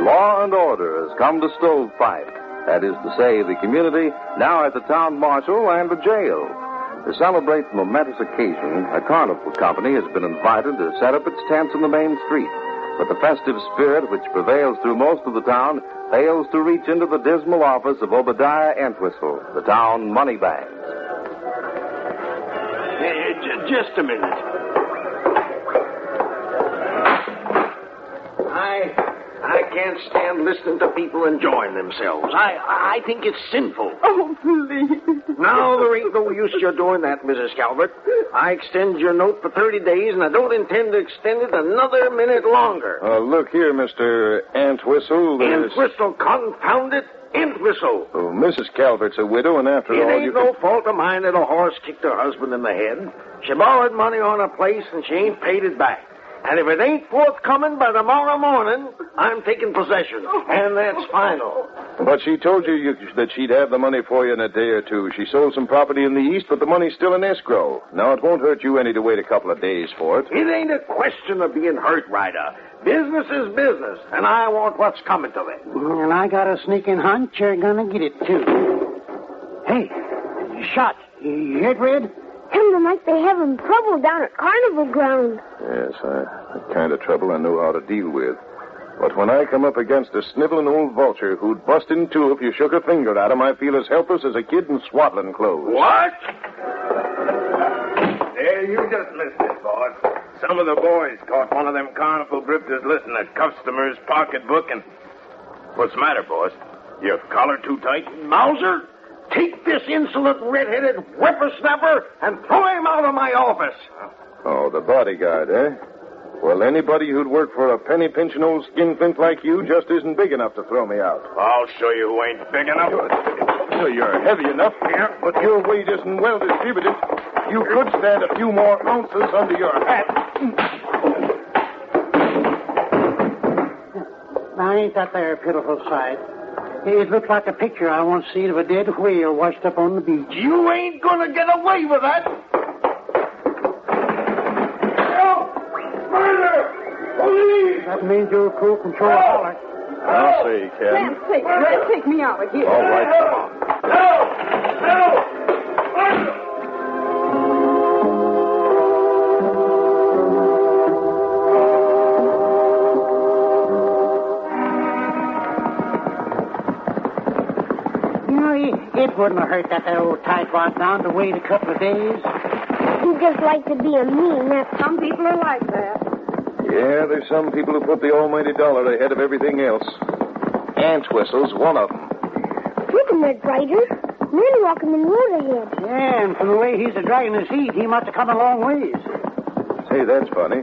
Law and order has come to Stovepipe. That is to say, the community now has a town marshal and a jail. To celebrate the momentous occasion, a carnival company has been invited to set up its tents in the main street. But the festive spirit which prevails through most of the town fails to reach into the dismal office of Obadiah Entwistle, the town moneybags. Just a minute. I can't stand listening to people enjoying themselves. I think it's sinful. Oh, please. Now, there ain't no use you're doing that, Mrs. Calvert. I extend your note for 30 days, and I don't intend to extend it another minute longer. Look here, Mr. Entwistle. Entwistle, confound it. Entwistle. Oh, Mrs. Calvert's a widow, and after all... It ain't no fault of mine that a horse kicked her husband in the head. She borrowed money on a place, and she ain't paid it back. And if it ain't forthcoming by tomorrow morning, I'm taking possession. And that's final. But she told you that she'd have the money for you in a day or two. She sold some property in the east, but the money's still in escrow. Now, it won't hurt you any to wait a couple of days for it. It ain't a question of being hurt, Ryder. Business is business, and I want what's coming to it. And I got a sneaking hunch you're gonna get it, too. Hey, shot. You heard, Red? Tell them like they having trouble down at Carnival Ground. Yes, the kind of trouble I know how to deal with. But when I come up against a sniveling old vulture who'd bust in two if you shook a finger at him, I feel as helpless as a kid in swaddling clothes. What? Hey, you just listen, boss. Some of the boys caught one of them carnival drifters listening to customers' pocketbook and... What's the matter, boss? Your collar too tight? Mauser, take this insolent red-headed whippersnapper and throw him out of my office. Oh, the bodyguard, eh? Well, anybody who'd work for a penny-pinching old skinflint like you just isn't big enough to throw me out. I'll show you who ain't big enough. You're heavy enough, yeah, but your weight isn't well distributed. You could stand a few more ounces under your hat. Now, ain't that there a pitiful sight? It looks like a picture I once seen of a dead whale washed up on the beach. You ain't gonna get away with that. Police! That means you'll full control holler. I'll see, Ken. Red, take me out of here. All right, come on. You know, it wouldn't have hurt that there old tightwad down to wait a couple of days. You just like to be a mean. Some people are like that. Yeah, there's some people who put the almighty dollar ahead of everything else. Entwistle's one of them. Look at that, Ryder. Really walking the road ahead. Yeah, and from the way he's dragging his heat, he must have come a long ways. Say, that's funny.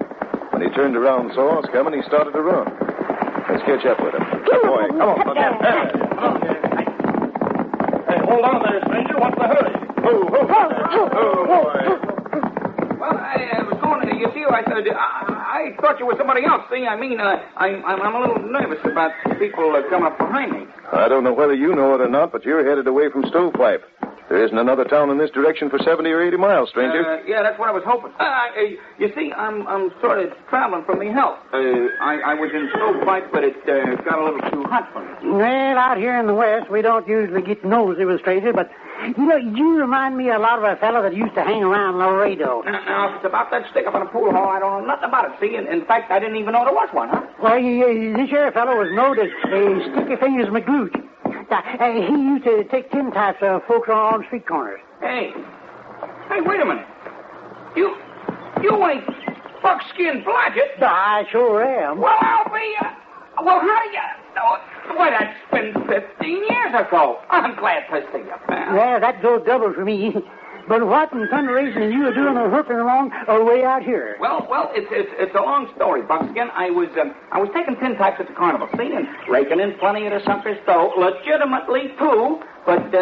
When he turned around and saw us coming, he started to run. Let's catch up with him. Boy, come on, Hey, hold on there, stranger. What's the hurry? boy. Well, I was going to, you see, I thought you were somebody else. See, I mean, I'm a little nervous about people coming up behind me. I don't know whether you know it or not, but you're headed away from Stovepipe. There isn't another town in this direction for 70 or 80 miles, stranger. Yeah, that's what I was hoping. You see, I'm sort of traveling for my health. I was in stovepipe, but it got a little too hot for me. Well, out here in the West, we don't usually get nosy with strangers, but, you remind me a lot of a fellow that used to hang around Laredo. Now, if it's about that stick up in a pool hall, I don't know nothing about it, see? In fact, I didn't even know there was one, huh? Well, this here fellow was known as Sticky Fingers McGlooch. He used to take 10 types of folks on street corners. Hey, wait a minute. You ain't Buckskin Blodgett. I sure am. Well, I'll be, how do you... Well, that's been 15 years ago. I'm glad to see you, pal. Yeah, that goes double for me. But what in thunderation are you doing or hooping along way out here? Well, it's a long story, Buckskin. I was taking 10 types at the carnival, see, and raking in plenty of the suckers, though legitimately too. But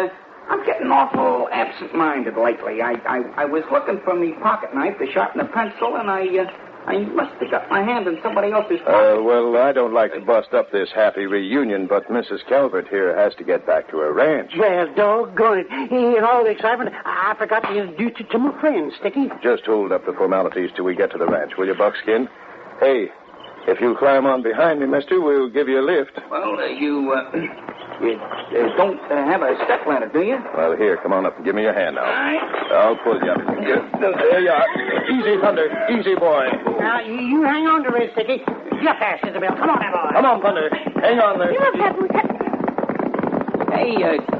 I'm getting awful absent-minded lately. I was looking for me pocket knife to sharpen a pencil, and I must have got my hand in somebody else's pocket. Well, I don't like to bust up this happy reunion, but Mrs. Calvert here has to get back to her ranch. Well, doggone it. In all the excitement, I forgot to introduce you to my friend, Sticky. Just hold up the formalities till we get to the ranch, will you, Buckskin? Hey, if you'll climb on behind me, mister, we'll give you a lift. Well, you don't have a step ladder, do you? Well, here, come on up and give me your hand now. All right. I'll pull you up. There you are. Easy, Thunder. Easy, boy. Now, you hang on to it, Sticky. Get fast, Isabel. Come on, boy. Come on, Thunder. Hang on there. Hey,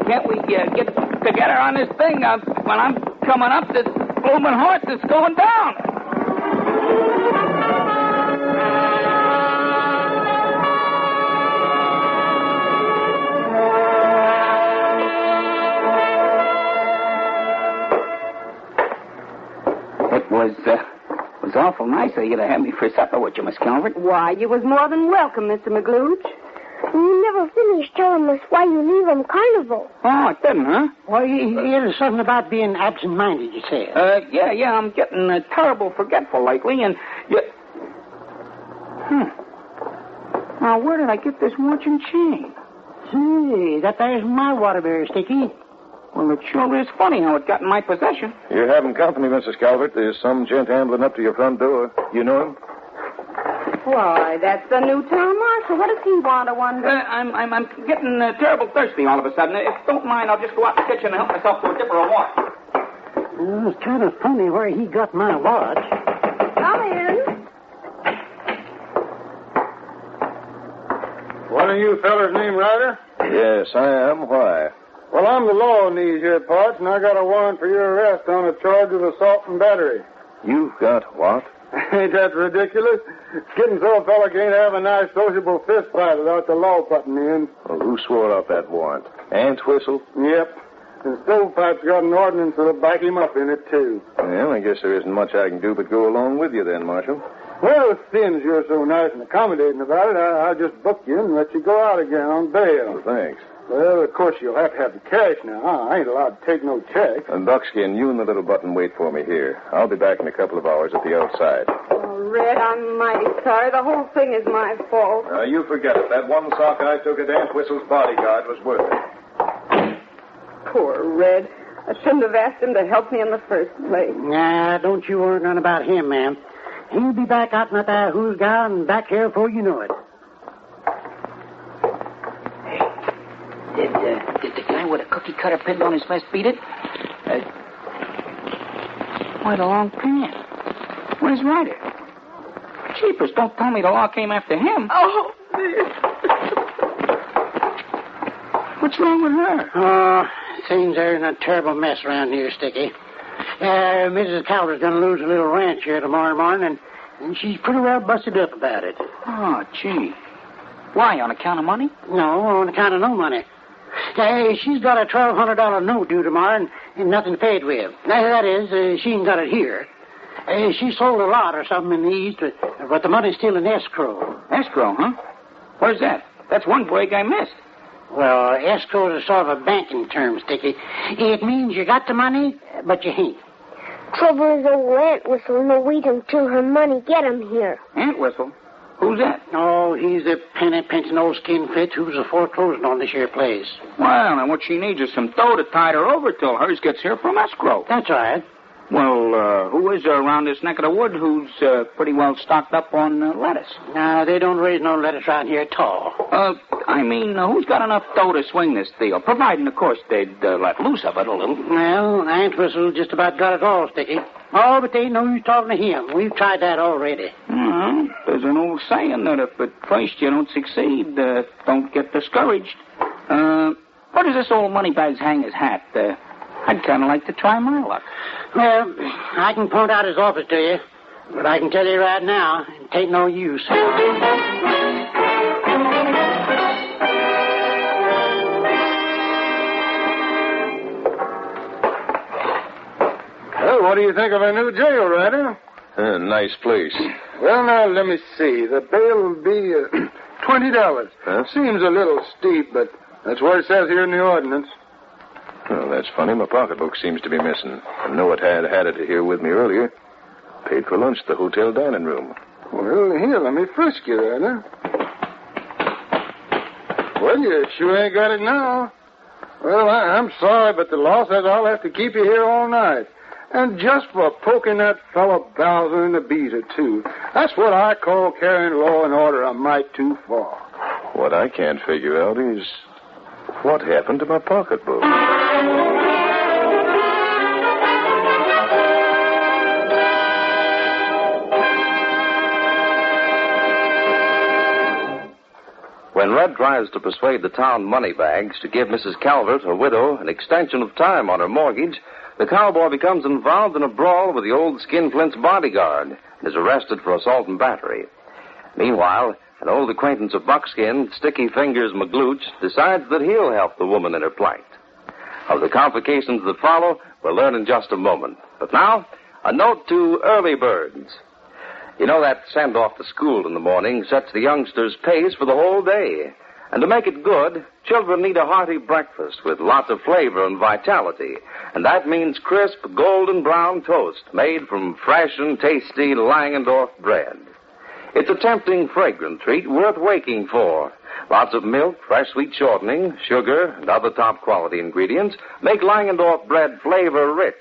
can't we get together on this thing? When I'm coming up, this blooming horse is going down. It was awful nice of you to have me for supper with you, Miss Calvert. Why, you was more than welcome, Mr. McGlooch. You never finished telling us why you leave them carnival. Oh, it didn't, huh? Well, it was something about being absent-minded, you said. Yeah, I'm getting terrible forgetful lately, and you... Now, where did I get this watch and chain? Say, that there's my Waterbury, Sticky. Well, it sure is funny how it got in my possession. You're having company, Mrs. Calvert. There's some gent ambling up to your front door. You know him? Why, that's the new town marshal. What does he want, I wonder? I'm getting terrible thirsty all of a sudden. If you don't mind, I'll just go out in the kitchen and help myself to a dipper of water. Well, it's kind of funny where he got my watch. Come in. One of you fellas named Ryder? Yes, I am. Why? Well, I'm the law in these here parts, and I got a warrant for your arrest on a charge of assault and battery. You've got what? Ain't that ridiculous? It's getting so a fella can't have a nice sociable fist fight without the law putting me in. Well, who swore out that warrant? Aunt Whistle? Yep. And Stovepipe's got an ordinance that'll back him up in it, too. Well, I guess there isn't much I can do but go along with you then, Marshal. Well, since you're so nice and accommodating about it, I'll just book you and let you go out again on bail. Well, thanks. Well, of course, you'll have to have the cash now. I ain't allowed to take no check. And Buckskin, you and the little button wait for me here. I'll be back in a couple of hours at the outside. Oh, Red, I'm mighty sorry. The whole thing is my fault. You forget it. That one sock I took at Aunt Whistle's bodyguard was worth it. Poor Red. I shouldn't have asked him to help me in the first place. Nah, don't you worry none about him, ma'am. He'll be back out in that who's gal and back here before you know it. Did the guy with a cookie cutter pinned on his vest beat it? Why, the long pants. Where's Ryder? Jeepers, don't tell me the law came after him. Oh, What's wrong with her? Oh, things are in a terrible mess around here, Sticky. Mrs. Calvert's going to lose a little ranch here tomorrow morning, and she's pretty well busted up about it. Oh, gee. Why, on account of money? No, on account of no money. She's got a $1,200 note due tomorrow and nothing paid with. That is, she ain't got it here. She sold a lot or something in the East, but the money's still in escrow. Escrow, huh? Where's that? That's one break I missed. Well, escrow is sort of a banking term, Sticky. It means you got the money, but you ain't. Trouble is old Aunt Whistle, and they'll wait until her money get him here. Aunt Whistle? Who's that? Oh, he's a penny-pinching old skin fitch who's foreclosing on this here place. Well, now what she needs is some dough to tide her over till hers gets here from escrow. That's right. Well, who is there around this neck of the wood who's pretty well stocked up on lettuce? No, they don't raise no lettuce around here at all. Who's got enough dough to swing this deal? Providing, of course, they'd let loose of it a little. Well, Aunt Whistle just about got it all, Sticky. Oh, but they ain't no use talking to him. We've tried that already. There's an old saying that if at first you don't succeed, don't get discouraged. Where does this old moneybags hang his hat? I'd kind of like to try my luck. Well, I can point out his office to you, but I can tell you right now, it ain't no use. Well, what do you think of our new jail, Ryder? Nice place. Well, now, let me see. The bail will be $20. Huh? Seems a little steep, but that's what it says here in the ordinance. Well, that's funny. My pocketbook seems to be missing. I know it had it here with me earlier. Paid for lunch at the hotel dining room. Well, here, let me frisk you, Ryder. Well, you sure ain't got it now. Well, I'm sorry, but the law says I'll have to keep you here all night. And just for poking that fellow Bowser in the beater, too. That's what I call carrying law and order a mite too far. What I can't figure out is what happened to my pocketbook. When Red tries to persuade the town moneybags to give Mrs. Calvert, a widow, an extension of time on her mortgage, the cowboy becomes involved in a brawl with the old skinflint's bodyguard and is arrested for assault and battery. Meanwhile, an old acquaintance of Buckskin, Sticky Fingers McGlooch, decides that he'll help the woman in her plight. Of the complications that follow, we'll learn in just a moment. But now, a note to early birds. You know that send-off to school in the morning sets the youngsters' pace for the whole day. And to make it good, children need a hearty breakfast with lots of flavor and vitality. And that means crisp, golden brown toast made from fresh and tasty Langendorf bread. It's a tempting, fragrant treat worth waking for. Lots of milk, fresh sweet shortening, sugar, and other top-quality ingredients make Langendorf bread flavor-rich.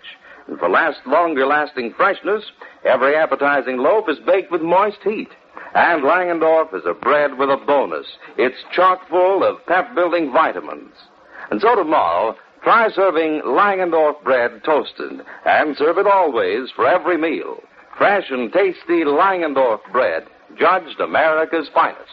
And for longer-lasting freshness, every appetizing loaf is baked with moist heat. And Langendorf is a bread with a bonus. It's chock full of pep-building vitamins. And so tomorrow, try serving Langendorf bread toasted. And serve it always for every meal. Fresh and tasty Langendorf bread, judged America's finest.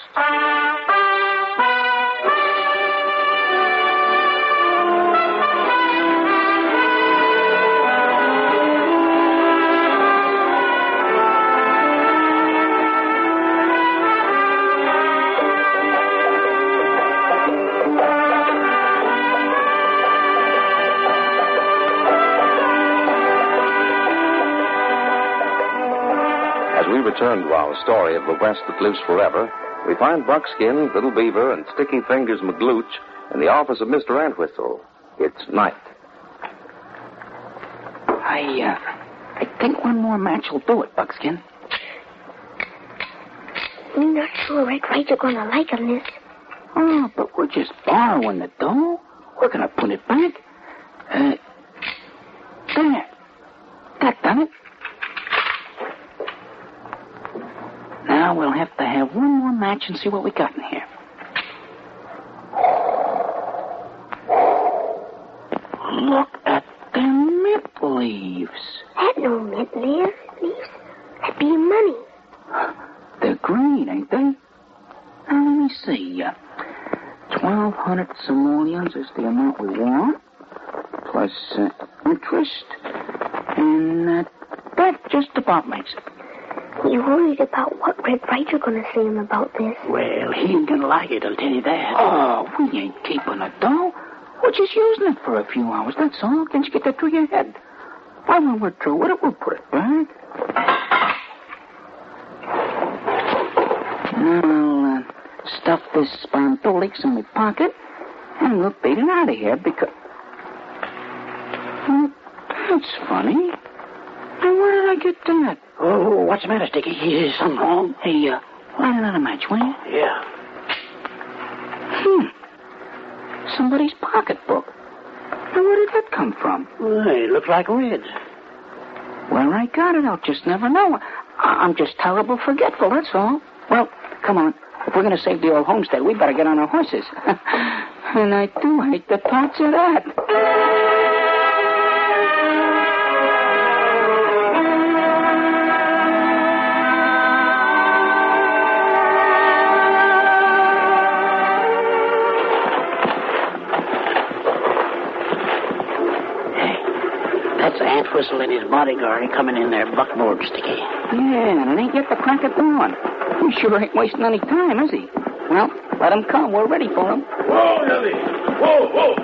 Return to our story of the West that lives forever, we find Buckskin, Little Beaver, and Sticky Fingers McGlooch in the office of Mr. Entwistle. It's night. I think one more match will do it, Buckskin. I'm not sure Red Ryder's going to like him this. Oh, but we're just borrowing the dough. We're going to put it back. There. That done it. Now we'll have to have one more match and see what we got in here. Look at them mint leaves. That no mint leaves. That be money. They're green, ain't they? Now, let me see. 1,200 simoleons is the amount we want, plus interest, and that just about makes it. You worried about what Red Ryder's going to say him about this? Well, he ain't going to like it, I'll tell you that. Oh, we ain't keeping it, though. We're just using it for a few hours, that's all. Can't you get that through your head? Why, when we're through with it, we'll put it back. Now, I'll stuff this Spondolix in my pocket, and we'll beat it out of here because... Well, that's funny. Now, where did I get that? Oh, what's the matter, Sticky? Is something wrong? Hey, Light another match, will you? Yeah. Somebody's pocketbook. Now, where did that come from? Hey, it looks like Red's. Where I got it, I'll just never know. I'm just terrible forgetful, that's all. Well, come on. If we're going to save the old homestead, we better get on our horses. And I do hate the thoughts of that. That's Antwistle and his bodyguard coming in there buckboard, Sticky. Yeah, and it ain't yet the crack of dawn. He sure ain't wasting any time, is he? Well, let him come. We're ready for him. Whoa, Nellie! Whoa, whoa!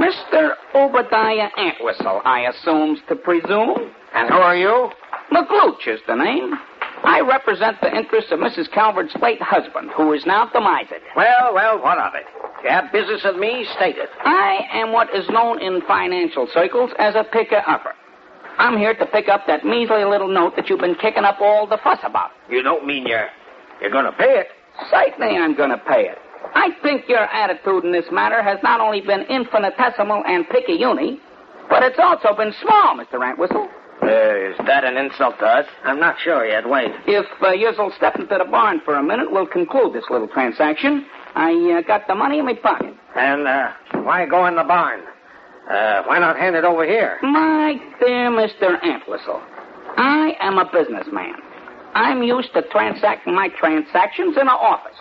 Mr. Obadiah Antwistle, I assumes to presume. And who are you? McLooch is the name. I represent the interests of Mrs. Calvert's late husband, who is now demised. Well, what of it? If you have business with me, state it. I am what is known in financial circles as a picker-upper. I'm here to pick up that measly little note that you've been kicking up all the fuss about. You don't mean you're going to pay it? Certainly I'm going to pay it. I think your attitude in this matter has not only been infinitesimal and picayune, but it's also been small, Mr. Antwistle. Is that an insult to us? I'm not sure yet. Wait. If you'll step into the barn for a minute, we'll conclude this little transaction. I got the money in my pocket. And why go in the barn? Why not hand it over here? My dear Mr. Antwistle, I am a businessman. I'm used to transacting my transactions in an office.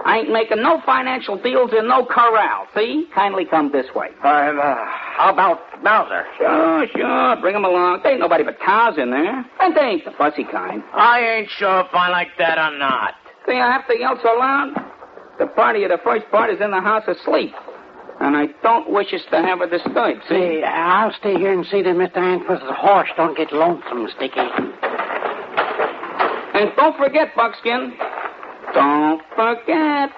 I ain't making no financial deals in no corral, see? Kindly come this way. How about Bowser? Sure. Bring him along. There ain't nobody but cows in there. And they ain't the fussy kind. I ain't sure if I like that or not. See, I have to yell so loud? The party of the first part is in the house asleep. And I don't wish us to have her disturbed, see? Hey, I'll stay here and see that Mr. Antwistle's horse don't get lonesome, Sticky. And don't forget, Buckskin. Don't forget.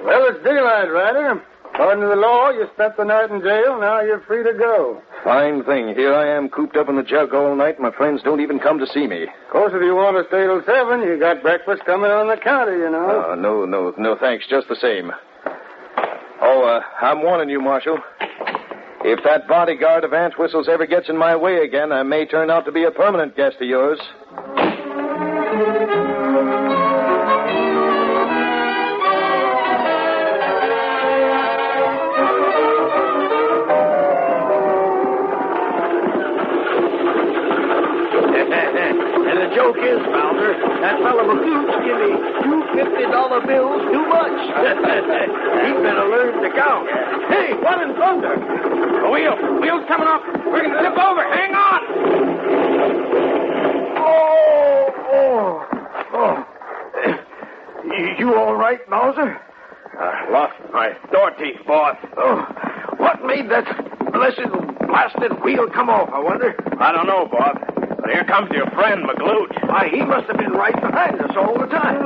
Well, it's daylight, Ryder. According to the law, you spent the night in jail. Now you're free to go. Fine thing. Here I am cooped up in the jug all night. My friends don't even come to see me. Of course, if you want to stay till 7, you got breakfast coming on the counter, you know. No, thanks. Just the same. I'm warning you, Marshal. If that bodyguard of Antwistle's ever gets in my way again, I may turn out to be a permanent guest of yours. And the joke is, Bowser, that fellow McLooch give me two $50 bills too much. He's gonna learn to count. Hey, what in thunder? A wheel's coming up. We're gonna tip over. Hang on. You all right, Bowser? Lost my store teeth, boss. What made that blessed blasted wheel come off, I wonder? I don't know, boss. But here comes your friend, McLooch. Why, he must have been right behind us all the time.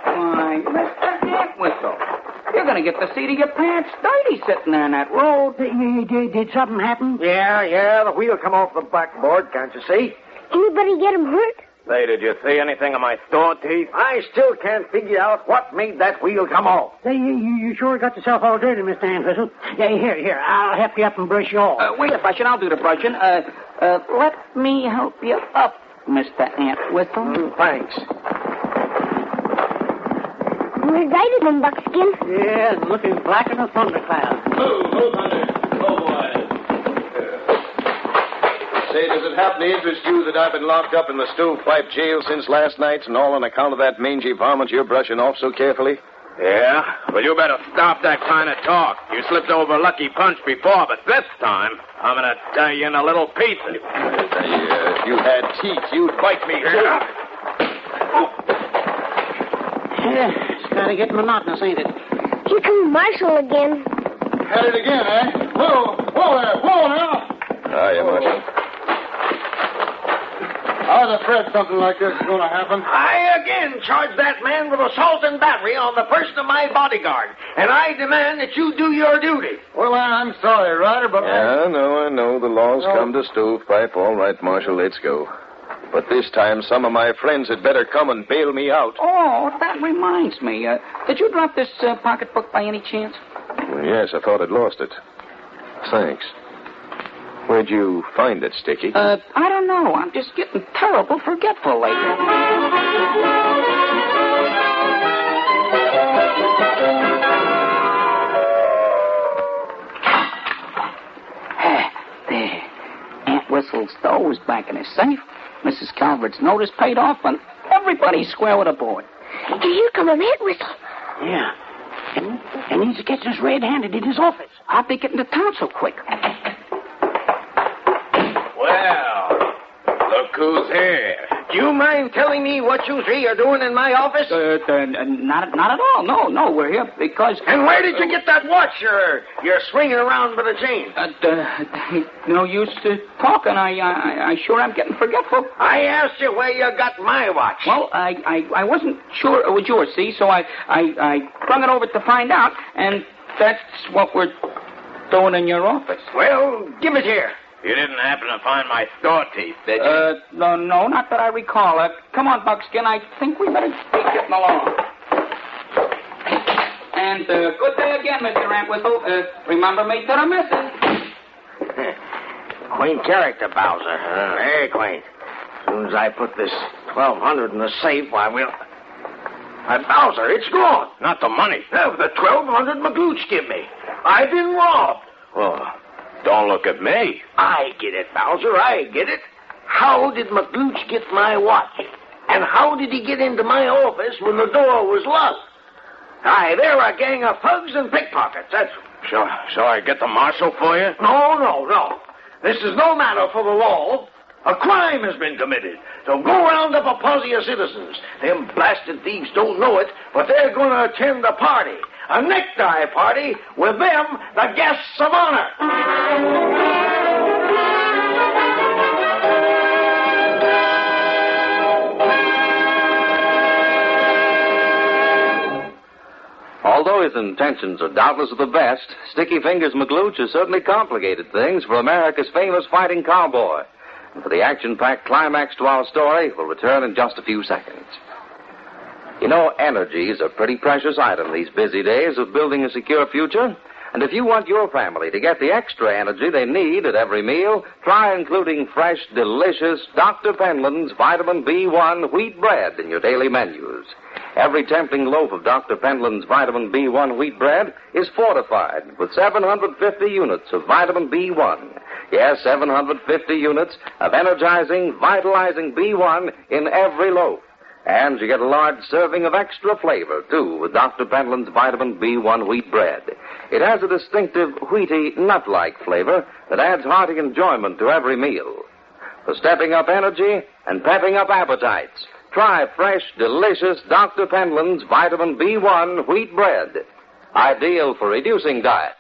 Why, Mr. Antwistle, you're going to get the seat of your pants dirty sitting there in that road. Did something happen? Yeah, the wheel come off the backboard, can't you see? Anybody get him hurt? Say, did you see anything of my store teeth? I still can't figure out what made that wheel come off. Say, you sure got yourself all dirty, Mr. Antwistle. Yeah, here, I'll help you up and brush you off. Wait a brushing, I'll do the brushing. Let me help you up, Mr. Antwistle. Thanks. We're righted in Buckskin. Yeah, looking blacker than a thundercloud. Oh, Thunder. Oh, boy. Say, does it happen to interest you that I've been locked up in the stovepipe jail since last night, and all on account of that mangy varmint you're brushing off so carefully? Yeah? Well, you better stop that kind of talk. You slipped over Lucky Punch before, but this time, I'm going to tear you into little pieces. If you had teeth, you'd bite me. Yeah, it's got to get monotonous, ain't it? Here comes Marshal again. Had it again, eh? Whoa there, whoa now. Hiya, Marshal. I was afraid something like this was going to happen. I again charge that man with assault and battery on the person of my bodyguard, and I demand that you do your duty. Well, I'm sorry, Ryder, but I know. The law's come to stovepipe. All right, Marshal, let's go. But this time, some of my friends had better come and bail me out. Oh, that reminds me. Did you drop this pocketbook by any chance? Well, yes, I thought I'd lost it. Thanks. Where'd you find it, Sticky? I don't know. I'm just getting terrible forgetful lately. There. Aunt Whistle's dough was back in his safe. Mrs. Calvert's notice paid off, and everybody's square with a board. Hey, here come Aunt Whistle. Yeah. And he's catching us red-handed in his office. How'd they get into town so quick? Well, look who's here. Do you mind telling me what you three are doing in my office? Not at all. No, we're here because... And where did you get that watch you're swinging around with a chain? No use talking. I sure am getting forgetful. I asked you where you got my watch. Well, I wasn't sure it was yours, see, so I flung it over to find out, and that's what we're doing in your office. Well, give it here. You didn't happen to find my store teeth, did you? No, not that I recall. Come on, Buckskin. I think we better be getting along. And good day again, Mr. Antwhistle. Remember me to the missus. Quaint character, Bowser. Very quaint. As soon as I put this 1,200 in the safe, why, we'll... Bowser, it's gone. Not the money. No, the 1,200 McGlooch give me. I've been robbed. Well, don't look at me. I get it, Bowser, I get it. How did McGlooch get my watch? And how did he get into my office when the door was locked? Aye, they're a gang of thugs and pickpockets, that's... Shall I get the marshal for you? No. This is no matter for the law. A crime has been committed. So go round up a posse of citizens. Them blasted thieves don't know it, but they're going to attend a party. A necktie party with them, the guests of honor. Although his intentions are doubtless of the best, Sticky Fingers McGlooch has certainly complicated things for America's famous fighting cowboy. And for the action-packed climax to our story, we'll return in just a few seconds. You know, energy is a pretty precious item these busy days of building a secure future. And if you want your family to get the extra energy they need at every meal, try including fresh, delicious Dr. Penland's Vitamin B1 wheat bread in your daily menus. Every tempting loaf of Dr. Penland's Vitamin B1 wheat bread is fortified with 750 units of Vitamin B1. Yes, 750 units of energizing, vitalizing B1 in every loaf. And you get a large serving of extra flavor, too, with Dr. Penland's Vitamin B1 wheat bread. It has a distinctive wheaty, nut-like flavor that adds hearty enjoyment to every meal. For stepping up energy and pepping up appetites, try fresh, delicious Dr. Penland's Vitamin B1 wheat bread. Ideal for reducing diets.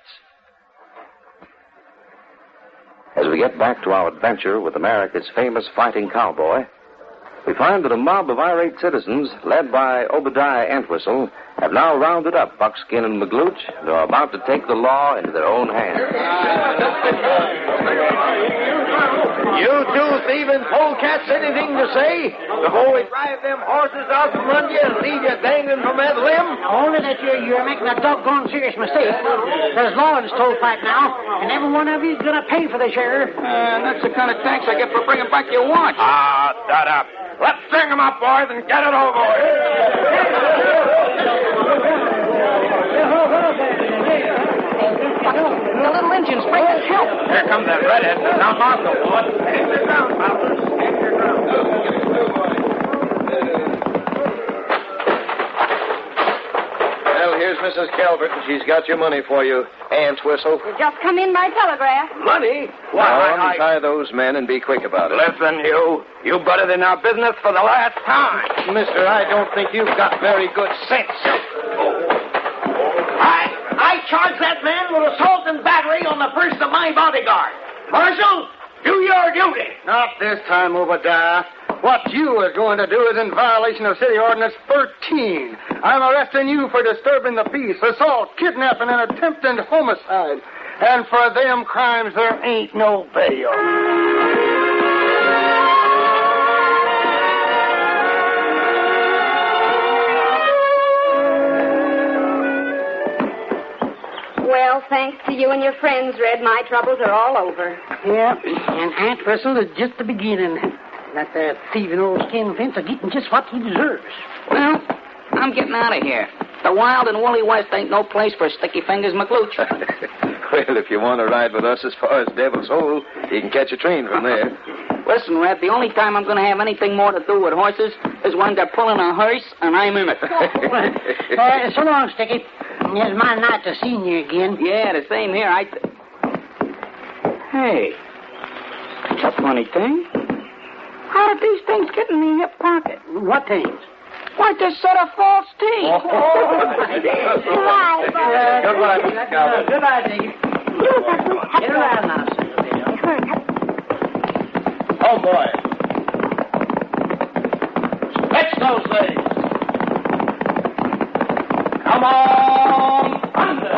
As we get back to our adventure with America's famous fighting cowboy, we find that a mob of irate citizens, led by Obadiah Entwistle, have now rounded up Buckskin and McGlooch and are about to take the law into their own hands. You two thieving polecats, anything to say before we drive them horses out from under you and leave you dangling from that limb? Only that you're making a doggone serious mistake. There's law in Stovepipe now, and every one of you's going to pay for the sheriff. And that's the kind of thanks I get for bringing back your watch. Ah, shut up. Let's string them up, boys, and get it over with. The little engine's breaking help. Here comes that redhead. Now, Marshal, boys. Stand your ground, Bowser. Stand your ground. Well, here's Mrs. Calvert, and she's got your money for you, Aunt Whistle. Just come in by telegraph. Money? Now, untie those men and be quick about it. Listen, you butted in our business for the last time. Mister, I don't think you've got very good sense. I charge that man with assault and battery on the person of my bodyguard. Marshal, Do your duty. Not this time, Obadiah. What you are going to do is in violation of City Ordinance 13. I'm arresting you for disturbing the peace, assault, kidnapping, and attempted homicide. And for them crimes, there ain't no bail. Well, thanks to you and your friends, Red, my troubles are all over. Yeah, and Aunt Whistle is just the beginning. That there thieving old skin fence are getting just what he deserves. Well, I'm getting out of here. The wild and woolly west ain't no place for Sticky Fingers McLooch. Well, if you want to ride with us as far as Devil's Hole, you can catch a train from there. Listen, Red, the only time I'm going to have anything more to do with horses is when they're pulling a hearse and I'm in it. So long, Sticky. It's my night to see you again. Yeah, the same here. Hey, it's a funny thing. How did these things get in the hip pocket? What things? Why, this set of false teeth. Goodbye, Bud. Goodbye. Goodbye, Sticky. Get around now, son. Oh, boy. Stretch those legs. Come on, thunder.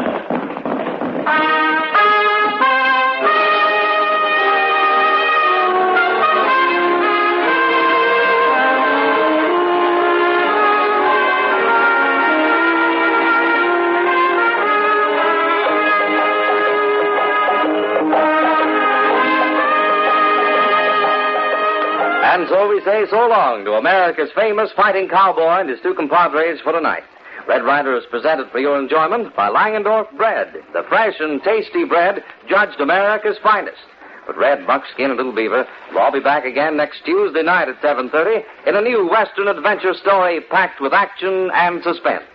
And so we say so long to America's famous fighting cowboy and his two compadres for tonight. Red Ryder is presented for your enjoyment by Langendorf Bread, the fresh and tasty bread judged America's finest. But Red, Buckskin, and Little Beaver will all be back again next Tuesday night at 7:30 in a new Western adventure story packed with action and suspense.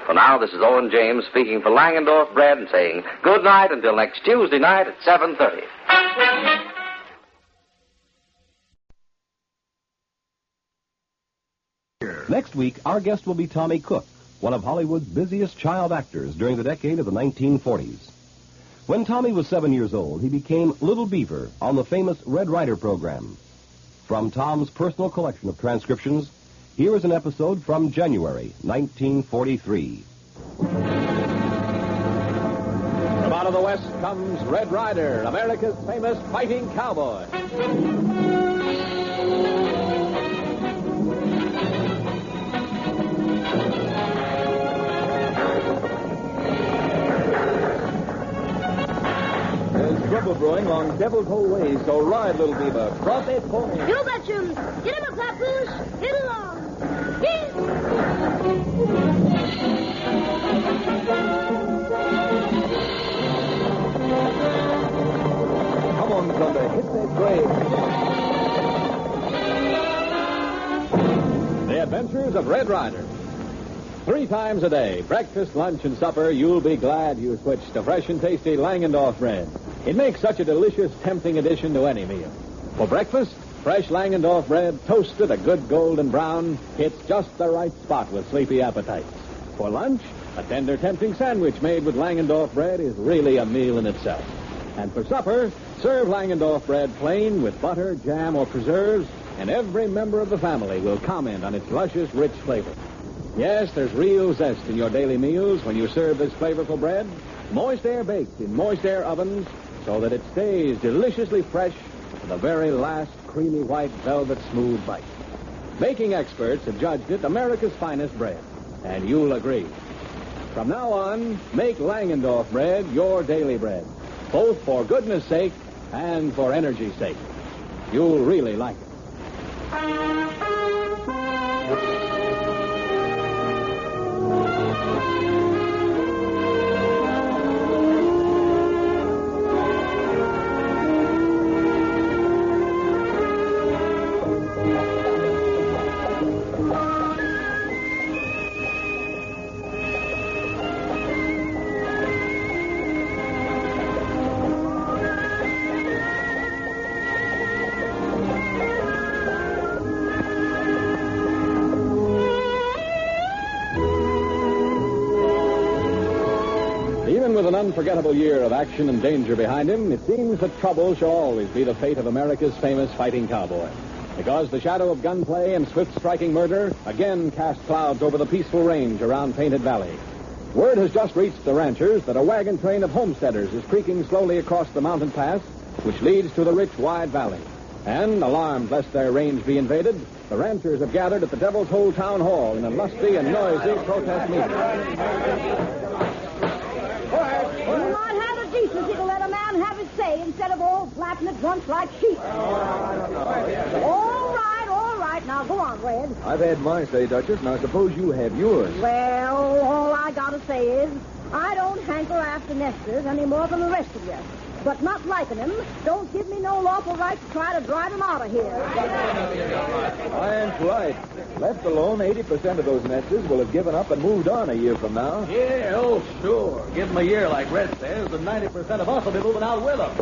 For now, this is Owen James speaking for Langendorf Bread and saying good night until next Tuesday night at 7:30. Next week, our guest will be Tommy Cook, one of Hollywood's busiest child actors during the decade of the 1940s. When Tommy was 7 years old, he became Little Beaver on the famous Red Ryder program. From Tom's personal collection of transcriptions, here is an episode from January 1943. From out of the West comes Red Ryder, America's famous fighting cowboy. Trouble brewing along Devil's Hole Way, so ride, Little Beaver. Cross it for me. You bet, Jim. Get him a papoose. Hit along. Hit. Come on, Thunder. Hit that grade. The Adventures of Red Ryder. 3 times a day, breakfast, lunch, and supper, you'll be glad you switched to fresh and tasty Langendorf bread. It makes such a delicious, tempting addition to any meal. For breakfast, fresh Langendorf bread, toasted a good golden brown, hits just the right spot with sleepy appetites. For lunch, a tender, tempting sandwich made with Langendorf bread is really a meal in itself. And for supper, serve Langendorf bread plain with butter, jam, or preserves, and every member of the family will comment on its luscious, rich flavor. Yes, there's real zest in your daily meals when you serve this flavorful bread, moist air baked in moist air ovens, so that it stays deliciously fresh to the very last creamy white velvet smooth bite. Baking experts have judged it America's finest bread, and you'll agree. From now on, make Langendorf bread your daily bread, both for goodness sake and for energy's sake. You'll really like it. with an unforgettable year of action and danger behind him, it seems that trouble shall always be the fate of America's famous fighting cowboy. Because the shadow of gunplay and swift striking murder again cast clouds over the peaceful range around Painted Valley. Word has just reached the ranchers that a wagon train of homesteaders is creaking slowly across the mountain pass, which leads to the rich, wide valley. And, alarmed lest their range be invaded, the ranchers have gathered at the Devil's Hole Town Hall in a lusty and noisy protest meeting. You might have the decency to let a man have his say instead of all flapping at once like sheep. All right. Now, go on, Red. I've had my say, Duchess. Now, suppose you have yours. Well, all I gotta say is, I don't hanker after nesters any more than the rest of you. But not liking them, don't give me no lawful right to try to drive them out of here. Iron's right. Left alone, 80% of those nesters will have given up and moved on a year from now. Yeah, oh, sure. Give them a year, like Red says, and 90% of us will be moving out with them.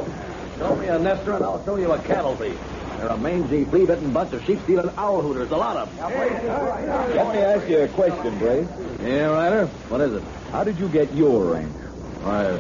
Show me a nester, and I'll show you a cattle thief. They're a mangy, flea-bitten bunch of sheep-stealing owl hooters, a lot of them. Let me ask you a question, Brace. Yeah, Ryder? What is it? How did you get your ranch? Why,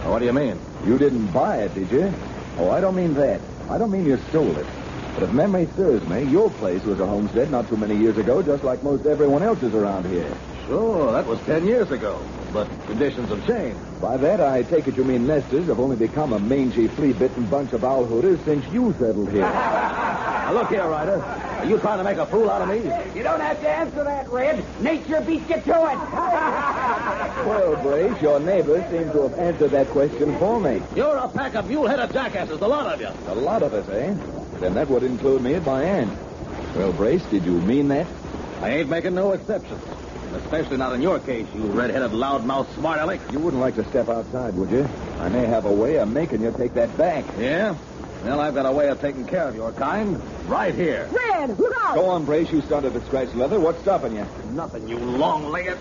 what do you mean? You didn't buy it, did you? Oh, I don't mean that. I don't mean you stole it. But if memory serves me, your place was a homestead not too many years ago, just like most everyone else's around here. Sure, that was 10 years ago. But conditions have changed. By that, I take it you mean nesters have only become a mangy, flea-bitten bunch of owl hooters since you settled here. Now, look here, Ryder. Are you trying to make a fool out of me? You don't have to answer that, Red. Nature beat you to it. Well, Brace, your neighbors seem to have answered that question for me. You're a pack of mule-headed jackasses, the lot of you. A lot of us, eh? Then that would include me at my end. Well, Brace, did you mean that? I ain't making no exceptions. Especially not in your case, you red-headed, loud-mouthed smart aleck. You wouldn't like to step outside, would you? I may have a way of making you take that back. Yeah? Well, I've got a way of taking care of your kind right here. Red, look out! Go on, Brace. You started to scratch leather. What's stopping you? Nothing, you long-legged...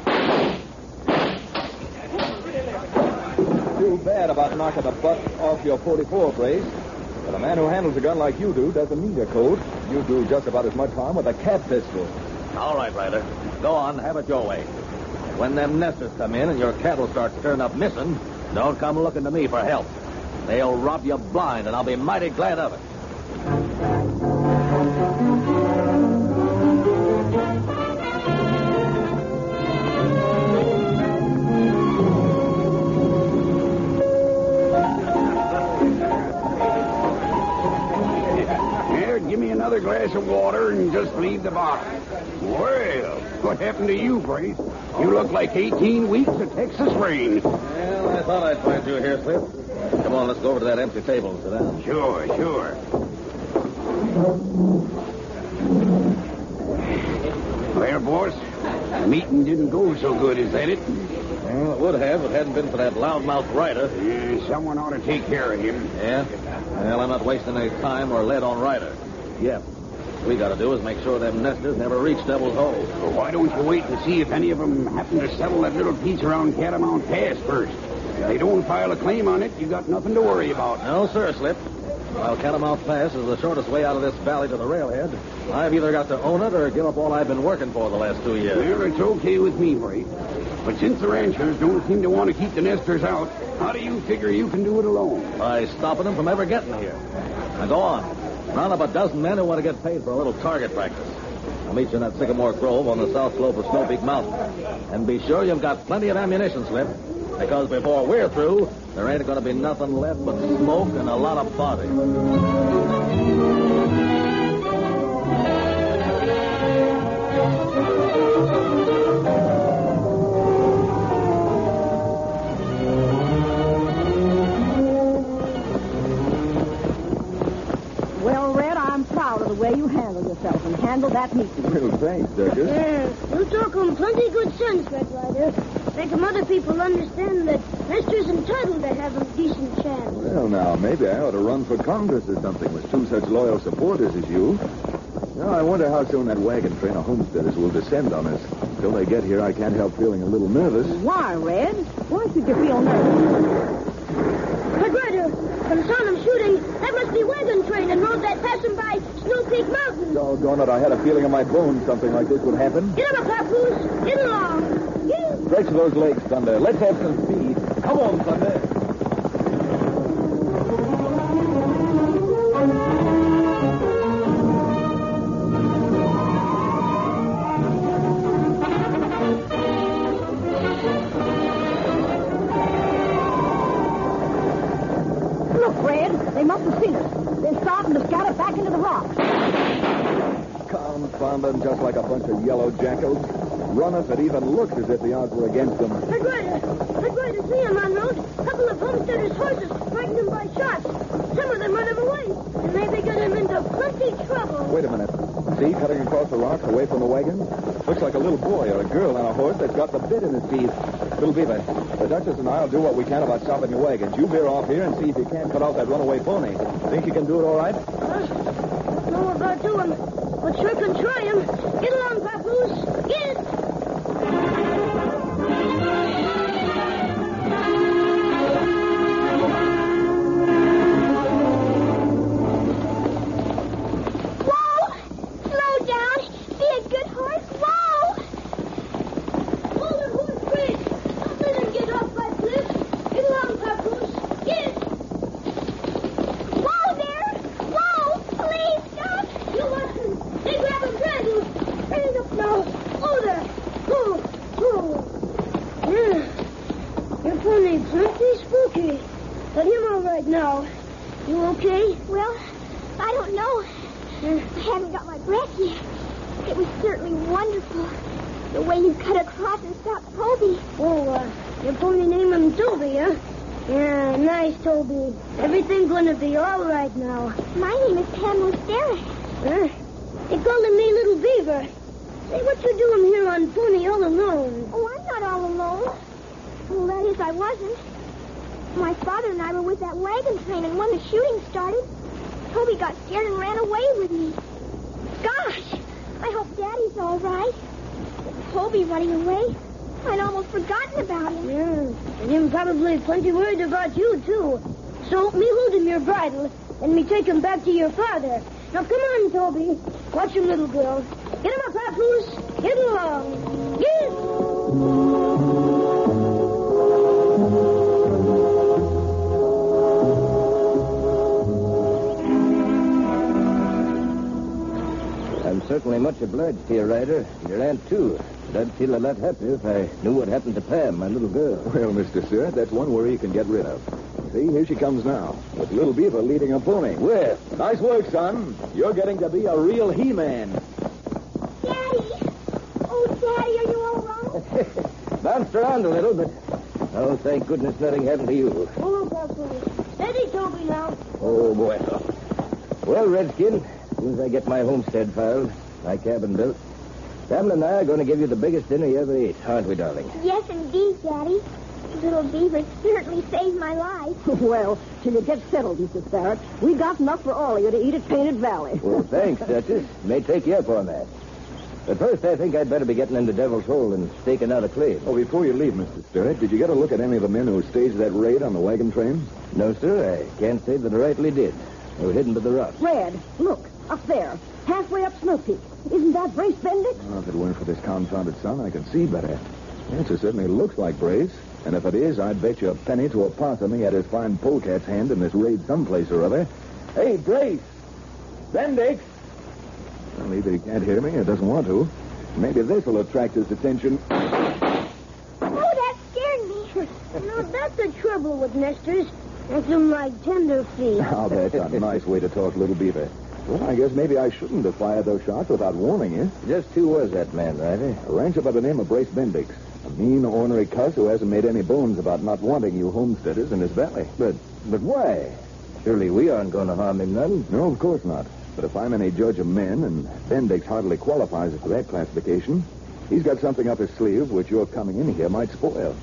Too bad about knocking the butt off your 44, Brace. But a man who handles a gun like you do doesn't need a code. You do just about as much harm with a cat pistol. All right, Ryder. Go on, have it your way. When them nesters come in and your cattle start stirring up missing, don't come looking to me for help. They'll rob you blind, and I'll be mighty glad of it. Here, give me another glass of water and just leave the bottle. Well, what happened to you, Brace? You look like 18 weeks of Texas rain. Well, I thought I'd find you here, Slip. Come on, let's go over to that empty table and sit down. Sure. Well, boss, the meeting didn't go so good, is that it? Well, it would have if it hadn't been for that loudmouth Ryder. Yeah, someone ought to take care of him. Yeah? Well, I'm not wasting any time or lead on Ryder. Yep. What we got to do is make sure them nesters never reach Devil's Hole. Well, why don't you wait and see if any of them happen to settle that little piece around Catamount Pass first? If they don't file a claim on it, you got nothing to worry about. No, sir, Slip. While Catamount Pass is the shortest way out of this valley to the railhead, I've either got to own it or give up all I've been working for the last 2 years. Well, it's okay with me, Brace. But since the ranchers don't seem to want to keep the nesters out, how do you figure you can do it alone? By stopping them from ever getting here. Now, go on. Round up a dozen men who want to get paid for a little target practice. I'll meet you in that sycamore grove on the south slope of Snow Peak Mountain. And be sure you've got plenty of ammunition, Slip. Because before we're through, there ain't going to be nothing left but smoke and a lot of body. Well, Red, I'm proud of the way you handled yourself and handled that meeting. Well, thanks, Duchess. Yes, you talk 'em plenty good sense, Red Ryder. Make 'em other people understand that Nester's entitled to have a decent chance. Well, now, maybe I ought to run for Congress or something with two such loyal supporters as you. Now, I wonder how soon that wagon train of homesteaders will descend on us. Until they get here, I can't help feeling a little nervous. Why, Red? Why should you feel nervous? Red Ryder, I saw them shooting. That must be wagon train and road that passing by Snow Peak Mountain. Doggone it, I had a feeling in my bones something like this would happen. Get him up, Papoose. Get along. Stretch those legs, Thunder. Let's have some speed. Come on, Sunday. Look, Red, they must have seen us. They're starting to scatter back into the rocks. Confound them, just like a bunch of yellow jackals. Runners that even looks as if the odds were against them. Red Ryder, see him on road. A couple of homesteaders' horses, frightened him by shots. Some of them run him away, and maybe get him into plenty trouble. Wait a minute. See, cutting across the rocks away from the wagon? Looks like a little boy or a girl on a horse that's got the bit in his teeth. Little Beaver, the Duchess and I'll do what we can about stopping the wagons. You veer off here and see if you can't cut off that runaway pony. Think you can do it all right? Don't know about doing, but sure can try him. Get along, Papoose. Get! Everything's going to be all right now. My name is Pam Sarah. They calling me Little Beaver. Say, what you doing here on Pony all alone? Oh, I'm not all alone. Well, that is, I wasn't. My father and I were with that wagon train, and when the shooting started, Toby got scared and ran away with me. Gosh, I hope Daddy's all right. With Toby running away, I'd almost forgotten about him. Yeah, and him probably plenty worried about you, too. So, me hold him your bridle, and me take him back to your father. Now, come on, Toby. Watch him, little girl. Get him up, Papoose. Get along. Get! I'm certainly much obliged to you, Ryder. Your aunt, too. But I'd feel a lot happier if I knew what happened to Pam, my little girl. Well, Mr. Stewart, that's one worry you can get rid of. See, here she comes now, with Little Beaver leading a pony. Well, nice work, son. You're getting to be a real He-Man. Daddy! Oh, Daddy, are you all right? Bounced around a little, but... Oh, thank goodness nothing happened to you. Oh, Papoose. Steady, Toby, now. Oh, boy. Well, Redskin, as soon as I get my homestead filed, my cabin built, Pamela and I are going to give you the biggest dinner you ever ate, aren't we, darling? Yes, indeed, Daddy. Little Beaver certainly saved my life. Well, till you get settled, Mrs. Barrett, we got enough for all of you to eat at Painted Valley. Well, thanks, Duchess. May take you up on that. But first, I think I'd better be getting into Devil's Hole and staking out a claim. Oh, before you leave, Mr. Stewart, did you get a look at any of the men who staged that raid on the wagon train? No, sir. I can't say that I rightly did. They were hidden by the rocks. Red, look, up there, halfway up Snow Peak. Isn't that Brace Bendix? Well, if it weren't for this confounded sun, I could see better. Yes, it certainly looks like Brace. And if it is, I'd bet you a penny to a possum he had his fine polecat's hand in this raid someplace or other. Hey, Brace! Bendix! Well, either he can't hear me or doesn't want to. Maybe this will attract his attention. Oh, that scared me. Now, that's the trouble with nesters. Make them like tenderfeet. Now, that's a nice way to talk, Little Beaver. Well, I guess maybe I shouldn't have fired those shots without warning you. Just who was that man, Ryder? A rancher by the name of Brace Bendix. A mean, ornery cuss who hasn't made any bones about not wanting you homesteaders in his valley. But why? Surely we aren't going to harm him none. No, of course not. But if I'm any judge of men, and Bendix hardly qualifies for that classification, he's got something up his sleeve which your coming in here might spoil.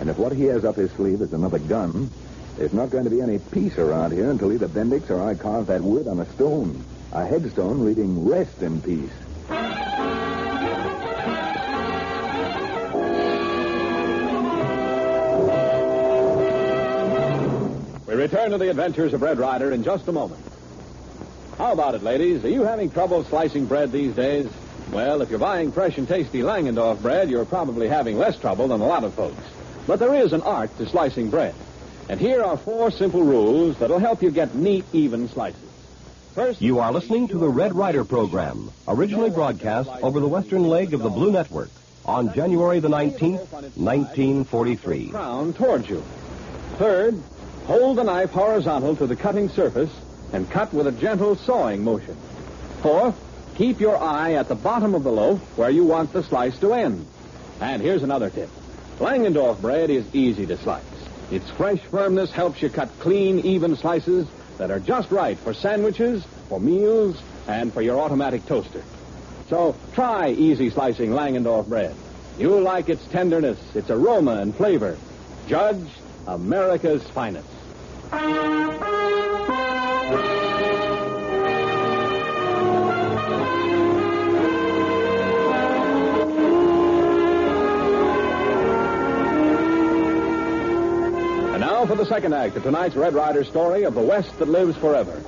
And if what he has up his sleeve is another gun, there's not going to be any peace around here until either Bendix or I carve that word on a stone. A headstone reading, "Rest in peace." We return to the adventures of Red Ryder in just a moment. How about it, ladies? Are you having trouble slicing bread these days? Well, if you're buying fresh and tasty Langendorf bread, you're probably having less trouble than a lot of folks. But there is an art to slicing bread. And here are 4 simple rules that'll help you get neat, even slices. First, you are listening to the Red Ryder program, originally broadcast over the western leg of the Blue Network on January the 19th, 1943. Crown towards you. Third, hold the knife horizontal to the cutting surface and cut with a gentle sawing motion. Fourth, keep your eye at the bottom of the loaf where you want the slice to end. And here's another tip. Langendorf bread is easy to slice. Its fresh firmness helps you cut clean, even slices that are just right for sandwiches, for meals, and for your automatic toaster. So try easy slicing Langendorf bread. You'll like its tenderness, its aroma and flavor. Judge America's finest. And now for the second act of tonight's Red Ryder story of the West that lives forever.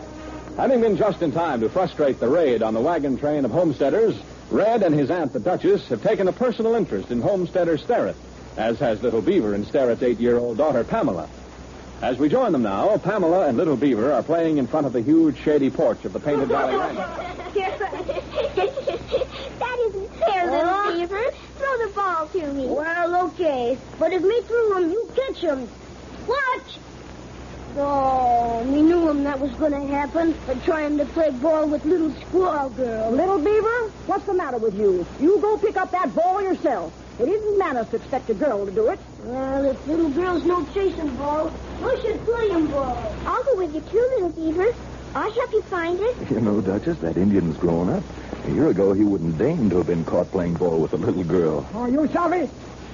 Having been just in time to frustrate the raid on the wagon train of homesteaders, Red and his aunt, the Duchess, have taken a personal interest in homesteader Sterrett, as has Little Beaver and Sterrett's 8-year-old daughter, Pamela. As we join them now, Pamela and Little Beaver are playing in front of the huge, shady porch of the Painted Valley Ranch. That isn't fair, Little Beaver. Throw the ball to me. Well, okay. But if me threw him, you catch him. Watch! Oh, me knew him that was going to happen. For trying to play ball with little squaw girl. Little Beaver, what's the matter with you? You go pick up that ball yourself. It isn't manners to expect a girl to do it. Well, if little girls no chasing ball, I should play him ball. I'll go with you too, Little Beaver. I'll help you find it. You know, Duchess, that Indian's grown up. A year ago, he wouldn't deign to have been caught playing ball with a little girl. Oh, you savvy?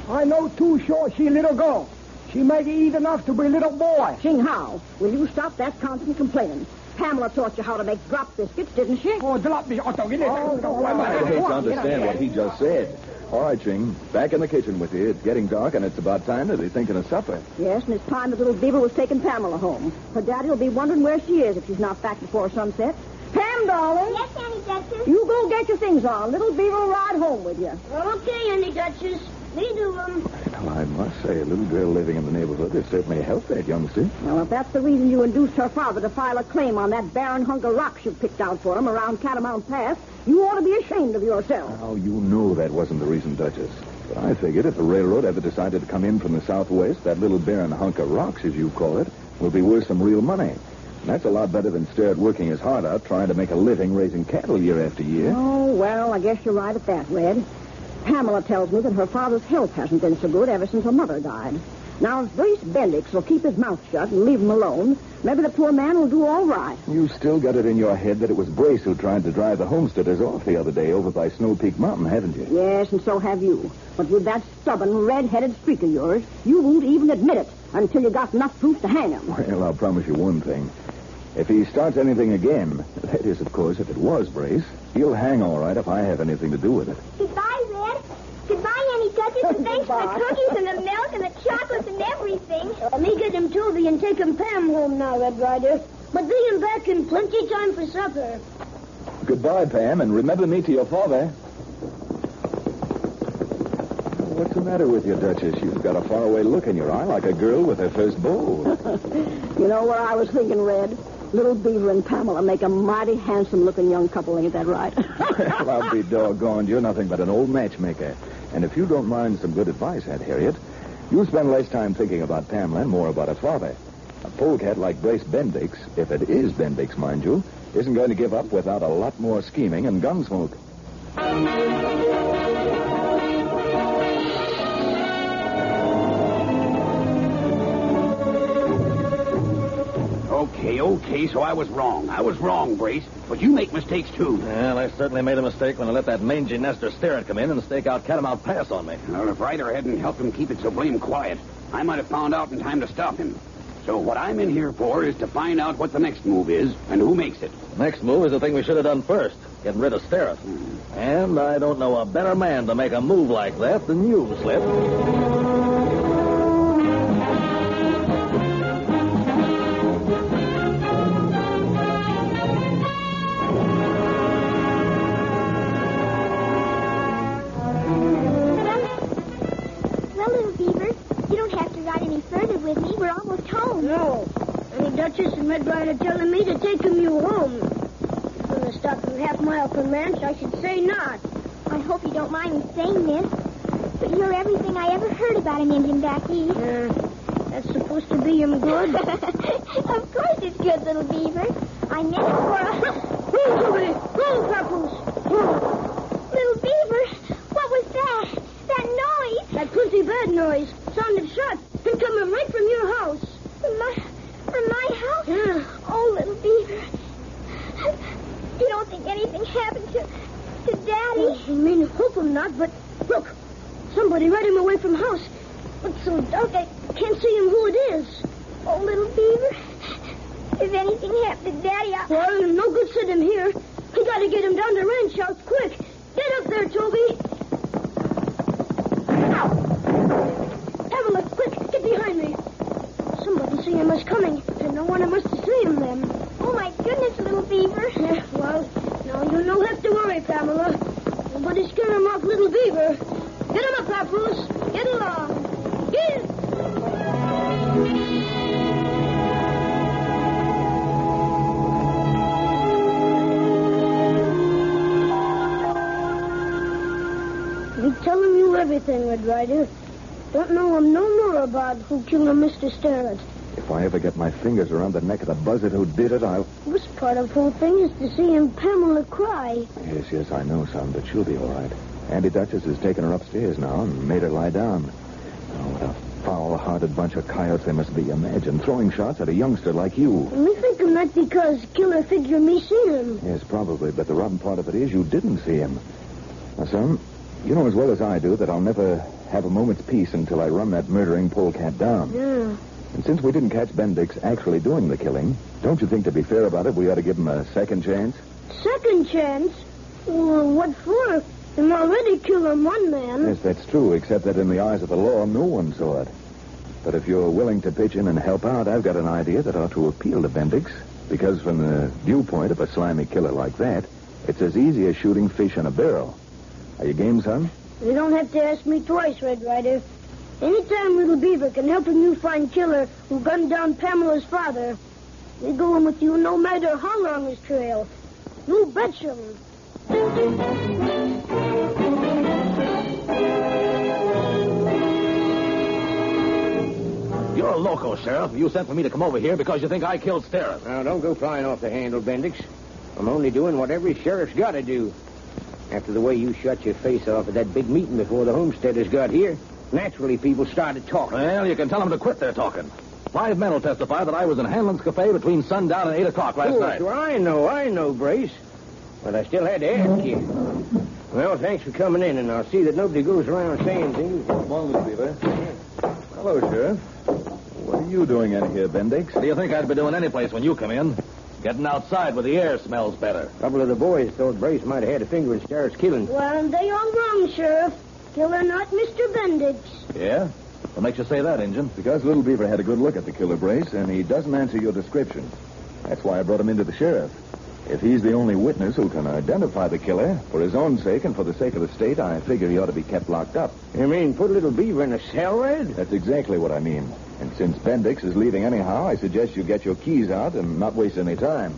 I know too sure she little girl. She may eat enough to be little boy. Ching Hao, will you stop that constant complaining? Pamela taught you how to make drop biscuits, didn't she? Oh, drop me. I hate to understand what he just said. All right, Ching. Back in the kitchen with you. It's getting dark, and it's about time to be thinking of supper. Yes, and it's time that Little Beaver was taking Pamela home. Her daddy will be wondering where she is if she's not back before sunset. Pam, darling. Yes, Auntie Duchess. You go get your things on. Little Beaver will ride home with you. Okay, Auntie Duchess. Me do them. Well, I must say, a little girl living in the neighborhood has certainly helped that youngster. Well, if that's the reason you induced her father to file a claim on that barren hunk of rocks you picked out for him around Catamount Pass, you ought to be ashamed of yourself. Now, you know that wasn't the reason, Duchess. But I figured if the railroad ever decided to come in from the southwest, that little barren hunk of rocks, as you call it, will be worth some real money. And that's a lot better than Sterrett working his heart out trying to make a living raising cattle year after year. Oh, well, I guess you're right at that, Red. Pamela tells me that her father's health hasn't been so good ever since her mother died. Now, if Brace Bendix will keep his mouth shut and leave him alone, maybe the poor man will do all right. You still got it in your head that it was Brace who tried to drive the homesteaders off the other day over by Snow Peak Mountain, haven't you? Yes, and so have you. But with that stubborn, red-headed streak of yours, you won't even admit it until you got enough proof to hang him. Well, I'll promise you one thing. If he starts anything again, that is, of course, if it was Brace, he'll hang all right if I have anything to do with it. Goodbye, Red. Goodbye, Auntie Duchess, and thanks for the cookies and the milk and the chocolates and everything. Me get him Toby and take him Pam home now, Red Ryder. But bring him back in plenty time for supper. Goodbye, Pam, and remember me to your father. What's the matter with you, Duchess? You've got a faraway look in your eye like a girl with her first beau. You know what I was thinking, Red? Little Beaver and Pamela make a mighty handsome-looking young couple, ain't that right? Well, I'll be doggone. You're nothing but an old matchmaker. And if you don't mind some good advice, Aunt Harriet, you spend less time thinking about Pamela and more about her father. A polecat like Brace Bendix, if it is Bendix, mind you, isn't going to give up without a lot more scheming and gunsmoke. Okay, so I was wrong. I was wrong, Brace. But you make mistakes, too. Well, I certainly made a mistake when I let that mangy nester Sterrett come in and stake out Catamount Pass on me. Well, if Ryder hadn't helped him keep it so blame quiet, I might have found out in time to stop him. So what I'm in here for is to find out what the next move is and who makes it. Next move is the thing we should have done first, getting rid of Sterrett. And I don't know a better man to make a move like that than you, Slip. from Red Ryder telling me to take you home. If you're going to stop him half-mile from ranch, I should say not. I hope you don't mind me saying this, but you're everything I ever heard about an Indian back east. That's supposed to be him good? Of course it's good, little beaver. I never for a... Go, Papoose! Little beaver, what was that? That noise? That pretty bad noise. Sounded shot. It coming right from your house. From my house? Yeah. Oh, little beaver. You don't think anything happened to Daddy? Well, I mean, hope not, but look. Somebody led him away from house. It's so dark I can't see him who it is. Oh, little beaver. If anything happened to Daddy, Well, no good sitting here. We gotta get him down to ranch house quick. Get up there, Toby. Pamela, quick, get behind me. Somebody see him as coming, and no one must have seen him then. Oh, my goodness, little beaver. Yeah, well, now you don't have to worry, Pamela. Nobody scare him off, little beaver. Get him up, Papoose. Get along. Get! I'm telling you everything, Red Ryder. Don't know him no more about who killed Mr. Sterrett. If I ever get my fingers around the neck of the buzzard who did it, I'll... Worst part of the whole thing is to see him Pamela cry. Yes, I know, son, but she'll be all right. Auntie Duchess has taken her upstairs now and made her lie down. Oh, what a foul-hearted bunch of coyotes they must be. Imagine throwing shots at a youngster like you. Me thinking that because killer figure me seen him. Yes, probably, but the rotten part of it is you didn't see him. Now, son, you know as well as I do that I'll never have a moment's peace until I run that murdering polecat down. Yeah. And since we didn't catch Bendix actually doing the killing, don't you think to be fair about it, we ought to give him a second chance? Second chance? Well, what for? Him already killed one man. Yes, that's true, except that in the eyes of the law, no one saw it. But if you're willing to pitch in and help out, I've got an idea that ought to appeal to Bendix. Because from the viewpoint of a slimy killer like that, it's as easy as shooting fish in a barrel. Are you game, son? You don't have to ask me twice, Red Ryder. Anytime Little Beaver can help you find killer who gunned down Pamela's father, we're going with you no matter how long his trail. You betcha. You're a loco, Sheriff. You sent for me to come over here because you think I killed Sterrett. Now, don't go flying off the handle, Bendix. I'm only doing what every sheriff's got to do. After the way you shut your face off at that big meeting before the homesteaders got here, naturally people started talking. Well, you can tell them to quit their talking. 5 men will testify that I was in Hanlon's Cafe between sundown and 8 o'clock last night. Sure, I know, Brace. But I still had to ask you. Well, thanks for coming in, and I'll see that nobody goes around saying things. Come on, Mr. Beaver. Hello, Sheriff. What are you doing in here, Bendix? What do you think I'd be doing any place when you come in? Getting outside where the air smells better. A couple of the boys thought Brace might have had a finger in Starrett's killing. Well, they all wrong, Sheriff. Killer not Mr. Bendix. Yeah? What makes you say that, Injun? Because Little Beaver had a good look at the killer, Brace, and he doesn't answer your description. That's why I brought him into the sheriff. If he's the only witness who can identify the killer, for his own sake and for the sake of the state, I figure he ought to be kept locked up. You mean put Little Beaver in a cell, Red? That's exactly what I mean. And since Bendix is leaving anyhow, I suggest you get your keys out and not waste any time.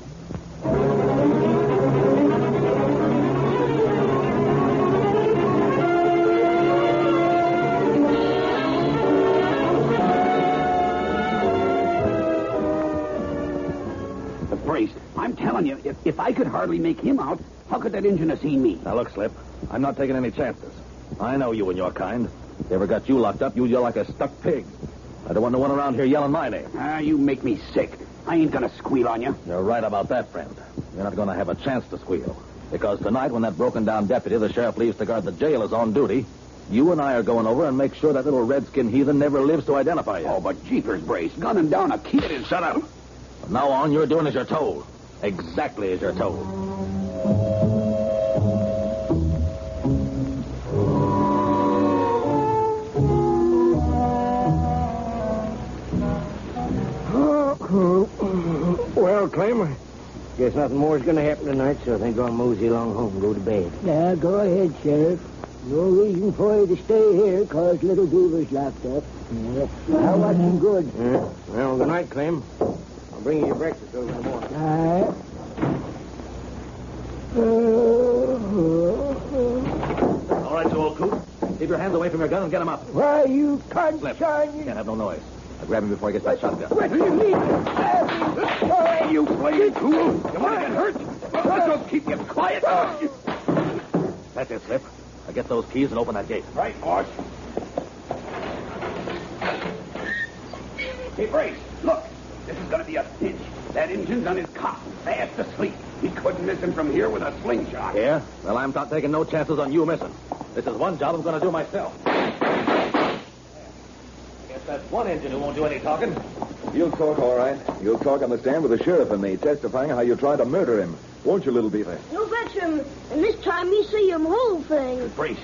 Brace, I'm telling you, if I could hardly make him out, how could that Injun have seen me? Now, look, Slip, I'm not taking any chances. I know you and your kind. If they ever got you locked up, you'd yell like a stuck pig. I don't want no one around here yelling my name. You make me sick. I ain't gonna squeal on you. You're right about that, friend. You're not gonna have a chance to squeal. Because tonight, when that broken-down deputy the sheriff leaves to guard the jail is on duty, you and I are going over and make sure that little redskin heathen never lives to identify you. Oh, but jeepers, Brace, gunning down a kid is... Shut up. From now on, you're doing as you're told. Exactly as you're told. Well, Clem, I guess nothing more is going to happen tonight, so I think I'll mosey along home and go to bed. Now, go ahead, Sheriff. No reason for you to stay here, 'cause Little Beaver's locked up. I watch him good. Well, good night, Clem. I'll I'll bring you your breakfast over in the morning. All right, you old coot. Keep your hands away from your gun and get him up. Why, you can't Slip. shine. Can't have no noise. I'll grab him before he gets that shotgun. What do you mean? Hey, you playing fool. You want to get hurt? Well, don't keep you quiet. That's it, Slip. Now get those keys and open that gate. Right, boss. Hey, Brace, look. This is going to be a cinch. That engine's on his cot, fast asleep. He couldn't miss him from here with a slingshot. Yeah? Well, I'm not taking no chances on you missing. This is one job I'm going to do myself. I guess that's one engine who won't do any talking. You'll talk, all right. You'll talk on the stand with the sheriff and me, testifying how you tried to murder him. Won't you, little beaver? You fetch him, and this time me see him whole thing. Brace,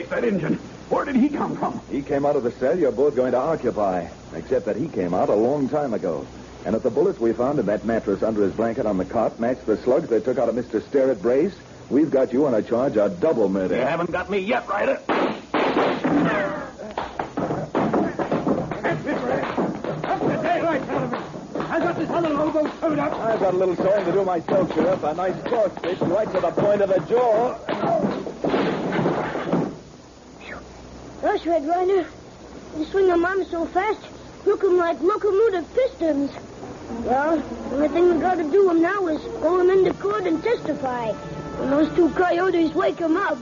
that engine. Where did he come from? He came out of the cell you're both going to occupy, except that he came out a long time ago. And if the bullets we found in that mattress under his blanket on the cot match the slugs they took out of Mr. Sterrett Brace, we've got you on a charge of double murder. You haven't got me yet, Ryder. I got this other logo sewed up. I've got a little sewing to do myself, Sheriff. A nice cross stitch right to the point of the jaw. Gosh, Red Ryder, you swing them on so fast, look 'em like locomotive pistons. Well, the only thing we got to do him now is pull him into court and testify. When those two coyotes wake him up.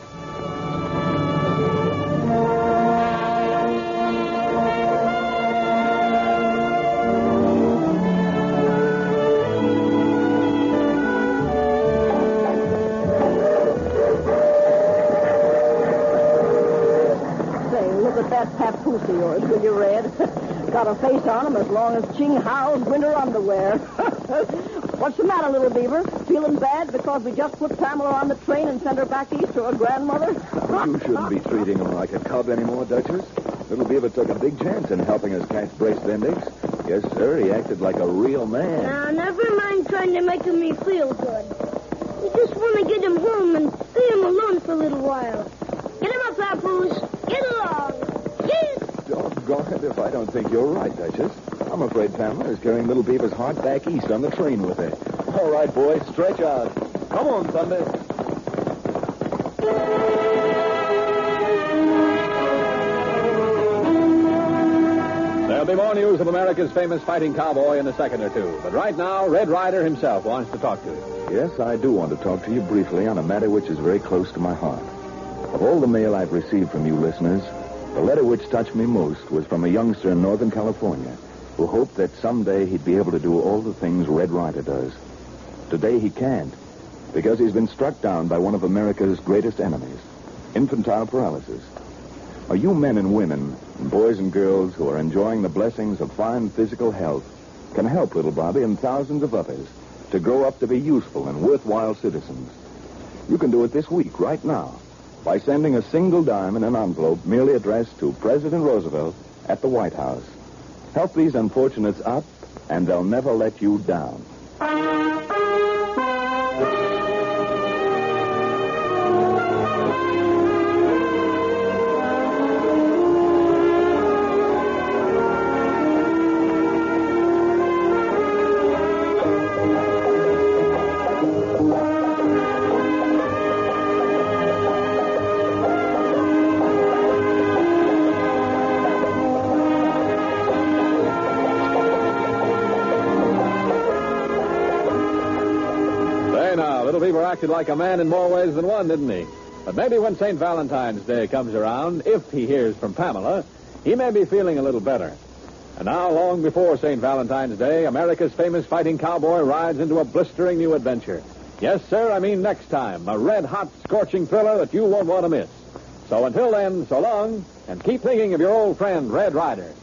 Look at that papoose of yours, will you, Red? Got a face on him as long as Ching Hao's winter underwear. What's the matter, little beaver? Feeling bad because we just put Pamela on the train and sent her back east to her grandmother? You shouldn't be treating him like a cub anymore, Duchess. Little beaver took a big chance in helping us catch Brace Bendix. Yes, sir, he acted like a real man. Now, never mind trying to make me feel good. We just want to get him home and leave him alone for a little while. Get him up, papoose. Get along. Get! Doggone it if I don't think you're right, Duchess. I'm afraid Pamela is carrying Little Beaver's heart back east on the train with her. All right, boys, stretch out. Come on, Sunday. There'll be more news of America's famous fighting cowboy in a second or two. But right now, Red Ryder himself wants to talk to you. Yes, I do want to talk to you briefly on a matter which is very close to my heart. Of all the mail I've received from you listeners, the letter which touched me most was from a youngster in Northern California who hoped that someday he'd be able to do all the things Red Ryder does. Today he can't, because he's been struck down by one of America's greatest enemies, infantile paralysis. Are you men and women, boys and girls who are enjoying the blessings of fine physical health, can help little Bobby and thousands of others to grow up to be useful and worthwhile citizens? You can do it this week, right now, by sending a single dime in an envelope merely addressed to President Roosevelt at the White House. Help these unfortunates up, and they'll never let you down. Acted like a man in more ways than one, didn't he? But maybe when St. Valentine's Day comes around, if he hears from Pamela, he may be feeling a little better. And now, long before St. Valentine's Day, America's famous fighting cowboy rides into a blistering new adventure. Yes, sir, I mean next time, a red-hot, scorching thriller that you won't want to miss. So until then, so long, and keep thinking of your old friend, Red Ryder.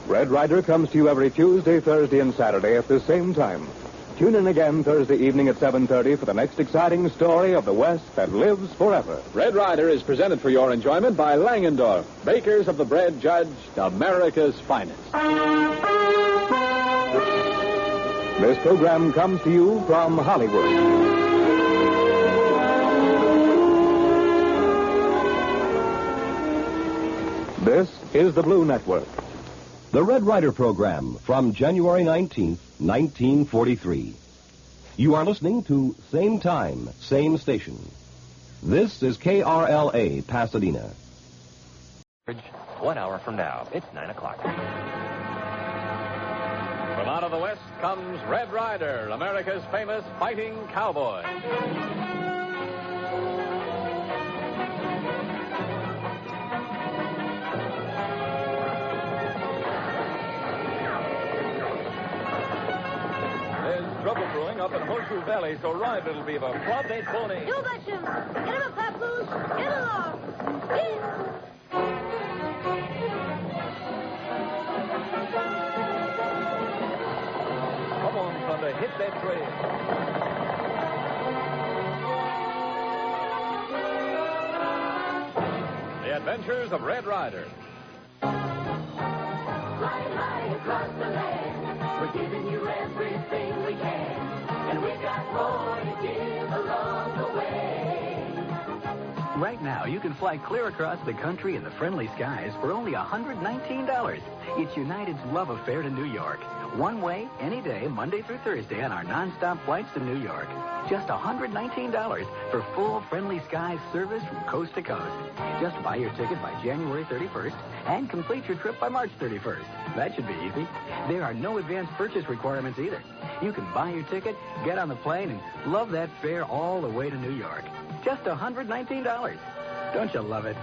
Red Ryder comes to you every Tuesday, Thursday, and Saturday at the same time. Tune in again Thursday evening at 7:30 for the next exciting story of the West that lives forever. Red Ryder is presented for your enjoyment by Langendorf, bakers of the bread judged America's finest. This program comes to you from Hollywood. This is the Blue Network. The Red Ryder program from January 19th, 1943. You are listening to Same Time, Same Station. This is KRLA, Pasadena. 1 hour from now, it's 9 o'clock. From out of the West comes Red Ryder, America's famous fighting cowboy. Trouble brewing up in Horseshoe Valley, so ride, little beaver. Club that pony. You betcha him. Get him a papoose. Get along. Get. Come on, Thunder, hit that trail. The Adventures of Red Ryder. Fly across the land. We're giving you everything we can. And we've got more to give along the way. Right now, you can fly clear across the country in the friendly skies for only $119. It's United's love affair to New York. One way, any day, Monday through Thursday on our nonstop flights to New York. Just $119 for full friendly skies service from coast to coast. Just buy your ticket by January 31st and complete your trip by March 31st. That should be easy. There are no advance purchase requirements either. You can buy your ticket, get on the plane, and love that fare all the way to New York. Just $119. Don't you love it?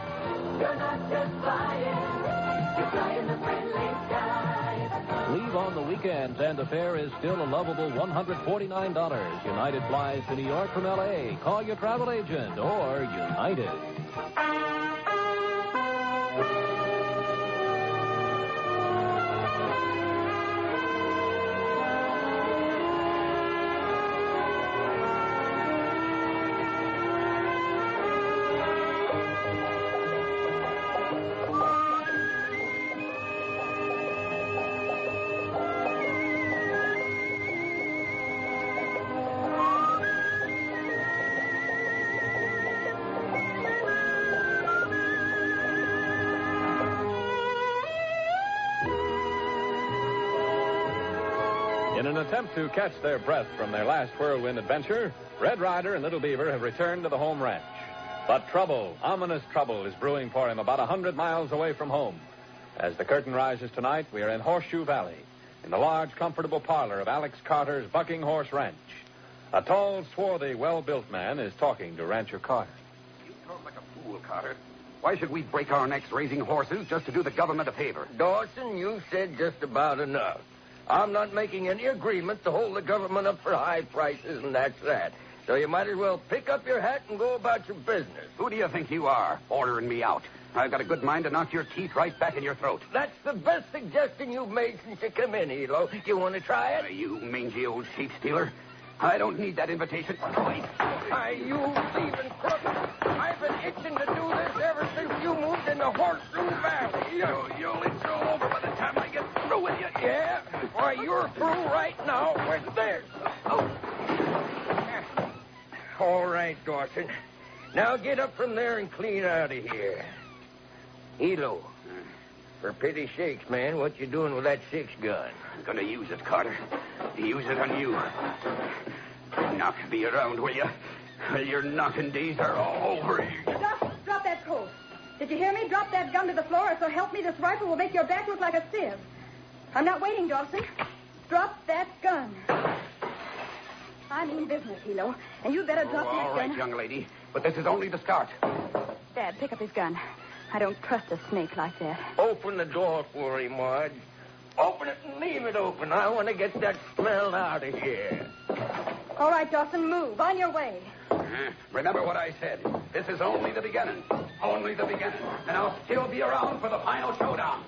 You're not just flying. You're flying the friendly skies. Leave on the weekends, and the fare is still a lovable $149. United flies to New York from L.A. Call your travel agent or United. In an attempt to catch their breath from their last whirlwind adventure, Red Ryder and Little Beaver have returned to the home ranch. But trouble, ominous trouble, is brewing for him about 100 miles away from home. As the curtain rises tonight, we are in Horseshoe Valley, in the large, comfortable parlor of Alex Carter's Bucking Horse Ranch. A tall, swarthy, well-built man is talking to Rancher Carter. You talk like a fool, Carter. Why should we break our necks raising horses just to do the government a favor? Dawson, you said just about enough. I'm not making any agreement to hold the government up for high prices, and that's that. So you might as well pick up your hat and go about your business. Who do you think you are, ordering me out? I've got a good mind to knock your teeth right back in your throat. That's the best suggestion you've made since you come in, Hilo. You want to try it? You mangy old sheep stealer. I don't need that invitation. You thieving crook. I've been itching to do this ever since you moved into Horseshoe Valley. You'll itch all over by the time I get through with you. Yeah? Why, you're through right now with this. All right, Dawson. Now get up from there and clean out of here. Hilo, for pity's sakes, man, what you doing with that 6-gun? I'm going to use it, Carter. Use it on you. Knock me around, will you? Your knocking days are all over. Drop that Colt. Did you hear me? Drop that gun to the floor, or so help me, this rifle will make your back look like a sieve. I'm not waiting, Dawson. Drop that gun. I mean business, Hilo. And you better drop that gun. All right, young lady. But this is only the start. Dad, pick up his gun. I don't trust a snake like that. Open the door for him, Marge. Open it and leave it open. I want to get that smell out of here. All right, Dawson, move. On your way. Remember what I said. This is only the beginning. Only the beginning. And I'll still be around for the final showdown.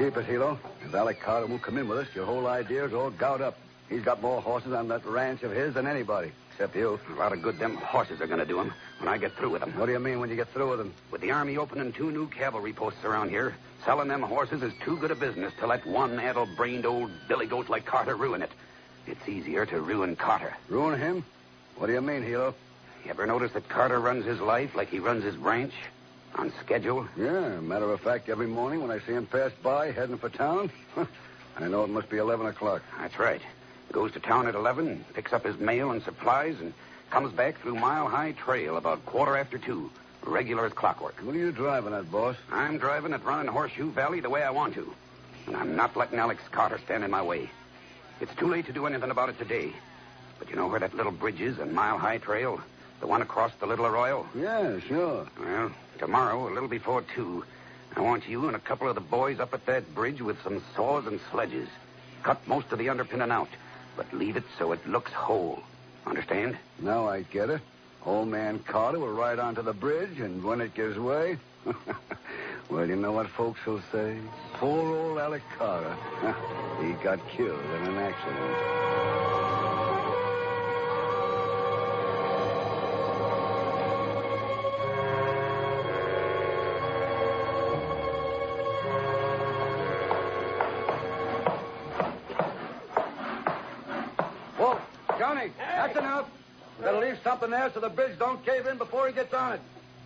Keep it, Hilo. If Alec Carter won't come in with us, your whole idea is all gout up. He's got more horses on that ranch of his than anybody, except you. A lot of good them horses are going to do him when I get through with them. What do you mean when you get through with them? With the Army opening 2 new cavalry posts around here, selling them horses is too good a business to let one addle-brained old billy goat like Carter ruin it. It's easier to ruin Carter. Ruin him? What do you mean, Hilo? You ever notice that Carter runs his life like he runs his ranch? On schedule? Yeah, matter of fact, every morning when I see him pass by heading for town, I know it must be 11 o'clock. That's right. Goes to town at 11, picks up his mail and supplies, and comes back through Mile High Trail about 2:15, regular as clockwork. What are you driving at, boss? I'm driving at running Horseshoe Valley the way I want to. And I'm not letting Alex Carter stand in my way. It's too late to do anything about it today. But you know where that little bridge is on Mile High Trail? The one across the Little Arroyo? Yeah, sure. Well, tomorrow, a little before 2, I want you and a couple of the boys up at that bridge with some saws and sledges. Cut most of the underpinning out, but leave it so it looks whole. Understand? Now I get it. Old man Carter will ride onto the bridge, and when it gives way... well, you know what folks will say? Poor old Alec Carter. He got killed in an accident. Johnny, that's enough. Gotta leave something there so the bridge don't cave in before he gets on it.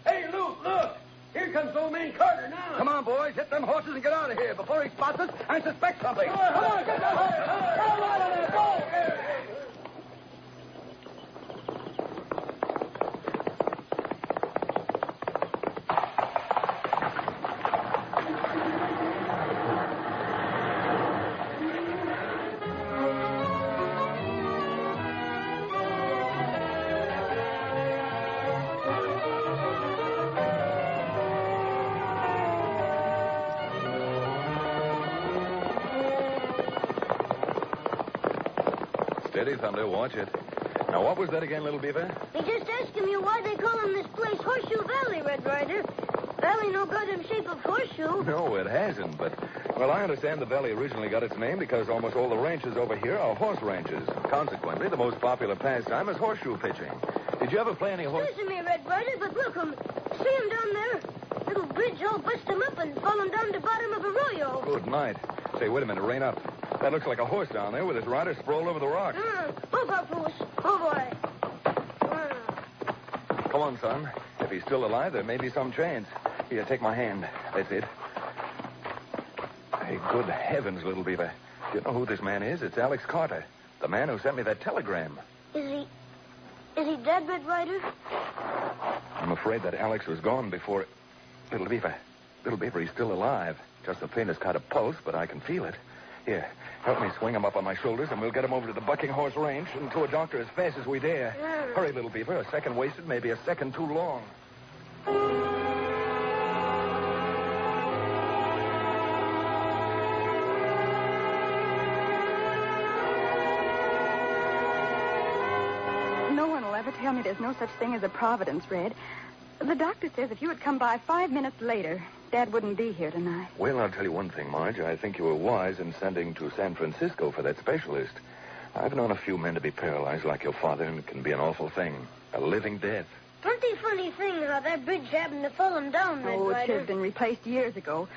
Hey, Luke, look. Here comes old man Carter now. Come on, boys. Hit them horses and get out of here before he spots us and suspects something. Come on, get the horse. Come on, out of there. Go. Steady, Thunder. Watch it. Now, what was that again, little beaver? They just asking you why they call him this place Horseshoe Valley, Red Ryder. Valley no got in shape of horseshoe. No, it hasn't, but... Well, I understand the valley originally got its name because almost all the ranches over here are horse ranches. Consequently, the most popular pastime is horseshoe pitching. Did you ever play any horse... Excuse me, Red Ryder, but look, see him down there? Little bridge all bust him up and fall him down the bottom of arroyo. Good night. Say, wait a minute, rein up. That looks like a horse down there with his rider sprawled over the rocks. Move up, Bruce. Oh, boy. Come on, son. If he's still alive, there may be some chance. Here, take my hand. That's it. Hey, good heavens, little beaver. Do you know who this man is? It's Alex Carter, the man who sent me that telegram. Is he dead, Red Ryder? I'm afraid that Alex was gone before... Little beaver, he's still alive. Just the faintest kind of pulse, but I can feel it. Here, help me swing him up on my shoulders, and we'll get him over to the Bucking Horse Range and to a doctor as fast as we dare. Hurry, little beaver. A second wasted may be a second too long. No one will ever tell me there's no such thing as a providence, Red. The doctor says if you had come by 5 minutes later, Dad wouldn't be here tonight. Well, I'll tell you one thing, Marge. I think you were wise in sending to San Francisco for that specialist. I've known a few men to be paralyzed like your father, and it can be an awful thing. A living death. Plenty funny thing how that bridge happened to fall him down, Red Oh, it Ryder. should have been replaced years ago.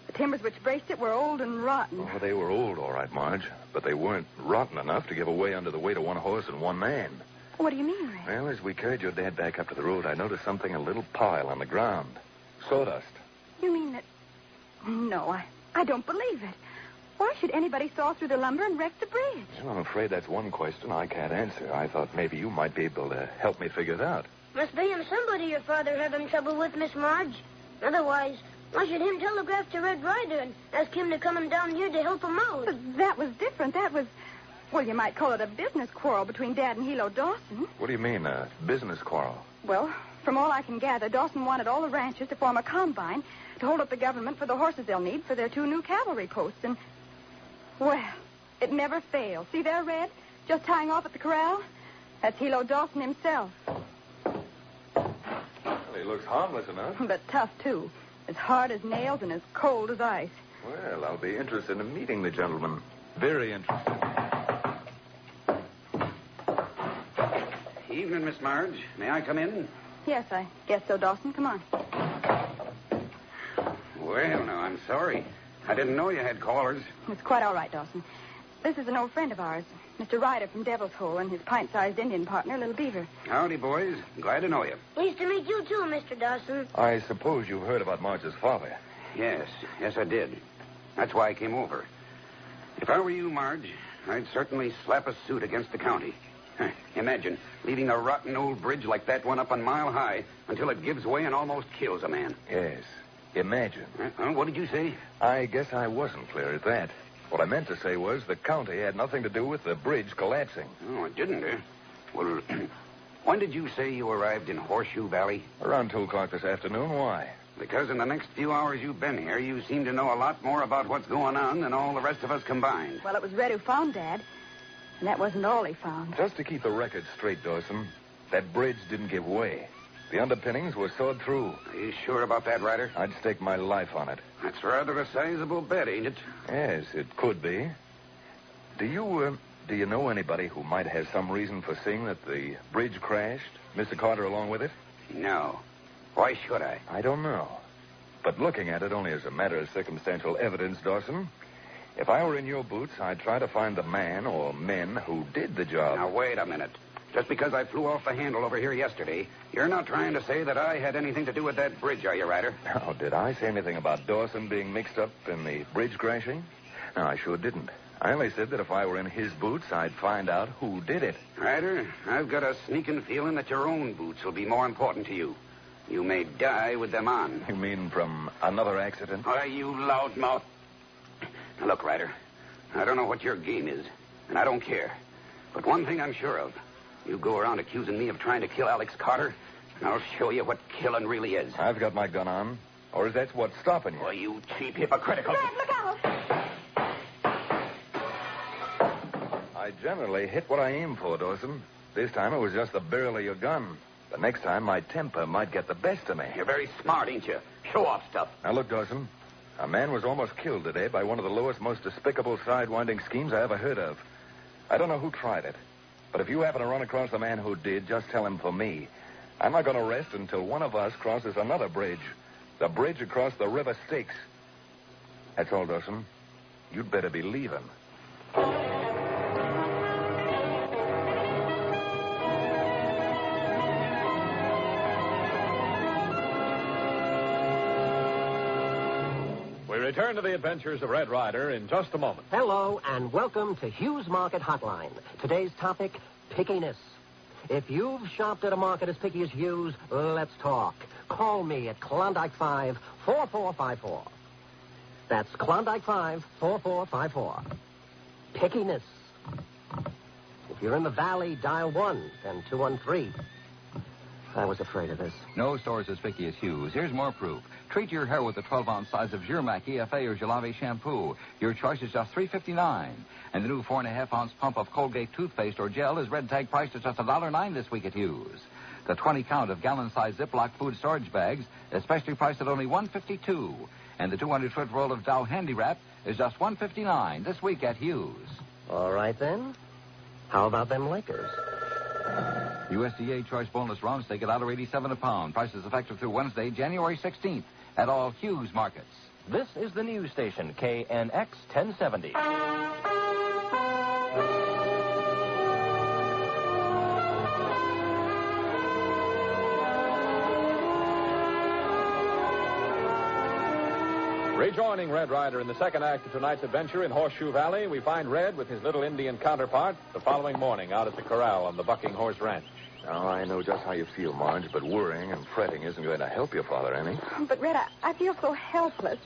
The timbers which braced it were old and rotten. Oh, they were old, all right, Marge. But they weren't rotten enough to give away under the weight of one horse and one man. What do you mean, Red? Well, as we carried your dad back up to the road, I noticed something, a little pile on the ground. Sawdust. You mean that... No, I don't believe it. Why should anybody saw through the lumber and wreck the bridge? Well, I'm afraid that's one question I can't answer. I thought maybe you might be able to help me figure it out. Must be him somebody your father having trouble with, Miss Marge. Otherwise, why should him telegraph to Red Ryder and ask him to come him down here to help him out? But that was different. That was... Well, you might call it a business quarrel between Dad and Hilo Dawson. What do you mean, a business quarrel? Well, from all I can gather, Dawson wanted all the ranchers to form a combine to hold up the government for the horses they'll need for their 2 new cavalry posts. And, well, it never failed. See there, Red? Just tying off at the corral? That's Hilo Dawson himself. Well, he looks harmless enough. But tough, too. As hard as nails and as cold as ice. Well, I'll be interested in meeting the gentleman. Very interested. Evening, Miss Marge. May I come in? Yes, I guess so, Dawson. Come on. Well, no, I'm sorry. I didn't know you had callers. It's quite all right, Dawson. This is an old friend of ours, Mr. Ryder from Devil's Hole, and his pint-sized Indian partner, Little Beaver. Howdy, boys. Glad to know you. Pleased to meet you, too, Mr. Dawson. I suppose you've heard about Marge's father. Yes, I did. That's why I came over. If I were you, Marge, I'd certainly slap a suit against the county. Imagine leaving a rotten old bridge like that one up on Mile High until it gives way and almost kills a man. Yes. Imagine. What did you say? I guess I wasn't clear at that. What I meant to say was the county had nothing to do with the bridge collapsing. Oh, it didn't, eh? Well, when did you say you arrived in Horseshoe Valley? Around 2 o'clock this afternoon. Why? Because in the next few hours you've been here, you seem to know a lot more about what's going on than all the rest of us combined. Well, it was Red who found Dad, and that wasn't all he found. Just to keep the record straight, Dawson, that bridge didn't give way. The underpinnings were sawed through. Are you sure about that, Ryder? I'd stake my life on it. That's rather a sizable bet, ain't it? Yes, it could be. Do you know anybody who might have some reason for seeing that the bridge crashed? Mr. Carter along with it? No. Why should I? I don't know. But looking at it only as a matter of circumstantial evidence, Dawson, if I were in your boots, I'd try to find the man or men who did the job. Now, wait a minute. Just because I flew off the handle over here yesterday, you're not trying to say that I had anything to do with that bridge, are you, Ryder? Now, did I say anything about Dawson being mixed up in the bridge crashing? No, I sure didn't. I only said that if I were in his boots, I'd find out who did it. Ryder, I've got a sneaking feeling that your own boots will be more important to you. You may die with them on. You mean from another accident? Oh, you loudmouth. Now, look, Ryder, I don't know what your game is, and I don't care. But one thing I'm sure of. You go around accusing me of trying to kill Alex Carter, and I'll show you what killing really is. I've got my gun on. Or is that what's stopping you? Well, you cheap hypocritical... Red, look out! I generally hit what I aim for, Dawson. This time it was just the barrel of your gun. The next time my temper might get the best of me. You're very smart, ain't you? Show off stuff. Now, look, Dawson. A man was almost killed today by one of the lowest, most despicable sidewinding schemes I ever heard of. I don't know who tried it. But if you happen to run across the man who did, just tell him for me. I'm not going to rest until one of us crosses another bridge. The bridge across the River Styx. That's all, Dawson. You'd better be leaving. We return to the adventures of Red Ryder in just a moment. Hello, and welcome to Hughes Market Hotline. Today's topic, pickiness. If you've shopped at a market as picky as Hughes, let's talk. Call me at Klondike 5-4454. That's Klondike 5-4454. Pickiness. If you're in the valley, dial 1, then 213. I was afraid of this. No store's as picky as Hughes. Here's more proof. Treat your hair with the 12-ounce size of Zurmac EFA or Gelave shampoo. Your choice is just $3.59. And the new 4.5-ounce pump of Colgate toothpaste or gel is red tag priced at just $1.09 this week at Hughes. The 20-count of gallon-sized Ziploc food storage bags, especially priced at only $1.52. And the 200-foot roll of Dow Handy Wrap is just $1.59 this week at Hughes. All right, then. How about them Lakers? USDA Choice Boneless Round Steak at $1.87 a pound. Prices effective through Wednesday, January 16th at all Hughes markets. This is the news station, KNX 1070. Rejoining Red Ryder in the second act of tonight's adventure in Horseshoe Valley, we find Red with his little Indian counterpart the following morning out at the corral on the Bucking Horse Ranch. Now, I know just how you feel, Marge, but worrying and fretting isn't going to help your father any. But, Red, I feel so helpless.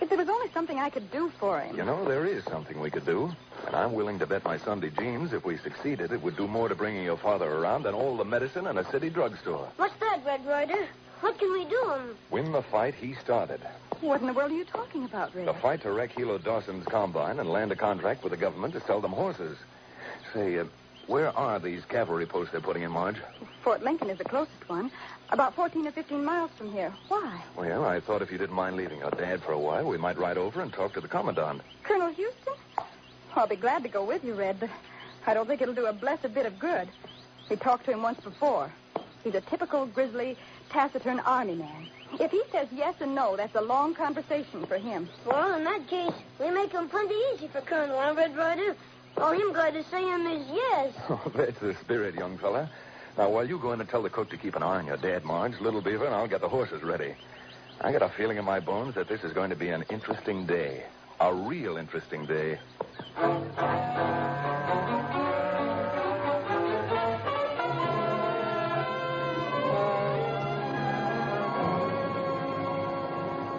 If there was only something I could do for him. You know, there is something we could do. And I'm willing to bet my Sunday jeans if we succeeded, it would do more to bringing your father around than all the medicine in a city drugstore. What's that, Red Ryder? What can we do? Win the fight he started. What in the world are you talking about, Red? The fight to wreck Hilo Dawson's combine and land a contract with the government to sell them horses. Say, Where are these cavalry posts they're putting in, Marge? Fort Lincoln is the closest one. About 14 or 15 miles from here. Why? Well, I thought if you didn't mind leaving your dad for a while, we might ride over and talk to the commandant. Colonel Houston? I'll be glad to go with you, Red, but I don't think it'll do a blessed bit of good. We talked to him once before. He's a typical grizzly, taciturn army man. If he says yes and no, that's a long conversation for him. Well, in that case, we make him plenty easy for Colonel, huh, Red Ryder? All him glad to say him is yes. Oh, that's the spirit, young fella. Now, while you go in and tell the cook to keep an eye on your dad, Marge, Little Beaver, and I'll get the horses ready. I got a feeling in my bones that this is going to be an interesting day. A real interesting day.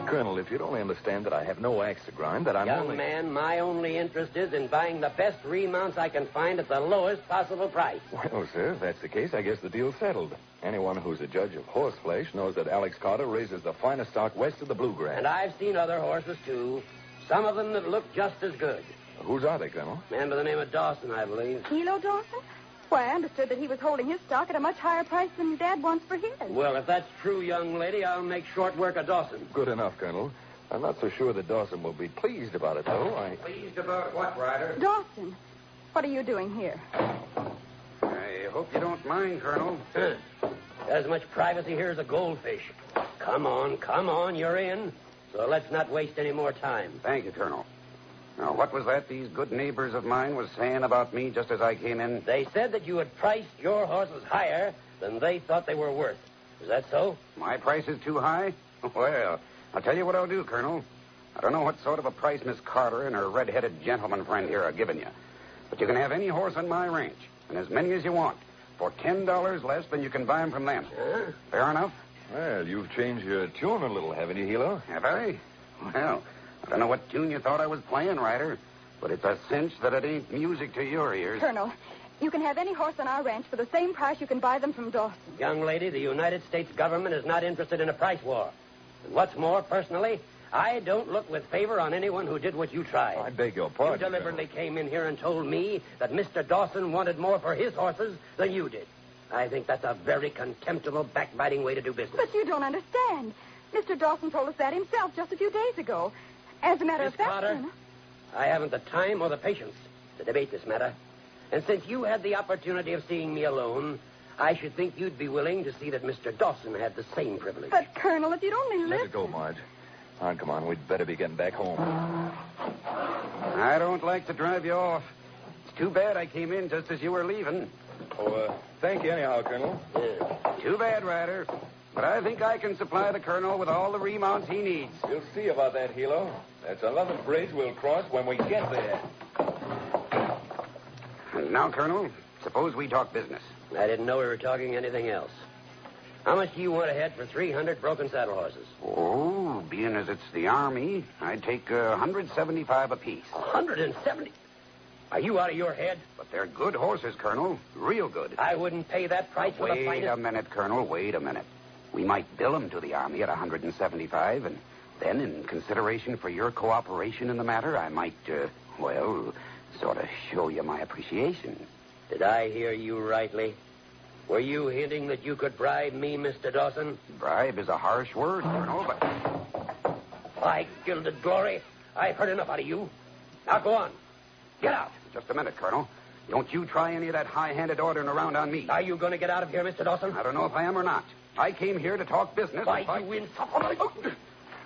Colonel, if you'd only understand that I have no axe to grind, that I'm Young man, my only interest is in buying the best remounts I can find at the lowest possible price. Well, sir, if that's the case, I guess the deal's settled. Anyone who's a judge of horse flesh knows that Alex Carter raises the finest stock west of the Bluegrass. And I've seen other horses, too. Some of them that look just as good. Whose are they, Colonel? Man by the name of Dawson, I believe. Kilo Dawson? Why, I understood that he was holding his stock at a much higher price than Dad wants for his. Well, if that's true, young lady, I'll make short work of Dawson. Good enough, Colonel. I'm not so sure that Dawson will be pleased about it, though. Pleased about what, Ryder? Dawson, what are you doing here? I hope you don't mind, Colonel. As much privacy here as a goldfish. Come on, you're in. So let's not waste any more time. Thank you, Colonel. Now, what was that these good neighbors of mine was saying about me just as I came in? They said that you had priced your horses higher than they thought they were worth. Is that so? My price is too high? Well, I'll tell you what I'll do, Colonel. I don't know what sort of a price Miss Carter and her red-headed gentleman friend here are giving you. But you can have any horse on my ranch, and as many as you want, for $10 less than you can buy them from them. Fair enough? Well, you've changed your tune a little, haven't you, Hilo? Have I? Well, I don't know what tune you thought I was playing, Ryder, but it's a cinch that it ain't music to your ears. Colonel, you can have any horse on our ranch for the same price you can buy them from Dawson. Young lady, the United States government is not interested in a price war. And what's more, personally, I don't look with favor on anyone who did what you tried. I beg your pardon. You deliberately came in here and told me that Mr. Dawson wanted more for his horses than you did. I think that's a very contemptible, backbiting way to do business. But you don't understand. Mr. Dawson told us that himself just a few days ago. As a matter of fact, Carter, I haven't the time or the patience to debate this matter. And since you had the opportunity of seeing me alone, I should think you'd be willing to see that Mr. Dawson had the same privilege. But, Colonel, if you'd only Let listen... it go, Marge. Come on. We'd better be getting back home. I don't like to drive you off. It's too bad I came in just as you were leaving. Oh, thank you anyhow, Colonel. Too bad, Ryder. But I think I can supply the Colonel with all the remounts he needs. You'll see about that, Hilo. That's another bridge we'll cross when we get there. And now, Colonel, suppose we talk business. I didn't know we were talking anything else. How much do you want ahead for 300 broken saddle horses? Oh, being as it's the Army, I'd take $175 apiece. 170? Are you out of your head? But they're good horses, Colonel. Real good. I wouldn't pay that price for the Wait finest... a minute, Colonel. Wait a minute. We might bill them to the Army at $175, and then, in consideration for your cooperation in the matter, I might, sort of show you my appreciation. Did I hear you rightly? Were you hinting that you could bribe me, Mr. Dawson? Bribe is a harsh word, Colonel, but... By gilded glory, I've heard enough out of you. Now go on. Get out. Just a minute, Colonel. Don't you try any of that high-handed ordering around on me. Are you going to get out of here, Mr. Dawson? I don't know if I am or not. I came here to talk business. Why, you insufferable...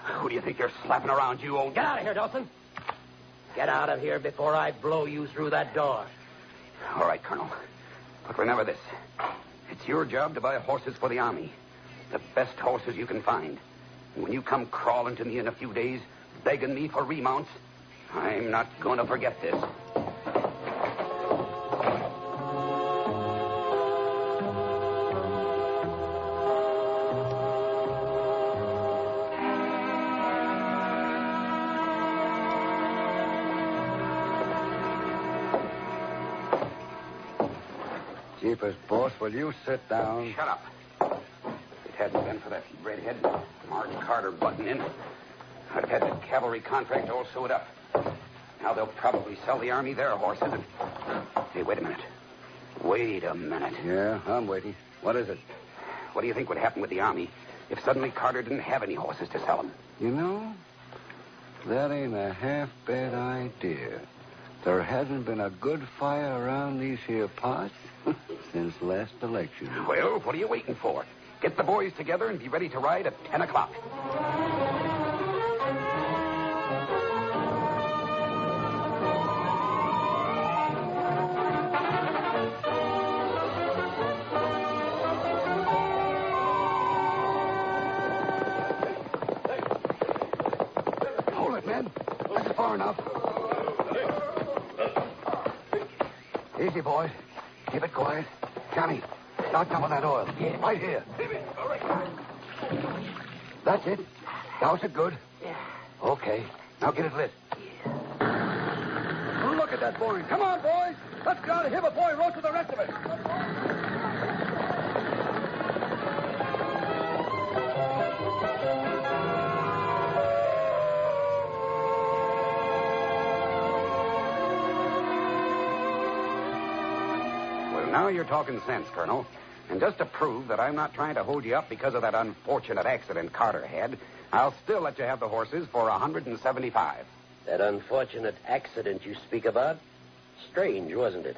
Who do you think you're slapping around, you old... Get out of here, Dawson. Get out of here before I blow you through that door. All right, Colonel. But remember this. It's your job to buy horses for the Army. The best horses you can find. And when you come crawling to me in a few days, begging me for remounts, I'm not going to forget this. Jeepers, boss, will you sit down? Shut up. If it hadn't been for that redhead, Marge Carter butting in, I'd have had that cavalry contract all sewed up. Now they'll probably sell the Army their horses. And... Hey, wait a minute. Wait a minute. Yeah, I'm waiting. What is it? What do you think would happen with the Army if suddenly Carter didn't have any horses to sell them? You know, that ain't a half-bad idea. There hasn't been a good fire around these here parts since last election. Well, what are you waiting for? Get the boys together and be ready to ride at 10 o'clock. Hold it, men. This is far enough. Easy, boys. Keep it quiet. Johnny, start dumping that oil. Yeah. Right here. That's it. Douse it good. Yeah. Okay. Now get it lit. Yeah. Look at that boy. Come on, boys. Let's get out of here before he roasts with the rest of it. Now you're talking sense, Colonel. And just to prove that I'm not trying to hold you up because of that unfortunate accident Carter had, I'll still let you have the horses for $175. That unfortunate accident you speak about? Strange, wasn't it?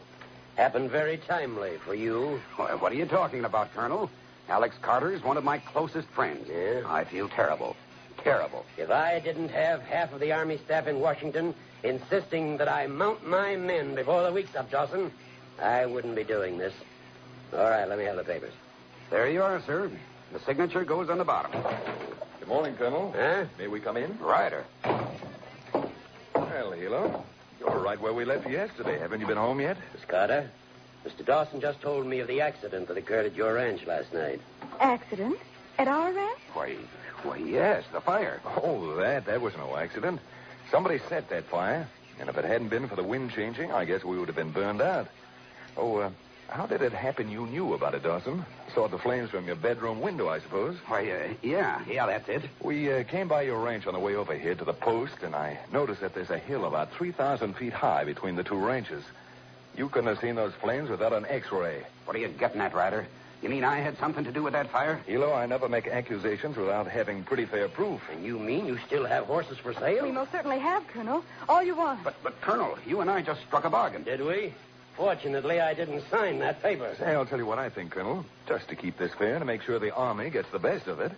Happened very timely for you. Well, what are you talking about, Colonel? Alex Carter is one of my closest friends. Yeah? I feel terrible. Terrible. If I didn't have half of the Army staff in Washington insisting that I mount my men before the week's up, Dawson, I wouldn't be doing this. All right, let me have the papers. There you are, sir. The signature goes on the bottom. Good morning, Colonel. Huh? May we come in? Ryder. Well, Hilo, you're right where we left you yesterday. Haven't you been home yet? Miss Carter, Mr. Dawson just told me of the accident that occurred at your ranch last night. Accident? At our ranch? Why, yes, the fire. Oh, that was no accident. Somebody set that fire, and if it hadn't been for the wind changing, I guess we would have been burned out. Oh, how did it happen you knew about it, Dawson? Saw the flames from your bedroom window, I suppose. Why, yeah, that's it. We came by your ranch on the way over here to the post, and I noticed that there's a hill about 3,000 feet high between the two ranches. You couldn't have seen those flames without an X-ray. What are you getting at, Ryder? You mean I had something to do with that fire? Hilo, I never make accusations without having pretty fair proof. And you mean you still have horses for sale? We most certainly have, Colonel. All you want. But Colonel, you and I just struck a bargain. Did we? Fortunately, I didn't sign that paper. Say, I'll tell you what I think, Colonel. Just to keep this fair and to make sure the Army gets the best of it,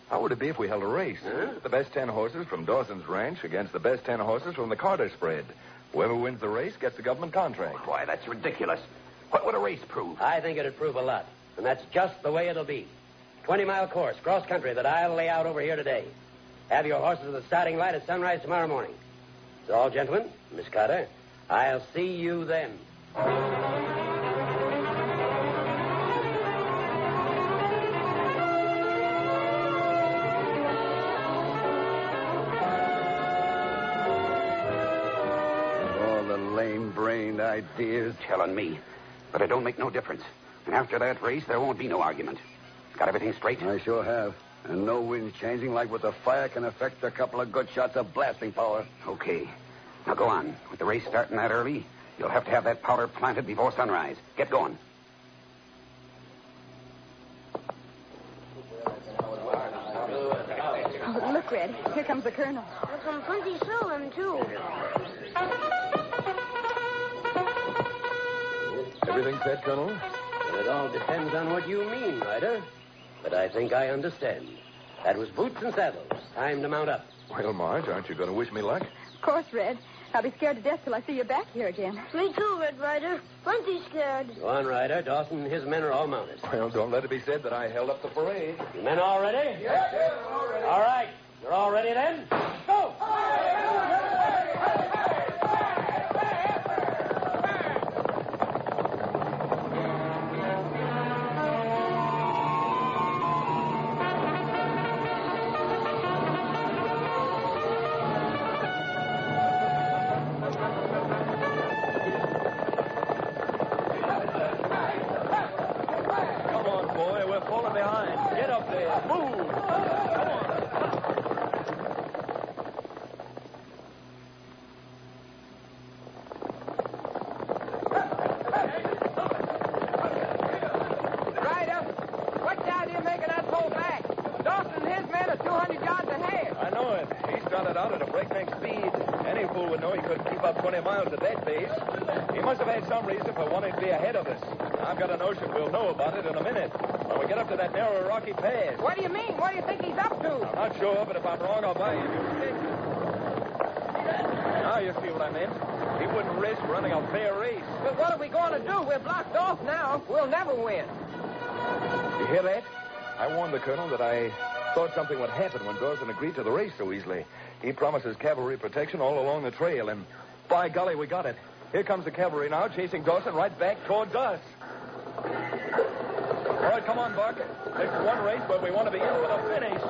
how would it be if we held a race? Huh? The best 10 horses from Dawson's ranch against the best 10 horses from the Carter spread. Whoever wins the race gets the government contract. Why, that's ridiculous. What would a race prove? I think it'd prove a lot. And that's just the way it'll be. 20-mile course, cross-country, that I'll lay out over here today. Have your horses at the starting light at sunrise tomorrow morning. So, all gentlemen, Miss Carter, I'll see you then. All the lame-brained ideas. Telling me. But it don't make no difference. And after that race, there won't be no argument. Got everything straight? I sure have. And no wind changing like with the fire can affect a couple of good shots of blasting power. Okay. Now go on. With the race starting that early, you'll have to have that powder planted before sunrise. Get going. Oh, look, Red. Here comes the Colonel. There's some plenty sewing, too. Everything set, Colonel? Well, it all depends on what you mean, Ryder. But I think I understand. That was boots and saddles. Time to mount up. Well, Marge, aren't you going to wish me luck? Of course, Red. I'll be scared to death till I see you back here again. Me too, Red Ryder. Plenty scared. Go on, Ryder. Dawson and his men are all mounted. Well, don't let it be said that I held up the parade. You men all ready? Yes, sir. All right. You're all ready then? Go! Come on, boy. We're falling behind. Get up there. Move. Come on. know he couldn't keep up 20 miles at that pace. He must have had some reason for wanting to be ahead of us. I've got a notion we'll know about it in a minute when we get up to that narrow rocky pass. What do you mean? What do you think he's up to? I'm not sure, but if I'm wrong, I'll buy you. Now you see what I meant. He wouldn't risk running a fair race. But what are we going to do? We're blocked off now. We'll never win. You hear that? I warned the colonel that I thought something would happen when Dawson agreed to the race so easily. He promises cavalry protection all along the trail, and by golly, we got it. Here comes the cavalry now, chasing Dawson right back towards us. All right, come on, Buck. This is one race where we want to be in for the finish.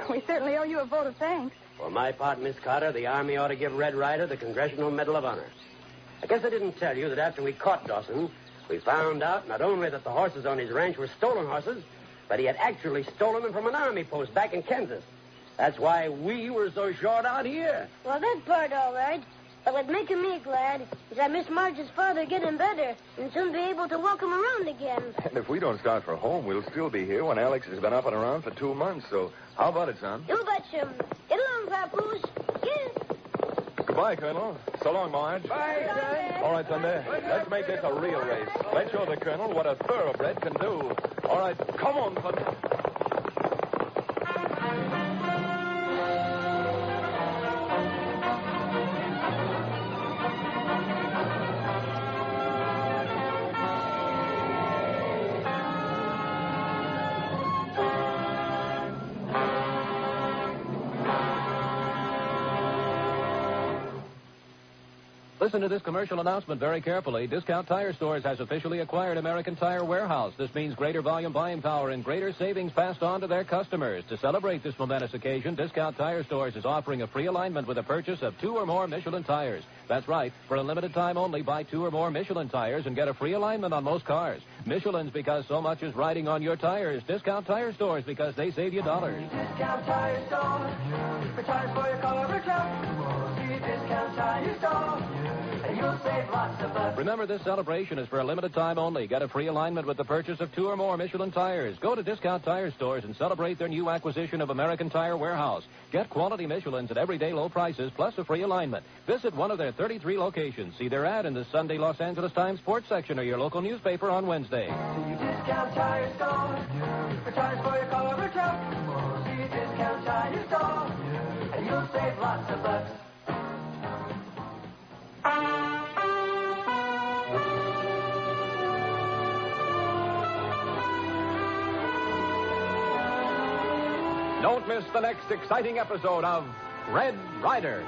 We certainly owe you a vote of thanks. For my part, Miss Carter, the Army ought to give Red Ryder the Congressional Medal of Honor. I guess I didn't tell you that after we caught Dawson, we found out not only that the horses on his ranch were stolen horses, but he had actually stolen them from an Army post back in Kansas. That's why we were so short out here. Well, that part all right. But what's making me glad is that Miss Marge's father getting better and soon be able to walk him around again. And if we don't start for home, we'll still be here when Alex has been up and around for 2 months. So how about it, son? You betcha. Get along, Papoose. Yes. Goodbye, Colonel. So long, Marge. Bye, All right, Sunday. Let's make this a real race. Let's show the Colonel what a thoroughbred can do. All right, come on, Sunday. Listen to this commercial announcement very carefully. Discount Tire Stores has officially acquired American Tire Warehouse. This means greater volume buying power and greater savings passed on to their customers. To celebrate this momentous occasion, Discount Tire Stores is offering a free alignment with a purchase of 2 or more Michelin tires. That's right. For a limited time only, buy 2 or more Michelin tires and get a free alignment on most cars. Michelin's because so much is riding on your tires. Discount Tire Stores because they save you dollars. Discount Tire Store. For tires for your car or truck. See Discount Tire Store. And you'll save lots of bucks. Remember, this celebration is for a limited time only. Get a free alignment with the purchase of 2 or more Michelin tires. Go to Discount Tire Stores and celebrate their new acquisition of American Tire Warehouse. Get quality Michelins at everyday low prices plus a free alignment. Visit one of their 33 locations. See their ad in the Sunday Los Angeles Times sports section or your local newspaper on Wednesday. Discount Tire Store. For tires for your car or truck. See Discount Tire Store. And you'll save lots of bucks. Don't miss the next exciting episode of Red Ryder.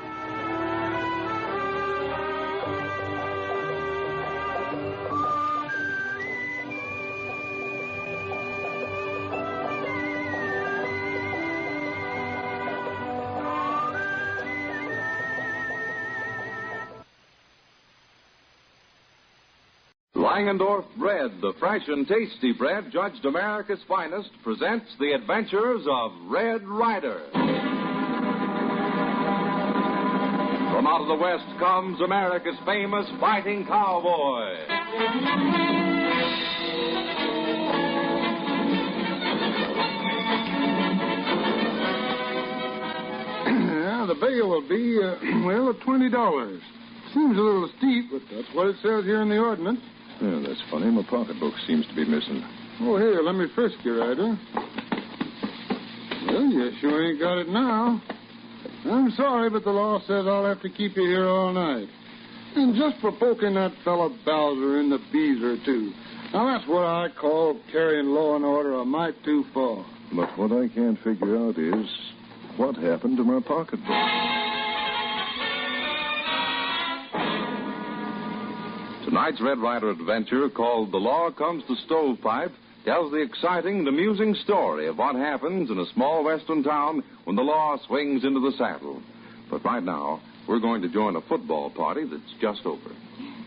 Langendorf Bread, the fresh and tasty bread judged America's finest, presents the adventures of Red Ryder. From out of the West comes America's famous fighting cowboy. Yeah, the bail will be, $20. Seems a little steep, but that's what it says here in the ordinance. Yeah, that's funny. My pocketbook seems to be missing. Oh, here, let me frisk you, Ryder. Well, you sure ain't got it now. I'm sorry, but the law says I'll have to keep you here all night. And just for poking that fellow Bowser in the beezer, too. Now, that's what I call carrying law and order a mite too far. But what I can't figure out is what happened to my pocketbook. Tonight's Red Ryder adventure, called The Law Comes to Stovepipe, tells the exciting and amusing story of what happens in a small western town when the law swings into the saddle. But right now, We're going to join a football party that's just over.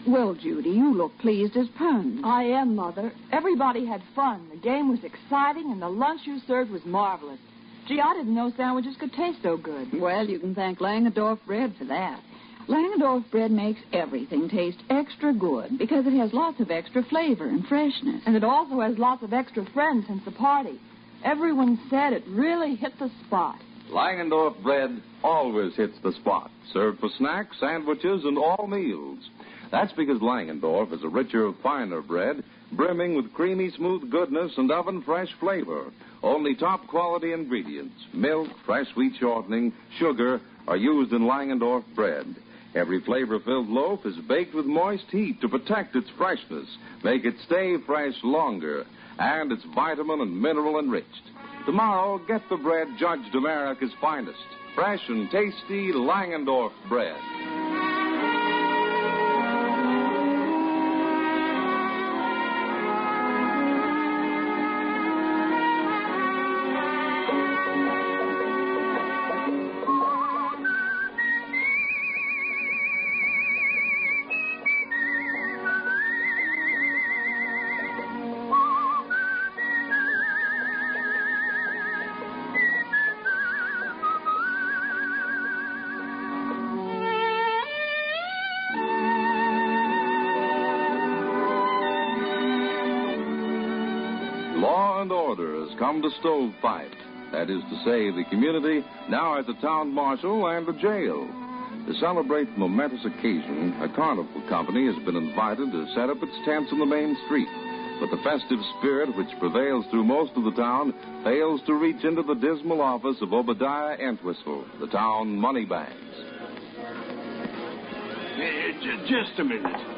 Well, Judy, you look pleased as punch. I am, Mother. Everybody had fun. The game was exciting, and the lunch you served was marvelous. Gee, I didn't know sandwiches could taste so good. Well, you can thank Langendorf bread for that. Langendorf bread makes everything taste extra good because it has lots of extra flavor and freshness. And it also has lots of extra friends since the party. Everyone said it really hit the spot. Langendorf bread always hits the spot. Served for snacks, sandwiches, and all meals. That's because Langendorf is a richer, finer bread, brimming with creamy, smooth goodness and oven-fresh flavor. Only top-quality ingredients, milk, fresh wheat shortening, sugar, are used in Langendorf bread. Every flavor-filled loaf is baked with moist heat to protect its freshness, make it stay fresh longer, and it's vitamin and mineral enriched. Tomorrow, get the bread judged America's finest. Fresh and tasty Langendorf bread. Law and order has come to Stovepipe. That is to say, the community now has a town marshal and a jail. To celebrate the momentous occasion, a carnival company has been invited to set up its tents on the main street. But the festive spirit which prevails through most of the town fails to reach into the dismal office of Obadiah Entwistle, the town moneybags. Just a minute.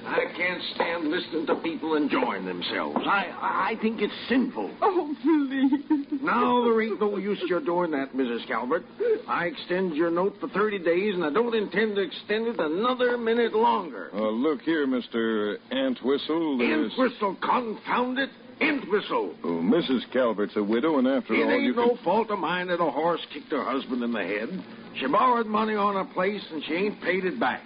I can't stand listening to people enjoying themselves. I think it's sinful. Oh, please. Now, there ain't no use you're doing that, Mrs. Calvert. I extend your note for 30 days, and I don't intend to extend it another minute longer. Look here, Mr. Entwistle. Entwistle, confound it. Entwistle. Oh, Mrs. Calvert's a widow, and after It all, ain't no fault of mine that a horse kicked her husband in the head. She borrowed money on a place, and she ain't paid it back.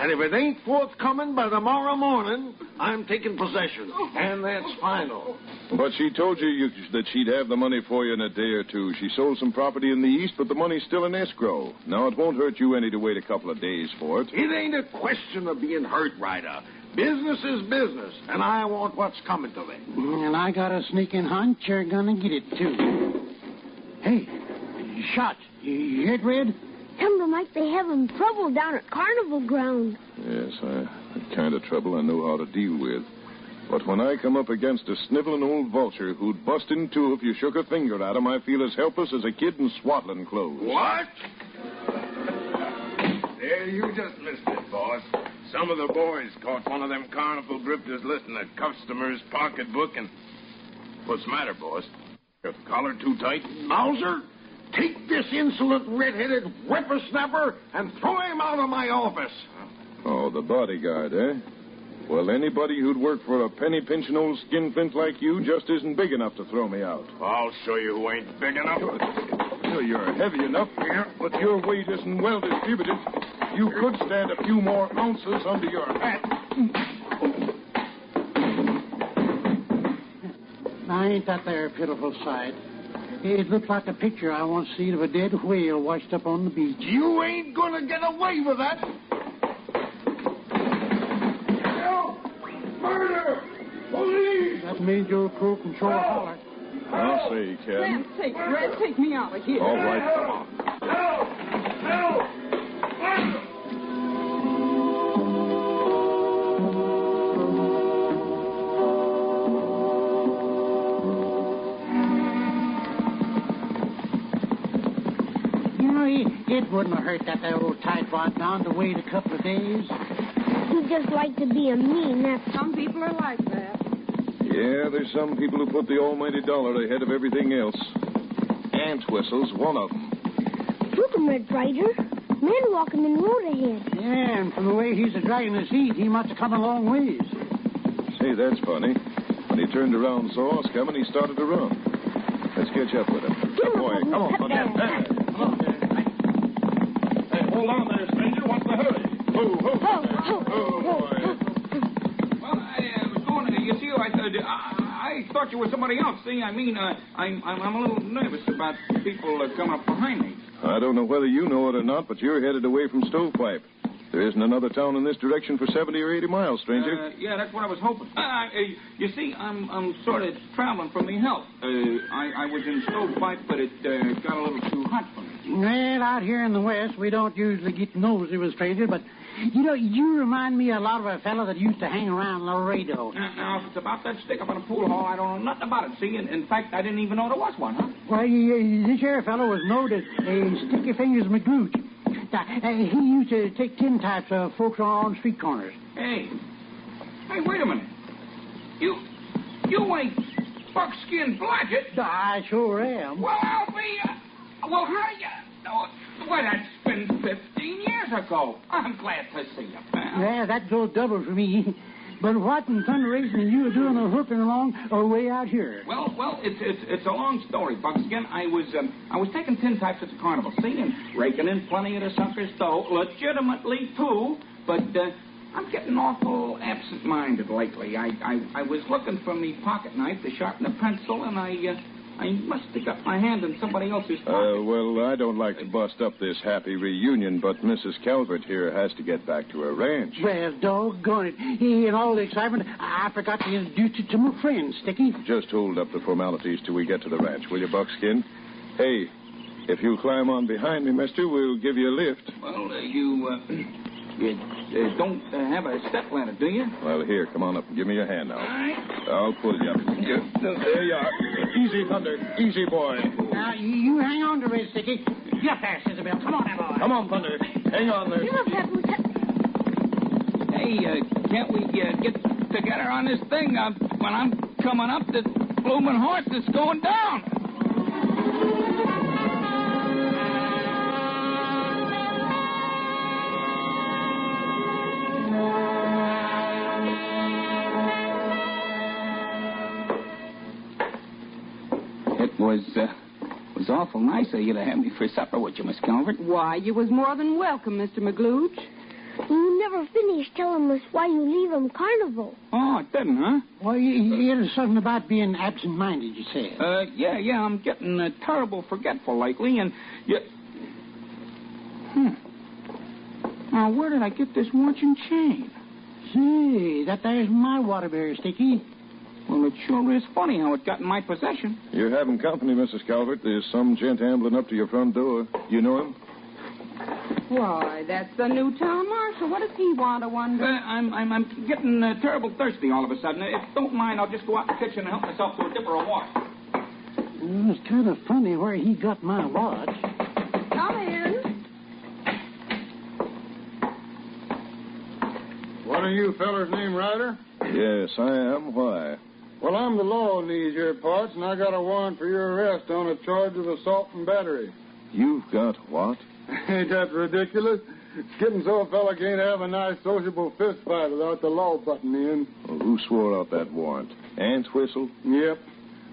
And if it ain't forthcoming by tomorrow morning, I'm taking possession. And that's final. But she told you that she'd have the money for you in a day or two. She sold some property in the east, but the money's still in escrow. Now, it won't hurt you any to wait a couple of days for it. It ain't a question of being hurt, Ryder. Business is business, and I want what's coming to me. And I got a sneaking hunch you're gonna get it, too. Hey, shots. You hit Red? Sounded like they having trouble down at Carnival Ground. Yes, the kind of trouble I know how to deal with. But when I come up against a sniveling old vulture who'd bust in two if you shook a finger at him, I feel as helpless as a kid in swaddling clothes. What? There, you just missed it, boss. Some of the boys caught one of them carnival grifters listening to customers' pocketbook and... What's the matter, boss? Your collar too tight? Mauser, take this insolent red-headed whippersnapper and throw him out of my office. Oh, the bodyguard, eh? Well, anybody who'd work for a penny-pinching old skinflint like you just isn't big enough to throw me out. I'll show you who ain't big enough. You're heavy enough, but your weight isn't well distributed. You could stand a few more ounces under your hat. Now, ain't that there a pitiful sight? It looks like a picture I once seen of a dead whale washed up on the beach. You ain't gonna get away with that. Help! Murder! Police! That means you'll crow from shore holler. I'll say, Ken. Red, take me out of here. All right, come on. Help! Help! It wouldn't have hurt that there old tightwad down to wait a couple of days. You just like to be a mean. Some people are like that. Yeah, there's some people who put the almighty dollar ahead of everything else. Entwistle's one of them. Look him, Red Ryder. Man walking in the road ahead. Yeah, and from the way he's a-dragging his heat, he must have come a long ways. Say, that's funny. When he turned around and saw us coming, he started to run. Let's catch up with him. Get him, Boy, come on, Thunder. Come on, Hey, hold on there, stranger. What's the hurry? Well, I was going to, you see, I thought you were somebody else. See, I mean, I'm a little nervous about people coming up behind me. I don't know whether you know it or not, but you're headed away from Stovepipe. There isn't another town in this direction for 70 or 80 miles, stranger. Yeah, that's what I was hoping. You see, I'm sort of traveling for me health. I was in Stovepipe, but it got a little too hot for me. Well, out here in the West, we don't usually get nosy with strangers, but, you know, you remind me a lot of a fellow that used to hang around Laredo. Now, if it's about that stick up in a pool hall, I don't know nothing about it, see? In fact, I didn't even know there was one, huh? Well, this here fellow was known as Sticky Fingers McGooch. He used to take tin types of folks on street corners. Hey, wait a minute. You ain't Buckskin Blodgett. I sure am. Well, I'll be... well, how do you... Well, that's been 15 years ago. I'm glad to see you, pal. Yeah, that goes double for me. But what in thunderation are you doing hooping along way out here? Well, it's a long story, Buckskin. I was taking tin types at the carnival, see, and raking in plenty of the suckers, though, legitimately, too. But I'm getting awful absent-minded lately. I was looking for me pocket knife to sharpen a pencil, and I must have got my hand in somebody else's pocket. Well, I don't like to bust up this happy reunion, but Mrs. Calvert here has to get back to her ranch. Well, doggone it. In all the excitement, I forgot to introduce you to my friend, Sticky. Just hold up the formalities till we get to the ranch, will you, Buckskin? Hey, if you'll climb on behind me, mister, we'll give you a lift. Well, you don't have a step ladder, do you? Well, here, come on up and give me your hand now. All right. I'll pull you up. There you are. Easy, Thunder. Easy, boy. Now, you hang on to it, Sticky. Get up there, Isabel. Come on, now, boy. Come on, Thunder. Hang on there. Hey, can't we get together on this thing? When I'm coming up, this blooming horse is going down. It was awful nice of you to have me for supper with you, Miss Calvert. Why, you was more than welcome, Mr. McGlooch. You never finished telling us why you leave 'em carnival. Oh, it didn't, huh? Well, it was something about being absent-minded, you said. Yeah, I'm getting terrible forgetful lately, and Now, where did I get this watch and chain? Say, that there's my Waterbury, Sticky. Well, it sure is funny how it got in my possession. You're having company, Mrs. Calvert. There's some gent ambling up to your front door. You know him? Why, that's the new town marshal. What does he want, I wonder? I'm getting terrible thirsty all of a sudden. If you don't mind, I'll just go out in the kitchen and help myself to a dipper of water. It's kind of funny where he got my watch. Come in. One of you fellers named Ryder? Yes, I am. Why? Well, I'm the law in these here parts, and I got a warrant for your arrest on a charge of assault and battery. You've got what? Ain't that ridiculous? It's getting so a fella can't have a nice sociable fist fight without the law butting in. Well, who swore out that warrant? Ant Whistle? Yep.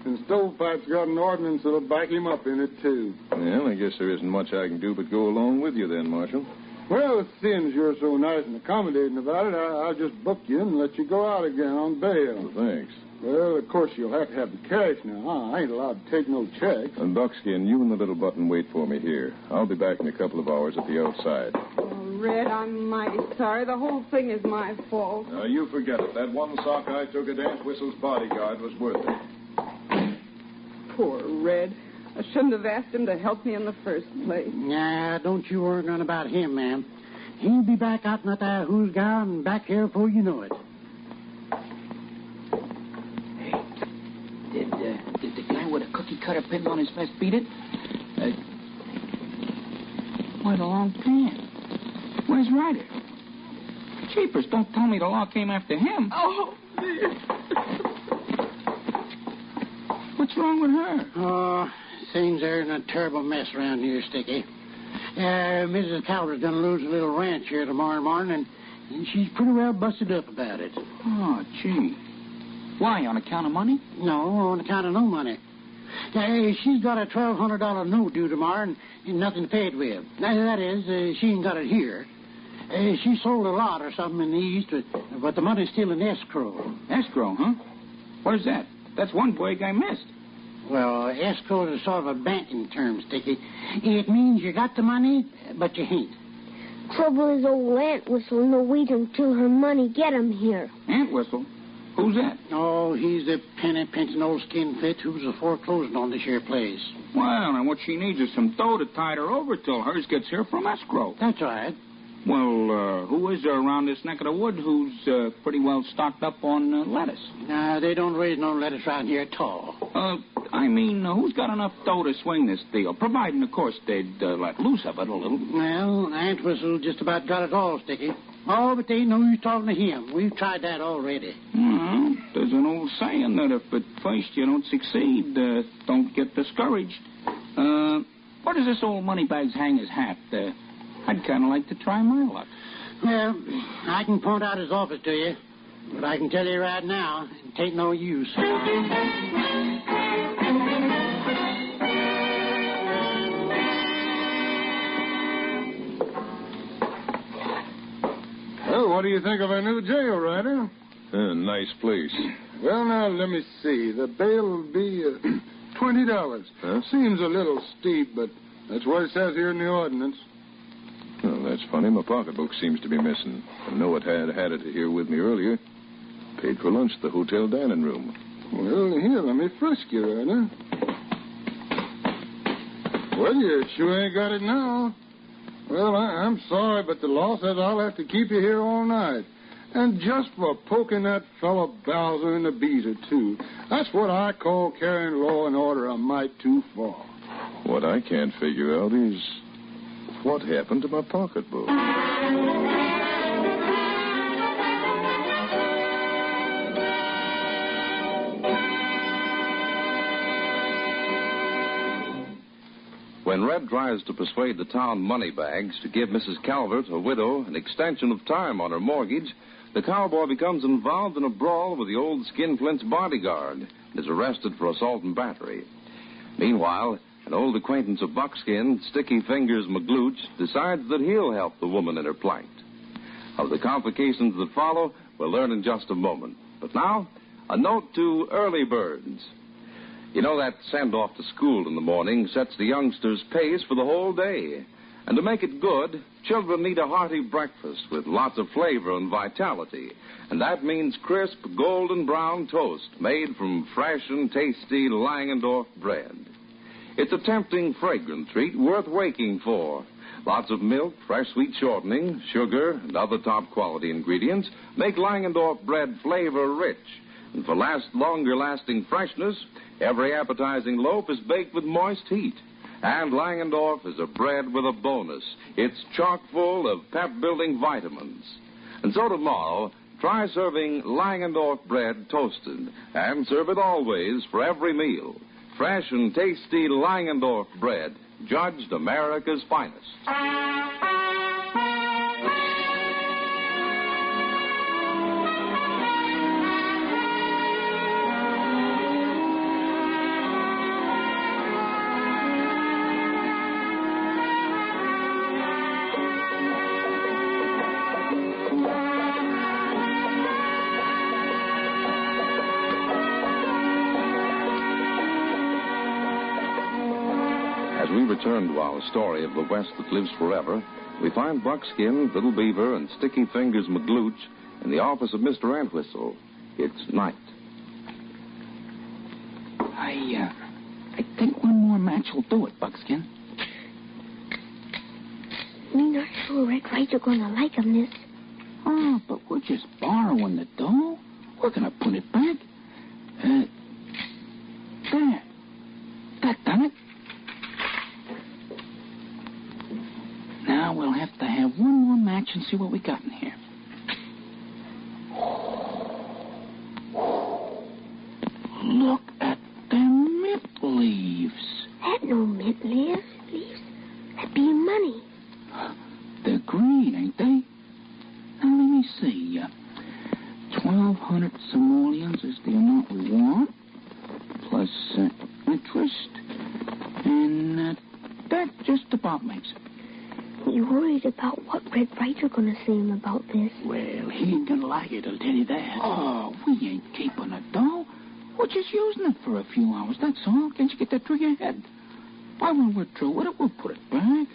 And Stovepipe's got an ordinance that'll back him up in it, too. Well, I guess there isn't much I can do but go along with you then, Marshal. Well, seeing as you're so nice and accommodating about it, I'll just book you and let you go out again on bail. Well, thanks. Well, of course, you'll have to have the cash now. I ain't allowed to take no checks. And Buckskin, you and the little button wait for me here. I'll be back in a couple of hours at the outside. Oh, Red, I'm mighty sorry. The whole thing is my fault. Now, you forget it. That one sock I took at Aunt Whistle's bodyguard was worth it. Poor Red. I shouldn't have asked him to help me in the first place. Nah, don't you worry none about him, ma'am. He'll be back out in that who's gown and back here before you know it. Did the guy with a cookie cutter pin on his vest beat it? Why the long pants? Where's Ryder? Jeepers, don't tell me the law came after him. Oh, What's wrong with her? Oh, things are in a terrible mess around here, Sticky. Mrs. Calvert's going to lose a little ranch here tomorrow morning, and she's pretty well busted up about it. Oh, gee. Why, on account of money? No, on account of no money. She's got a $1,200 note due tomorrow and nothing to pay it with. That is, she ain't got it here. She sold a lot or something in the East, but the money's still in escrow. Escrow, huh? What is that? That's one break I missed. Well, escrow is sort of a banking term, Sticky. It means you got the money, but you ain't. Trouble is old Aunt Whistle no wait until her money get him here. Aunt Whistle? Who's that? Oh, he's the penny-pinching old skinflint who's foreclosing on this here place. Well, and what she needs is some dough to tide her over till hers gets here from escrow. That's right. Well, who is there around this neck of the wood who's pretty well stocked up on lettuce? Nah, they don't raise no lettuce around here at all. I mean, who's got enough dough to swing this deal? Providing, of course, they'd let loose of it a little. Well, Aunt Whistle just about got it all, Sticky. Oh, but they ain't no use talking to him. We've tried that already. Well, there's an old saying that if at first you don't succeed, don't get discouraged. Where does this old moneybags hang his hat? I'd kind of like to try my luck. Well, I can point out his office to you, but I can tell you right now, it ain't no use. Well, what do you think of our new jail, Ryder? Nice place. Well, now, let me see. The bail will be $20. Huh? Seems a little steep, but that's what it says here in the ordinance. Well, that's funny. My pocketbook seems to be missing. I know it had it here with me earlier. Paid for lunch at the hotel dining room. Well, here, let me frisk you, Ryder. Well, you sure ain't got it now. Well, I'm sorry, but the law says I'll have to keep you here all night. And just for poking that fellow Bowser in the beezer, too. That's what I call carrying law and order a mite too far. What I can't figure out is what happened to my pocketbook. When Red tries to persuade the town moneybags to give Mrs. Calvert, a widow, an extension of time on her mortgage, the cowboy becomes involved in a brawl with the old skinflint's bodyguard and is arrested for assault and battery. Meanwhile, an old acquaintance of Buckskin, Sticky Fingers McGlooch, decides that he'll help the woman in her plight. Of the complications that follow, we'll learn in just a moment. But now, a note to early birds. You know that send-off to school in the morning sets the youngsters' pace for the whole day. And to make it good, children need a hearty breakfast with lots of flavor and vitality. And that means crisp, golden brown toast made from fresh and tasty Langendorf bread. It's a tempting, fragrant treat worth waking for. Lots of milk, fresh sweet shortening, sugar, and other top-quality ingredients make Langendorf bread flavor-rich. And for longer-lasting freshness, every appetizing loaf is baked with moist heat. And Langendorf is a bread with a bonus. It's chock full of pep-building vitamins. And so tomorrow, try serving Langendorf bread toasted. And serve it always for every meal. Fresh and tasty Langendorf bread, judged America's finest. As we return to our story of the West that lives forever, we find Buckskin, Little Beaver, and Sticky Fingers McGlooch in the office of Mr. Entwistle. It's night. I think one more match will do it, Buckskin. We're not sure Red Ryder gonna like him, miss. Oh, but we're just borrowing the dough. We're gonna put it back. There. That done it. Now we'll have to have one more match and see what we got in here. Look at them mint leaves. That no mint leaves. That be money. They're green, ain't they? Now, let me see. 1,200 simoleons is the amount we want. Plus interest twist. And that just about makes it. You worried about what Red Ryder gonna say him about this? Well, he ain't gonna like it, I'll tell you that. Oh, we ain't keeping it, though. We're just using it for a few hours, that's all. Can't you get that through your head? Why, when we're through with it, we'll put it back.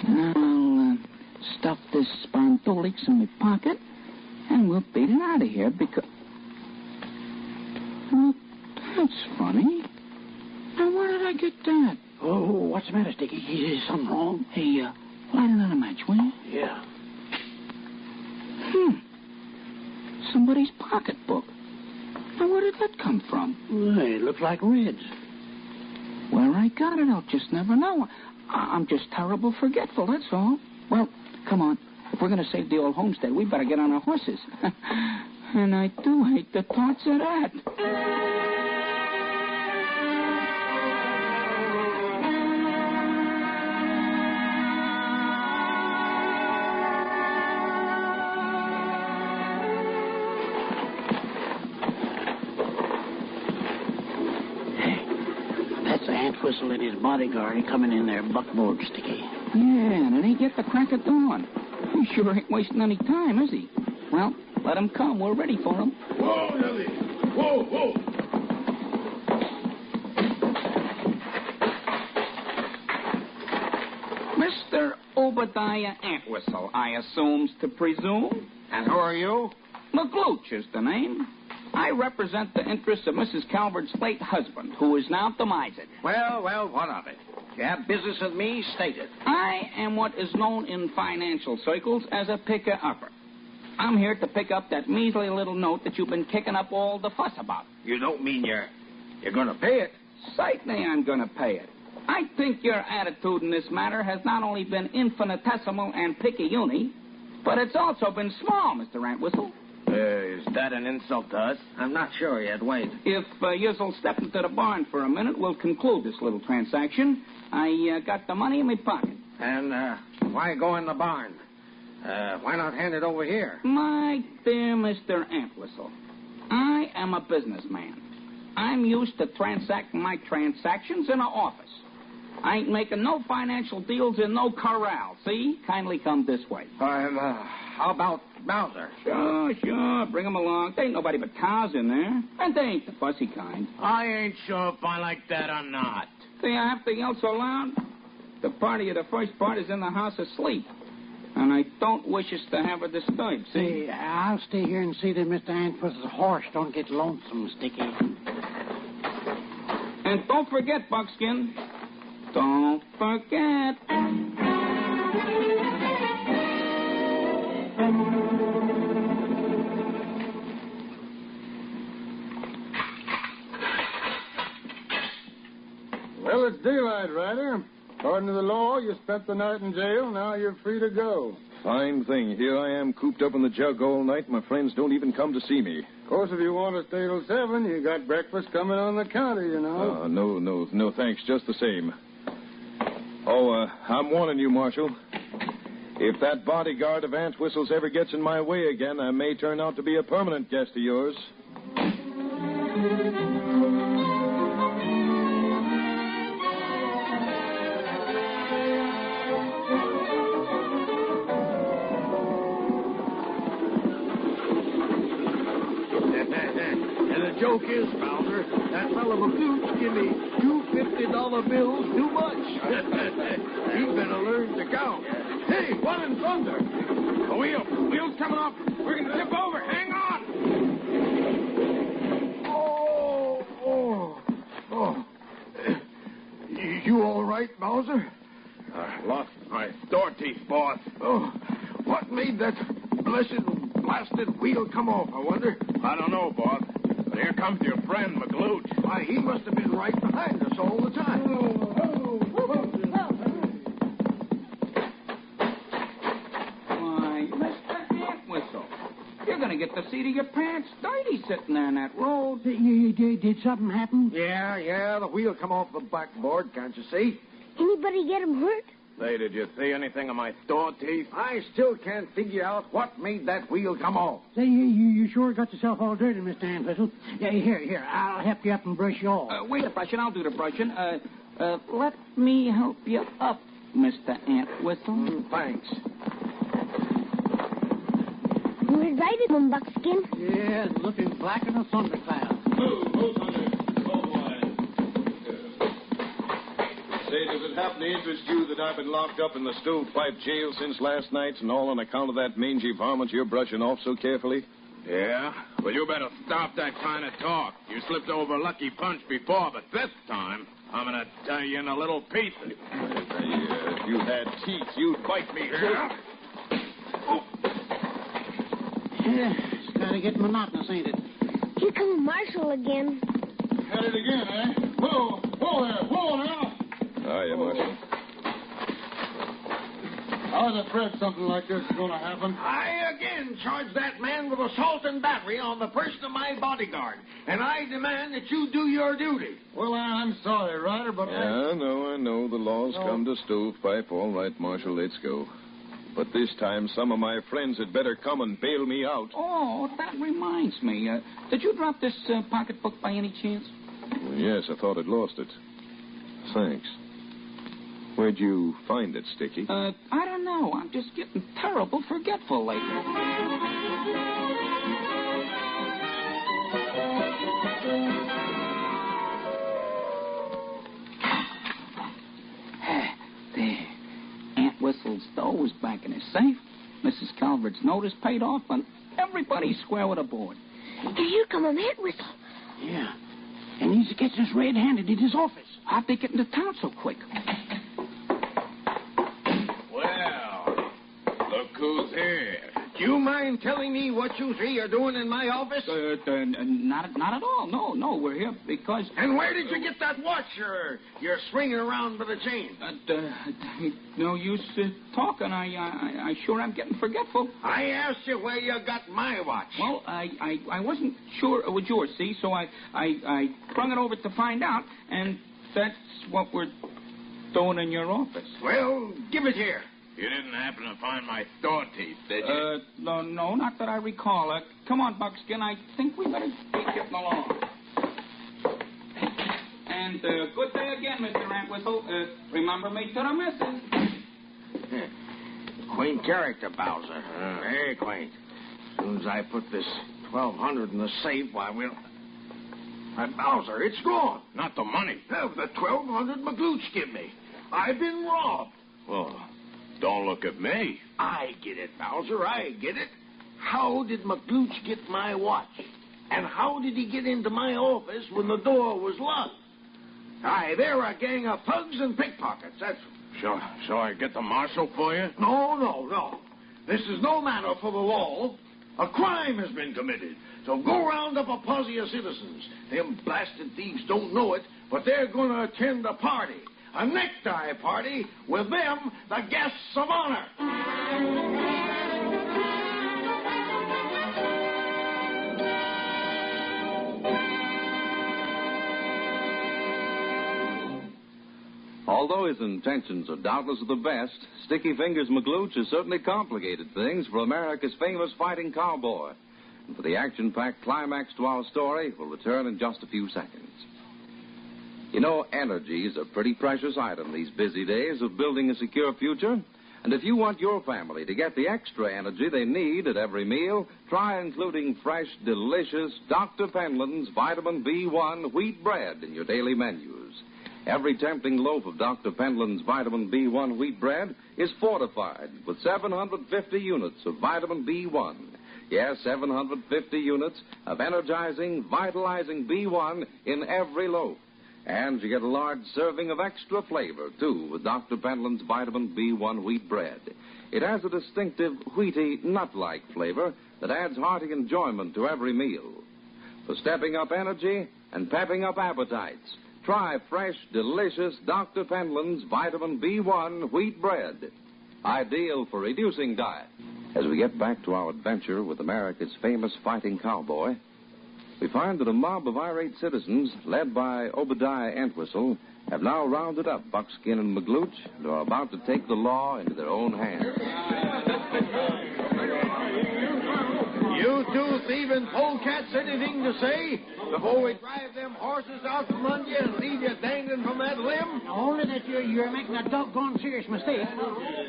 I'll stuff this Spondolix in my pocket, and we'll beat it out of here because... Well, that's funny. Now, where did I get that? Oh, what's the matter, Sticky? Is something wrong? Hey, light another match, will you? Yeah. Somebody's pocketbook. Now, where did that come from? Well, it looks like Red's. Where I got it, I'll just never know. I'm just terrible forgetful, that's all. Well, come on. If we're going to save the old homestead, we better get on our horses. And I do hate the thoughts of that. Whistle and his bodyguard coming in there buckboard, Sticky. Yeah, and it ain't yet the crack of dawn. He sure ain't wasting any time, is he? Well, let him come. We're ready for him. Whoa, Nelly. Whoa, whoa. Mr. Obadiah Antwhistle, I assume's to presume. And who are you? McGlooch is the name. I represent the interests of Mrs. Calvert's late husband, who is now demised. Well, what of it? You have business with me? State it. I am what is known in financial circles as a picker-upper. I'm here to pick up that measly little note that you've been kicking up all the fuss about. You don't mean you're going to pay it? Certainly I'm going to pay it. I think your attitude in this matter has not only been infinitesimal and picayune, but it's also been small, Mr. Antwhistle. Is that an insult to us? I'm not sure yet. Wait. If you'll step into the barn for a minute, we'll conclude this little transaction. I got the money in my pocket. And why go in the barn? Why not hand it over here? My dear Mr. Antwhistle, I am a businessman. I'm used to transacting my transactions in an office. I ain't making no financial deals in no corral. See? Kindly come this way. How about Bowser? Sure. Bring him along. There ain't nobody but cows in there. And they ain't the fussy kind. I ain't sure if I like that or not. See, I have to yell so loud? The party of the first part is in the house asleep. And I don't wish us to have her disturbed, see? Hey, I'll stay here and see that Mr. Antwhistle's horse don't get lonesome, Sticky. And don't forget, Buckskin. Don't forget. Well, it's daylight, Ryder. According to the law, you spent the night in jail. Now you're free to go. Fine thing. Here I am cooped up in the jug all night. My friends don't even come to see me. Of course, if you want to stay till 7, you got breakfast coming on the counter, you know. No, thanks. Just the same. Oh, I'm warning you, Marshal. If that bodyguard of Antwhistle's ever gets in my way again, I may turn out to be a permanent guest of yours. And the joke is, Bowser, that fellow McGlooch give me two $50 bills too much. He's better learn to count. Hey, what in thunder? The wheel's coming off. We're going to tip over. Hang on. You all right, Bowser? I lost my door teeth, boss. Oh, what made that blessed blasted wheel come off, I wonder? I don't know, boss. But here comes your friend, McGlooch. Why, he must have been right behind us all the time. Why, Mr. Antwhistle, you're going to get the seat of your pants dirty sitting there in that road. Did something happen? Yeah, the wheel come off the backboard, can't you see? Anybody get him hurt? Say, did you see anything of my store teeth? I still can't figure out what made that wheel come off. Say, you sure got yourself all dirty, Mr. Entwistle. Yeah, here, I'll help you up and brush you off. Wait a brushing. I'll do the brushing. Let me help you up, Mr. Entwistle. Thanks. We're right in them, Buckskin. Yeah, it's looking black in a thundercloud. Move, Thunder. Oh, boy. Say, does it happen to interest you that I've been locked up in the stovepipe jail since last night, and all on account of that mangy varmint you're brushing off so carefully? Yeah? Well, you better stop that kind of talk. You slipped over Lucky Punch before, but this time, I'm going to tear you in a little pieces. If you had teeth, you'd bite me. Yeah, it's got to get monotonous, ain't it? Here comes Marshall again. Had it again, eh? Whoa now. Hiya, Marshal. How's afraid something like this is going to happen? I again charge that man with assault and battery on the person of my bodyguard, and I demand that you do your duty. Well, I'm sorry, Ryder, but I know. The law's come to stovepipe. All right, Marshal, let's go. But this time, some of my friends had better come and bail me out. Oh, that reminds me. Did you drop this pocketbook by any chance? Well, yes, I thought I'd lost it. Thanks. Where'd you find it, Sticky? I don't know. I'm just getting terrible forgetful lately. There. Aunt Whistle's dough was back in his safe. Mrs. Calvert's notice paid off, and everybody's square with a board. And here come a Aunt Whistle. Yeah. And he's getting us red-handed in his office. How'd they get into town so quick? Well, look who's here. Do you mind telling me what you three are doing in my office? Not at all. No, we're here because... And where did you get that watch you're swinging around with a chain? No use talking. I sure am getting forgetful. I asked you where you got my watch. Well, I wasn't sure it was yours, see, so I sprung it over to find out, and that's what we're doing in your office. Well, give it here. You didn't happen to find my store teeth, did you? No, not that I recall. Come on, Buckskin. I think we better be getting along. And good day again, Mr. Antwhistle. Remember me to the missus. Quaint character, Bowser. Very quaint. As soon as I put this 1,200 in the safe, why, we'll... Bowser, it's gone. Not the money. No, the 1,200 McGlooch give me. I've been robbed. Well, don't look at me. I get it, Bowser. I get it. How did McGlooch get my watch? And how did he get into my office when the door was locked? Aye, they're a gang of thugs and pickpockets. That's... Shall I get the marshal for you? No. This is no matter for the law. A crime has been committed. So go round up a posse of citizens. Them blasted thieves don't know it, but they're going to attend a party. A necktie party with them, the guests of honor. Although his intentions are doubtless the best, Sticky Fingers McGlooch has certainly complicated things for America's famous fighting cowboy. And for the action-packed climax to our story, we'll return in just a few seconds. You know, energy is a pretty precious item these busy days of building a secure future. And if you want your family to get the extra energy they need at every meal, try including fresh, delicious Dr. Penland's Vitamin B1 wheat bread in your daily menus. Every tempting loaf of Dr. Penland's Vitamin B1 wheat bread is fortified with 750 units of vitamin B1. Yes, 750 units of energizing, vitalizing B1 in every loaf. And you get a large serving of extra flavor, too, with Dr. Penland's Vitamin B1 wheat bread. It has a distinctive, wheaty, nut-like flavor that adds hearty enjoyment to every meal. For stepping up energy and pepping up appetites, try fresh, delicious Dr. Penland's Vitamin B1 wheat bread. Ideal for reducing diet. As we get back to our adventure with America's famous fighting cowboy, we find that a mob of irate citizens, led by Obadiah Entwistle, have now rounded up Buckskin and McGlooch and are about to take the law into their own hands. You two thieving polecats, anything to say before we drive them horses out from under you and leave you dangling from that limb? Only that you're making a doggone serious mistake.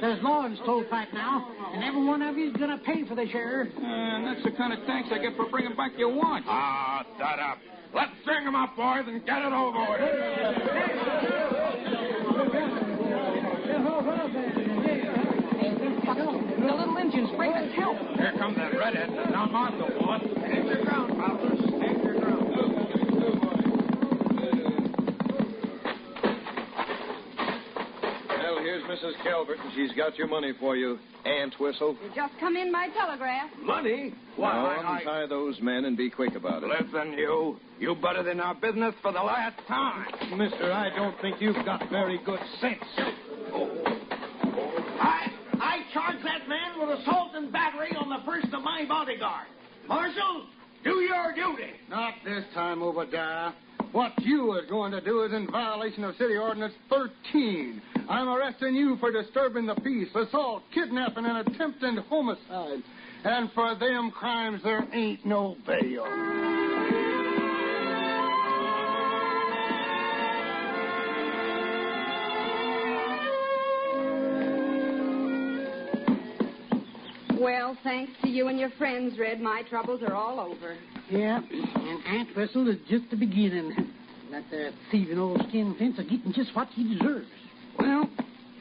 There's law in Stovepipe now, and every one of you's going to pay for the share. And that's the kind of thanks I get for bringing back your watch. Ah, shut up. Let's string 'em up, boys, and get it over with. The little engine's bringing help. Here comes that redhead. Now, Marshal, boss. Stand your ground, Poplars. Stand your ground. Well, here's Mrs. Calvert, and she's got your money for you, Aunt Whistle. You just come in by telegraph. Money? Now, untie those men and be quick about it. Listen, you. You butted in our business for the last time. Mister, I don't think you've got very good sense. I charge that man with assault and battery on the first of my bodyguard. Marshal, do your duty. Not this time, Obadiah. What you are going to do is in violation of City Ordinance 13. I'm arresting you for disturbing the peace, assault, kidnapping, and attempted homicide. And for them crimes, there ain't no bail. Well, thanks to you and your friends, Red, my troubles are all over. Yeah, and Aunt Whistle is just the beginning. That thieving old skinflint's are getting just what he deserves. Well,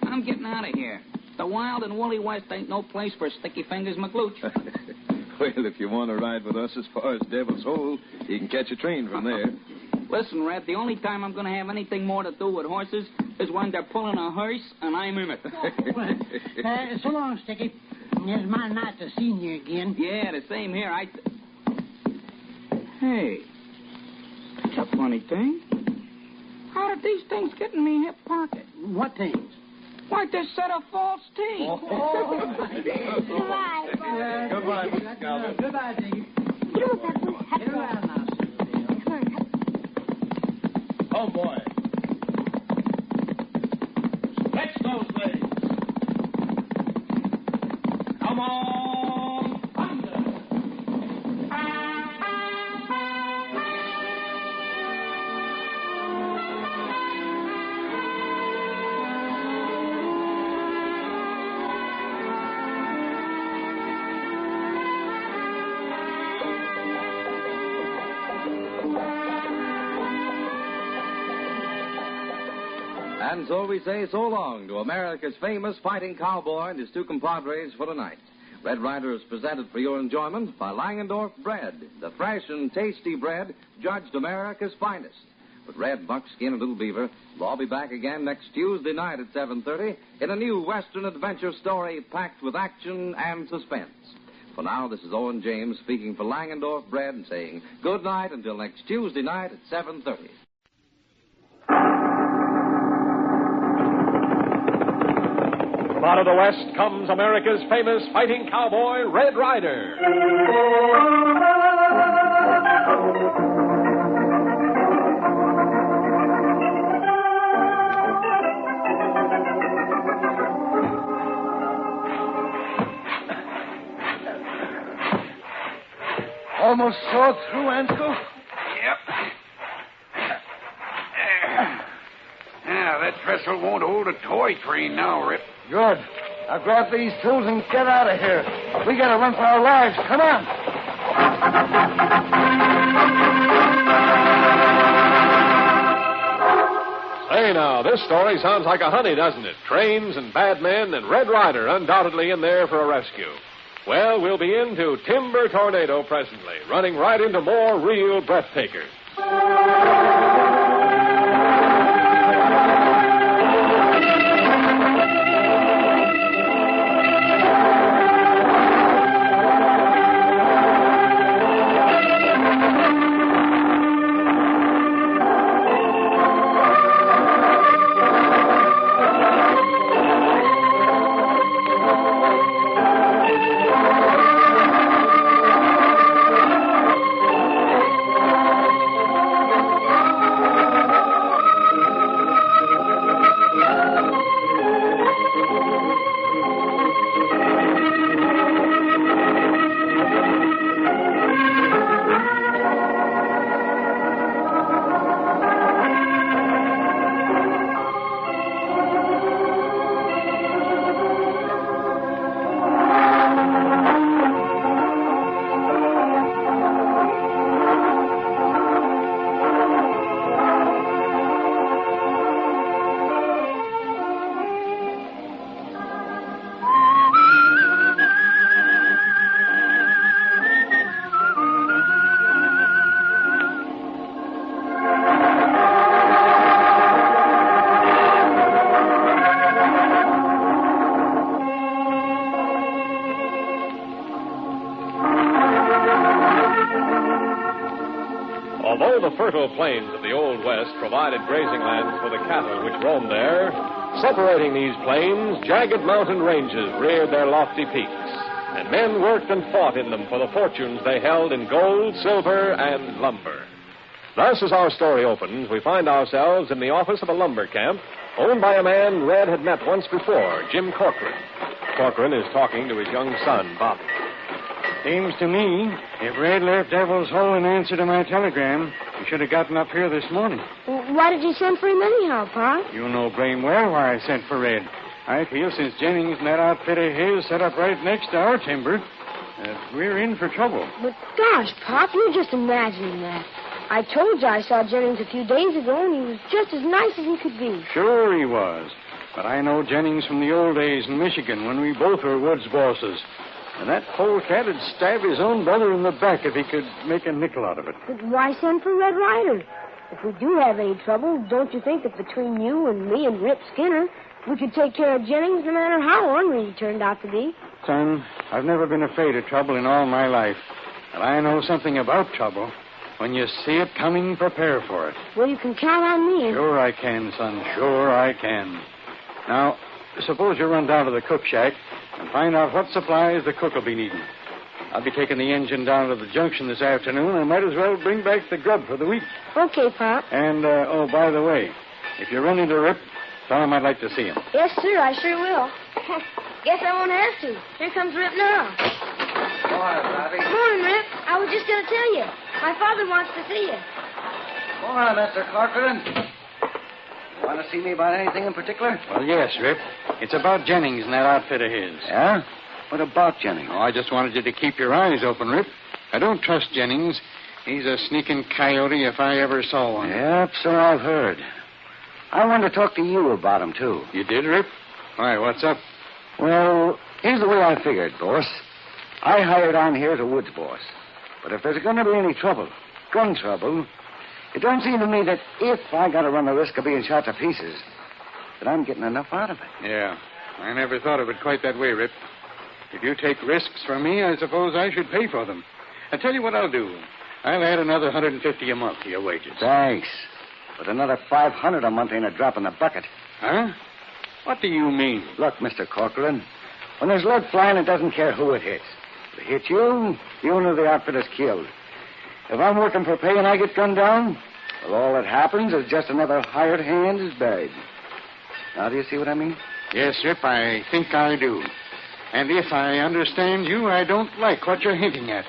I'm getting out of here. The wild and woolly West ain't no place for sticky fingers McGlooch. Well, if you want to ride with us as far as Devil's Hole, you can catch a train from there. Listen, Red, the only time I'm going to have anything more to do with horses is when they're pulling a hearse and I'm in it. So long, Sticky. It's my night to see you again. Yeah, the same here. Hey, that's a funny thing. How did these things get in me hip pocket? What things? Why, this set of false teeth. Goodbye, Bob. Goodbye, Mrs. Calvert. Goodbye, Sticky. Get around now. Oh, boy. Stretch those legs. Come on, thunder. And so we say so long to America's famous fighting cowboy and his two compadres for tonight. Red Ryder is presented for your enjoyment by Langendorf Bread, the fresh and tasty bread judged America's finest. But Red, Buckskin, and Little Beaver will all be back again next Tuesday night at 7:30 in a new Western adventure story packed with action and suspense. For now, this is Owen James speaking for Langendorf Bread and saying good night until next Tuesday night at 7:30. From out of the West comes America's famous fighting cowboy, Red Ryder. Almost saw through, Ansel? Yep. Yeah, that trestle won't hold a toy train now, Rip. Good. Now grab these tools and get out of here. We gotta run for our lives. Come on. Say now, this story sounds like a honey, doesn't it? Trains and bad men and Red Ryder undoubtedly in there for a rescue. Well, we'll be into Timber Tornado presently, running right into more real breathtakers. fertile plains of the Old West provided grazing lands for the cattle which roamed there, separating these plains, jagged mountain ranges reared their lofty peaks, and men worked and fought in them for the fortunes they held in gold, silver, and lumber. Thus, as our story opens, we find ourselves in the office of a lumber camp owned by a man Red had met once before, Jim Corcoran. Corcoran is talking to his young son, Bobby. Seems to me, if Red left Devil's Hole in answer to my telegram, he should have gotten up here this morning. Well, why did you send for him anyhow, Pa? You know blame well why I sent for Red. I feel since Jennings and that outfit of his set up right next to our timber, that we're in for trouble. But gosh, Pop, you're just imagining that. I told you I saw Jennings a few days ago, and he was just as nice as he could be. Sure he was. But I know Jennings from the old days in Michigan when we both were woods bosses. And that polecat would stab his own brother in the back if he could make a nickel out of it. But why send for Red Ryder? If we do have any trouble, don't you think that between you and me and Rip Skinner, we could take care of Jennings no matter how ornery he turned out to be? Son, I've never been afraid of trouble in all my life. And I know something about trouble. When you see it coming, prepare for it. Well, you can count on me. Sure I can, son. Sure I can. Now, suppose you run down to the cook shack and find out what supplies the cook will be needing. I'll be taking the engine down to the junction this afternoon. I might as well bring back the grub for the week. Okay, Pop. And, by the way, if you run into Rip, tell him I'd like to see him. Yes, sir, I sure will. Guess I won't have to. Here comes Rip now. Morning, Bobby. Morning, Rip. I was just going to tell you. My father wants to see you. Morning, Mr. Corcoran. You want to see me about anything in particular? Well, yes, Rip. It's about Jennings and that outfit of his. Yeah? What about Jennings? Oh, I just wanted you to keep your eyes open, Rip. I don't trust Jennings. He's a sneaking coyote if I ever saw one. Yep, so I've heard. I wanted to talk to you about him, too. You did, Rip? Why, what's up? Well, here's the way I figured, boss. I hired on here as a woods boss. But if there's going to be any trouble, gun trouble, it don't seem to me that if I got to run the risk of being shot to pieces, that I'm getting enough out of it. Yeah, I never thought of it quite that way, Rip. If you take risks from me, I suppose I should pay for them. I tell you what I'll do. I'll add another $150 a month to your wages. Thanks. But another $500 a month ain't a drop in the bucket. Huh? What do you mean? Look, Mr. Corcoran, when there's lead flying, it doesn't care who it hits. If it hits you, the owner of the outfit is killed. If I'm working for pay and I get gunned down, well, all that happens is just another hired hand is buried. Now, do you see what I mean? Yes, Rip, I think I do. And if I understand you, I don't like what you're hinting at.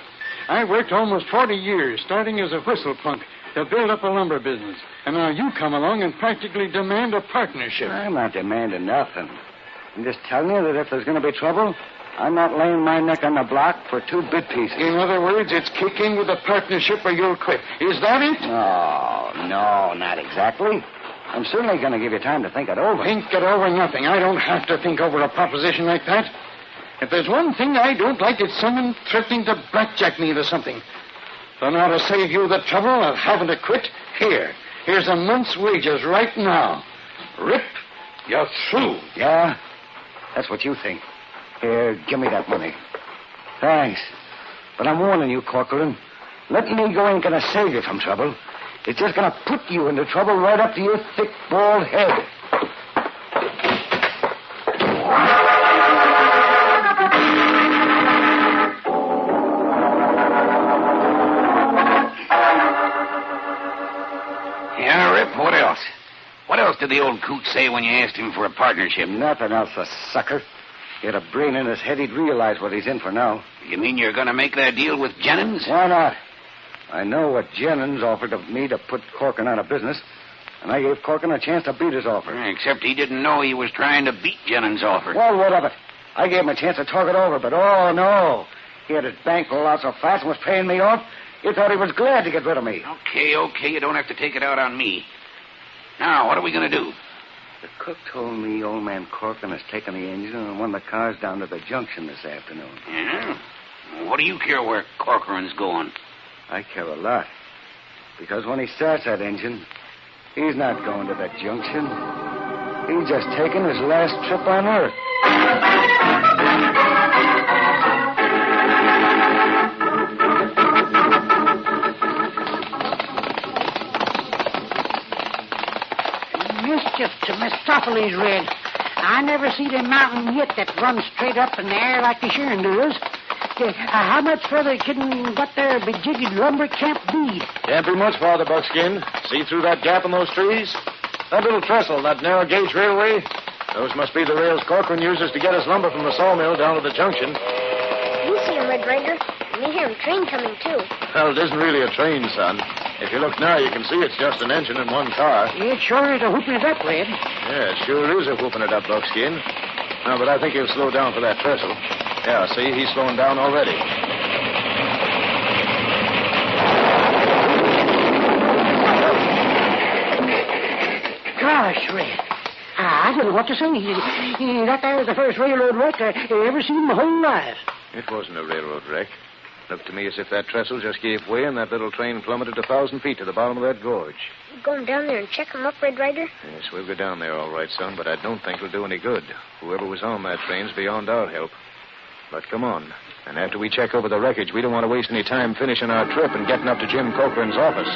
I worked almost 40 years, starting as a whistle punk, to build up a lumber business. And now you come along and practically demand a partnership. I'm not demanding nothing. I'm just telling you that if there's going to be trouble, I'm not laying my neck on the block for 2 bit pieces. In other words, it's kick in with a partnership or you'll quit. Is that it? No, not exactly. I'm certainly going to give you time to think it over. Think it over nothing. I don't have to think over a proposition like that. If there's one thing I don't like, it's someone threatening to blackjack me into something. So now to save you the trouble of having to quit, here's a month's wages right now. Rip, you're through. Yeah? That's what you think. Here, give me that money. Thanks. But I'm warning you, Corcoran. Letting me go ain't going to save you from trouble. It's just going to put you into trouble right up to your thick, bald head. Yeah, Rip, what else? What else did the old coot say when you asked him for a partnership? Nothing else, the sucker. He had a brain in his head, he'd realize what he's in for now. You mean you're going to make that deal with Jennings? Why not? I know what Jennings offered of me to put Corcoran out of business, and I gave Corcoran a chance to beat his offer. Except he didn't know he was trying to beat Jennings' offer. Well, what of it? I gave him a chance to talk it over, but oh, no. He had his bankroll out so fast and was paying me off, he thought he was glad to get rid of me. Okay, you don't have to take it out on me. Now, what are we going to do? The cook told me old man Corcoran has taken the engine and one of the cars down to the junction this afternoon. Yeah? What do you care where Corcoran's going? I care a lot. Because when he starts that engine, he's not going to the junction. He's just taking his last trip on Earth. mischief to Mephistopheles, Red. I never seen a mountain yet that runs straight up in the air like the Sharon does. How much further can what there bejiggered lumber camp be? Can't be much farther, Buckskin. See through that gap in those trees? That little trestle, that narrow gauge railway? Those must be the rails Corcoran uses to get his lumber from the sawmill down to the junction. You see him, Red Ryder. And you hear him train coming, too. Well, it isn't really a train, son. If you look now, you can see it's just an engine and one car. It sure is a whooping it up, Red. Yeah, it sure is a whooping it up, Buckskin. No, but I think he'll slow down for that trestle. Yeah, see, he's slowing down already. Gosh, Red. I don't know what to say. That there was the first railroad wreck I ever seen in my whole life. It wasn't a railroad wreck. Looked to me as if that trestle just gave way and that little train plummeted 1,000 feet to the bottom of that gorge. You going down there and check him up, Red Ryder? Yes, we'll go down there all right, son, but I don't think it'll do any good. Whoever was on that train's beyond our help. But come on. And after we check over the wreckage, we don't want to waste any time finishing our trip and getting up to Jim Corcoran's office.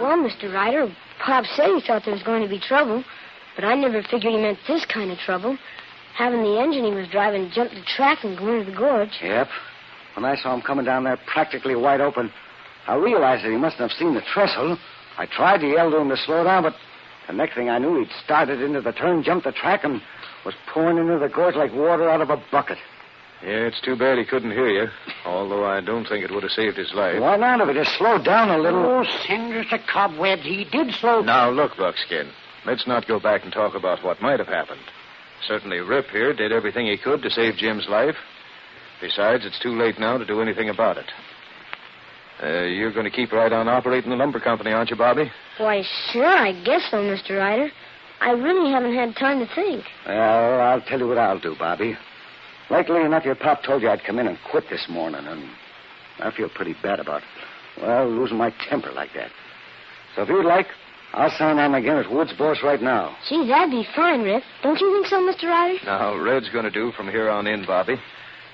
Well, Mr. Ryder, Pop said he thought there was going to be trouble, but I never figured he meant this kind of trouble. Having the engine he was driving jump the track and go into the gorge. Yep. When I saw him coming down there practically wide open, I realized that he mustn't have seen the trestle. I tried to yell to him to slow down, but the next thing I knew, he'd started into the turn, jumped the track, and was pouring into the gorge like water out of a bucket. Yeah, it's too bad he couldn't hear you, although I don't think it would have saved his life. Why not? If he just slowed down a little. Oh, cinders to cobwebs. He did slow. Now, look, Buckskin. Let's not go back and talk about what might have happened. Certainly Rip here did everything he could to save Jim's life. Besides, it's too late now to do anything about it. You're going to keep right on operating the lumber company, aren't you, Bobby? Why, sure, I guess so, Mr. Ryder. I really haven't had time to think. Well, I'll tell you what I'll do, Bobby. Likely enough, your pop told you I'd come in and quit this morning, and I feel pretty bad about, losing my temper like that. So if you'd like, I'll sign on again as Woods' boss right now. Gee, that'd be fine, Rip. Don't you think so, Mr. Ryder? Now, Red's going to do from here on in, Bobby.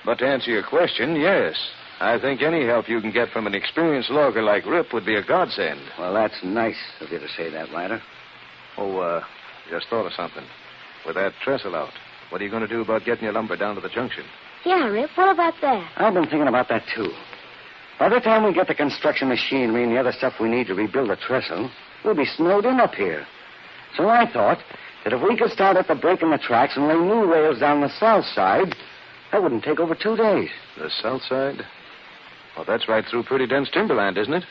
But to answer your question, yes. I think any help you can get from an experienced logger like Rip would be a godsend. Well, that's nice of you to say that, Ryder. Oh, just thought of something. With that trestle out, what are you going to do about getting your lumber down to the junction? Yeah, Rip, what about that? I've been thinking about that, too. By the time we get the construction machinery and the other stuff we need to rebuild the trestle, we'll be snowed in up here. So I thought that if we could start at the break in the tracks and lay new rails down the south side, that wouldn't take over 2 days. The south side? Well, that's right through pretty dense timberland, isn't it?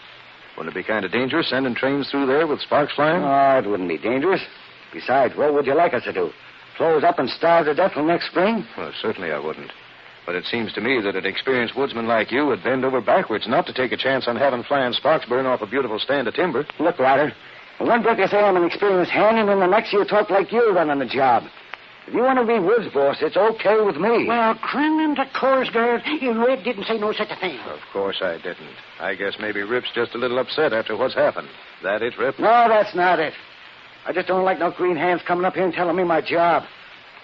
Wouldn't it be kind of dangerous sending trains through there with sparks flying? Oh, it wouldn't be dangerous. Besides, what would you like us to do? Close up and starve to death till next spring? Well, certainly I wouldn't. But it seems to me that an experienced woodsman like you would bend over backwards not to take a chance on having flying sparks burn off a beautiful stand of timber. Look, Ryder, in one breath you say I'm an experienced hand, and in the next you talk like you're running the job. If you want to be Woods' boss, it's okay with me. Well, Crimmins, of course, girl, Red didn't say no such a thing. Of course I didn't. I guess maybe Rip's just a little upset after what's happened. That it, Rip? No, that's not it. I just don't like no green hands coming up here and telling me my job.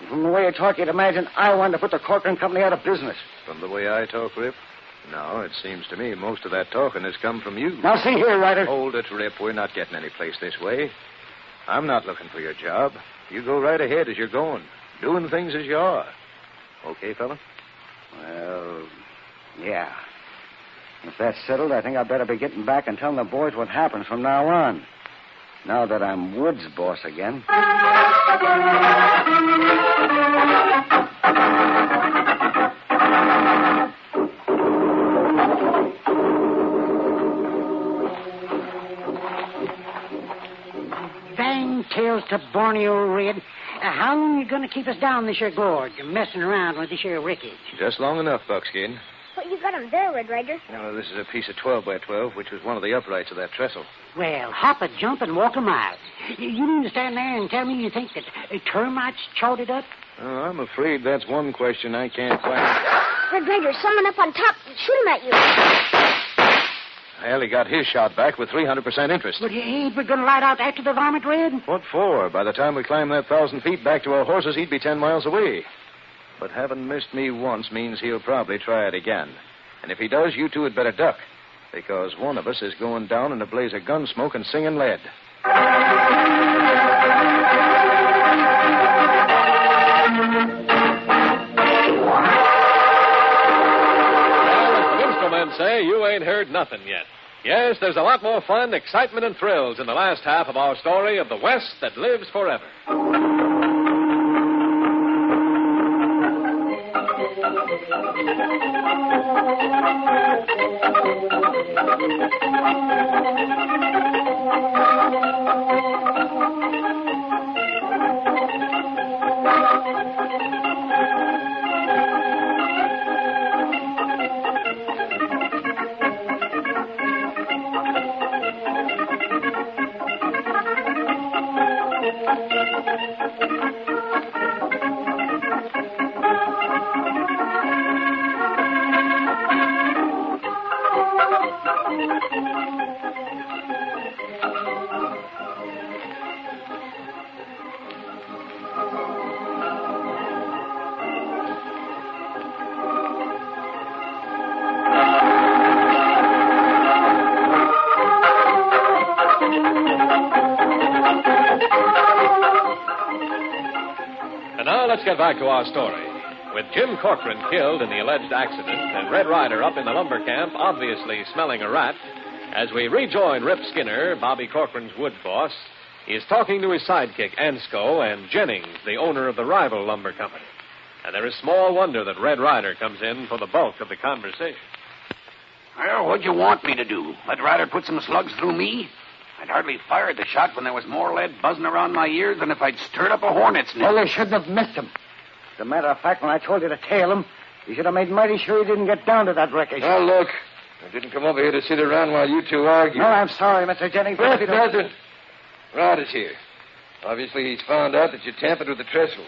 From the way you talk, you'd imagine I wanted to put the Corcoran Company out of business. From the way I talk, Rip? No, it seems to me most of that talking has come from you. Now, see here, Ryder. Hold it, Rip. We're not getting any place this way. I'm not looking for your job. You go right ahead as you're going, doing things as you are. Okay, fella? Well, yeah. If that's settled, I think I'd better be getting back and telling the boys what happens from now on. Now that I'm Woods' boss again. Dang tails to Borneo, Red. How long are you going to keep us down this here gorge and messing around with this here wreckage? Just long enough, Buckskin. What you got him there, Red Ryder? Now, this is a piece of 12 by 12, which was one of the uprights of that trestle. Well, hop a jump and walk a mile. You mean to stand there and tell me you think that termites chawed it up? Oh, I'm afraid that's one question I can't find. Red Ryder, someone up on top shooting at you. Well, he got his shot back with 300% interest. But ain't we going to light out after the varmint, Red? What for? By the time we climb that 1,000 feet back to our horses, he'd be 10 miles away. But having missed me once means he'll probably try it again. And if he does, you two had better duck, because one of us is going down in a blaze of gun smoke and singing lead. Men say you ain't heard nothing yet. Yes, there's a lot more fun, excitement, and thrills in the last half of our story of the West that lives forever. Let's get back to our story. With Jim Corcoran killed in the alleged accident and Red Ryder up in the lumber camp, obviously smelling a rat, as we rejoin Rip Skinner, Bobby Corcoran's wood boss, he is talking to his sidekick, Ansco, and Jennings, the owner of the rival lumber company. And there is small wonder that Red Ryder comes in for the bulk of the conversation. Well, what'd you want me to do? Let Ryder put some slugs through me? I'd hardly fired the shot when there was more lead buzzing around my ears than if I'd stirred up a hornet's nest. Well, they shouldn't have missed him. As a matter of fact, when I told you to tail him, you should have made mighty sure he didn't get down to that wreckage. Now, look, I didn't come over here to sit around while you two argue. No, I'm sorry, Mr. Jennings. But nothing. Ryder's here. Obviously, he's found out that you tampered with the trestle.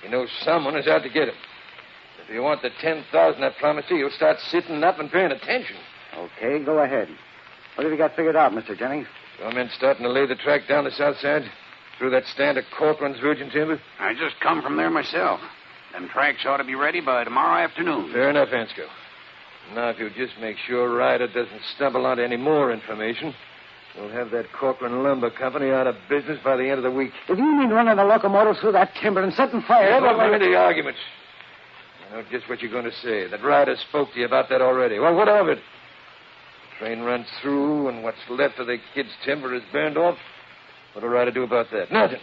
He knows someone is out to get him. If you want the 10,000 I promised you, you'll start sitting up and paying attention. Okay, go ahead. What have you got figured out, Mr. Jennings? Your men starting to lay the track down the south side through that stand of Corcoran's virgin timber? I just come from there myself. Them tracks ought to be ready by tomorrow afternoon. Fair enough, Ansco. Now, if you'll just make sure Ryder doesn't stumble onto any more information, we'll have that Corcoran Lumber Company out of business by the end of the week. If you mean running the locomotive through that timber and setting fire... Never mind the arguments. I know just what you're going to say. That Ryder spoke to you about that already. Well, what of it? The train runs through, and what's left of the kid's timber is burned off. What'll Ryder do about that? Nothing.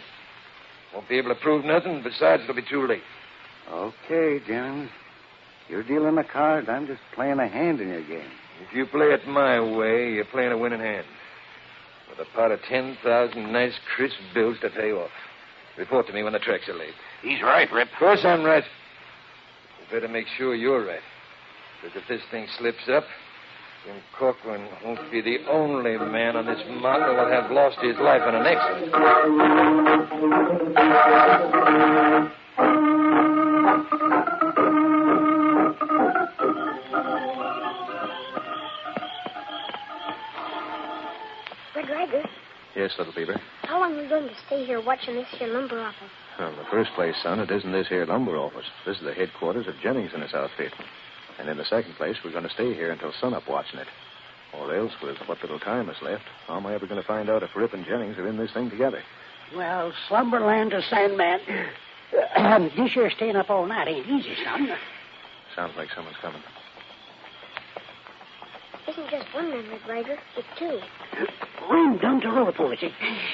Won't be able to prove nothing. Besides, it'll be too late. Okay, Jennings. You're dealing the cards. I'm just playing a hand in your game. If you play it my way, you're playing a winning hand. With a pot of 10,000 nice, crisp bills to pay off. Report to me when the tracks are laid. He's right, Rip. Of course I'm right. You better make sure you're right. Because if this thing slips up, Jim Corcoran won't be the only man on this mountain who will have lost his life in an accident. Red Ryder, Yes, little Beaver. how long are we going to stay here watching this here lumber office? Well, in the first place, son, it isn't this here lumber office. This is the headquarters of Jennings and his outfit. And in the second place, we're going to stay here until sunup watching it. Or else, with what little time is left, how am I ever going to find out if Rip and Jennings are in this thing together? Well, Slumberland or Sandman, this here staying up all night ain't easy, son. Sounds like someone's coming. Isn't just one man, Red Ryder. It's two. Ram done to roll for it.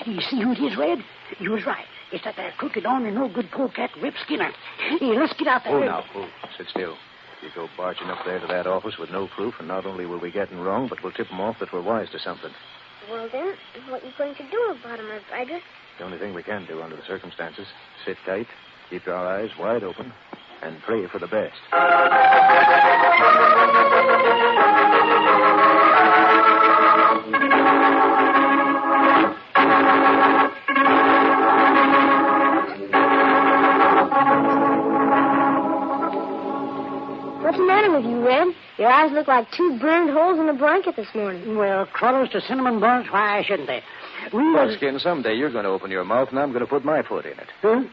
You see who it is, Red? You was right. It's that there crooked on and no good polecat Rip Skinner. Hey, let's get out there. Oh, now, sit still. You go barging up there to that office with no proof, and not only will we get him wrong, but we'll tip him off that we're wise to something. Well, then, what are you going to do about him, Red Ryder? The only thing we can do under the circumstances. Sit tight, keep our eyes wide open, and pray for the best. What's the matter with you, Red? Your eyes look like two burned holes in a blanket this morning. Well, crullers to cinnamon buns, why shouldn't they? Buckskin, someday you're going to open your mouth, and I'm going to put my foot in it. Huh?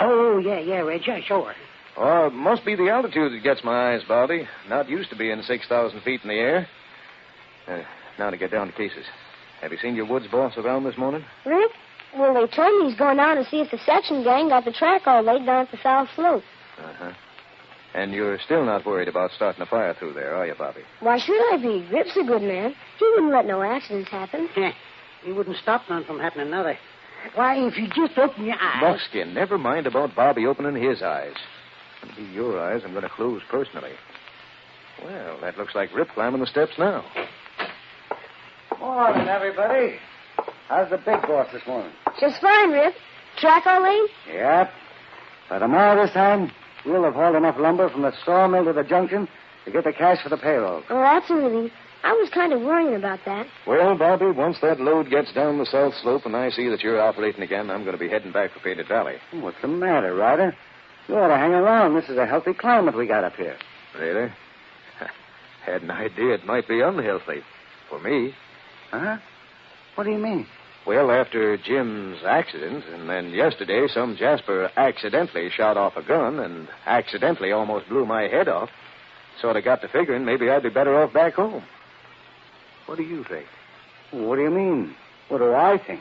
Oh, yeah, Red, yeah, sure. Oh, it must be the altitude that gets my eyes, Baldy. Not used to being 6,000 feet in the air. Now to get down to cases. Have you seen your woods boss around this morning? Rick? Well, they told me he's going down to see if the section gang got the track all laid down at the south slope. Uh-huh. And you're still not worried about starting a fire through there, are you, Bobby? Why should I be? Rip's a good man. He wouldn't let no accidents happen. He wouldn't stop none from happening, neither. Why, if you just open your eyes... Buckskin, never mind about Bobby opening his eyes. It'll be your eyes I'm going to close personally. Well, that looks like Rip climbing the steps now. Morning, everybody. How's the big boss this morning? Just fine, Rip. Track all laid? Yep. By tomorrow this time, we'll have hauled enough lumber from the sawmill to the junction to get the cash for the payroll. Oh, that's a relief. I was kind of worrying about that. Well, Bobby, once that load gets down the south slope and I see that you're operating again, I'm going to be heading back for Painted Valley. What's the matter, Ryder? You ought to hang around. This is a healthy climate we got up here. Really? Had an idea it might be unhealthy. For me. Huh? What do you mean? Well, after Jim's accident, and then yesterday some jasper accidentally shot off a gun and accidentally almost blew my head off, sort of got to figuring maybe I'd be better off back home. What do you think? What do you mean? What do I think?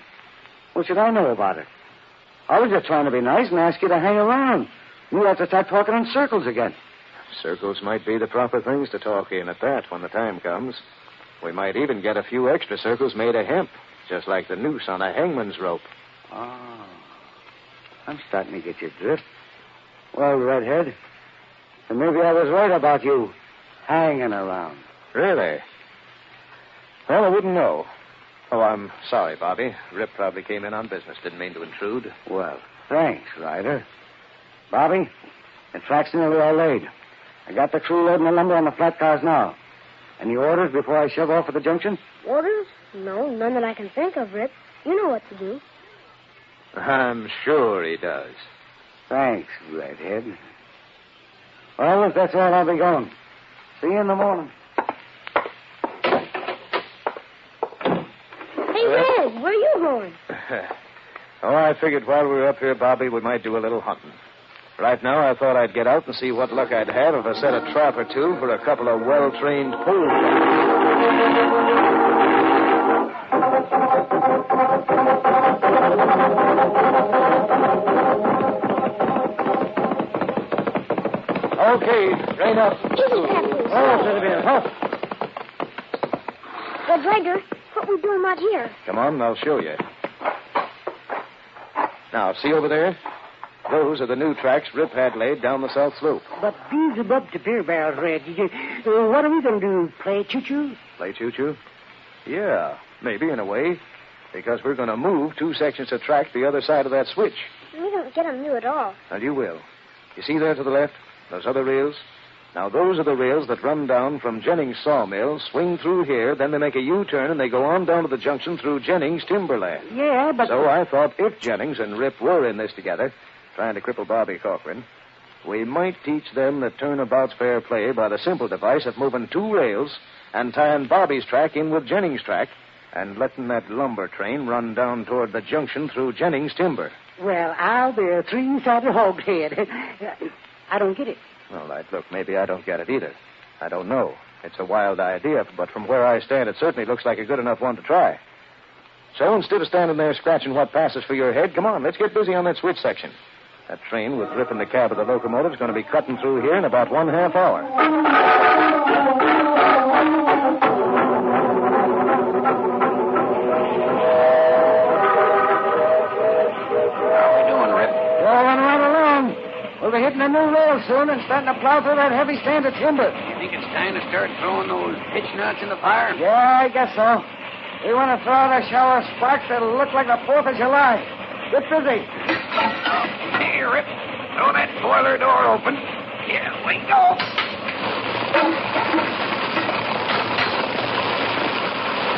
What should I know about it? I was just trying to be nice and ask you to hang around. We'll have to start talking in circles again. Circles might be the proper things to talk in at that when the time comes. We might even get a few extra circles made of hemp, just like the noose on a hangman's rope. Oh. I'm starting to get your drift. Well, Redhead, then maybe I was right about you hanging around. Really? Well, I wouldn't know. Oh, I'm sorry, Bobby. Rip probably came in on business. Didn't mean to intrude. Well, thanks, Ryder. Bobby, the track's nearly all laid. I got the crew loading the lumber on the flat cars now. Any orders before I shove off at the junction? Orders? No, none that I can think of, Rip. You know what to do. I'm sure he does. Thanks, Redhead. Well, if that's all, I'll be going. See you in the morning. Hey, Red, where are you going? Oh, I figured while we were up here, Bobby, we might do a little hunting. Right now, I thought I'd get out and see what luck I'd have if I set a trap or two for a couple of well-trained pole Okay, rein up. Easy, Pappy. Oh, steady there. Huh? Red Ryder, what we doing out here? Come on, I'll show you. Now, see over there? Those are the new tracks Rip had laid down the south slope. But these above the beer barrels, Red. What are we going to do? Play choo-choo? Play choo-choo? Yeah, maybe in a way. Because we're going to move 2 sections of track the other side of that switch. We don't get them new at all. And you will. You see there to the left? Those other rails? Now, those are the rails that run down from Jennings' sawmill, swing through here, then they make a U-turn, and they go on down to the junction through Jennings' timberland. Yeah, but... So I thought if Jennings and Rip were in this together, trying to cripple Bobby Corcoran, we might teach them that turnabout's fair play by the simple device of moving 2 rails and tying Bobby's track in with Jennings' track and letting that lumber train run down toward the junction through Jennings' timber. Well, I'll be a 3-sided hogshead. I don't get it. All right, look, maybe I don't get it either. I don't know. It's a wild idea, but from where I stand, it certainly looks like a good enough one to try. So instead of standing there scratching what passes for your head, come on, let's get busy on that switch section. That train with Rip in the cab of the locomotive is going to be cutting through here in about 1/2 hour. How we doing, Rip? Rolling right along. We'll be hitting a new rail soon and starting to plow through that heavy stand of timber. You think it's time to start throwing those pitch nuts in the fire? Yeah, I guess so. We want to throw out a shower of sparks that'll look like the 4th of July. Get busy. Hey, Rip, throw that boiler door open. Here we go.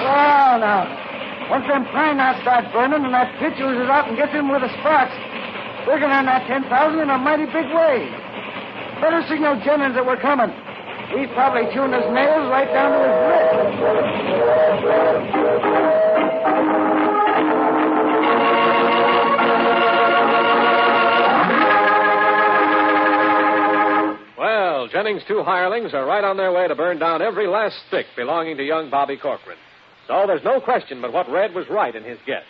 Well, now, once them pine knots start burning and that pitch oozes out and gets in with the sparks, we're going to earn that 10,000 in a mighty big way. Better signal Jennings that we're coming. He's probably tuned his nails right down to his wrist. Jennings' two hirelings are right on their way to burn down every last stick belonging to young Bobby Corcoran. So there's no question but what Red was right in his guess.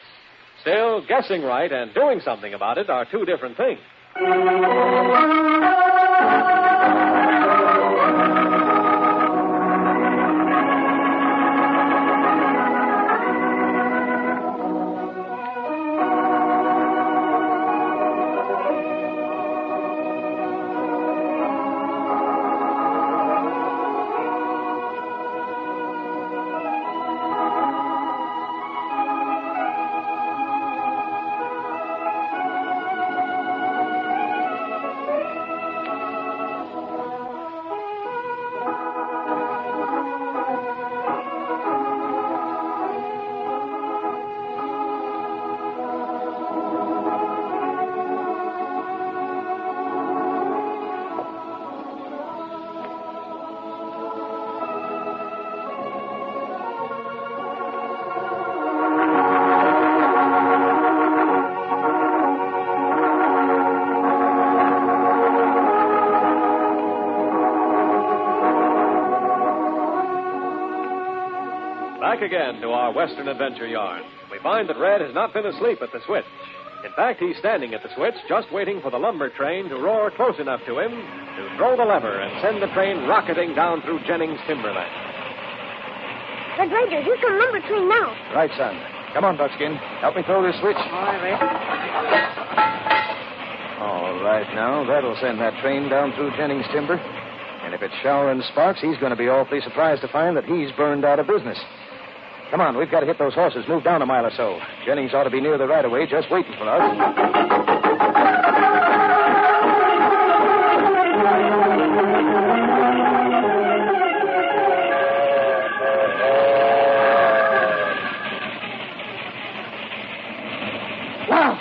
Still, guessing right and doing something about it are two different things. Back again to our Western adventure yarn. We find that Red has not been asleep at the switch. In fact, he's standing at the switch just waiting for the lumber train to roar close enough to him to throw the lever and send the train rocketing down through Jennings' timberland. Red Ryder, here comes lumber train now. Right, son. Come on, Buckskin. Help me throw this switch. All right, Red. All right, now. That'll send that train down through Jennings' timber. And if it's showering sparks, he's going to be awfully surprised to find that he's burned out of business. Come on, we've got to hit those horses. Move down a mile or so. Jennings ought to be near the right-of-way, just waiting for us. Wow!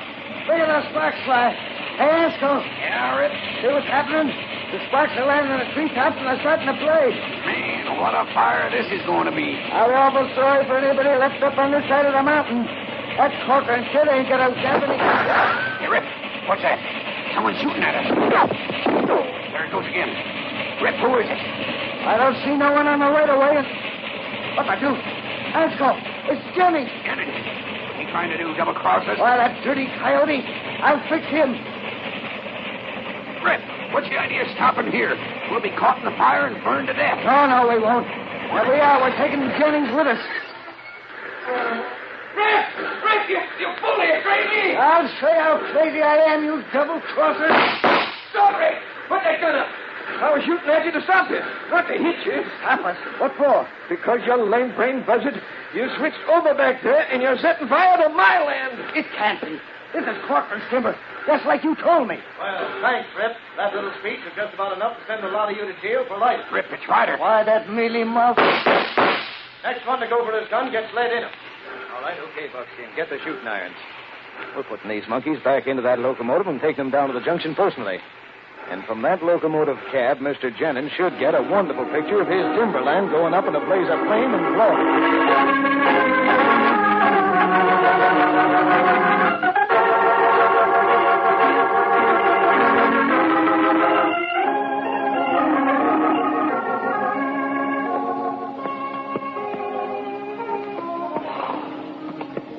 Look at those sparks fly. Hey, Ansco. Yeah, Rip. See what's happening? The sparks are landing on the treetops and they're starting to play. Man, what a fire this is going to be. I'll be awful sorry for anybody left up on this side of the mountain. That Corcoran kid ain't got a Japanese. Hey, Rip, what's that? Someone's shooting at us. There it goes again. Rip, who is it? I don't see no one on the right of way. What I do? Ansco, it's Jimmy. Jimmy? What's he trying to do, double-cross us? Why, that dirty coyote. I'll fix him. Rip, what's the idea of stopping here? We'll be caught in the fire and burned to death. No, we won't. There we are. We're taking Jennings with us. Rip, you bully, you crazy! I'll say how crazy I am, you double-crosser. Stop, Rip! Put that gun up! I was shooting at you to stop you, not to hit you. Stop us. What for? Because you lame-brained buzzard. You switched over back there, and you're setting fire to my land. It can't be. This is Corcoran's timber, just like you told me. Well, thanks, Rip. That little speech is just about enough to send a lot of you to jail for life. Rip, it's Ryder. Why, that mealy mouth. Next one to go for his gun gets lead in him. All right, okay, Buckskin. Get the shooting irons. We're putting these monkeys back into that locomotive and taking them down to the junction personally. And from that locomotive cab, Mr. Jennings should get a wonderful picture of his timberland going up in a blaze of flame and glory.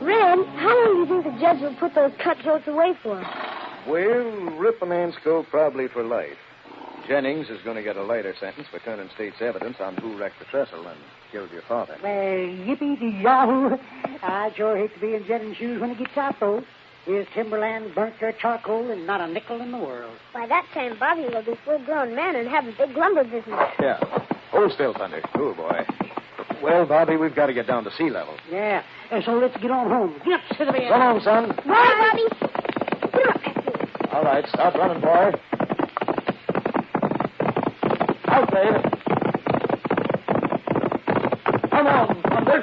Red, how long do you think the judge will put those cutthroats away for? Well, Rip and Ansco probably for life. Jennings is going to get a lighter sentence for turning state's evidence on who wrecked the trestle and killed your father. Well, yippee-de-yahoo. I sure hate to be in Jennings' shoes when he gets out, though. His timberland burnt to charcoal and not a nickel in the world. By that time, Bobby will be a full-grown man and have a big lumber business. Yeah. Hold still, Thunder. Cool, boy. Well, Bobby, we've got to get down to sea level. Yeah, and so let's get on home. Get up to the bed. Come on, son. Bye, Bobby. Put him up, Matthew. All right, stop running, boy. Out there. Come on, Thunder.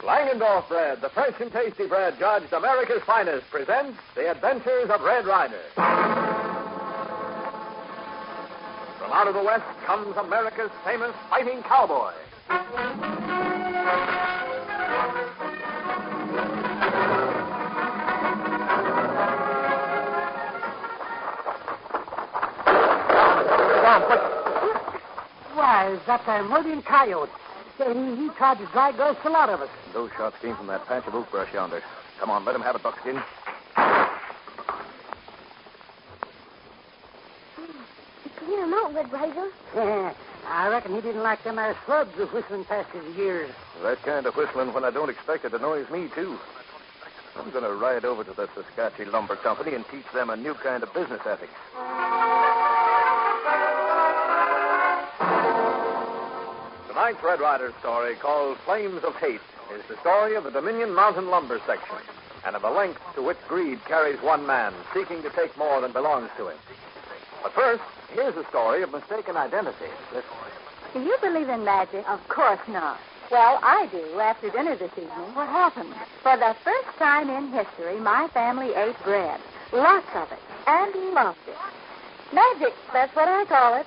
Langendorf Bread, the fresh and tasty bread judged America's finest, presents The Adventures of Red Ryder. From out of the West comes America's famous fighting cowboy. Why, is that the murdering coyote? He tried to drag the still out of us. Those shots came from that patch of oak brush yonder. Come on, let him have it, Buckskin. Clean him out, Red Ryder. Yeah, I reckon he didn't like them there slugs whistling past his ears. That kind of whistling when I don't expect it annoys me, too. I'm going to ride over to the Saskatchewan Lumber Company and teach them a new kind of business ethics. Tonight's Red Ryder story, called Flames of Hate, is the story of the Dominion Mountain Lumber Section and of the lengths to which greed carries one man seeking to take more than belongs to him. But first, here's the story of mistaken identity. Listen. Do you believe in magic? Of course not. Well, I do. After dinner this evening, what happened? For the first time in history, my family ate bread. Lots of it. And loved it. Magic, that's what I call it.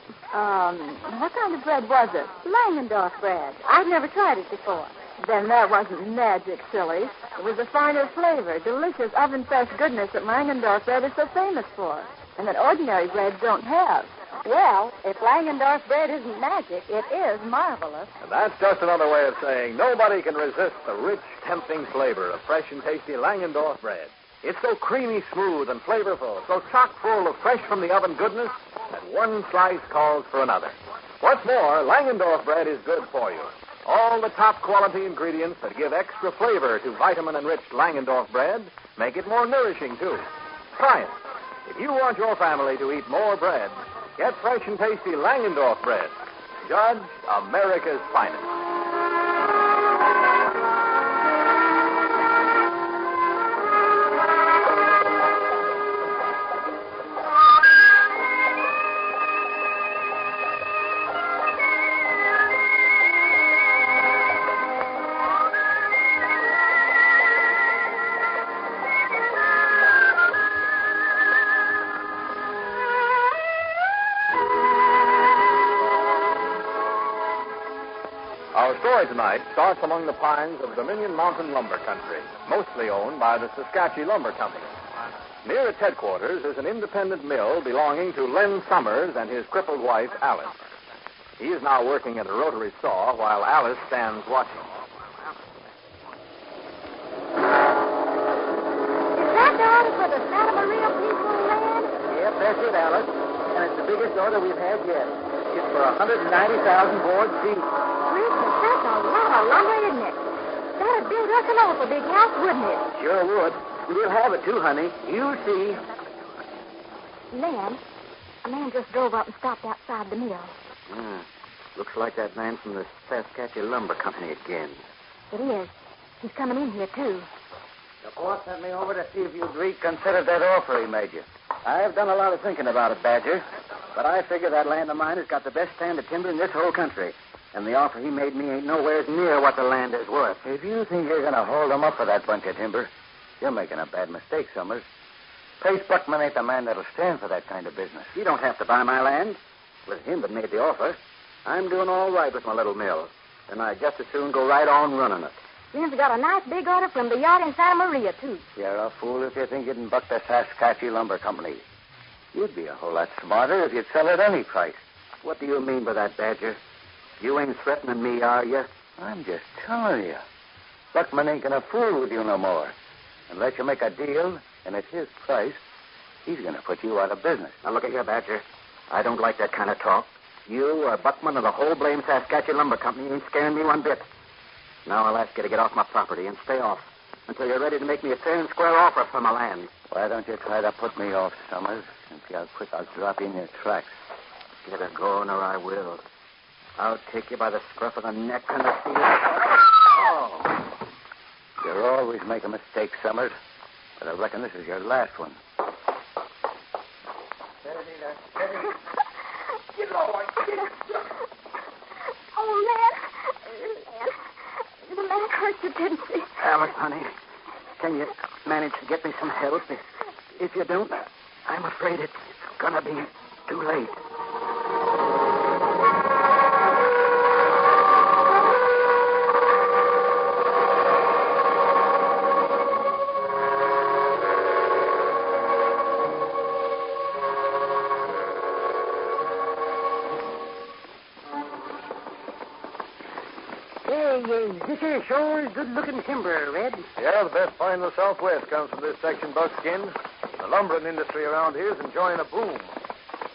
What kind of bread was it? Langendorf bread. I've never tried it before. Then that wasn't magic, silly. It was a finer flavor, delicious oven-fresh goodness that Langendorf bread is so famous for, and that ordinary breads don't have. Well, if Langendorf bread isn't magic, it is marvelous. And that's just another way of saying nobody can resist the rich, tempting flavor of fresh and tasty Langendorf bread. It's so creamy smooth and flavorful, so chock full of fresh-from-the-oven goodness that one slice calls for another. What's more, Langendorf bread is good for you. All the top-quality ingredients that give extra flavor to vitamin-enriched Langendorf bread make it more nourishing, too. Try it. If you want your family to eat more bread, get fresh and tasty Langendorf bread. Judge America's finest. Our story tonight starts among the pines of Dominion Mountain Lumber Country, mostly owned by the Saskatchewan Lumber Company. Near its headquarters is an independent mill belonging to Len Summers and his crippled wife, Alice. He is now working at a rotary saw while Alice stands watching. Is that the order for the Santa Maria people, Len? Yep, that's it, Alice. And it's the biggest order we've had yet. It's for 190,000 board feet. That's a lot of lumber, isn't it? That'd build us an awful big house, wouldn't it? Sure would. We'll have it, too, honey. You'll see. Len, a man just drove up and stopped outside the mill. Looks like that man from the Saskatchewan Lumber Company again. It is. He's coming in here, too. The boss sent me over to see if you'd reconsider that offer he made you. I've done a lot of thinking about it, Badger. But I figure that land of mine has got the best stand of timber in this whole country. And the offer he made me ain't nowhere near what the land is worth. If you think you're going to hold him up for that bunch of timber, you're making a bad mistake, Summers. Pace Buckman ain't the man that'll stand for that kind of business. You don't have to buy my land. It was him that made the offer. I'm doing all right with my little mill. And I'd just as soon go right on running it. Jim's got a nice big order from the yard in Santa Maria, too. You're a fool if you think you can buck the Saskatchewan Lumber Company. You'd be a whole lot smarter if you'd sell at any price. What do you mean by that, Badger? You ain't threatening me, are you? I'm just telling you. Buckman ain't gonna fool with you no more. Unless you make a deal, and at his price, he's gonna put you out of business. Now, look at here, Badger. I don't like that kind of talk. You or Buckman or the whole blame Saskatchewan Lumber Company ain't scaring me one bit. Now I'll ask you to get off my property and stay off until you're ready to make me a fair and square offer for my land. Why don't you try to put me off, Summers, and see how quick I'll drop you in your tracks. Get her going or I will. I'll take you by the scruff of the neck and the feet. Oh. You're always making mistakes, Summers. But I reckon this is your last one. Get on. Oh, man. The man hurt you, didn't he? get me some help. If you don't, I'm afraid it's gonna be too late. This here sure is good-looking timber, Red. Yeah, the best pine in the Southwest comes from this section, Buckskin. The lumbering industry around here is enjoying a boom.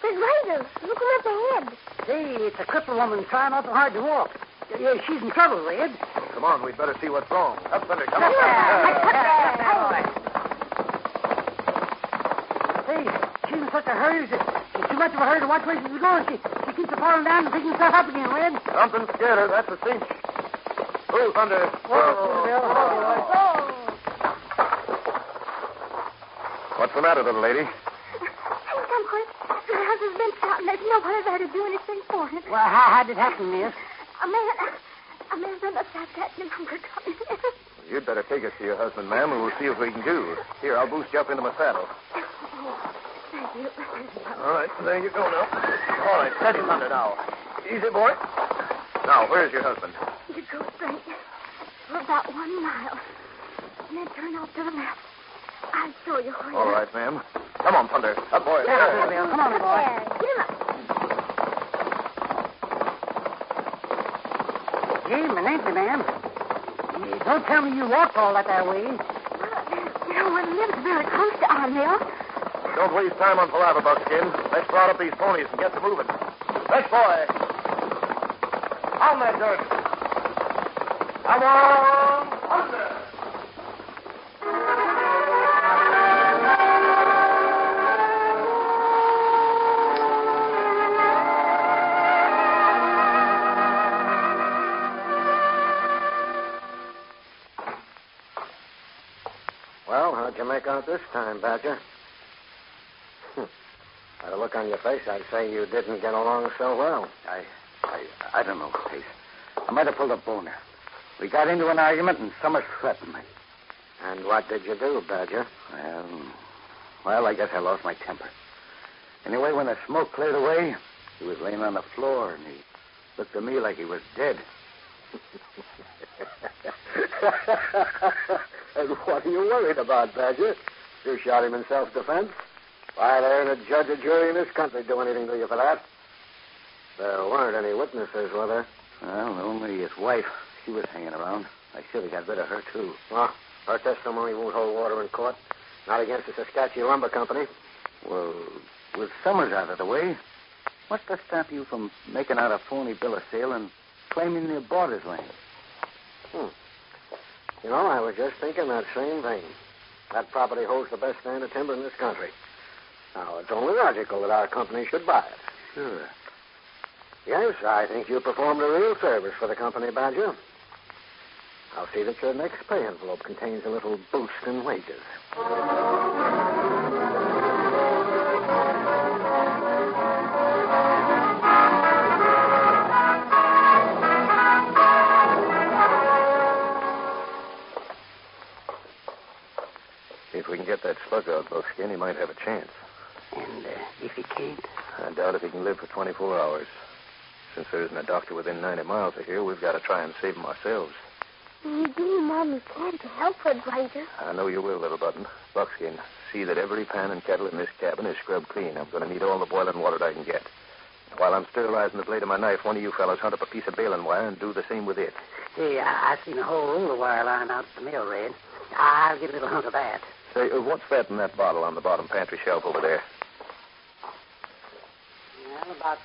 There's Ryder. Look him up ahead. Say, it's a crippled woman trying awful hard to walk. She's in trouble, Red. Oh, come on, we'd better see what's wrong. Up, Thunder, come on. Say, she's in such a hurry. She's too much of a hurry to watch where she's going. She keeps falling down and picking herself up again, Red. Something scared her, that's a cinch. Move, Thunder. What's the matter, little lady? Somewhere. The house has been shot, and there's nobody there to do anything for him. Well, how did it happen, miss? A man's on the side that lumber company. You'd better take us to your husband, ma'am, and we'll see what we can do. Here, I'll boost you up into my saddle. Thank you. All right, there you go now. All right, steady, Thunder, now. Easy, boy. Now, where's your husband? You go straight for about 1 mile, and then turn off to the left. I'll show you where. All right, ma'am. Come on, Thunder. Up, boy. There, Bill. Come on, boy. Get him up. Gee, my name's ma'am. Don't tell me you walked all that way. You know, we live very close to our mill. Don't waste time on palaver, Buckskin. Let's crowd up these ponies and get to moving. Let's, boy. On that dirt. Come on, Thunder. Well, how'd you make out this time, Badger? By the look on your face, I'd say you didn't get along so well. I don't know, Pace. I might have pulled a boner. We got into an argument, and Summers threatened me. And what did you do, Badger? Well, I guess I lost my temper. Anyway, when the smoke cleared away, he was laying on the floor, and he looked at me like he was dead. And what are you worried about, Badger? You shot him in self-defense. Why, there ain't a judge or jury in this country do anything to you for that. There weren't any witnesses, were there? Well, only his wife. She was hanging around. I should have got rid of her, too. Well, her testimony won't hold water in court. Not against the Saskatchewan Lumber Company. Well, with Summers out of the way, what's to stop you from making out a phony bill of sale and claiming you bought his land? You know, I was just thinking that same thing. That property holds the best stand of timber in this country. Now, it's only logical that our company should buy it. Sure. Yes, I think you performed a real service for the company, Badger. I'll see that your next pay envelope contains a little boost in wages. If we can get that slug out, Buckskin, he might have a chance. And if he can't? I doubt if he can live for 24 hours. Since there isn't a doctor within 90 miles of here, we've got to try and save him ourselves. You do, Mom, you can to help Red Ryder. I know you will, little button. Buckskin, see that every pan and kettle in this cabin is scrubbed clean. I'm going to need all the boiling water I can get. While I'm sterilizing the blade of my knife, one of you fellows hunt up a piece of baling wire and do the same with it. Hey, I seen a whole roll of wire lying out at the mill, Red. I'll get a little hunk of that. Say, what's that in that bottle on the bottom pantry shelf over there? Well, about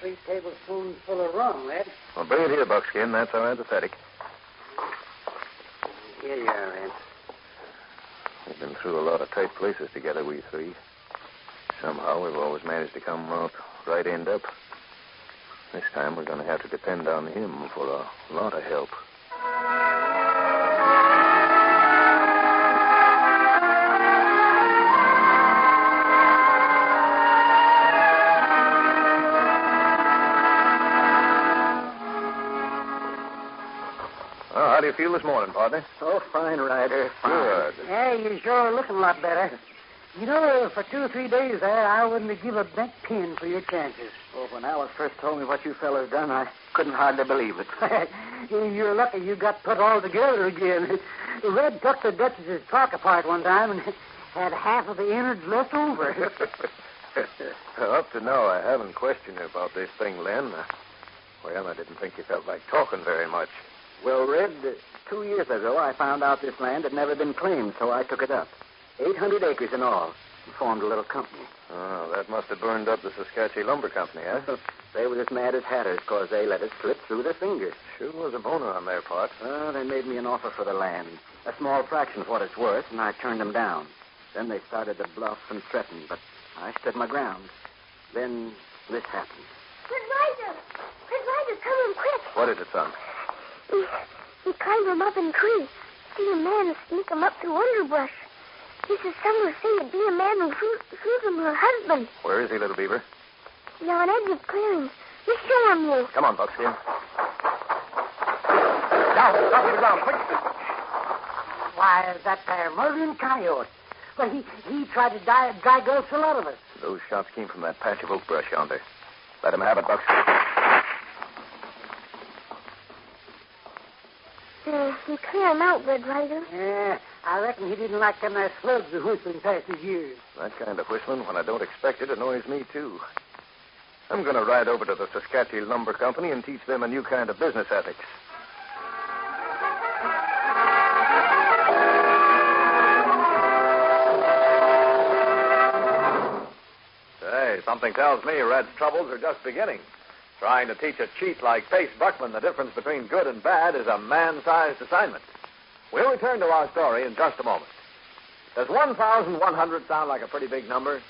3 tablespoons full of rum, Red. Well, bring it here, Buckskin. That's our anesthetic. Here you are, Red. We've been through a lot of tight places together, we three. Somehow we've always managed to come out right end up. This time we're going to have to depend on him for a lot of help. How do you feel this morning, partner? Oh, fine, Ryder. Good. Yeah, you sure are looking a lot better. You know, for 2 or 3 days there, I wouldn't have given a bent pin for your chances. Oh, when Alice first told me what you fellas done, I couldn't hardly believe it. You're lucky you got put all together again. Red took the Duchess's clock apart one time and had half of the innards left over. Up to now, I haven't questioned you about this thing, Len. Well, I didn't think you felt like talking very much. Well, Red, 2 years ago, I found out this land had never been claimed, so I took it up. 800 acres in all, and formed a little company. Oh, that must have burned up the Saskatchewan Lumber Company, huh? They were as mad as hatters because they let it slip through their fingers. Sure was a boner on their part. They made me an offer for the land, a small fraction of what it's worth, and I turned them down. Then they started to bluff and threaten, but I stood my ground. Then this happened. Red Ryder, come in quick. What is it, son? He climbed him up in the tree. See a man sneak him up through underbrush. He says someone say it be a man who shoot him her husband. Where is he, little beaver? He's on edge of clearing. Just show him you. Come on, Buckskin. Down to the ground, quick. Why, that there murdering coyote. Well, he tried to dry gulch a lot of us. Those shots came from that patch of oak brush yonder. Let him have it, Buckskin. He clear him out, Red Ryder. Yeah, I reckon he didn't like them there slugs a whistling past his ears. That kind of whistling, when I don't expect it, annoys me, too. I'm going to ride over to the Saskatchewan Lumber Company and teach them a new kind of business ethics. Hey, something tells me Red's troubles are just beginning. Trying to teach a cheat like Pace Buckman the difference between good and bad is a man-sized assignment. We'll return to our story in just a moment. Does 1,100 sound like a pretty big number?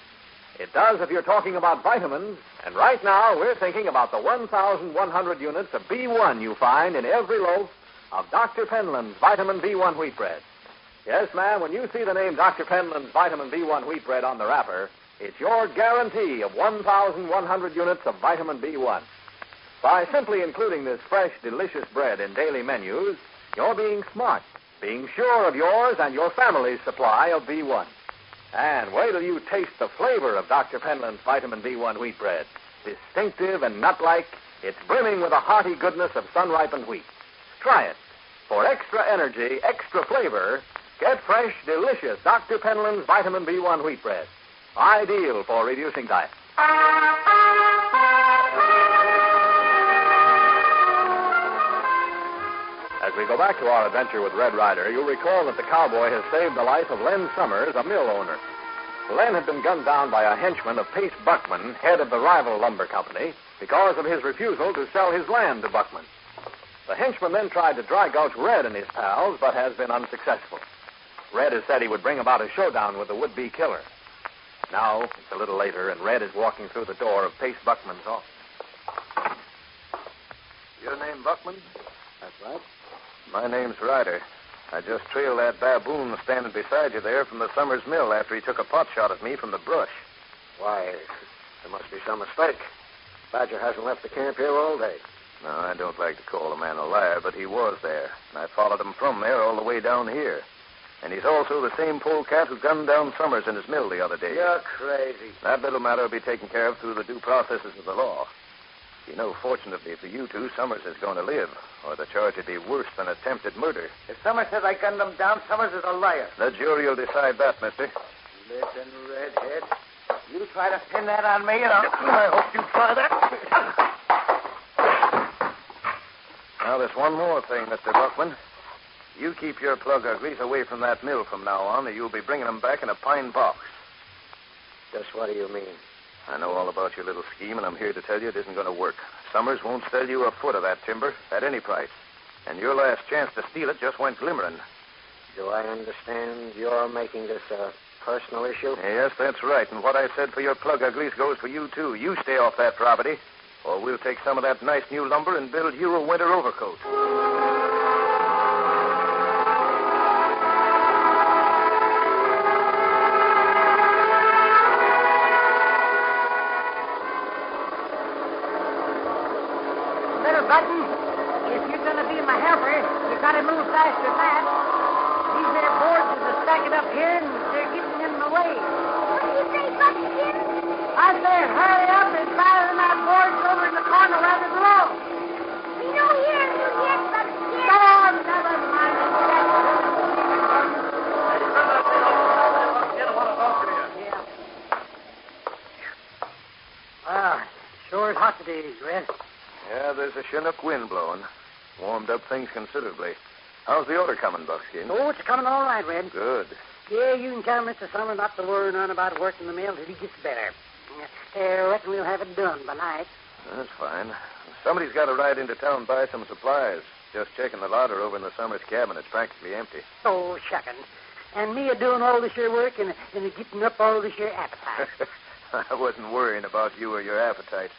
It does if you're talking about vitamins, and right now we're thinking about the 1,100 units of B1 you find in every loaf of Dr. Penland's Vitamin B1 wheat bread. Yes, ma'am, when you see the name Dr. Penland's Vitamin B1 wheat bread on the wrapper, it's your guarantee of 1,100 units of vitamin B1. By simply including this fresh, delicious bread in daily menus, you're being smart, being sure of yours and your family's supply of B1. And wait till you taste the flavor of Dr. Penland's Vitamin B1 wheat bread. Distinctive and nut-like, it's brimming with a hearty goodness of sun-ripened wheat. Try it. For extra energy, extra flavor, get fresh, delicious Dr. Penland's Vitamin B1 wheat bread. Ideal for reducing diet. As we go back to our adventure with Red Ryder, you'll recall that the cowboy has saved the life of Len Summers, a mill owner. Len had been gunned down by a henchman of Pace Buckman, head of the rival lumber company, because of his refusal to sell his land to Buckman. The henchman then tried to dry gulch Red and his pals, but has been unsuccessful. Red has said he would bring about a showdown with the would-be killer. Now, it's a little later, and Red is walking through the door of Pace Buckman's office. Your name Buckman? That's right. My name's Ryder. I just trailed that baboon standing beside you there from the Summers Mill after he took a pot shot at me from the brush. Why, there must be some mistake. Badger hasn't left the camp here all day. No, I don't like to call a man a liar, but he was there. And I followed him from there all the way down here. And he's also the same polecat who gunned down Summers in his mill the other day. You're crazy. That little matter will be taken care of through the due processes of the law. You know, fortunately for you two, Summers is going to live, or the charge would be worse than attempted murder. If Summers says I gunned him down, Summers is a liar. The jury will decide that, mister. Listen, Redhead. You try to pin that on me, and I hope you try that. Now, there's one more thing, Mr. Buckman. You keep your plug uglies away from that mill from now on, or you'll be bringing them back in a pine box. Just what do you mean? I know all about your little scheme, and I'm here to tell you it isn't going to work. Summers won't sell you a foot of that timber at any price. And your last chance to steal it just went glimmering. Do I understand you're making this a personal issue? Yes, that's right. And what I said for your plug uglies goes for you, too. You stay off that property, or we'll take some of that nice new lumber and build you a winter overcoat. If you're going to be my helper, you got to move faster than that. These there boards are stacking up here, and they're getting in my way. What do you say, Buckskin? I say hurry up and fire them out boards over in the corner where they belong. We don't hear you yet, Buckskin. Come on, never mind. Well, sure is hot today, Red. Yeah, there's a Chinook wind blowing. Warmed up things considerably. How's the order coming, Buckskin? Oh, it's coming all right, Red. Good. Yeah, you can tell Mr. Summer not to worry none about working the mill till he gets better. I reckon we'll have it done by night. That's fine. Somebody's got to ride into town and buy some supplies. Just checking the larder over in the Summers cabin. It's practically empty. Oh, shucking. And me a-doing all this here work and a-getting up all this here appetite. I wasn't worrying about you or your appetite.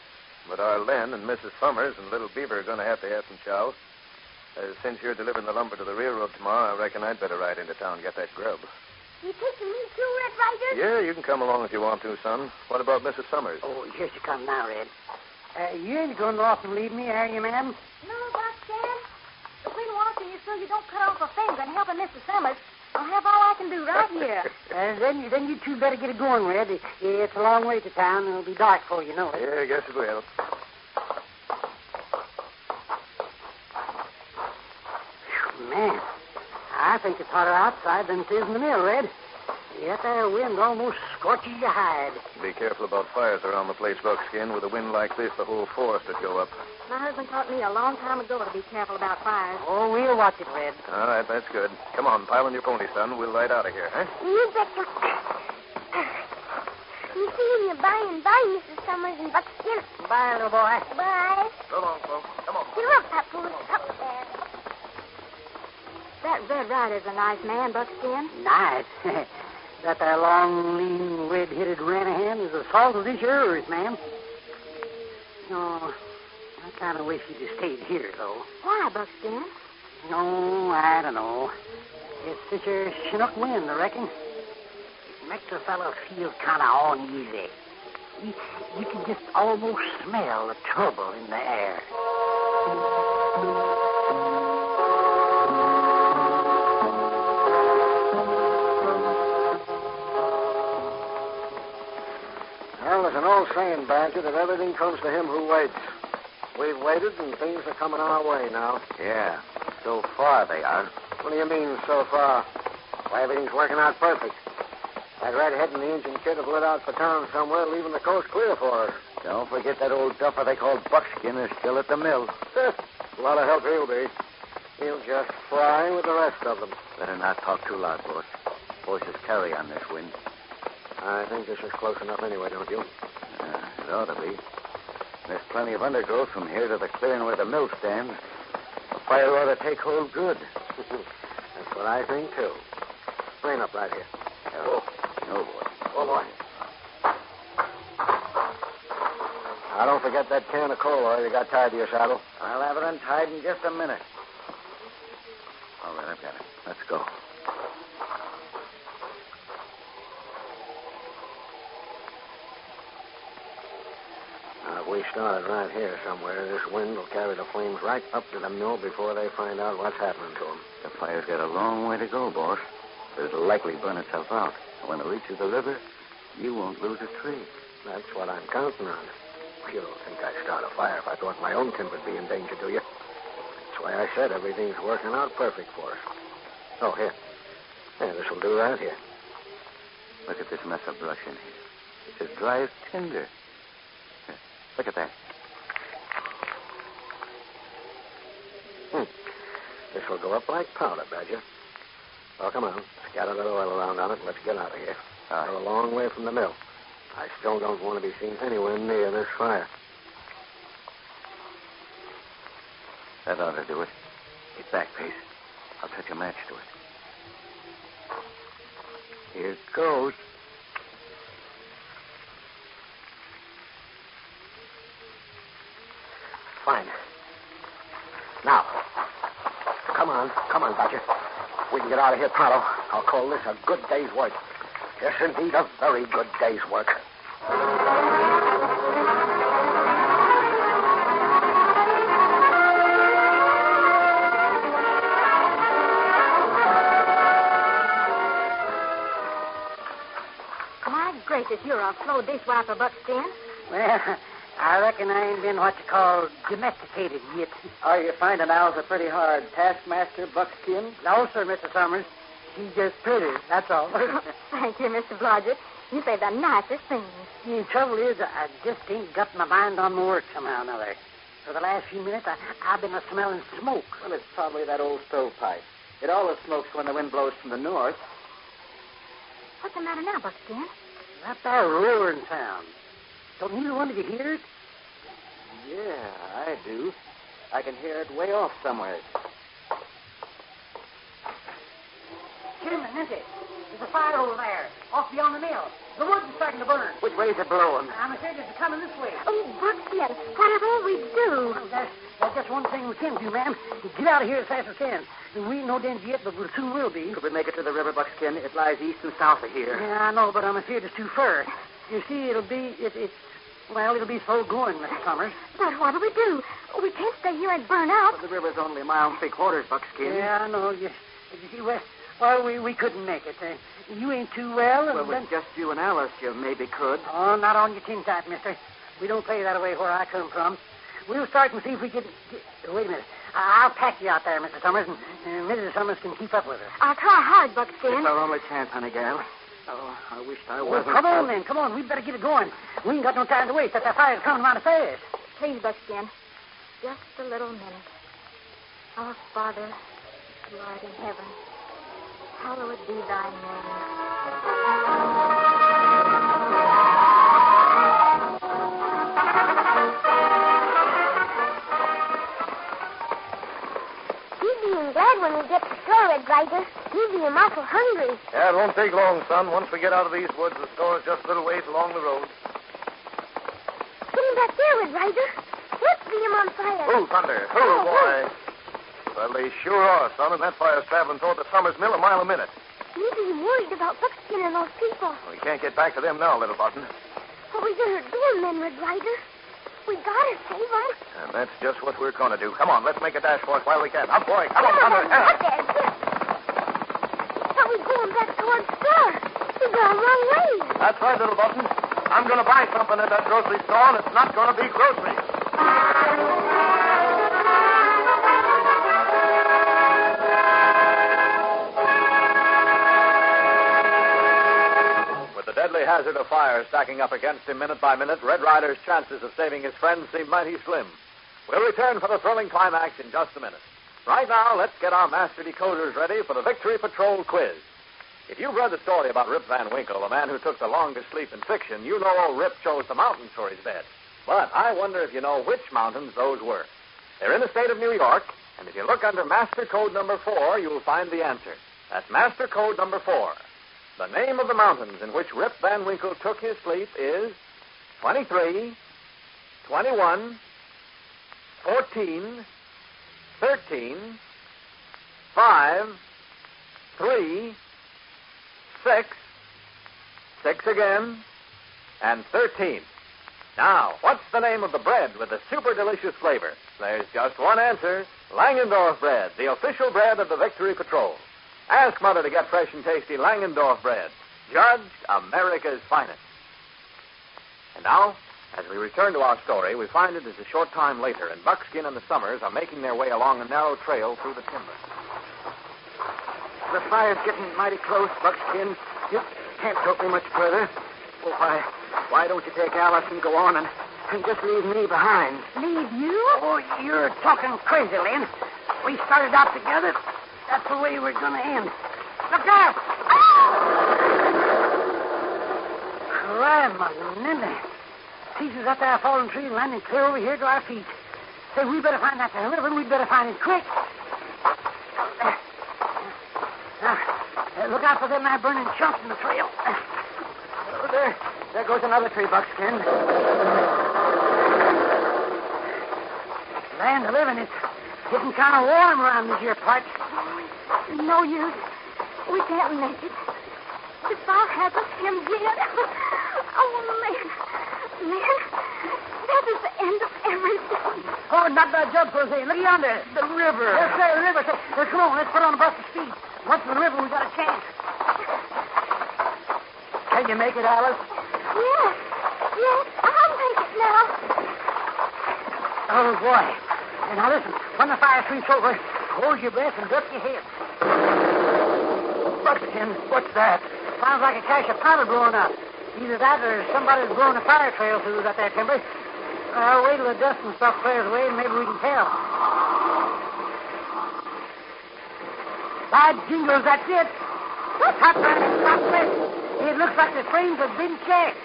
But our Len and Mrs. Summers and Little Beaver are going to have some chow. Since you're delivering the lumber to the railroad tomorrow, I reckon I'd better ride into town and get that grub. You taking me too, Red Ryder? Yeah, you can come along if you want to, son. What about Mrs. Summers? Oh, here she comes now, Red. You ain't going off and leave me, are you, ma'am? No, Buckskin. If we watching you so you don't cut off a finger and helping Mr. Summers, I'll have all I can do right here. Then you two better get it going, Red. It's a long way to town, and it'll be dark before you know it. Yeah, I guess it will. Man, I think it's hotter outside than it is in the mill, Red. That there wind almost scorches your hide. Be careful about fires around the place, Buckskin. With a wind like this, the whole forest would go up. My husband taught me a long time ago to be careful about fires. Oh, we'll watch it, Red. All right, that's good. Come on, pile on your pony, son. We'll ride out of here, huh? You betcha. You see you by and by, Mrs. Summers and Buckskin. Bye, little boy. Bye. So long, folks. Come on. Get up, Papoose. Up there. That Red Ryder's a nice man, Buckskin. Nice. That there long, lean, red-headed Ranahan is as salt as this yours, ma'am. No, I kind of wish you'd have stayed here, though. Why, Buckskin? No, I don't know. It's such a Chinook wind, I reckon. It makes a fellow feel kind of uneasy. You can just almost smell the trouble in the air. Well, there's an old saying, Badger, that everything comes to him who waits. We've waited, and things are coming our way now. Yeah, so far they are. What do you mean, so far? Why, everything's working out perfect. That redhead and the engine kid have lit out for town somewhere, leaving the coast clear for us. Don't forget that old duffer they call Buckskin is still at the mill. A lot of help he'll be. He'll just fry with the rest of them. Better not talk too loud, boss. Horses carry on this wind. I think this is close enough anyway, don't you? It ought to be. There's plenty of undergrowth from here to the clearing where the mill stands. The fire ought to take hold good. That's what I think, too. Rein up right here. Oh, no, boy. Oh, boy. Now, don't forget that can of coal oil you got tied to your saddle. I'll have it untied in just a minute. All right, I've got it. Let's go. Now, if we started right here somewhere, this wind will carry the flames right up to the mill before they find out what's happening to them. The fire's got a long way to go, boss. But it'll likely burn itself out. When it reaches the river, you won't lose a tree. That's what I'm counting on. You don't think I'd start a fire if I thought my own timber'd be in danger, do you? That's why I said everything's working out perfect for us. Oh, here. Yeah, this'll do right here. Look at this mess of brush in here. It's as dry as tinder. Here, look at that. This'll go up like powder, Badger. Oh, come on. Scatter that oil around on it and let's get out of here. We're a long way from the mill. I still don't want to be seen anywhere near this fire. That ought to do it. Get back, Pace. I'll touch a match to it. Here it goes. Fine. Now, come on, Badger. We can get out of here pronto. I'll call this a good day's work. Yes, indeed, a very good day's work. a slow dishwiper, Buckskin. Well, I reckon I ain't been what you call domesticated yet. Are you finding Al's a pretty hard taskmaster, Buckskin? No, sir, Mr. Summers. She's just pretty, that's all. Thank you, Mr. Blodgett. You say the nicest things. The trouble is, I just ain't got my mind on my work somehow or another. For the last few minutes, I've been smelling smoke. Well, it's probably that old stovepipe. It always smokes when the wind blows from the north. What's the matter now, Buckskin? That there roaring sound. Don't neither one of you hear it? Yeah, I do. I can hear it way off somewhere. Jim and Nancy, there's a fire over there, off beyond the mill. The wood is starting to burn. Which way is it blowing? I'm afraid it's coming this way. Oh, Buckskin, whatever we do? Well, there's just one thing we can do, ma'am. Get out of here as fast as we can. We ain't no danger yet, but we soon will be. Could we make it to the river, Buckskin? It lies east and south of here. Yeah, I know, but I'm afraid it's too far. You see, it'll be slow going, Mr. Summers. But what do? We can't stay here and burn out. Well, the river's only a mile and 3/4, Buckskin. Yeah, I know. You see, we couldn't make it. You ain't too well. Well, with just you and Alice, you maybe could. Oh, not on your tin type, mister. We don't play that way where I come from. We'll start and see if we can... Wait a minute. I'll pack you out there, Mr. Summers, and Mrs. Summers can keep up with us. I'll try hard, Buckskin. It's our only chance, honey gal. Oh, I wished I wasn't... Well, come on, then. Come on. We'd better get it going. We ain't got no time to waste. That fire's coming mighty fast. Please, Buckskin. Just a little minute. Our Father, who art in heaven, hallowed be thy name. Glad when we get to store it, Ryder. You'll be awful hungry. Yeah, it won't take long, son. Once we get out of these woods, the store is just a little ways along the road. Get him back there with Ryder. Let's see him on fire. Ooh, thunder. Ooh, boy. Well, they sure are, son, and that fire's traveling toward the Summers Mill a mile a minute. Maybe he's worried about Buckskin and those people. We can't get back to them now, little button. What we gonna do, men, Red Ryder? We gotta save them. And that's just what we're going to do. Come on, let's make a dash for it while we can. Up, boy. Come on, thunder. But we're going back towards store. We're going the wrong way. That's right, little button. I'm going to buy something at that grocery store, and it's not going to be groceries. Deadly hazard of fire stacking up against him minute by minute, Red Ryder's chances of saving his friends seem mighty slim. We'll return for the thrilling climax in just a minute. Right now, let's get our master decoders ready for the Victory Patrol quiz. If you've read the story about Rip Van Winkle, the man who took the longest sleep in fiction, you know old Rip chose the mountains for his bed. But I wonder if you know which mountains those were. They're in the state of New York, and if you look under Master Code number 4, you'll find the answer. That's Master Code number 4. The name of the mountains in which Rip Van Winkle took his sleep is 23, 21, 14, 13, 5, 3, 6, 6 again, and 13. Now, what's the name of the bread with the super delicious flavor? There's just one answer. Langendorf bread, the official bread of the Victory Patrol. Ask Mother to get fresh and tasty Langendorf bread, judged America's finest. And now, as we return to our story, we find it is a short time later, and Buckskin and the Summers are making their way along a narrow trail through the timber. The fire's getting mighty close, Buckskin. You can't tote me much further. Oh, why don't you take Alice and go on and just leave me behind? Leave you? Oh, you're talking crazy, Lynn. We started out together. That's the way we're going to end. Look out! Grandma, Linda. Pieces up there, fallen tree, landing clear over here to our feet. Say, we better find that river, and we'd better find it quick. Now, look out for them there burning chunks in the trail. Oh, there goes another tree, Buckskin. Land of living, it's getting kind of warm around these here parts. No use. We can't make it. If I'll have us him dead. Oh, man. That is the end of everything. Oh, not that jump, Jose. Look yonder. The river. Yes, sir, the river. Come on, let's put on a bus of speed. Once in the river, we got a chance. Can you make it, Alice? Yes. Yes, I'll make it now. Oh, boy. And now listen, when the fire sweeps over, hold your breath and duck your head. Buckskin, what's that? Sounds like a cache of powder blowing up. Either that or somebody's blowing a fire trail through that there timber. I'll wait till the dust and stuff clears away and maybe we can tell. By jingles, that's it. The top man is not lit. It looks like the flames have been checked.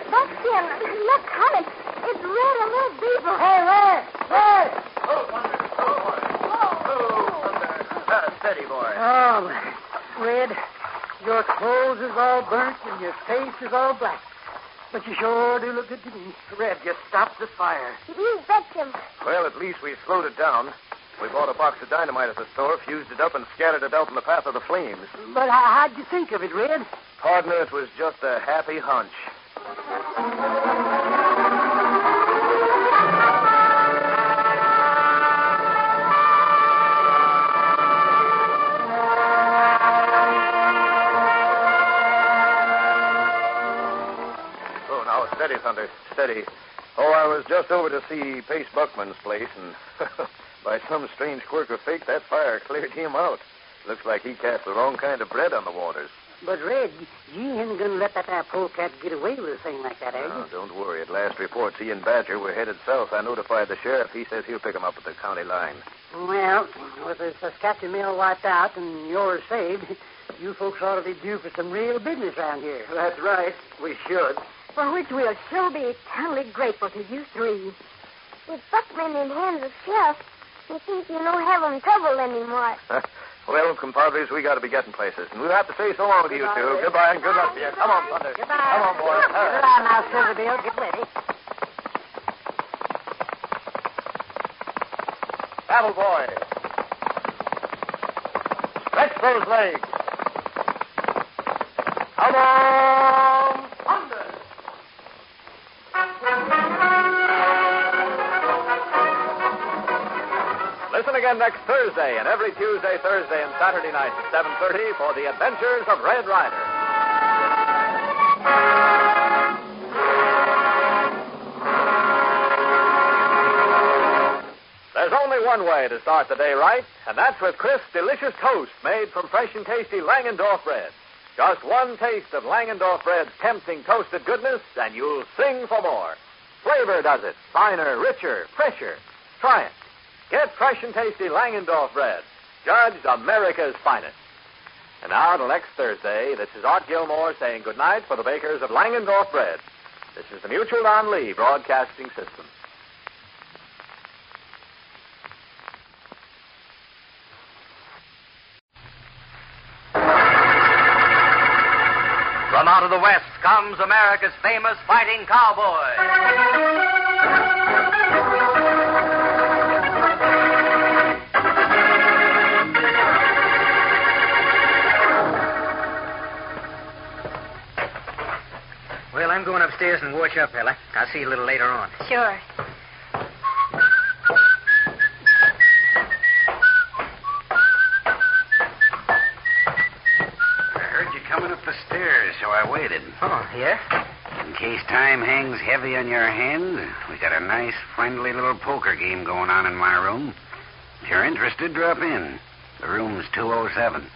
Buckskin, look, honey. It's Red, a little beaver. Hey, Red! Red! Steady, boy. Oh, Red, your clothes is all burnt and your face is all black. But you sure do look good to me. Red, you stopped the fire. You bet him. Well, at least we slowed it down. We bought a box of dynamite at the store, fused it up, and scattered it out in the path of the flames. But how'd you think of it, Red? Partner, it was just a happy hunch. Steady, Thunder, steady. Oh, I was just over to see Pace Buckman's place, and by some strange quirk of fate, that fire cleared him out. Looks like he cast the wrong kind of bread on the waters. But, Red, you ain't going to let that there polecat get away with a thing like that, are you? No, don't worry. At last reports, he and Badger were headed south. I notified the sheriff. He says he'll pick him up at the county line. Well, with the Saskatchewan mill wiped out and yours saved, you folks ought to be due for some real business around here. That's right. We should. For which we'll sure be eternally grateful to you three. With Buckman in hands of sheriff, he thinks you don't have him trouble anymore. Well, compadres, we got to be getting places. And we'll have to say so long to you two. Goodbye and good luck to you. Come on, Thunder. Goodbye. Come on, boys. Goodbye now, Silver Bill. Get ready. Saddle, boy. Stretch those legs. Come on, Thunder. Listen again next Thursday and every Tuesday, Thursday, and Saturday night at 7:30 for the adventures of Red Ryder. There's only one way to start the day right, and that's with crisp, delicious toast made from fresh and tasty Langendorf bread. Just one taste of Langendorf bread's tempting toasted goodness, and you'll sing for more. Flavor does it. Finer, richer, fresher. Try it. Get fresh and tasty Langendorf bread, judged America's finest. And now, till next Thursday, this is Art Gilmore saying goodnight for the bakers of Langendorf bread. This is the Mutual Don Lee Broadcasting System. From out of the West comes America's famous fighting cowboy. Well, I'm going upstairs and watch up, Ella. I'll see you a little later on. Sure. I heard you coming up the stairs, so I waited. Oh, yeah? In case time hangs heavy on your hands, we got a nice, friendly little poker game going on in my room. If you're interested, drop in. The room's 207.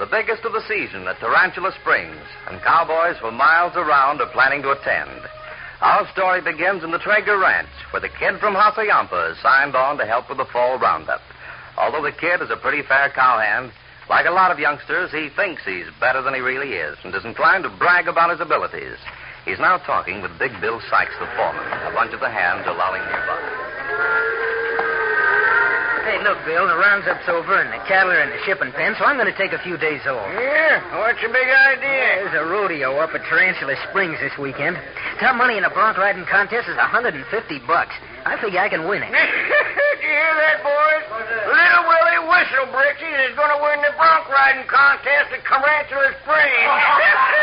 the biggest of the season at Tarantula Springs, and cowboys for miles around are planning to attend. Our story begins in the Traeger Ranch, where the kid from Hassayampa is signed on to help with the fall roundup. Although the kid is a pretty fair cowhand, like a lot of youngsters, he thinks he's better than he really is and is inclined to brag about his abilities. He's now talking with Big Bill Sykes, the foreman. A bunch of the hands are lolling nearby. Hey, look, Bill, the roundup's over and the cattle are in the shipping pen, so I'm going to take a few days off. Yeah? What's your big idea? There's a rodeo up at Tarantula Springs this weekend. Top money in a bronc riding contest is $150. I figure I can win it. Did you hear that, boys? Little Willie Whistlebritches is going to win the bronc riding contest at Tarantula Springs.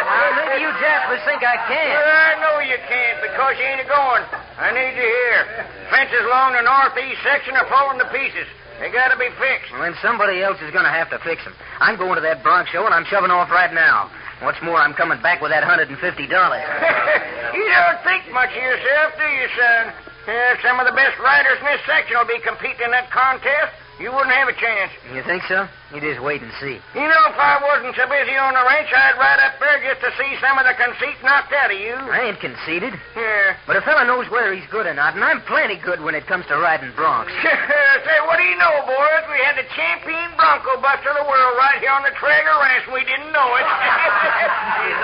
Well, maybe you jaspers think I can. Well, I know you can't because you ain't going. I need you here. Fences along the northeast section are falling to pieces. They got to be fixed. Well, then somebody else is going to have to fix them. I'm going to that bronc show, and I'm shoving off right now. What's more, I'm coming back with that $150. You don't think much of yourself, do you, son? Some of the best riders in this section will be competing in that contest. You wouldn't have a chance. You think so? You just wait and see. You know, if I wasn't so busy on the ranch, I'd ride up there just to see some of the conceit knocked out of you. I ain't conceited. Yeah. But a fella knows whether he's good or not, and I'm plenty good when it comes to riding broncs. Say, what do you know, boys? We had the champion bronco buster of the world right here on the Traeger Ranch, and we didn't know it.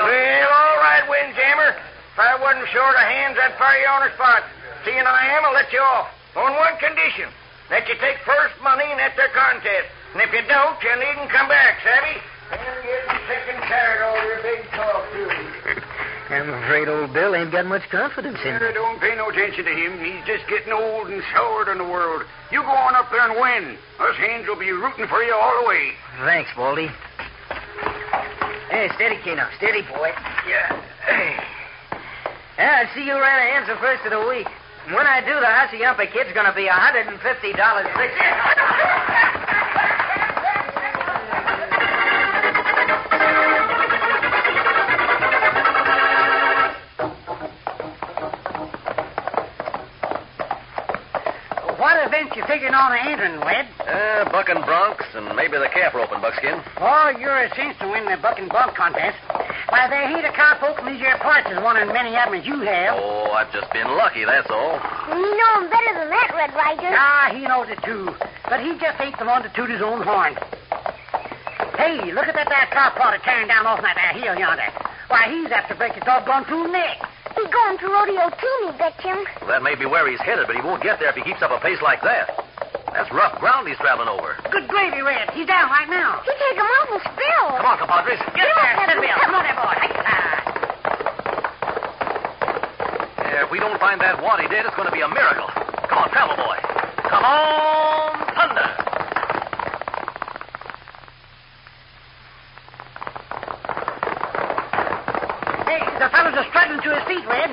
Well, all right, Windjammer. If I wasn't short of hands, I'd fire you on the spot. Seeing I am, I'll let you off. On one condition. That you take first money in that there contest. And if you don't, you needn't come back, savvy? And getting sick and tired of all your big talk, too. I'm afraid old Bill ain't got much confidence in me. Don't pay no attention to him. He's just getting old and soured on the world. You go on up there and win. Us hands will be rooting for you all the way. Thanks, Baldy. Hey, steady, Keno. Steady, boy. Yeah. I see you ran a hands the first of the week. When I do, the Hassayampa kid's going to be $150 rich. What event you figuring on entering, Wed? Bucking broncs and maybe the calf roping, Buckskin. Oh, you're a chance to win the buck and bronc contest. Why, there ain't a cowpoke in these here parts as one in many of them as you have. Oh, I've just been lucky, that's all. You know him better than that, Red Ryder. Ah, he knows it, too. But he just ain't the one to toot his own horn. Hey, look at that there cow potter tearing down off that there hill yonder. Why, he's after break his doggone true neck. He's going to rodeo, too, me bet him. Well, that may be where he's headed, but he won't get there if he keeps up a pace like that. That's rough ground he's traveling over. Good gravy, Red. He's down right now. He take him awful spill. Come on, compadres. Get there, set me up. Come on there, boy. If we don't find that wad he did, it's going to be a miracle. Come on, travel, boy. Come on, thunder. Hey, the fellow's a struggling to his feet, Red.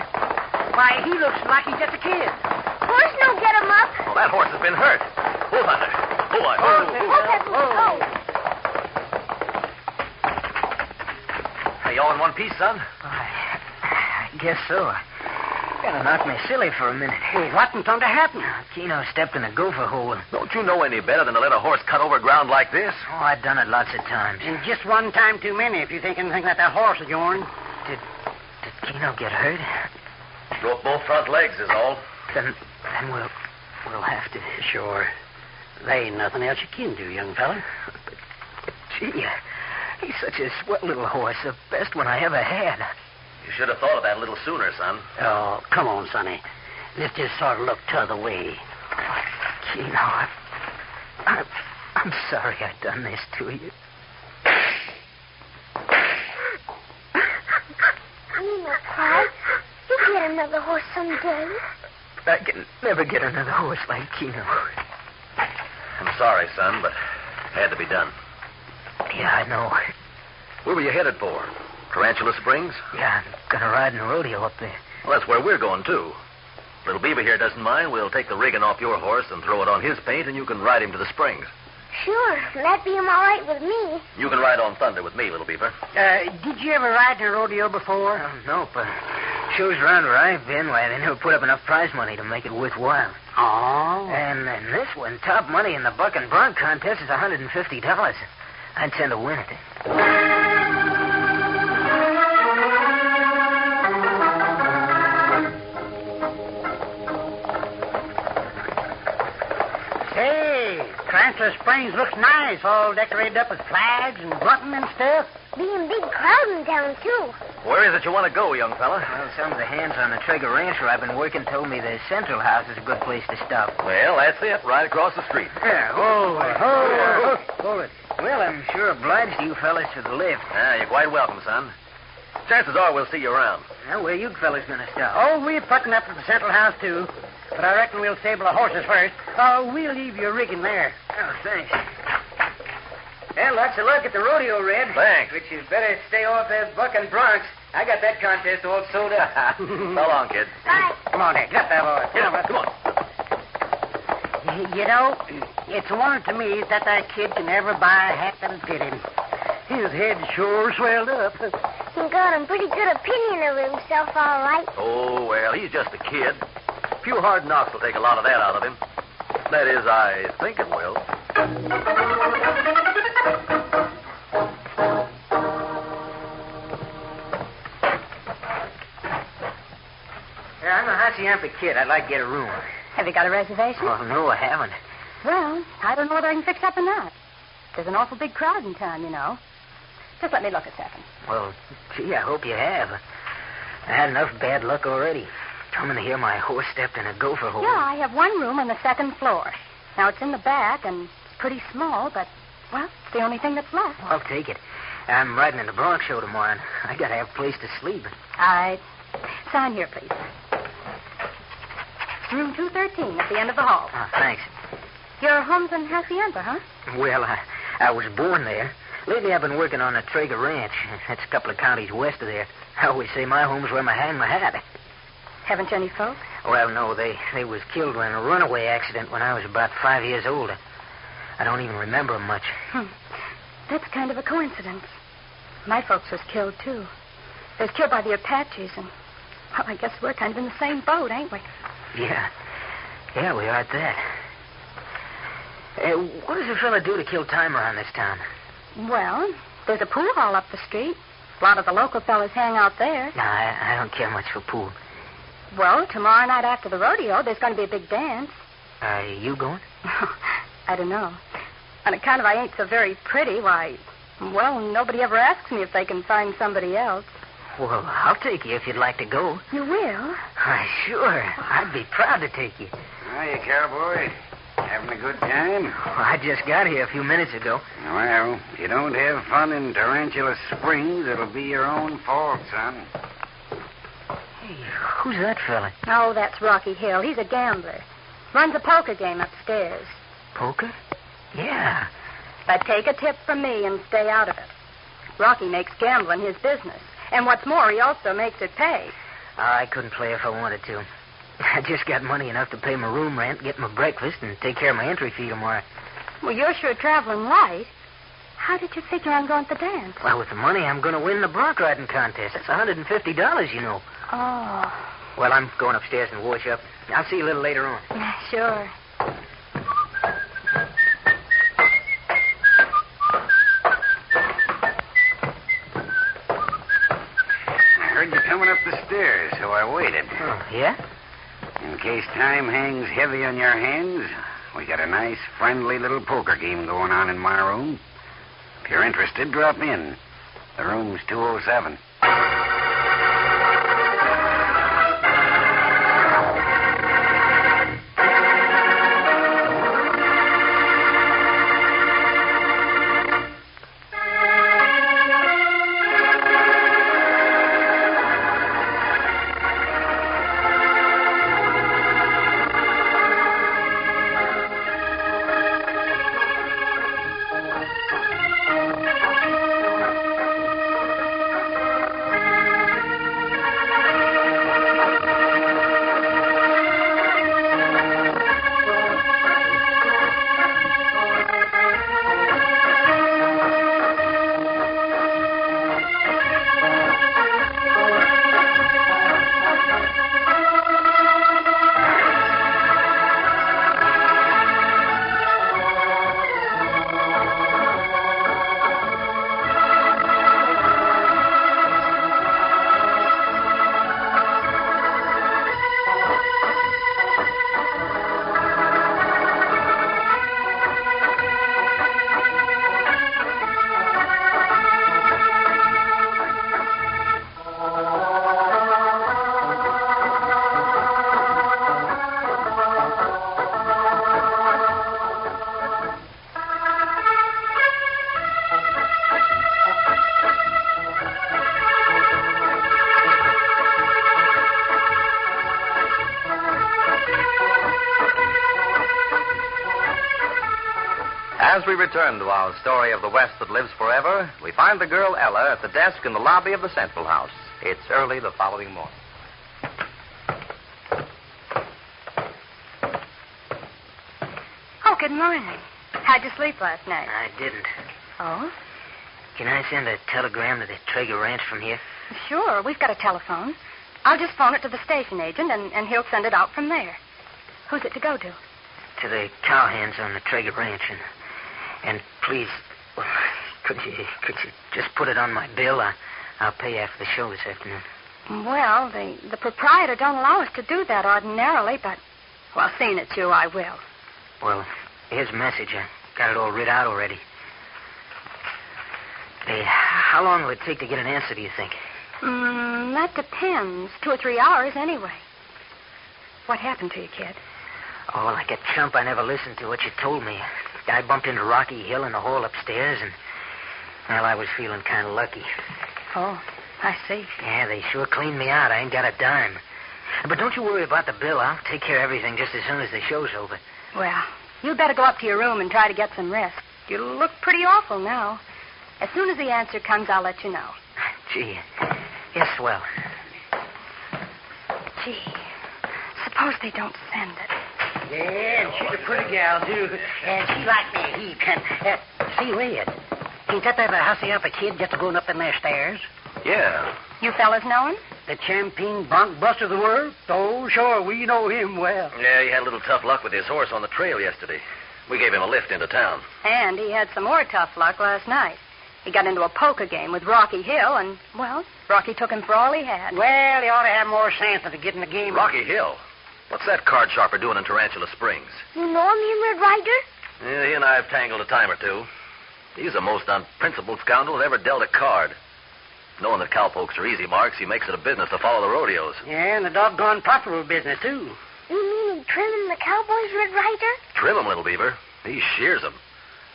Why, he looks like he's just a kid. Horse no get him up. Well, that horse has been hurt. Whoa, thunder. Whoa, boy. Oh. Are you all in one piece, son? I guess so. Kind of knocked me silly for a minute. Well, what in thunder happened? Keno stepped in a gopher hole. Don't you know any better than to let a horse cut over ground like this? Oh, I've done it lots of times. And just one time too many if you think anything like that horse of yours. Did Keno get hurt? Broke both front legs is all. Then we'll have to. Sure. There ain't nothing else you can do, young fella. But gee, he's such a swell little horse. The best one I ever had. You should have thought of that a little sooner, son. Oh, come on, Sonny. Let's just sort of look t'other way. Keno, I'm sorry I done this to you. You know, Clyde, you'll get another horse someday. I can never get another horse like Keno. I'm sorry, son, but it had to be done. Yeah, I know. Where were you headed for? Tarantula Springs? Yeah, I'm gonna ride in a rodeo up there. Well, that's where we're going, too. Little Beaver here doesn't mind. We'll take the rigging off your horse and throw it on his paint, and you can ride him to the Springs. Sure, that'd be him all right with me. You can ride on Thunder with me, Little Beaver. Did you ever ride in a rodeo before? Nope. Shows around where I've been, why, they never put up enough prize money to make it worthwhile. Oh. And this one, top money in the buck and bronc contest is $150. I intend to win it. Hey, Tarantula Springs looks nice, all decorated up with flags and bunting and stuff. Being big crowd in town, too. Where is it you want to go, young fella? Well, some of the hands on the Traeger Ranch where I've been working told me the Central House is a good place to stop. Well, that's it, right across the street. Yeah, hold it. Well, I'm sure obliged to you fellas for the lift. You're quite welcome, son. Chances are we'll see you around. Now, where you fellas going to stop? Oh, we're putting up at the Central House, too. But I reckon we'll stable the horses first. We'll leave your rigging there. Oh, thanks. Well, lots of luck at the rodeo, Red. Thanks. But you'd better stay off that buck and broncs. I got that contest all sold up. So long, kid. Bye. Come on, Dick. Get that boy. Come on. You know, it's a wonder to me that kid can ever buy a hat and fit him. His head sure swelled up. He got a pretty good opinion of himself, all right. Oh, well, he's just a kid. A few hard knocks will take a lot of that out of him. That is, I think it will. I'm a Hacienda kid. I'd like to get a room. Have you got a reservation? Oh, no, I haven't. Well, I don't know whether I can fix up or not. There's an awful big crowd in town, you know. Just let me look a second. Well, gee, I hope you have. I had enough bad luck already. Coming to hear my horse stepped in a gopher hole. Yeah, I have one room on the second floor. Now, it's in the back, and it's pretty small, but, well, it's the only thing that's left. I'll take it. I'm riding in the Bronx show tomorrow, and I got to have a place to sleep. All right. Sign here, please. Room 213 at the end of the hall. Oh, thanks. Your home's in Hacienda, huh? Well, I was born there. Lately, I've been working on the Traeger Ranch. That's a couple of counties west of there. I always say my home's where I hang my hat. Haven't you any folks? Well, no, they was killed in a runaway accident when I was about 5 years old. I don't even remember them much. That's kind of a coincidence. My folks was killed, too. They was killed by the Apaches, and, well, I guess we're kind of in the same boat, ain't we? Yeah. Yeah, we are at that. What does a fella do to kill time around this town? Well, there's a pool hall up the street. A lot of the local fellas hang out there. No, I don't care much for pool. Well, tomorrow night after the rodeo, there's going to be a big dance. Are you going? I don't know. On account of I ain't so very pretty, why, well, nobody ever asks me if they can find somebody else. Well, I'll take you if you'd like to go. You will? Sure. I'd be proud to take you. Hiya, cowboy. Having a good time? I just got here a few minutes ago. Well, if you don't have fun in Tarantula Springs, it'll be your own fault, son. Hey, who's that fella? Oh, that's Rocky Hill. He's a gambler. Runs a poker game upstairs. Poker? Yeah. But take a tip from me and stay out of it. Rocky makes gambling his business. And what's more, he also makes it pay. I couldn't play if I wanted to. I just got money enough to pay my room rent, get my breakfast, and take care of my entry fee tomorrow. Well, you're sure traveling light. How did you figure on going to the dance? Well, with the money, I'm going to win the bronc riding contest. That's $150, you know. Oh. Well, I'm going upstairs and wash up. I'll see you a little later on. Yeah, sure. I heard you coming up the stairs, so I waited. Oh, yeah? In case time hangs heavy on your hands, we got a nice, friendly little poker game going on in my room. If you're interested, drop in. The room's 207. As we return to our story of the West that lives forever, we find the girl Ella at the desk in the lobby of the Central House. It's early the following morning. Oh, good morning. How'd you sleep last night? I didn't. Oh? Can I send a telegram to the Traeger Ranch from here? Sure, we've got a telephone. I'll just phone it to the station agent, and he'll send it out from there. Who's it to go to? To the cowhands on the Traeger Ranch. And please, could you just put it on my bill? I'll pay after the show this afternoon. Well, the proprietor don't allow us to do that ordinarily, but, well, seeing it's you, I will. Well, here's a message. I got it all writ out already. Hey, how long will it take to get an answer, do you think? That depends. 2 or 3 hours, anyway. What happened to you, kid? Oh, like a chump, I never listened to what you told me. I bumped into Rocky Hill in the hall upstairs, and, well, I was feeling kind of lucky. Oh, I see. Yeah, they sure cleaned me out. I ain't got a dime. But don't you worry about the bill. I'll take care of everything just as soon as the show's over. Well, you'd better go up to your room and try to get some rest. You look pretty awful now. As soon as the answer comes, I'll let you know. Gee, yes, swell. Gee, suppose they don't send it. Yeah, and she's a pretty gal, too. And she liked me a heap. See, Red, ain't that Hacienda kid just going up in their stairs? Yeah. You fellas know him? The champion bronc buster of the world? Oh, sure, we know him well. Yeah, he had a little tough luck with his horse on the trail yesterday. We gave him a lift into town. And he had some more tough luck last night. He got into a poker game with Rocky Hill, and, well, Rocky took him for all he had. Well, he ought to have more sense than to get in the game. Rocky Hill? What's that card sharper doing in Tarantula Springs? You know him, Red Ryder? Yeah, he and I have tangled a time or two. He's the most unprincipled scoundrel that ever dealt a card. Knowing that cowpokes are easy marks, he makes it a business to follow the rodeos. Yeah, and a doggone profitable business, too. You mean he trimmed the cowboys, Red Ryder? Trim 'em, little beaver. He shears 'em.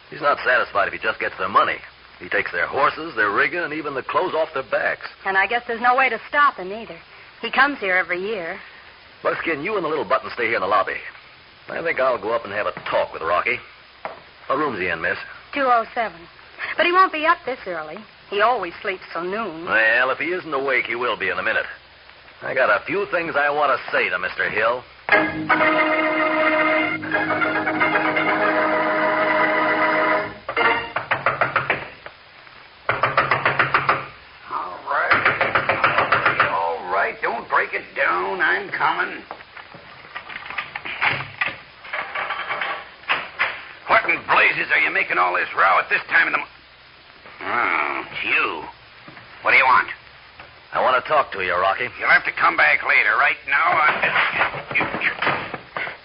He's not satisfied if he just gets their money. He takes their horses, their rigging, and even the clothes off their backs. And I guess there's no way to stop him either. He comes here every year. Buckskin, you and the little button stay here in the lobby. I think I'll go up and have a talk with Rocky. What room's he in, miss? 207. But he won't be up this early. He always sleeps till noon. Well, if he isn't awake, he will be in a minute. I got a few things I want to say to Mr. Hill. All right, don't break it down. I'm coming. What in blazes are you making all this row at this time of the... Oh, it's you. What do you want? I want to talk to you, Rocky. You'll have to come back later. Right now,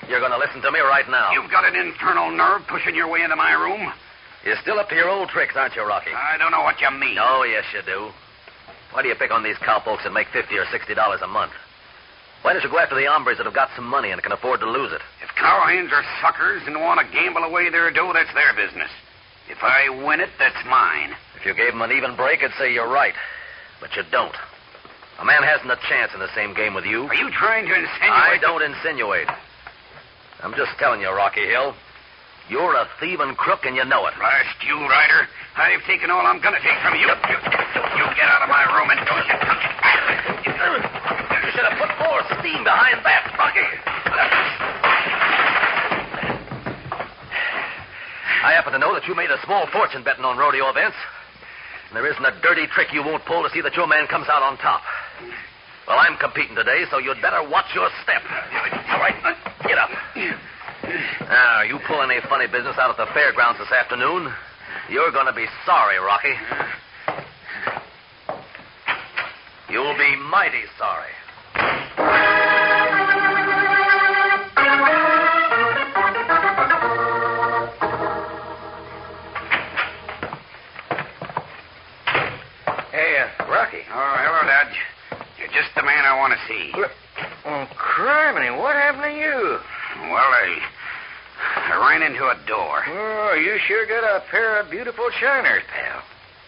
You're going to listen to me right now. You've got an infernal nerve pushing your way into my room. You're still up to your old tricks, aren't you, Rocky? I don't know what you mean. Oh, yes, you do. Why do you pick on these cowpokes that make $50 or $60 a month? Why don't you go after the hombres that have got some money and can afford to lose it? If cowhands are suckers and want to gamble away their dough, that's their business. If I win it, that's mine. If you gave them an even break, I'd say you're right. But you don't. A man hasn't a chance in the same game with you. Are you trying to insinuate... I don't insinuate. I'm just telling you, Rocky Hill. You're a thieving crook, and you know it. Blast you, Ryder. I've taken all I'm going to take from you. You get out of my room and don't you come... You should have put more steam behind that, Rocky. I happen to know that you made a small fortune betting on rodeo events. And there isn't a dirty trick you won't pull to see that your man comes out on top. Well, I'm competing today, so you'd better watch your step. All right, get up. Now, you pull any funny business out at the fairgrounds this afternoon, you're going to be sorry, Rocky. You'll be mighty sorry. Hey, Rocky. Oh, hello, Dodge. You're just the man I want to see. Oh, criminy, what happened to you? Well, I ran into a door. Oh, you sure got a pair of beautiful shiners, pal.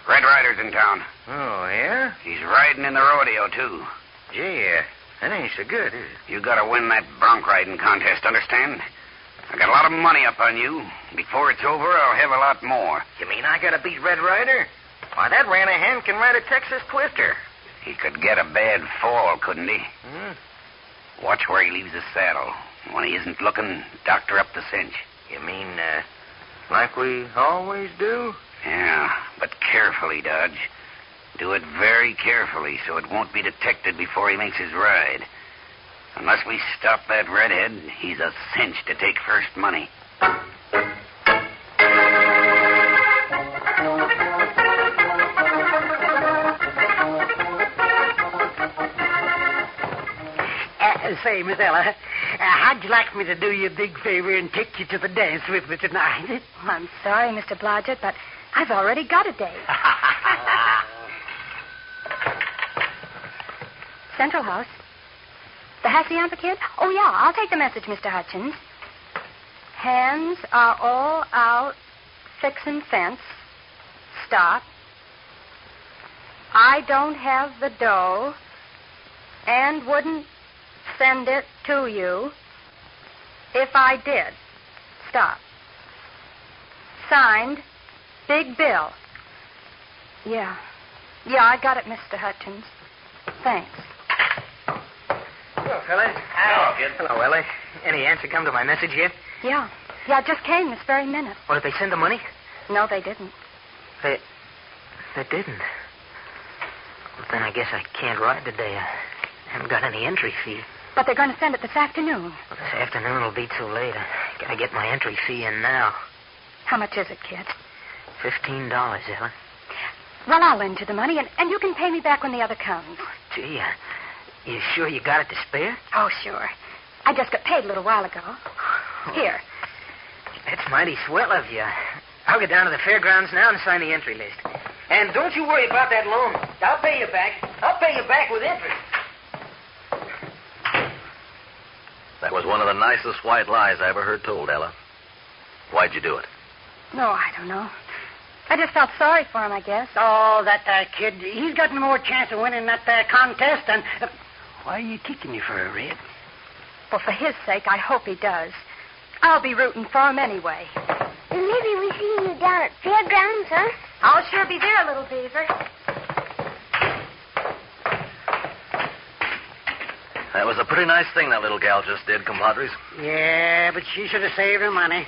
Red Ryder's in town. Oh, yeah? He's riding in the rodeo, too. Gee, that ain't so good, is it? You gotta win that bronc riding contest, understand? I got a lot of money up on you. Before it's over, I'll have a lot more. You mean I gotta beat Red Ryder? Why, that Ranahan can ride a Texas Twister. He could get a bad fall, couldn't he? Watch where he leaves his saddle. When he isn't looking, doctor up the cinch. You mean, like we always do? Yeah, but carefully, Dodge. Do it very carefully so it won't be detected before he makes his ride. Unless we stop that redhead, he's a cinch to take first money. Say, Miss Ella, how'd you like me to do you a big favor and take you to the dance with me tonight? I'm sorry, Mr. Blodgett, but I've already got a date. Central House. The Hacienda kid? Oh, yeah, I'll take the message, Mr. Hutchins. Hands are all out fixing fence. Stop. I don't have the dough and wouldn't send it to you if I did. Stop. Signed, Big Bill. Yeah, I got it, Mr. Hutchins. Thanks. Hello, fellas. Hello, kid. Hello, Ellie. Any answer come to my message yet? Yeah, it just came this very minute. Well, did they send the money? No, they didn't. They didn't. Well, then I guess I can't ride today. I haven't got any entry fee. But they're going to send it this afternoon. Well, this afternoon will be too late. I gotta get my entry fee in now. How much is it, kid? $15, Ella. Well, I'll lend you the money, and you can pay me back when the other comes. Gee, you sure you got it to spare? Oh, sure. I just got paid a little while ago. Here. That's mighty swell of you. I'll get down to the fairgrounds now and sign the entry list. And don't you worry about that loan. I'll pay you back. I'll pay you back with interest. That was one of the nicest white lies I ever heard told, Ella. Why'd you do it? No, I don't know. I just felt sorry for him, I guess. Oh, that kid, he's got more chance of winning that contest than... why are you kicking me for a Red? Well, for his sake, I hope he does. I'll be rooting for him anyway. Maybe we see you down at fairgrounds, huh? I'll sure be there, little beaver. That was a pretty nice thing that little gal just did, compadres. Yeah, but she should have saved her money.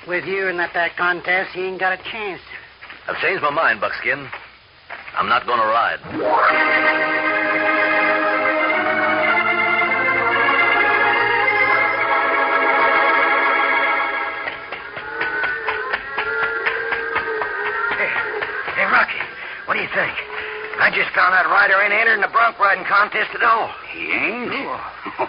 With you in that contest, he ain't got a chance. I've changed my mind, Buckskin. I'm not going to ride. Hey, Rocky, what do you think? I just found out Ryder ain't entering the bronc riding contest at all. He ain't?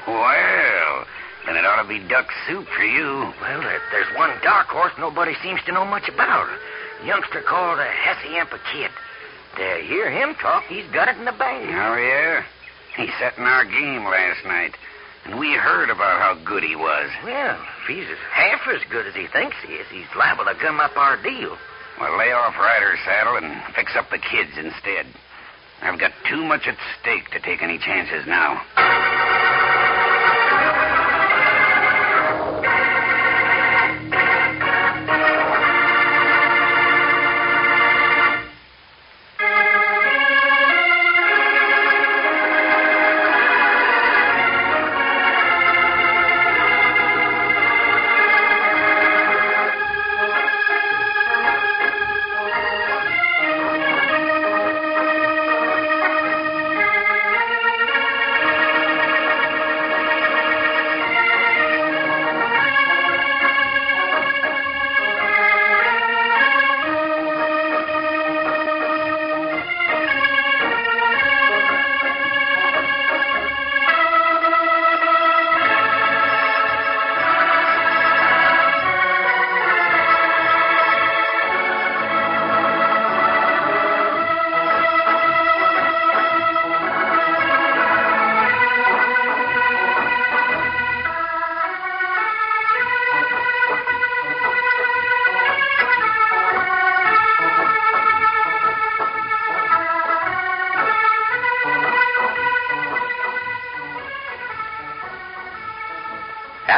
Well, then it ought to be duck soup for you. Well, there's one dark horse nobody seems to know much about. A youngster called a Hacienda kid. To hear him talk, he's got it in the bag. Oh, yeah? He set in our game last night, and we heard about how good he was. Well, if he's half as good as he thinks he is, he's liable to gum up our deal. Well, lay off Ryder's saddle and fix up the kids instead. I've got too much at stake to take any chances now.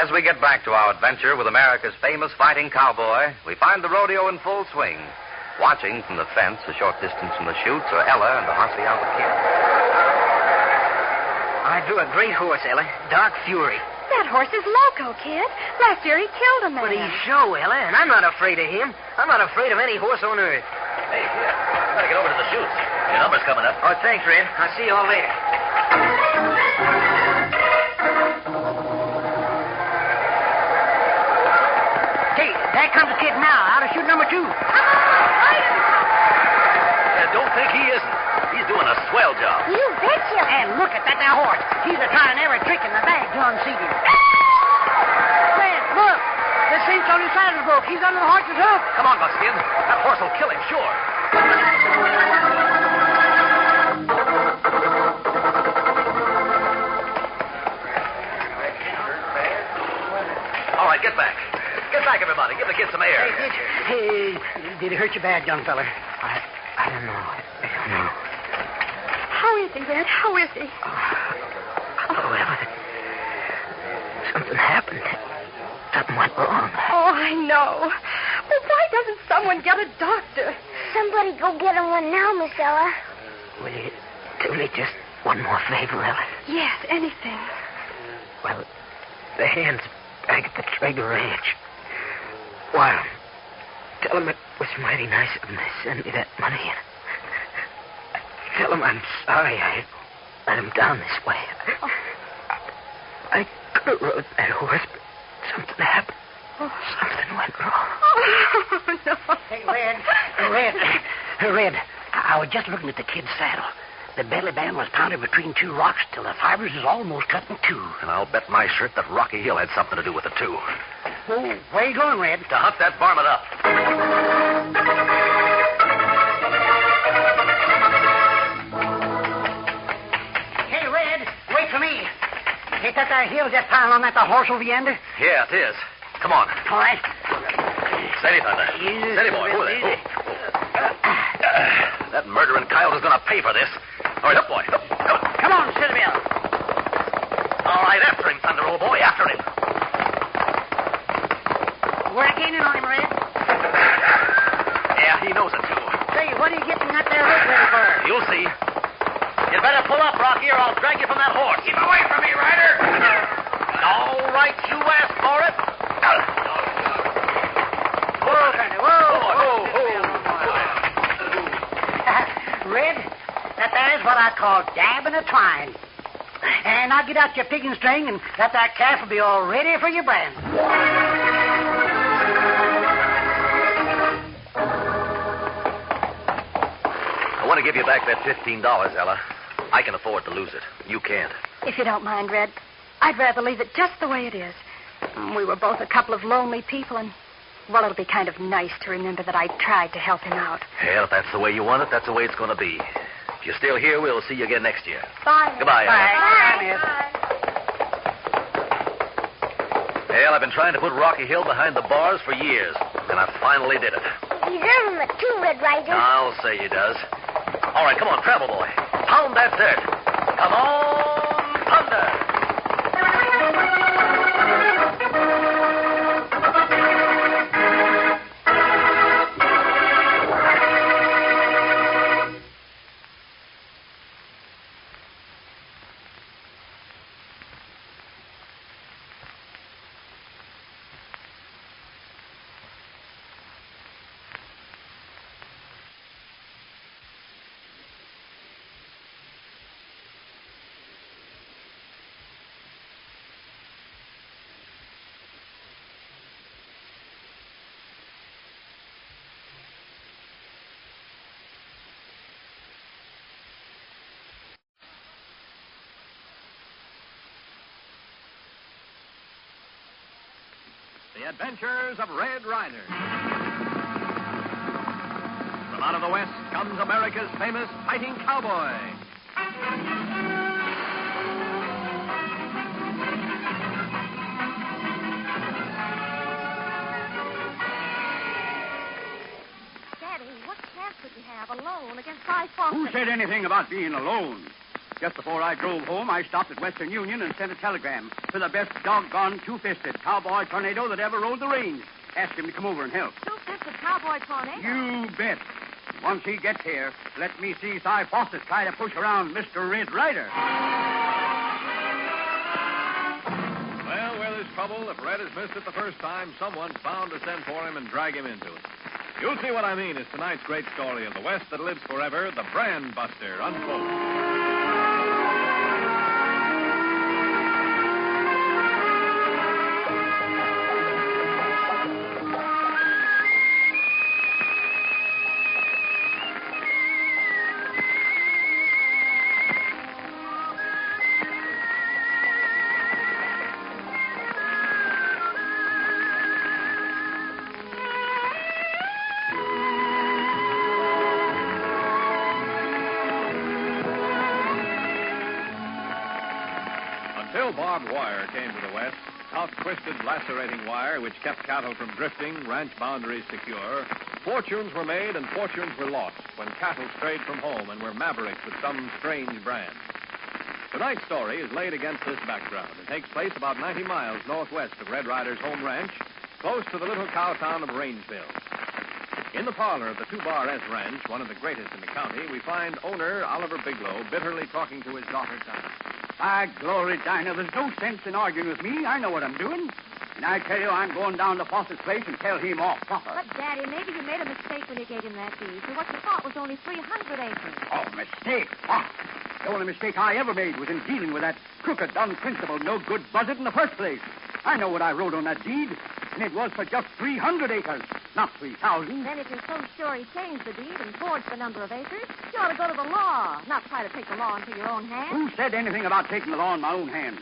As we get back to our adventure with America's famous fighting cowboy, we find the rodeo in full swing. Watching from the fence a short distance from the chutes are Ella and the Hacienda Kid. I drew a great horse, Ella. Dark Fury. That horse is loco, kid. Last year he killed a man. But he's so, Ella, and I'm not afraid of him. I'm not afraid of any horse on earth. Hey, gotta get over to the chutes. Your number's coming up. Oh, thanks, Red. I'll see you all later. Hey, there comes the kid now. Out of chute number 2. Don't think he isn't. He's doing a swell job. You betcha. And look at that there horse. He's trying every trick in the bag to unseat him. Red, look. The cinch on his saddle broke. He's under the horse's hoof. Come on, Buckskin. That horse will kill him, sure. All right, get back. Get back, everybody. Give the kid some air. Hey, did it hurt you bad, young feller? I don't know. I don't know. How is he, Red? How is he? Oh, Ella. Something happened. Something went wrong. Oh, I know. But why doesn't someone get a doctor? Somebody go get him one now, Miss Ella. Will you do me just one more favor, Ella? Yes, anything. Well, the hands back at the Traeger Ranch. Why, tell them it was mighty nice of them to send me that money. Tell them I'm sorry I let him down this way. I could have rode that horse, but something happened. Something went wrong. Oh, no. Hey, Red. I was just looking at the kid's saddle. The belly band was pounded between 2 rocks till the fibers is almost cut in 2. And I'll bet my shirt that Rocky Hill had something to do with it, too. Oh, where you going, Red? To hunt that varmint up. Hey, Red, wait for me. Ain't that there hill just piling on that the horse over yonder? Yeah, it is. Come on. All right. Steady, Thunder. Steady, boy. Over there. That murdering coyote is going to pay for this. All right, up, boy. Up. Come on, Silvia. All right, after him, Thunder, old boy. After him. We're gaining on him, Red. Yeah, he knows it, too. Say, what are you getting that there rope ready for? You'll see. You'd better pull up, Rocky, or I'll drag you from that horse. Keep away from me, Ryder. All right, you asked for it. Whoa, Thunder, whoa. Red, that there's what I call dabbing a twine. And I'll get out your pigging string, and that calf will be all ready for your brand. I want to give you back that $15, Ella. I can afford to lose it. You can't. If you don't mind, Red, I'd rather leave it just the way it is. We were both a couple of lonely people, and, well, it'll be kind of nice to remember that I tried to help him out. Well, if that's the way you want it, that's the way it's going to be. If you're still here, we'll see you again next year. Bye. Goodbye, Ella. Bye. Well, I've been trying to put Rocky Hill behind the bars for years, and I finally did it. He's earning it too, Red Ryder. I'll say he does. All right, come on, travel boy. Pound that dirt. Come on, Thunder. The Adventures of Red Ryder. From out of the West comes America's famous fighting cowboy. Daddy, what chance would you have alone against 5 foxes? Who said anything about being alone? Just before I drove home, I stopped at Western Union and sent a telegram to the best doggone two-fisted cowboy tornado that ever rode the range. Asked him to come over and help. Two-fisted cowboy tornado? You bet. Once he gets here, let me see Cy Fawcett try to push around Mr. Red Ryder. Well, where there's trouble, if Red has missed it the first time, someone's bound to send for him and drag him into it. You'll see what I mean as tonight's great story of the West that lives forever, the Brand Buster, unfolds. Until barbed wire came to the West, tough, twisted, lacerating wire which kept cattle from drifting, ranch boundaries secure, fortunes were made and fortunes were lost when cattle strayed from home and were mavericks with some strange brand. Tonight's story is laid against this background and takes place about 90 miles northwest of Red Ryder's home ranch, close to the little cow town of Rangeville. In the parlor of the Two Bar S Ranch, one of the greatest in the county, we find owner Oliver Bigelow bitterly talking to his daughter, Tine. By glory, Dinah, there's no sense in arguing with me. I know what I'm doing. And I tell you, I'm going down to Fawcett's place and tell him off proper. But, Daddy, maybe you made a mistake when you gave him that deed. For what you thought was only 300 acres. Oh, mistake? What? The only mistake I ever made was in dealing with that crooked, unprincipled, no-good buzzard in the first place. I know what I wrote on that deed, and it was for just 300 acres, not 3,000. Then if you're so sure he changed the deed and forged the number of acres, you ought to go to the law, not try to take the law into your own hands. Who said anything about taking the law in my own hands?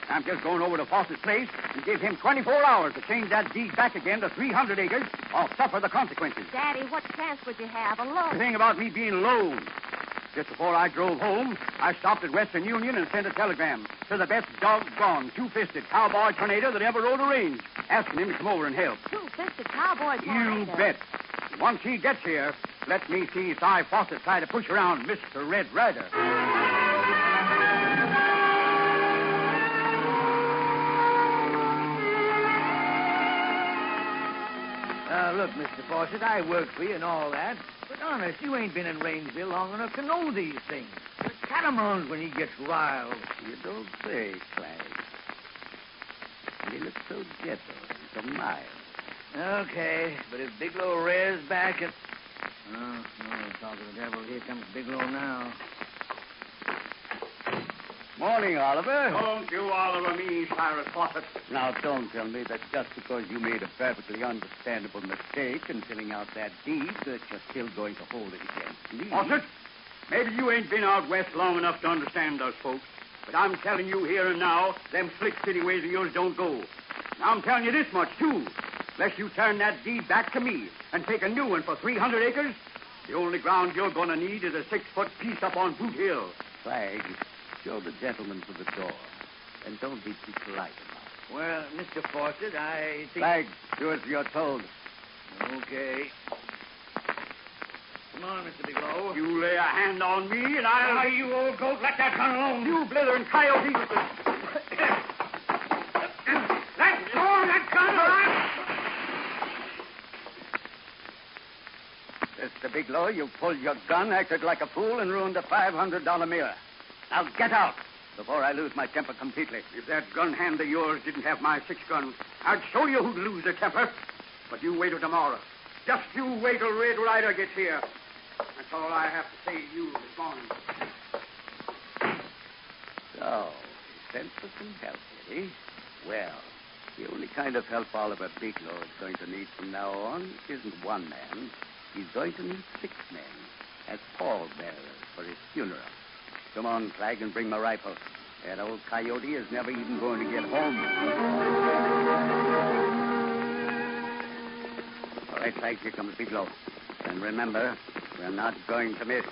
I'm just going over to Fawcett's place and give him 24 hours to change that deed back again to 300 acres or suffer the consequences. Daddy, what chance would you have alone? The thing about me being alone. Just before I drove home, I stopped at Western Union and sent a telegram to the best doggone two-fisted cowboy tornado that ever rode a range, asking him to come over and help. Two-fisted cowboy tornado? You bet. Once he gets here, let me see Cy Fawcett try to push around Mr. Red Ryder. Look, Mr. Fawcett, I work for you and all that, but honest, you ain't been in Rangeville long enough to know these things. The catamount when he gets riled. You don't say, Clyde. And he looks so gentle and so mild. Okay, but if Bigelow rears back at... Oh, no, talk of the devil. Here comes Bigelow now. Morning, Oliver. Don't you Oliver me, Cyrus Fawcett. Now, don't tell me that just because you made a perfectly understandable mistake in filling out that deed that you're still going to hold it against me. Fawcett, maybe you ain't been out west long enough to understand us folks, but I'm telling you here and now, them slick city ways of yours don't go. Now, I'm telling you this much, too. Unless you turn that deed back to me and take a new one for 300 acres, the only ground you're going to need is a 6-foot piece up on Boot Hill. Flag, show the gentleman to the door, and don't be too polite about it. Well, Mr. Fawcett, I think... Flag, do as you're told. Okay. Come on, Mr. Bigelow. You lay a hand on me, and I'll... Now, you old goat, let that gun alone. You blithering coyote. Let go of that gun, all right? Mr. Bigelow, you pulled your gun, acted like a fool, and ruined a $500 mirror. Now get out before I lose my temper completely. If that gun hand of yours didn't have my 6 guns, I'd show you who'd lose their temper. But you wait till tomorrow. Just you wait till Red Ryder gets here. That's all I have to say to you this morning. So, he sent for some help, did he? Well, the only kind of help Oliver Bigelow is going to need from now on isn't one man. He's going to need 6 men as pallbearers for his funeral. Come on, Flag, and bring my rifle. That old coyote is never even going to get home. All right, Flag, here comes Bigelow. And remember, we're not going to miss.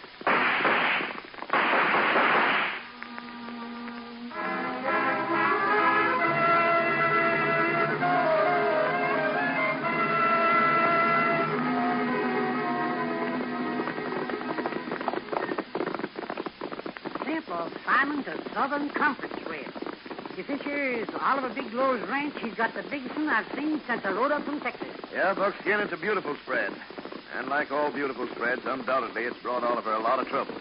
camp of Simon's Southern Conference Red. If this here is Oliver Bigelow's ranch, he's got the biggest one I've seen since I rode up from Texas. Yeah, Buckskin, it's a beautiful spread. And like all beautiful spreads, undoubtedly it's brought Oliver a lot of trouble.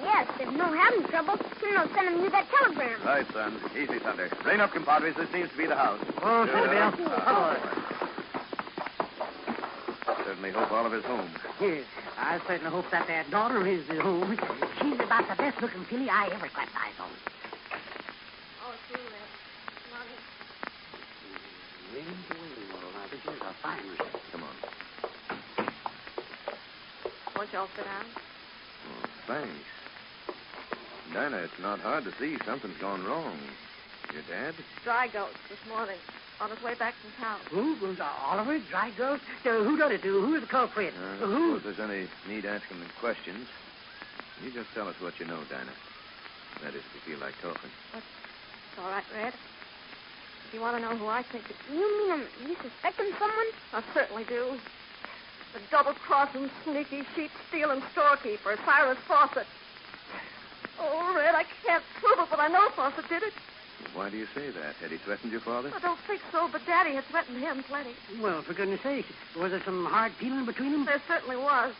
Yes, if no having trouble, he'll not send him you that telegram. Right, son. Easy, Thunder. Rein up, compadres. This seems to be the house. Oh, steady, Bill. Certainly hope Oliver's home. Yes, I certainly hope that their daughter is at home. She's about the best-looking filly I ever clapped eyes on. Oh, it's you, Red. Come on in. Now, this is a fine one. Come on. Won't y'all sit down? Oh, thanks. Dinah, it's not hard to see something's gone wrong. Your dad? Dry gulch this morning. On his way back from town. Who? Oliver? Dry ghost? Who done it to? Who's the culprit? Who? If there's any need asking them questions, you just tell us what you know, Dinah. That is, if you feel like talking. It's all right, Red. If you want to know who I think it... You mean you suspecting someone? I certainly do. The double-crossing, sneaky, sheep-stealing storekeeper, Cyrus Fawcett. Oh, Red, I can't prove it, but I know Fawcett did it. Why do you say that? Had he threatened your father? I don't think so, but Daddy had threatened him plenty. Well, for goodness sake, was there some hard feeling between them? There certainly was.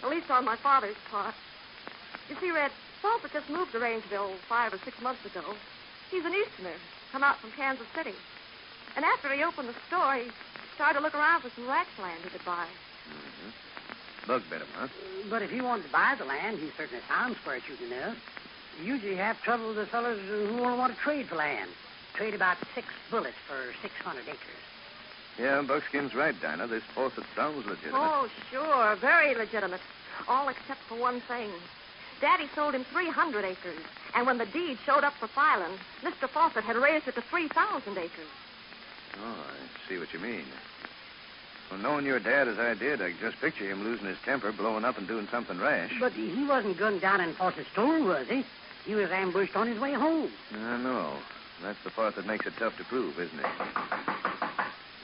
At least on my father's part. You see, Red, Fawcett just moved to Rangeville 5 or 6 months ago. He's an Easterner, come out from Kansas City. And after he opened the store, he started to look around for some ranch land he could buy. Mm-hmm. Bug bit him, huh? But if he wanted to buy the land, he certainly sounds square shooting enough. You usually have trouble with the fellas who want to trade for land. Trade about 6 bullets for 600 acres. Yeah, Buckskin's right, Dinah. This Fawcett sounds legitimate. Oh, sure. Very legitimate. All except for one thing. Daddy sold him 300 acres. And when the deed showed up for filing, Mr. Fawcett had raised it to 3,000 acres. Oh, I see what you mean. Well, knowing your dad as I did, I could just picture him losing his temper, blowing up and doing something rash. But he wasn't gunned down in Fawcett's store, was he? He was ambushed on his way home. I know. That's the part that makes it tough to prove, isn't it?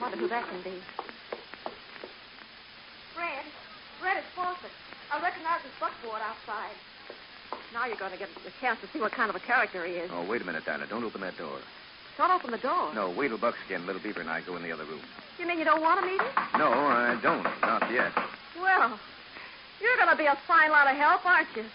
Wonder who that can be. Red is Fawcett. I recognize his buckboard outside. Now you're going to get a chance to see what kind of a character he is. Oh, wait a minute, Dinah. Don't open that door. Don't open the door. No, wait till Buckskin, Little Beaver, and I go in the other room. You mean you don't want to meet him? No, I don't. Not yet. Well, you're going to be a fine lot of help, aren't you?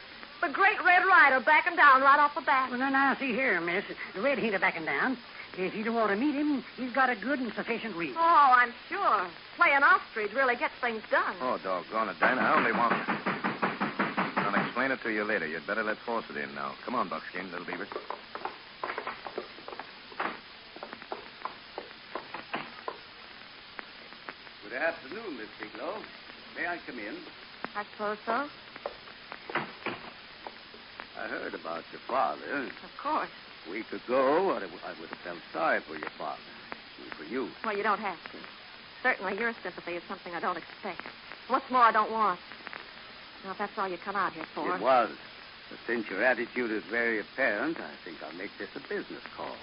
The great Red Ryder backing down right off the bat. Well, now, see here, miss. Red ain't backing down. If you don't want to meet him, he's got a good and sufficient reason. Oh, I'm sure. Playing ostrich really gets things done. Oh, doggone it, Dinah. I only want... I'll explain it to you later. You'd better let Fawcett in now. Come on, Buckskin, Little Beaver. Good afternoon, Miss Bigelow. May I come in? I suppose so. I heard about your father. Of course. A week ago, I would have felt sorry for your father. And for you. Well, you don't have to. Certainly your sympathy is something I don't expect. What's more, I don't want. Now, if that's all you come out here for... It was. But since your attitude is very apparent, I think I'll make this a business call.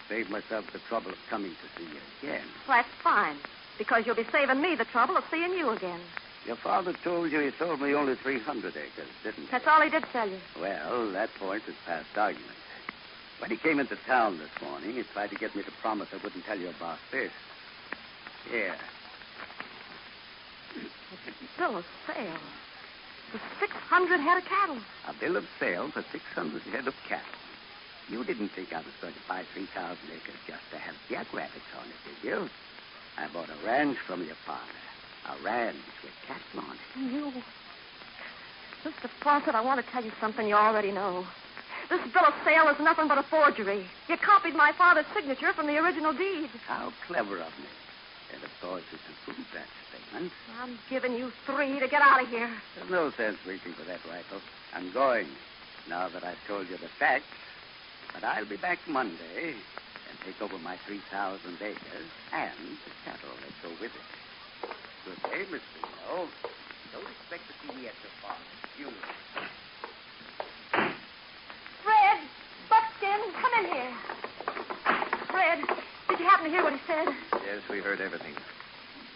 Save myself the trouble of coming to see you again. Well, that's fine. Because you'll be saving me the trouble of seeing you again. Your father told you he sold me only 300 acres, didn't he? That's all he did tell you. Well, that point is past argument. When he came into town this morning, he tried to get me to promise I wouldn't tell you about this. Here. It's a bill of sale. For 600 head of cattle. A bill of sale for 600 head of cattle. You didn't think I was going to buy 3,000 acres just to have jackrabbits on it, did you? I bought a ranch from your father. A ranch with cattle on it. You... Mr. Fawcett, I want to tell you something you already know. This bill of sale is nothing but a forgery. You copied my father's signature from the original deed. How clever of me. And, of course, it's a prove that statement. I'm giving you 3 to get out of here. There's no sense waiting for that rifle. I'm going, now that I've told you the facts. But I'll be back Monday and take over my 3,000 acres and the cattle that go with it. Good day, Miss Bigelow. Don't expect to see me at your farm. You know. Fred! Buckskin, come in here. Fred, did you happen to hear what he said? Yes, we heard everything.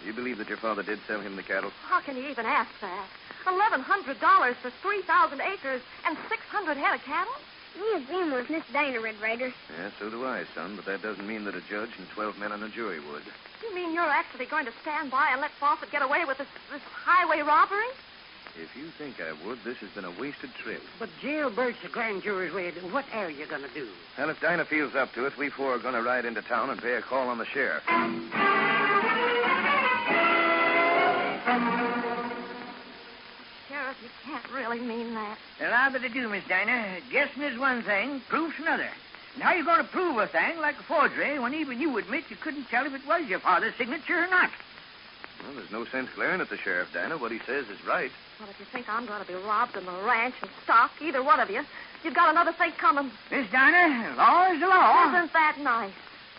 You believe that your father did sell him the cattle? How can you even ask that? $1,100 for 3,000 acres and 600 head of cattle? Me agreeing with Miss Dinah, Red Ryder. Yeah, so do I, son, but that doesn't mean that a judge and 12 men on a jury would. You mean you're actually going to stand by and let Fawcett get away with this highway robbery? If you think I would, this has been a wasted trip. But jailbird's the grand jury's way of doing. What are you going to do? Well, if Dinah feels up to it, we four are going to ride into town and pay a call on the sheriff. Sheriff, you can't really mean that. Well, I'll bet I do, Miss Dinah. Guessing is one thing, proof's another. And how you going to prove a thing like a forgery when even you admit you couldn't tell if it was your father's signature or not? Well, there's no sense glaring at the sheriff, Dinah. What he says is right. Well, if you think I'm going to be robbed in the ranch and stock, either one of you, you've got another thing coming. Miss Dinah, law is the law. Isn't that nice?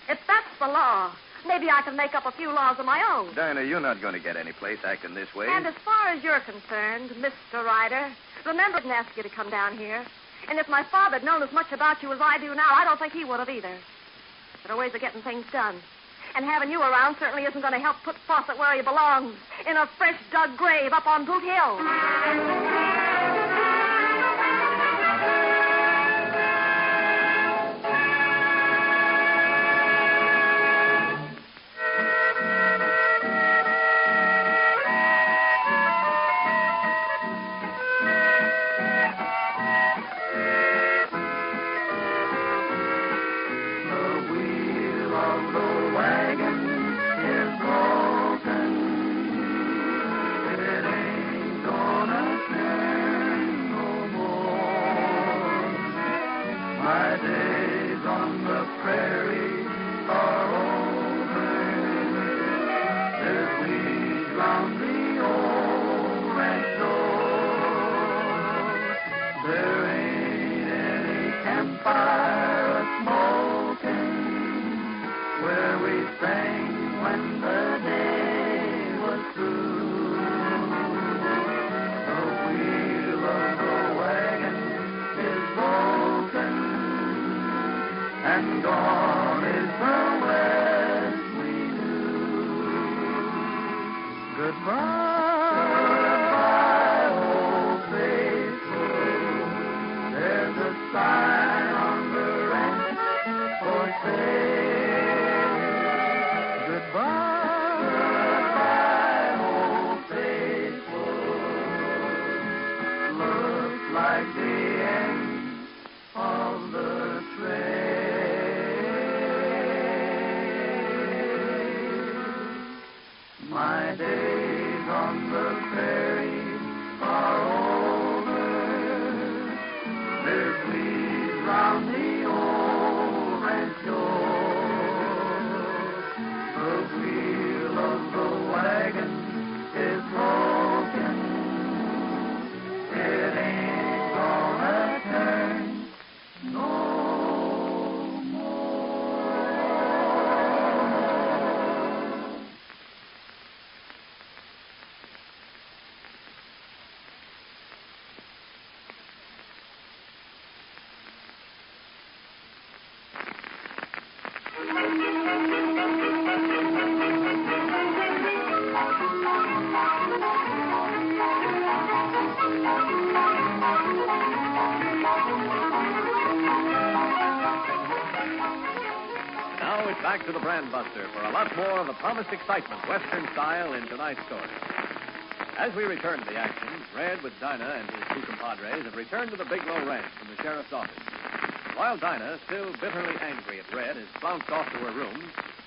If that's the law, maybe I can make up a few laws of my own. Dinah, you're not going to get any place acting this way. And as far as you're concerned, Mr. Ryder, remember I didn't ask you to come down here. And if my father had known as much about you as I do now, I don't think he would have either. There are ways of getting things done. And having you around certainly isn't going to help put Fawcett where he belongs, in a fresh dug grave up on Boot Hill. Back to the Brand Buster for a lot more of the promised excitement, Western style, in tonight's story. As we return to the action, Red, with Dinah and his two compadres, have returned to the Bigelow Ranch from the sheriff's office. While Dinah, still bitterly angry at Red, has flounced off to her room,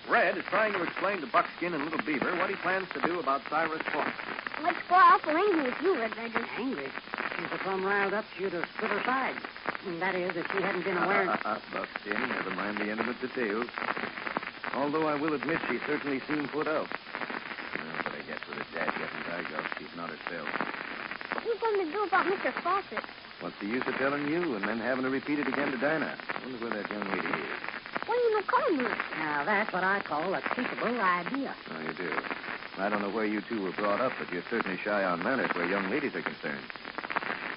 Red is trying to explain to Buckskin and Little Beaver what he plans to do about Cyrus Fawcett. Let's go awful angry with you, Red Ryder. Angry? She's a plumb riled up. She'd have split her sides. And that is, if she hadn't been wearing... Buckskin, never mind the intimate details. Although I will admit she certainly seemed put out. Well, but I guess with a dad-getting tiger, she's not herself. What are you going to do about Mr. Fawcett? What's the use of telling you and then having to repeat it again to Dinah? I wonder where that young lady is. What are you coming with? Now, that's what I call a capable idea. Oh, you do? I don't know where you two were brought up, but you're certainly shy on manners where young ladies are concerned.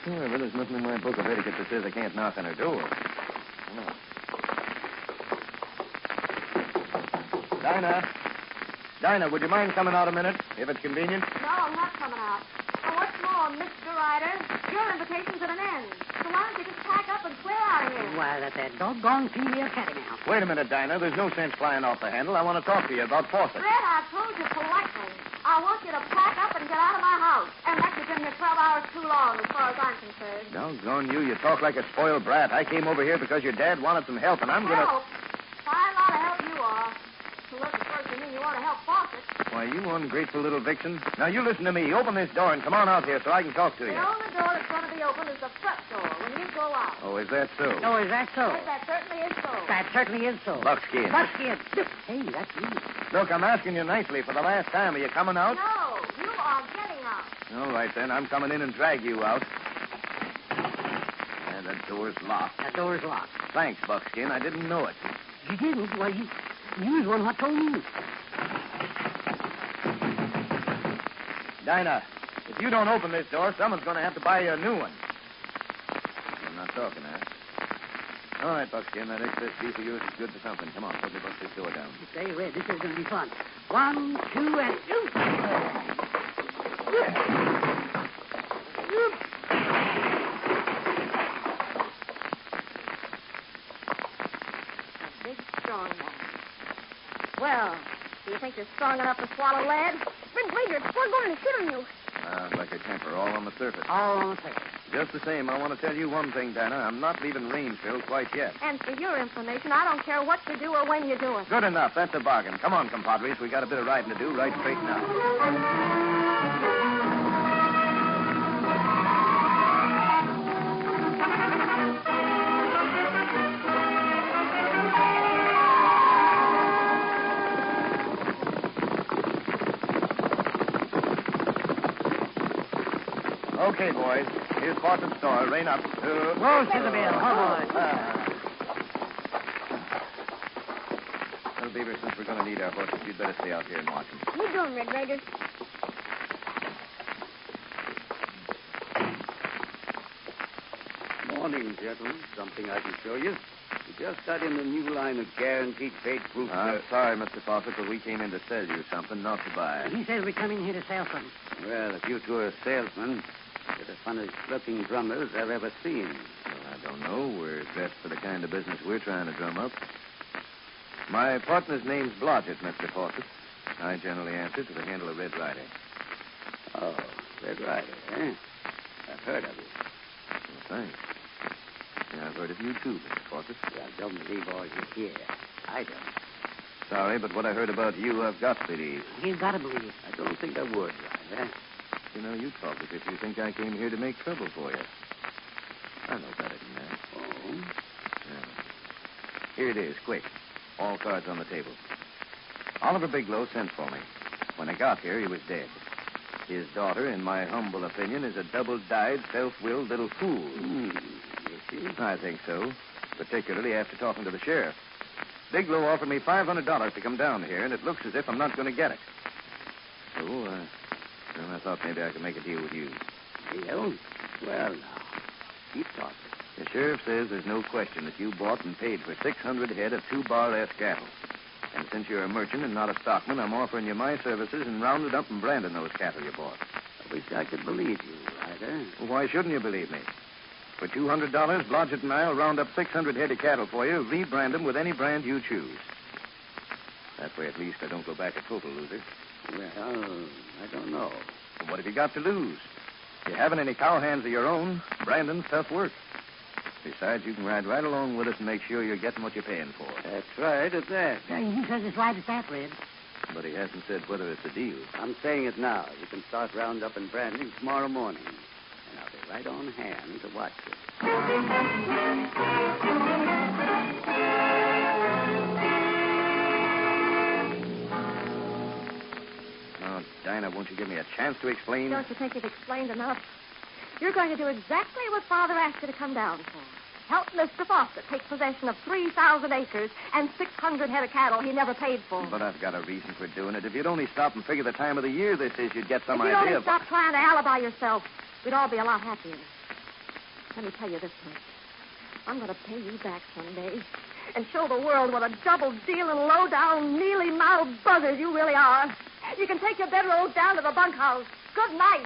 Well, there's nothing in my book of etiquette that says I can't knock on her door. Oh. Dinah, would you mind coming out a minute, if it's convenient? No, I'm not coming out. And what's more, Mr. Ryder, your invitation's at an end. So why don't you just pack up and clear out of here? Why, that's that doggone female catamount. Wait a minute, Dinah. There's no sense flying off the handle. I want to talk to you about Fawcett. Red, I told you politely. I want you to pack up and get out of my house. And that has been your 12 hours too long, as far as I'm concerned. Doggone you. You talk like a spoiled brat. I came over here because your dad wanted some help, and I'm going to... Help? Fine lot of help you are. To look at first, you mean you want to help Fawcett. Why, you ungrateful little vixen. Now, you listen to me. Open this door and come on out here so I can talk to The you. only door that's going to be open is the front door when you go out. Oh, is that so? Oh, is that so? Yes, that certainly is so. That certainly is so. Buckskin. Buckskin. Hey, that's you. Look, I'm asking you nicely for the last time. Are you coming out? No, you are getting out. All right, then. I'm coming in and drag you out. Yeah, that door's locked. That door's locked. Thanks, Buckskin. I didn't know it. You didn't? Well, you was one what told me. Dinah, if you don't open this door, someone's going to have to buy you a new one. I'm not talking, huh? All right, Buckskin, that excess beef of yours is good for something. Come on, help me bust this door down. Say, Red, this is going to be fun. 1, 2, and... A big, strong man. Well, do you think you're strong enough to swallow lead? Ryder, we're going to sit on you. Like a temper, all on the surface. All on the surface. Just the same, I want to tell you one thing, Dinah. I'm not leaving Rangeville quite yet. And for your information, I don't care what you do or when you do it. Good enough. That's a bargain. Come on, compadres. We got a bit of riding to do right straight now. Okay, boys. Here's Fawcett's store. Rein up. Roll to the bill. Oh, boy. Well, Beaver, since we're going to need our horses, you'd better stay out here and watch them. What are you doing, Red Ryder? Morning, gentlemen. Something I can show you. We just got in the new line of guaranteed paid proof. I'm sorry, Mr. Fawcett, but we came in to sell you something, not to buy. He says we come in here to sell something. Well, if you two are salesmen, you're the funnest-looking drummers I've ever seen. Well, I don't know. We're dressed for the kind of business we're trying to drum up. My partner's name's Blodgett, Mr. Fawcett. I generally answer to the handle of Red Ryder. Oh, Red Ryder, eh? I've heard of you. Well, thanks. Yeah, I've heard of you, too, Mr. Fawcett. Well, don't believe all you hear. I don't. Sorry, but what I heard about you, I've got to believe. You've got to believe. I don't think I would, Ryder. You know, you talk as if you think I came here to make trouble for you. I know better than that. Oh? Yeah. Here it is, quick. All cards on the table. Oliver Biglow sent for me. When I got here, he was dead. His daughter, in my humble opinion, is a double-dyed, self-willed little fool. I think so, particularly after talking to the sheriff. Biglow offered me $500 to come down here, and it looks as if I'm not going to get it. So, well, I thought maybe I could make a deal with you. Deal? Well, now, keep talking. The sheriff says there's no question that you bought and paid for 600 head of 2 Bar S cattle. And since you're a merchant and not a stockman, I'm offering you my services in rounding up and branding those cattle you bought. I wish I could believe you, Ryder. Well, why shouldn't you believe me? For $200, Blodgett and I will round up 600 head of cattle for you, rebrand them with any brand you choose. That way, at least, I don't go back a total loser. Well, I don't know. Well, what have you got to lose? If you haven't any cowhands of your own, branding's tough work. Besides, you can ride right along with us and make sure you're getting what you're paying for. That's right, at that. He says it's right at that, Red. But he hasn't said whether it's a deal. I'm saying it now. You can start round up and branding tomorrow morning. And I'll be right on hand to watch it. Now, Dinah, won't you give me a chance to explain? Don't you think you've explained enough? You're going to do exactly what Father asked you to come down for. Help Mr. Fawcett take possession of 3,000 acres and 600 head of cattle he never paid for. But I've got a reason for doing it. If you'd only stop and figure the time of the year this is, you'd get some if you'd idea only of... stop trying to alibi yourself, we'd all be a lot happier. Let me tell you this much. I'm going to pay you back someday and show the world what a double-dealing, low-down, mealy-mouthed buzzard you really are. You can take your bedrolls down to the bunkhouse. Good night.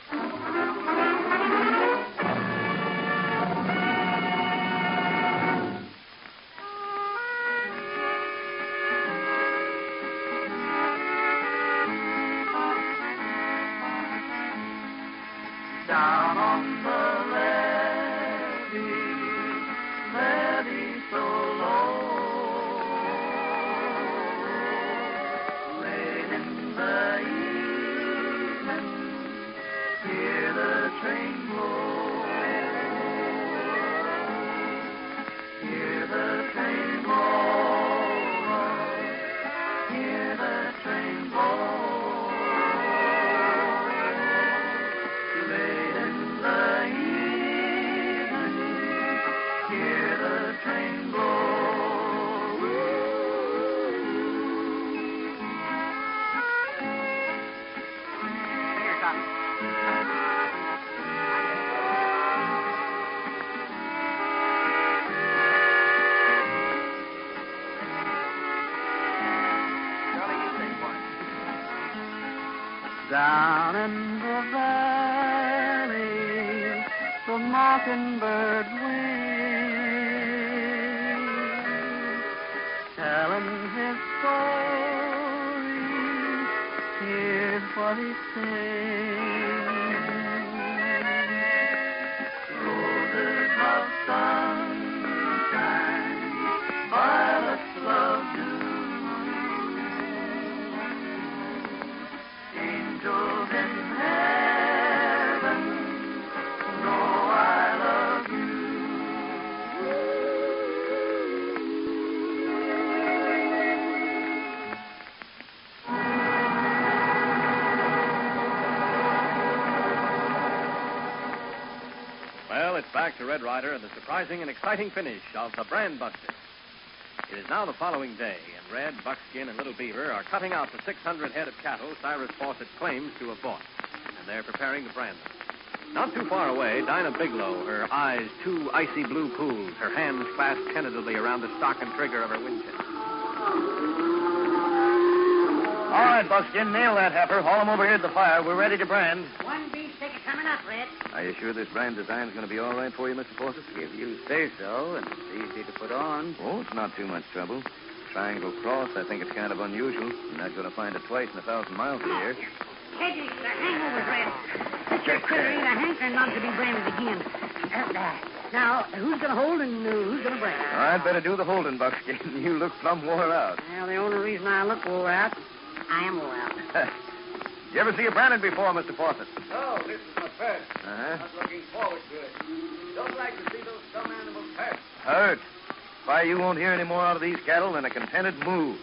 Down in the valley, the mockingbird waits, telling his story. Here's what he sings. Roses love sunshine, violets love dew. Angels in heaven know I love you. Well, it's back to Red Ryder and the surprising and exciting finish of the Brand Buster. It is now the following day, and Red, Buckskin, and Little Beaver are cutting out the 600 head of cattle Cyrus Fawcett claims to have bought, and they're preparing to brand them. Not too far away, Dinah Bigelow, her eyes two icy blue pools, her hands clasped tentatively around the stock and trigger of her Winchester. All right, Buckskin, nail that heifer. Haul him over here to the fire. We're ready to brand. One beef ticket coming up, Red. Are you sure this brand design's going to be all right for you, Mr. Fawcett? If you say so, and it's easy to put on. Oh, it's not too much trouble. Triangle cross, I think it's kind of unusual. You're not going to find it twice in 1,000 miles a year. Headaches, the hangovers, Red. Such a critter ain't a hankering not to be branded again. Now, who's going to hold and who's going to brand? I'd better do the holding, Buckskin. You look plumb wore out. Well, the only reason I look wore out, I am wore out. You ever see a branded before, Mr. Fawcett? No, this is my first. Uh-huh. Not looking forward to it. Don't like to see those dumb animals hurt. Hurt. Why, you won't hear any more out of these cattle than a contented moo.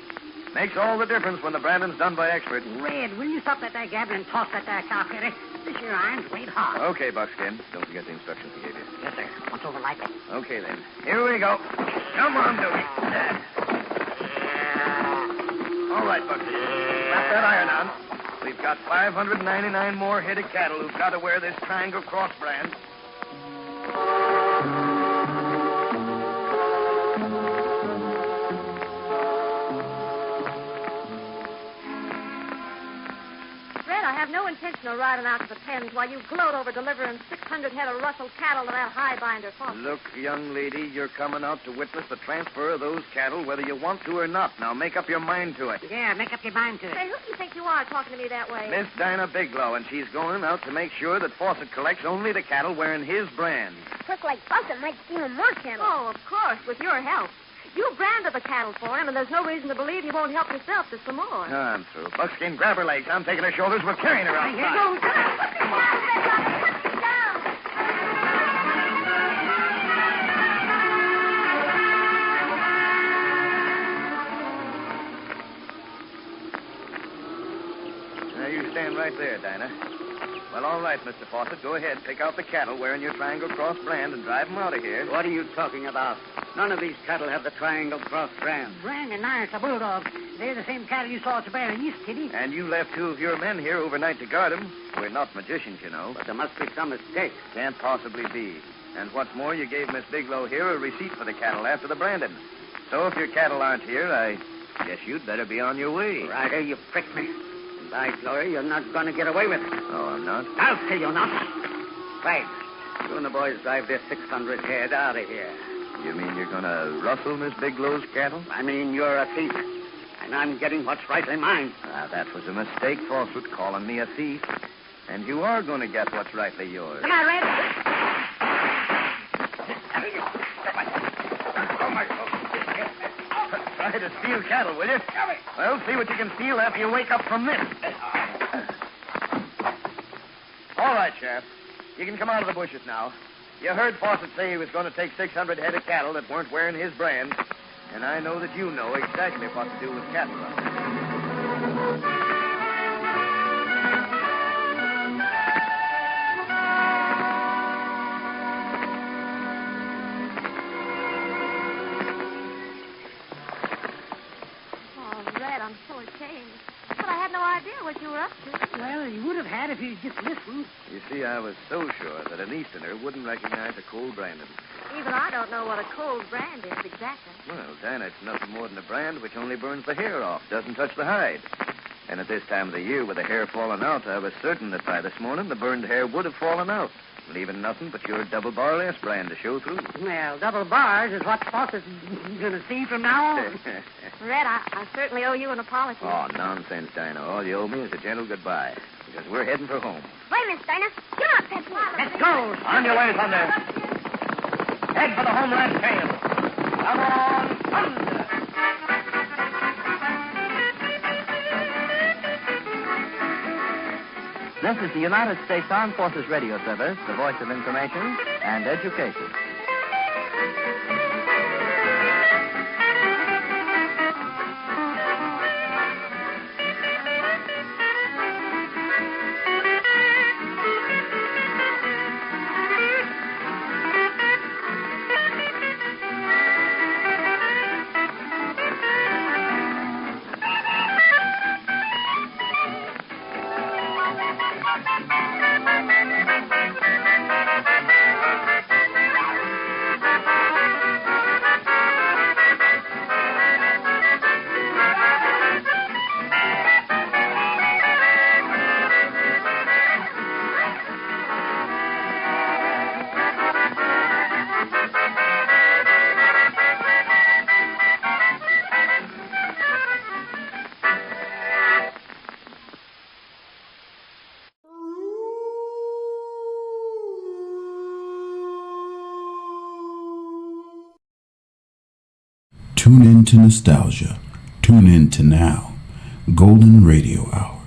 Makes all the difference when the branding's done by experts. Red, will you stop that there gabbing and toss that there cow critter? This your iron's weighed hard. Okay, Buckskin. Don't forget the instructions he gave you. Yes, sir. Once over like it. Okay, then. Here we go. Come on, Doogie. All right, Buckskin. Slap that iron on. We've got 599 more head of cattle who've got to wear this triangle cross brand. Red, I have no intention of riding out to the pens while you gloat over delivering 600 head of rustled cattle to that highbinder Fawcett. Look, young lady, you're coming out to witness the transfer of those cattle whether you want to or not. Now, make up your mind to it. Yeah, make up your mind to it. Hey, who do you think you are talking to me that way? Miss Dinah Bigelow, and she's going out to make sure that Fawcett collects only the cattle wearing his brand. Looks like Fawcett might steal more cattle. Oh, of course, with your help. You branded the cattle for him, and there's no reason to believe you won't help yourself just some more. I'm through. Buckskin, grab her legs. I'm taking her shoulders. We're carrying her out. Here goes. Now, you stand right there, Dinah. Well, all right, Mr. Fawcett. Go ahead. Pick out the cattle wearing your triangle cross brand and drive them out of here. What are you talking about? None of these cattle have the triangle cross brand. Brand and Iris, a bulldog. They're the same cattle you saw at the Bear and East, Kitty. And you left two of your men here overnight to guard them. We're not magicians, you know. But there must be some mistake. Can't possibly be. And what's more, you gave Miss Bigelow here a receipt for the cattle after the branding. So if your cattle aren't here, I guess you'd better be on your way. Ryder, you pricked me. By glory, you're not going to get away with it. Oh, I'm not? I'll tell you not. Right. You and the boys drive their 600 head out of here. You mean you're going to rustle Miss Bigelow's cattle? I mean you're a thief. And I'm getting what's rightly mine. That was a mistake, Fawcett, calling me a thief. And you are going to get what's rightly yours. Come on, Red. Try to steal cattle, will you? Well, see what you can steal after you wake up from this. All right, Sheriff. You can come out of the bushes now. You heard Fawcett say he was going to take 600 head of cattle that weren't wearing his brand. And I know that you know exactly what to do with cattle. I'm so ashamed. But I had no idea what you were up to. Well, you would have had if you'd just listened. You see, I was so sure that an Easterner wouldn't recognize a cold branding. Even I don't know what a cold brand is exactly. Well, Dinah, it's nothing more than a brand which only burns the hair off, doesn't touch the hide. And at this time of the year, with the hair falling out, I was certain that by this morning the burned hair would have fallen out, leaving nothing but your double bar S brand to show through. Well, double bars is what Foss is going to see from now on. Red, I certainly owe you an apology. Oh, nonsense, Dinah. All you owe me is a gentle goodbye, because we're heading for home. Wait, Miss Dinah. Come on, Pepsi. Let's go. On your way, Thunder. Head for the homeland trail. Come on, Thunder. This is the United States Armed Forces Radio Service, the voice of information and education. Tune in to nostalgia. Tune in to now. Golden Radio Hour.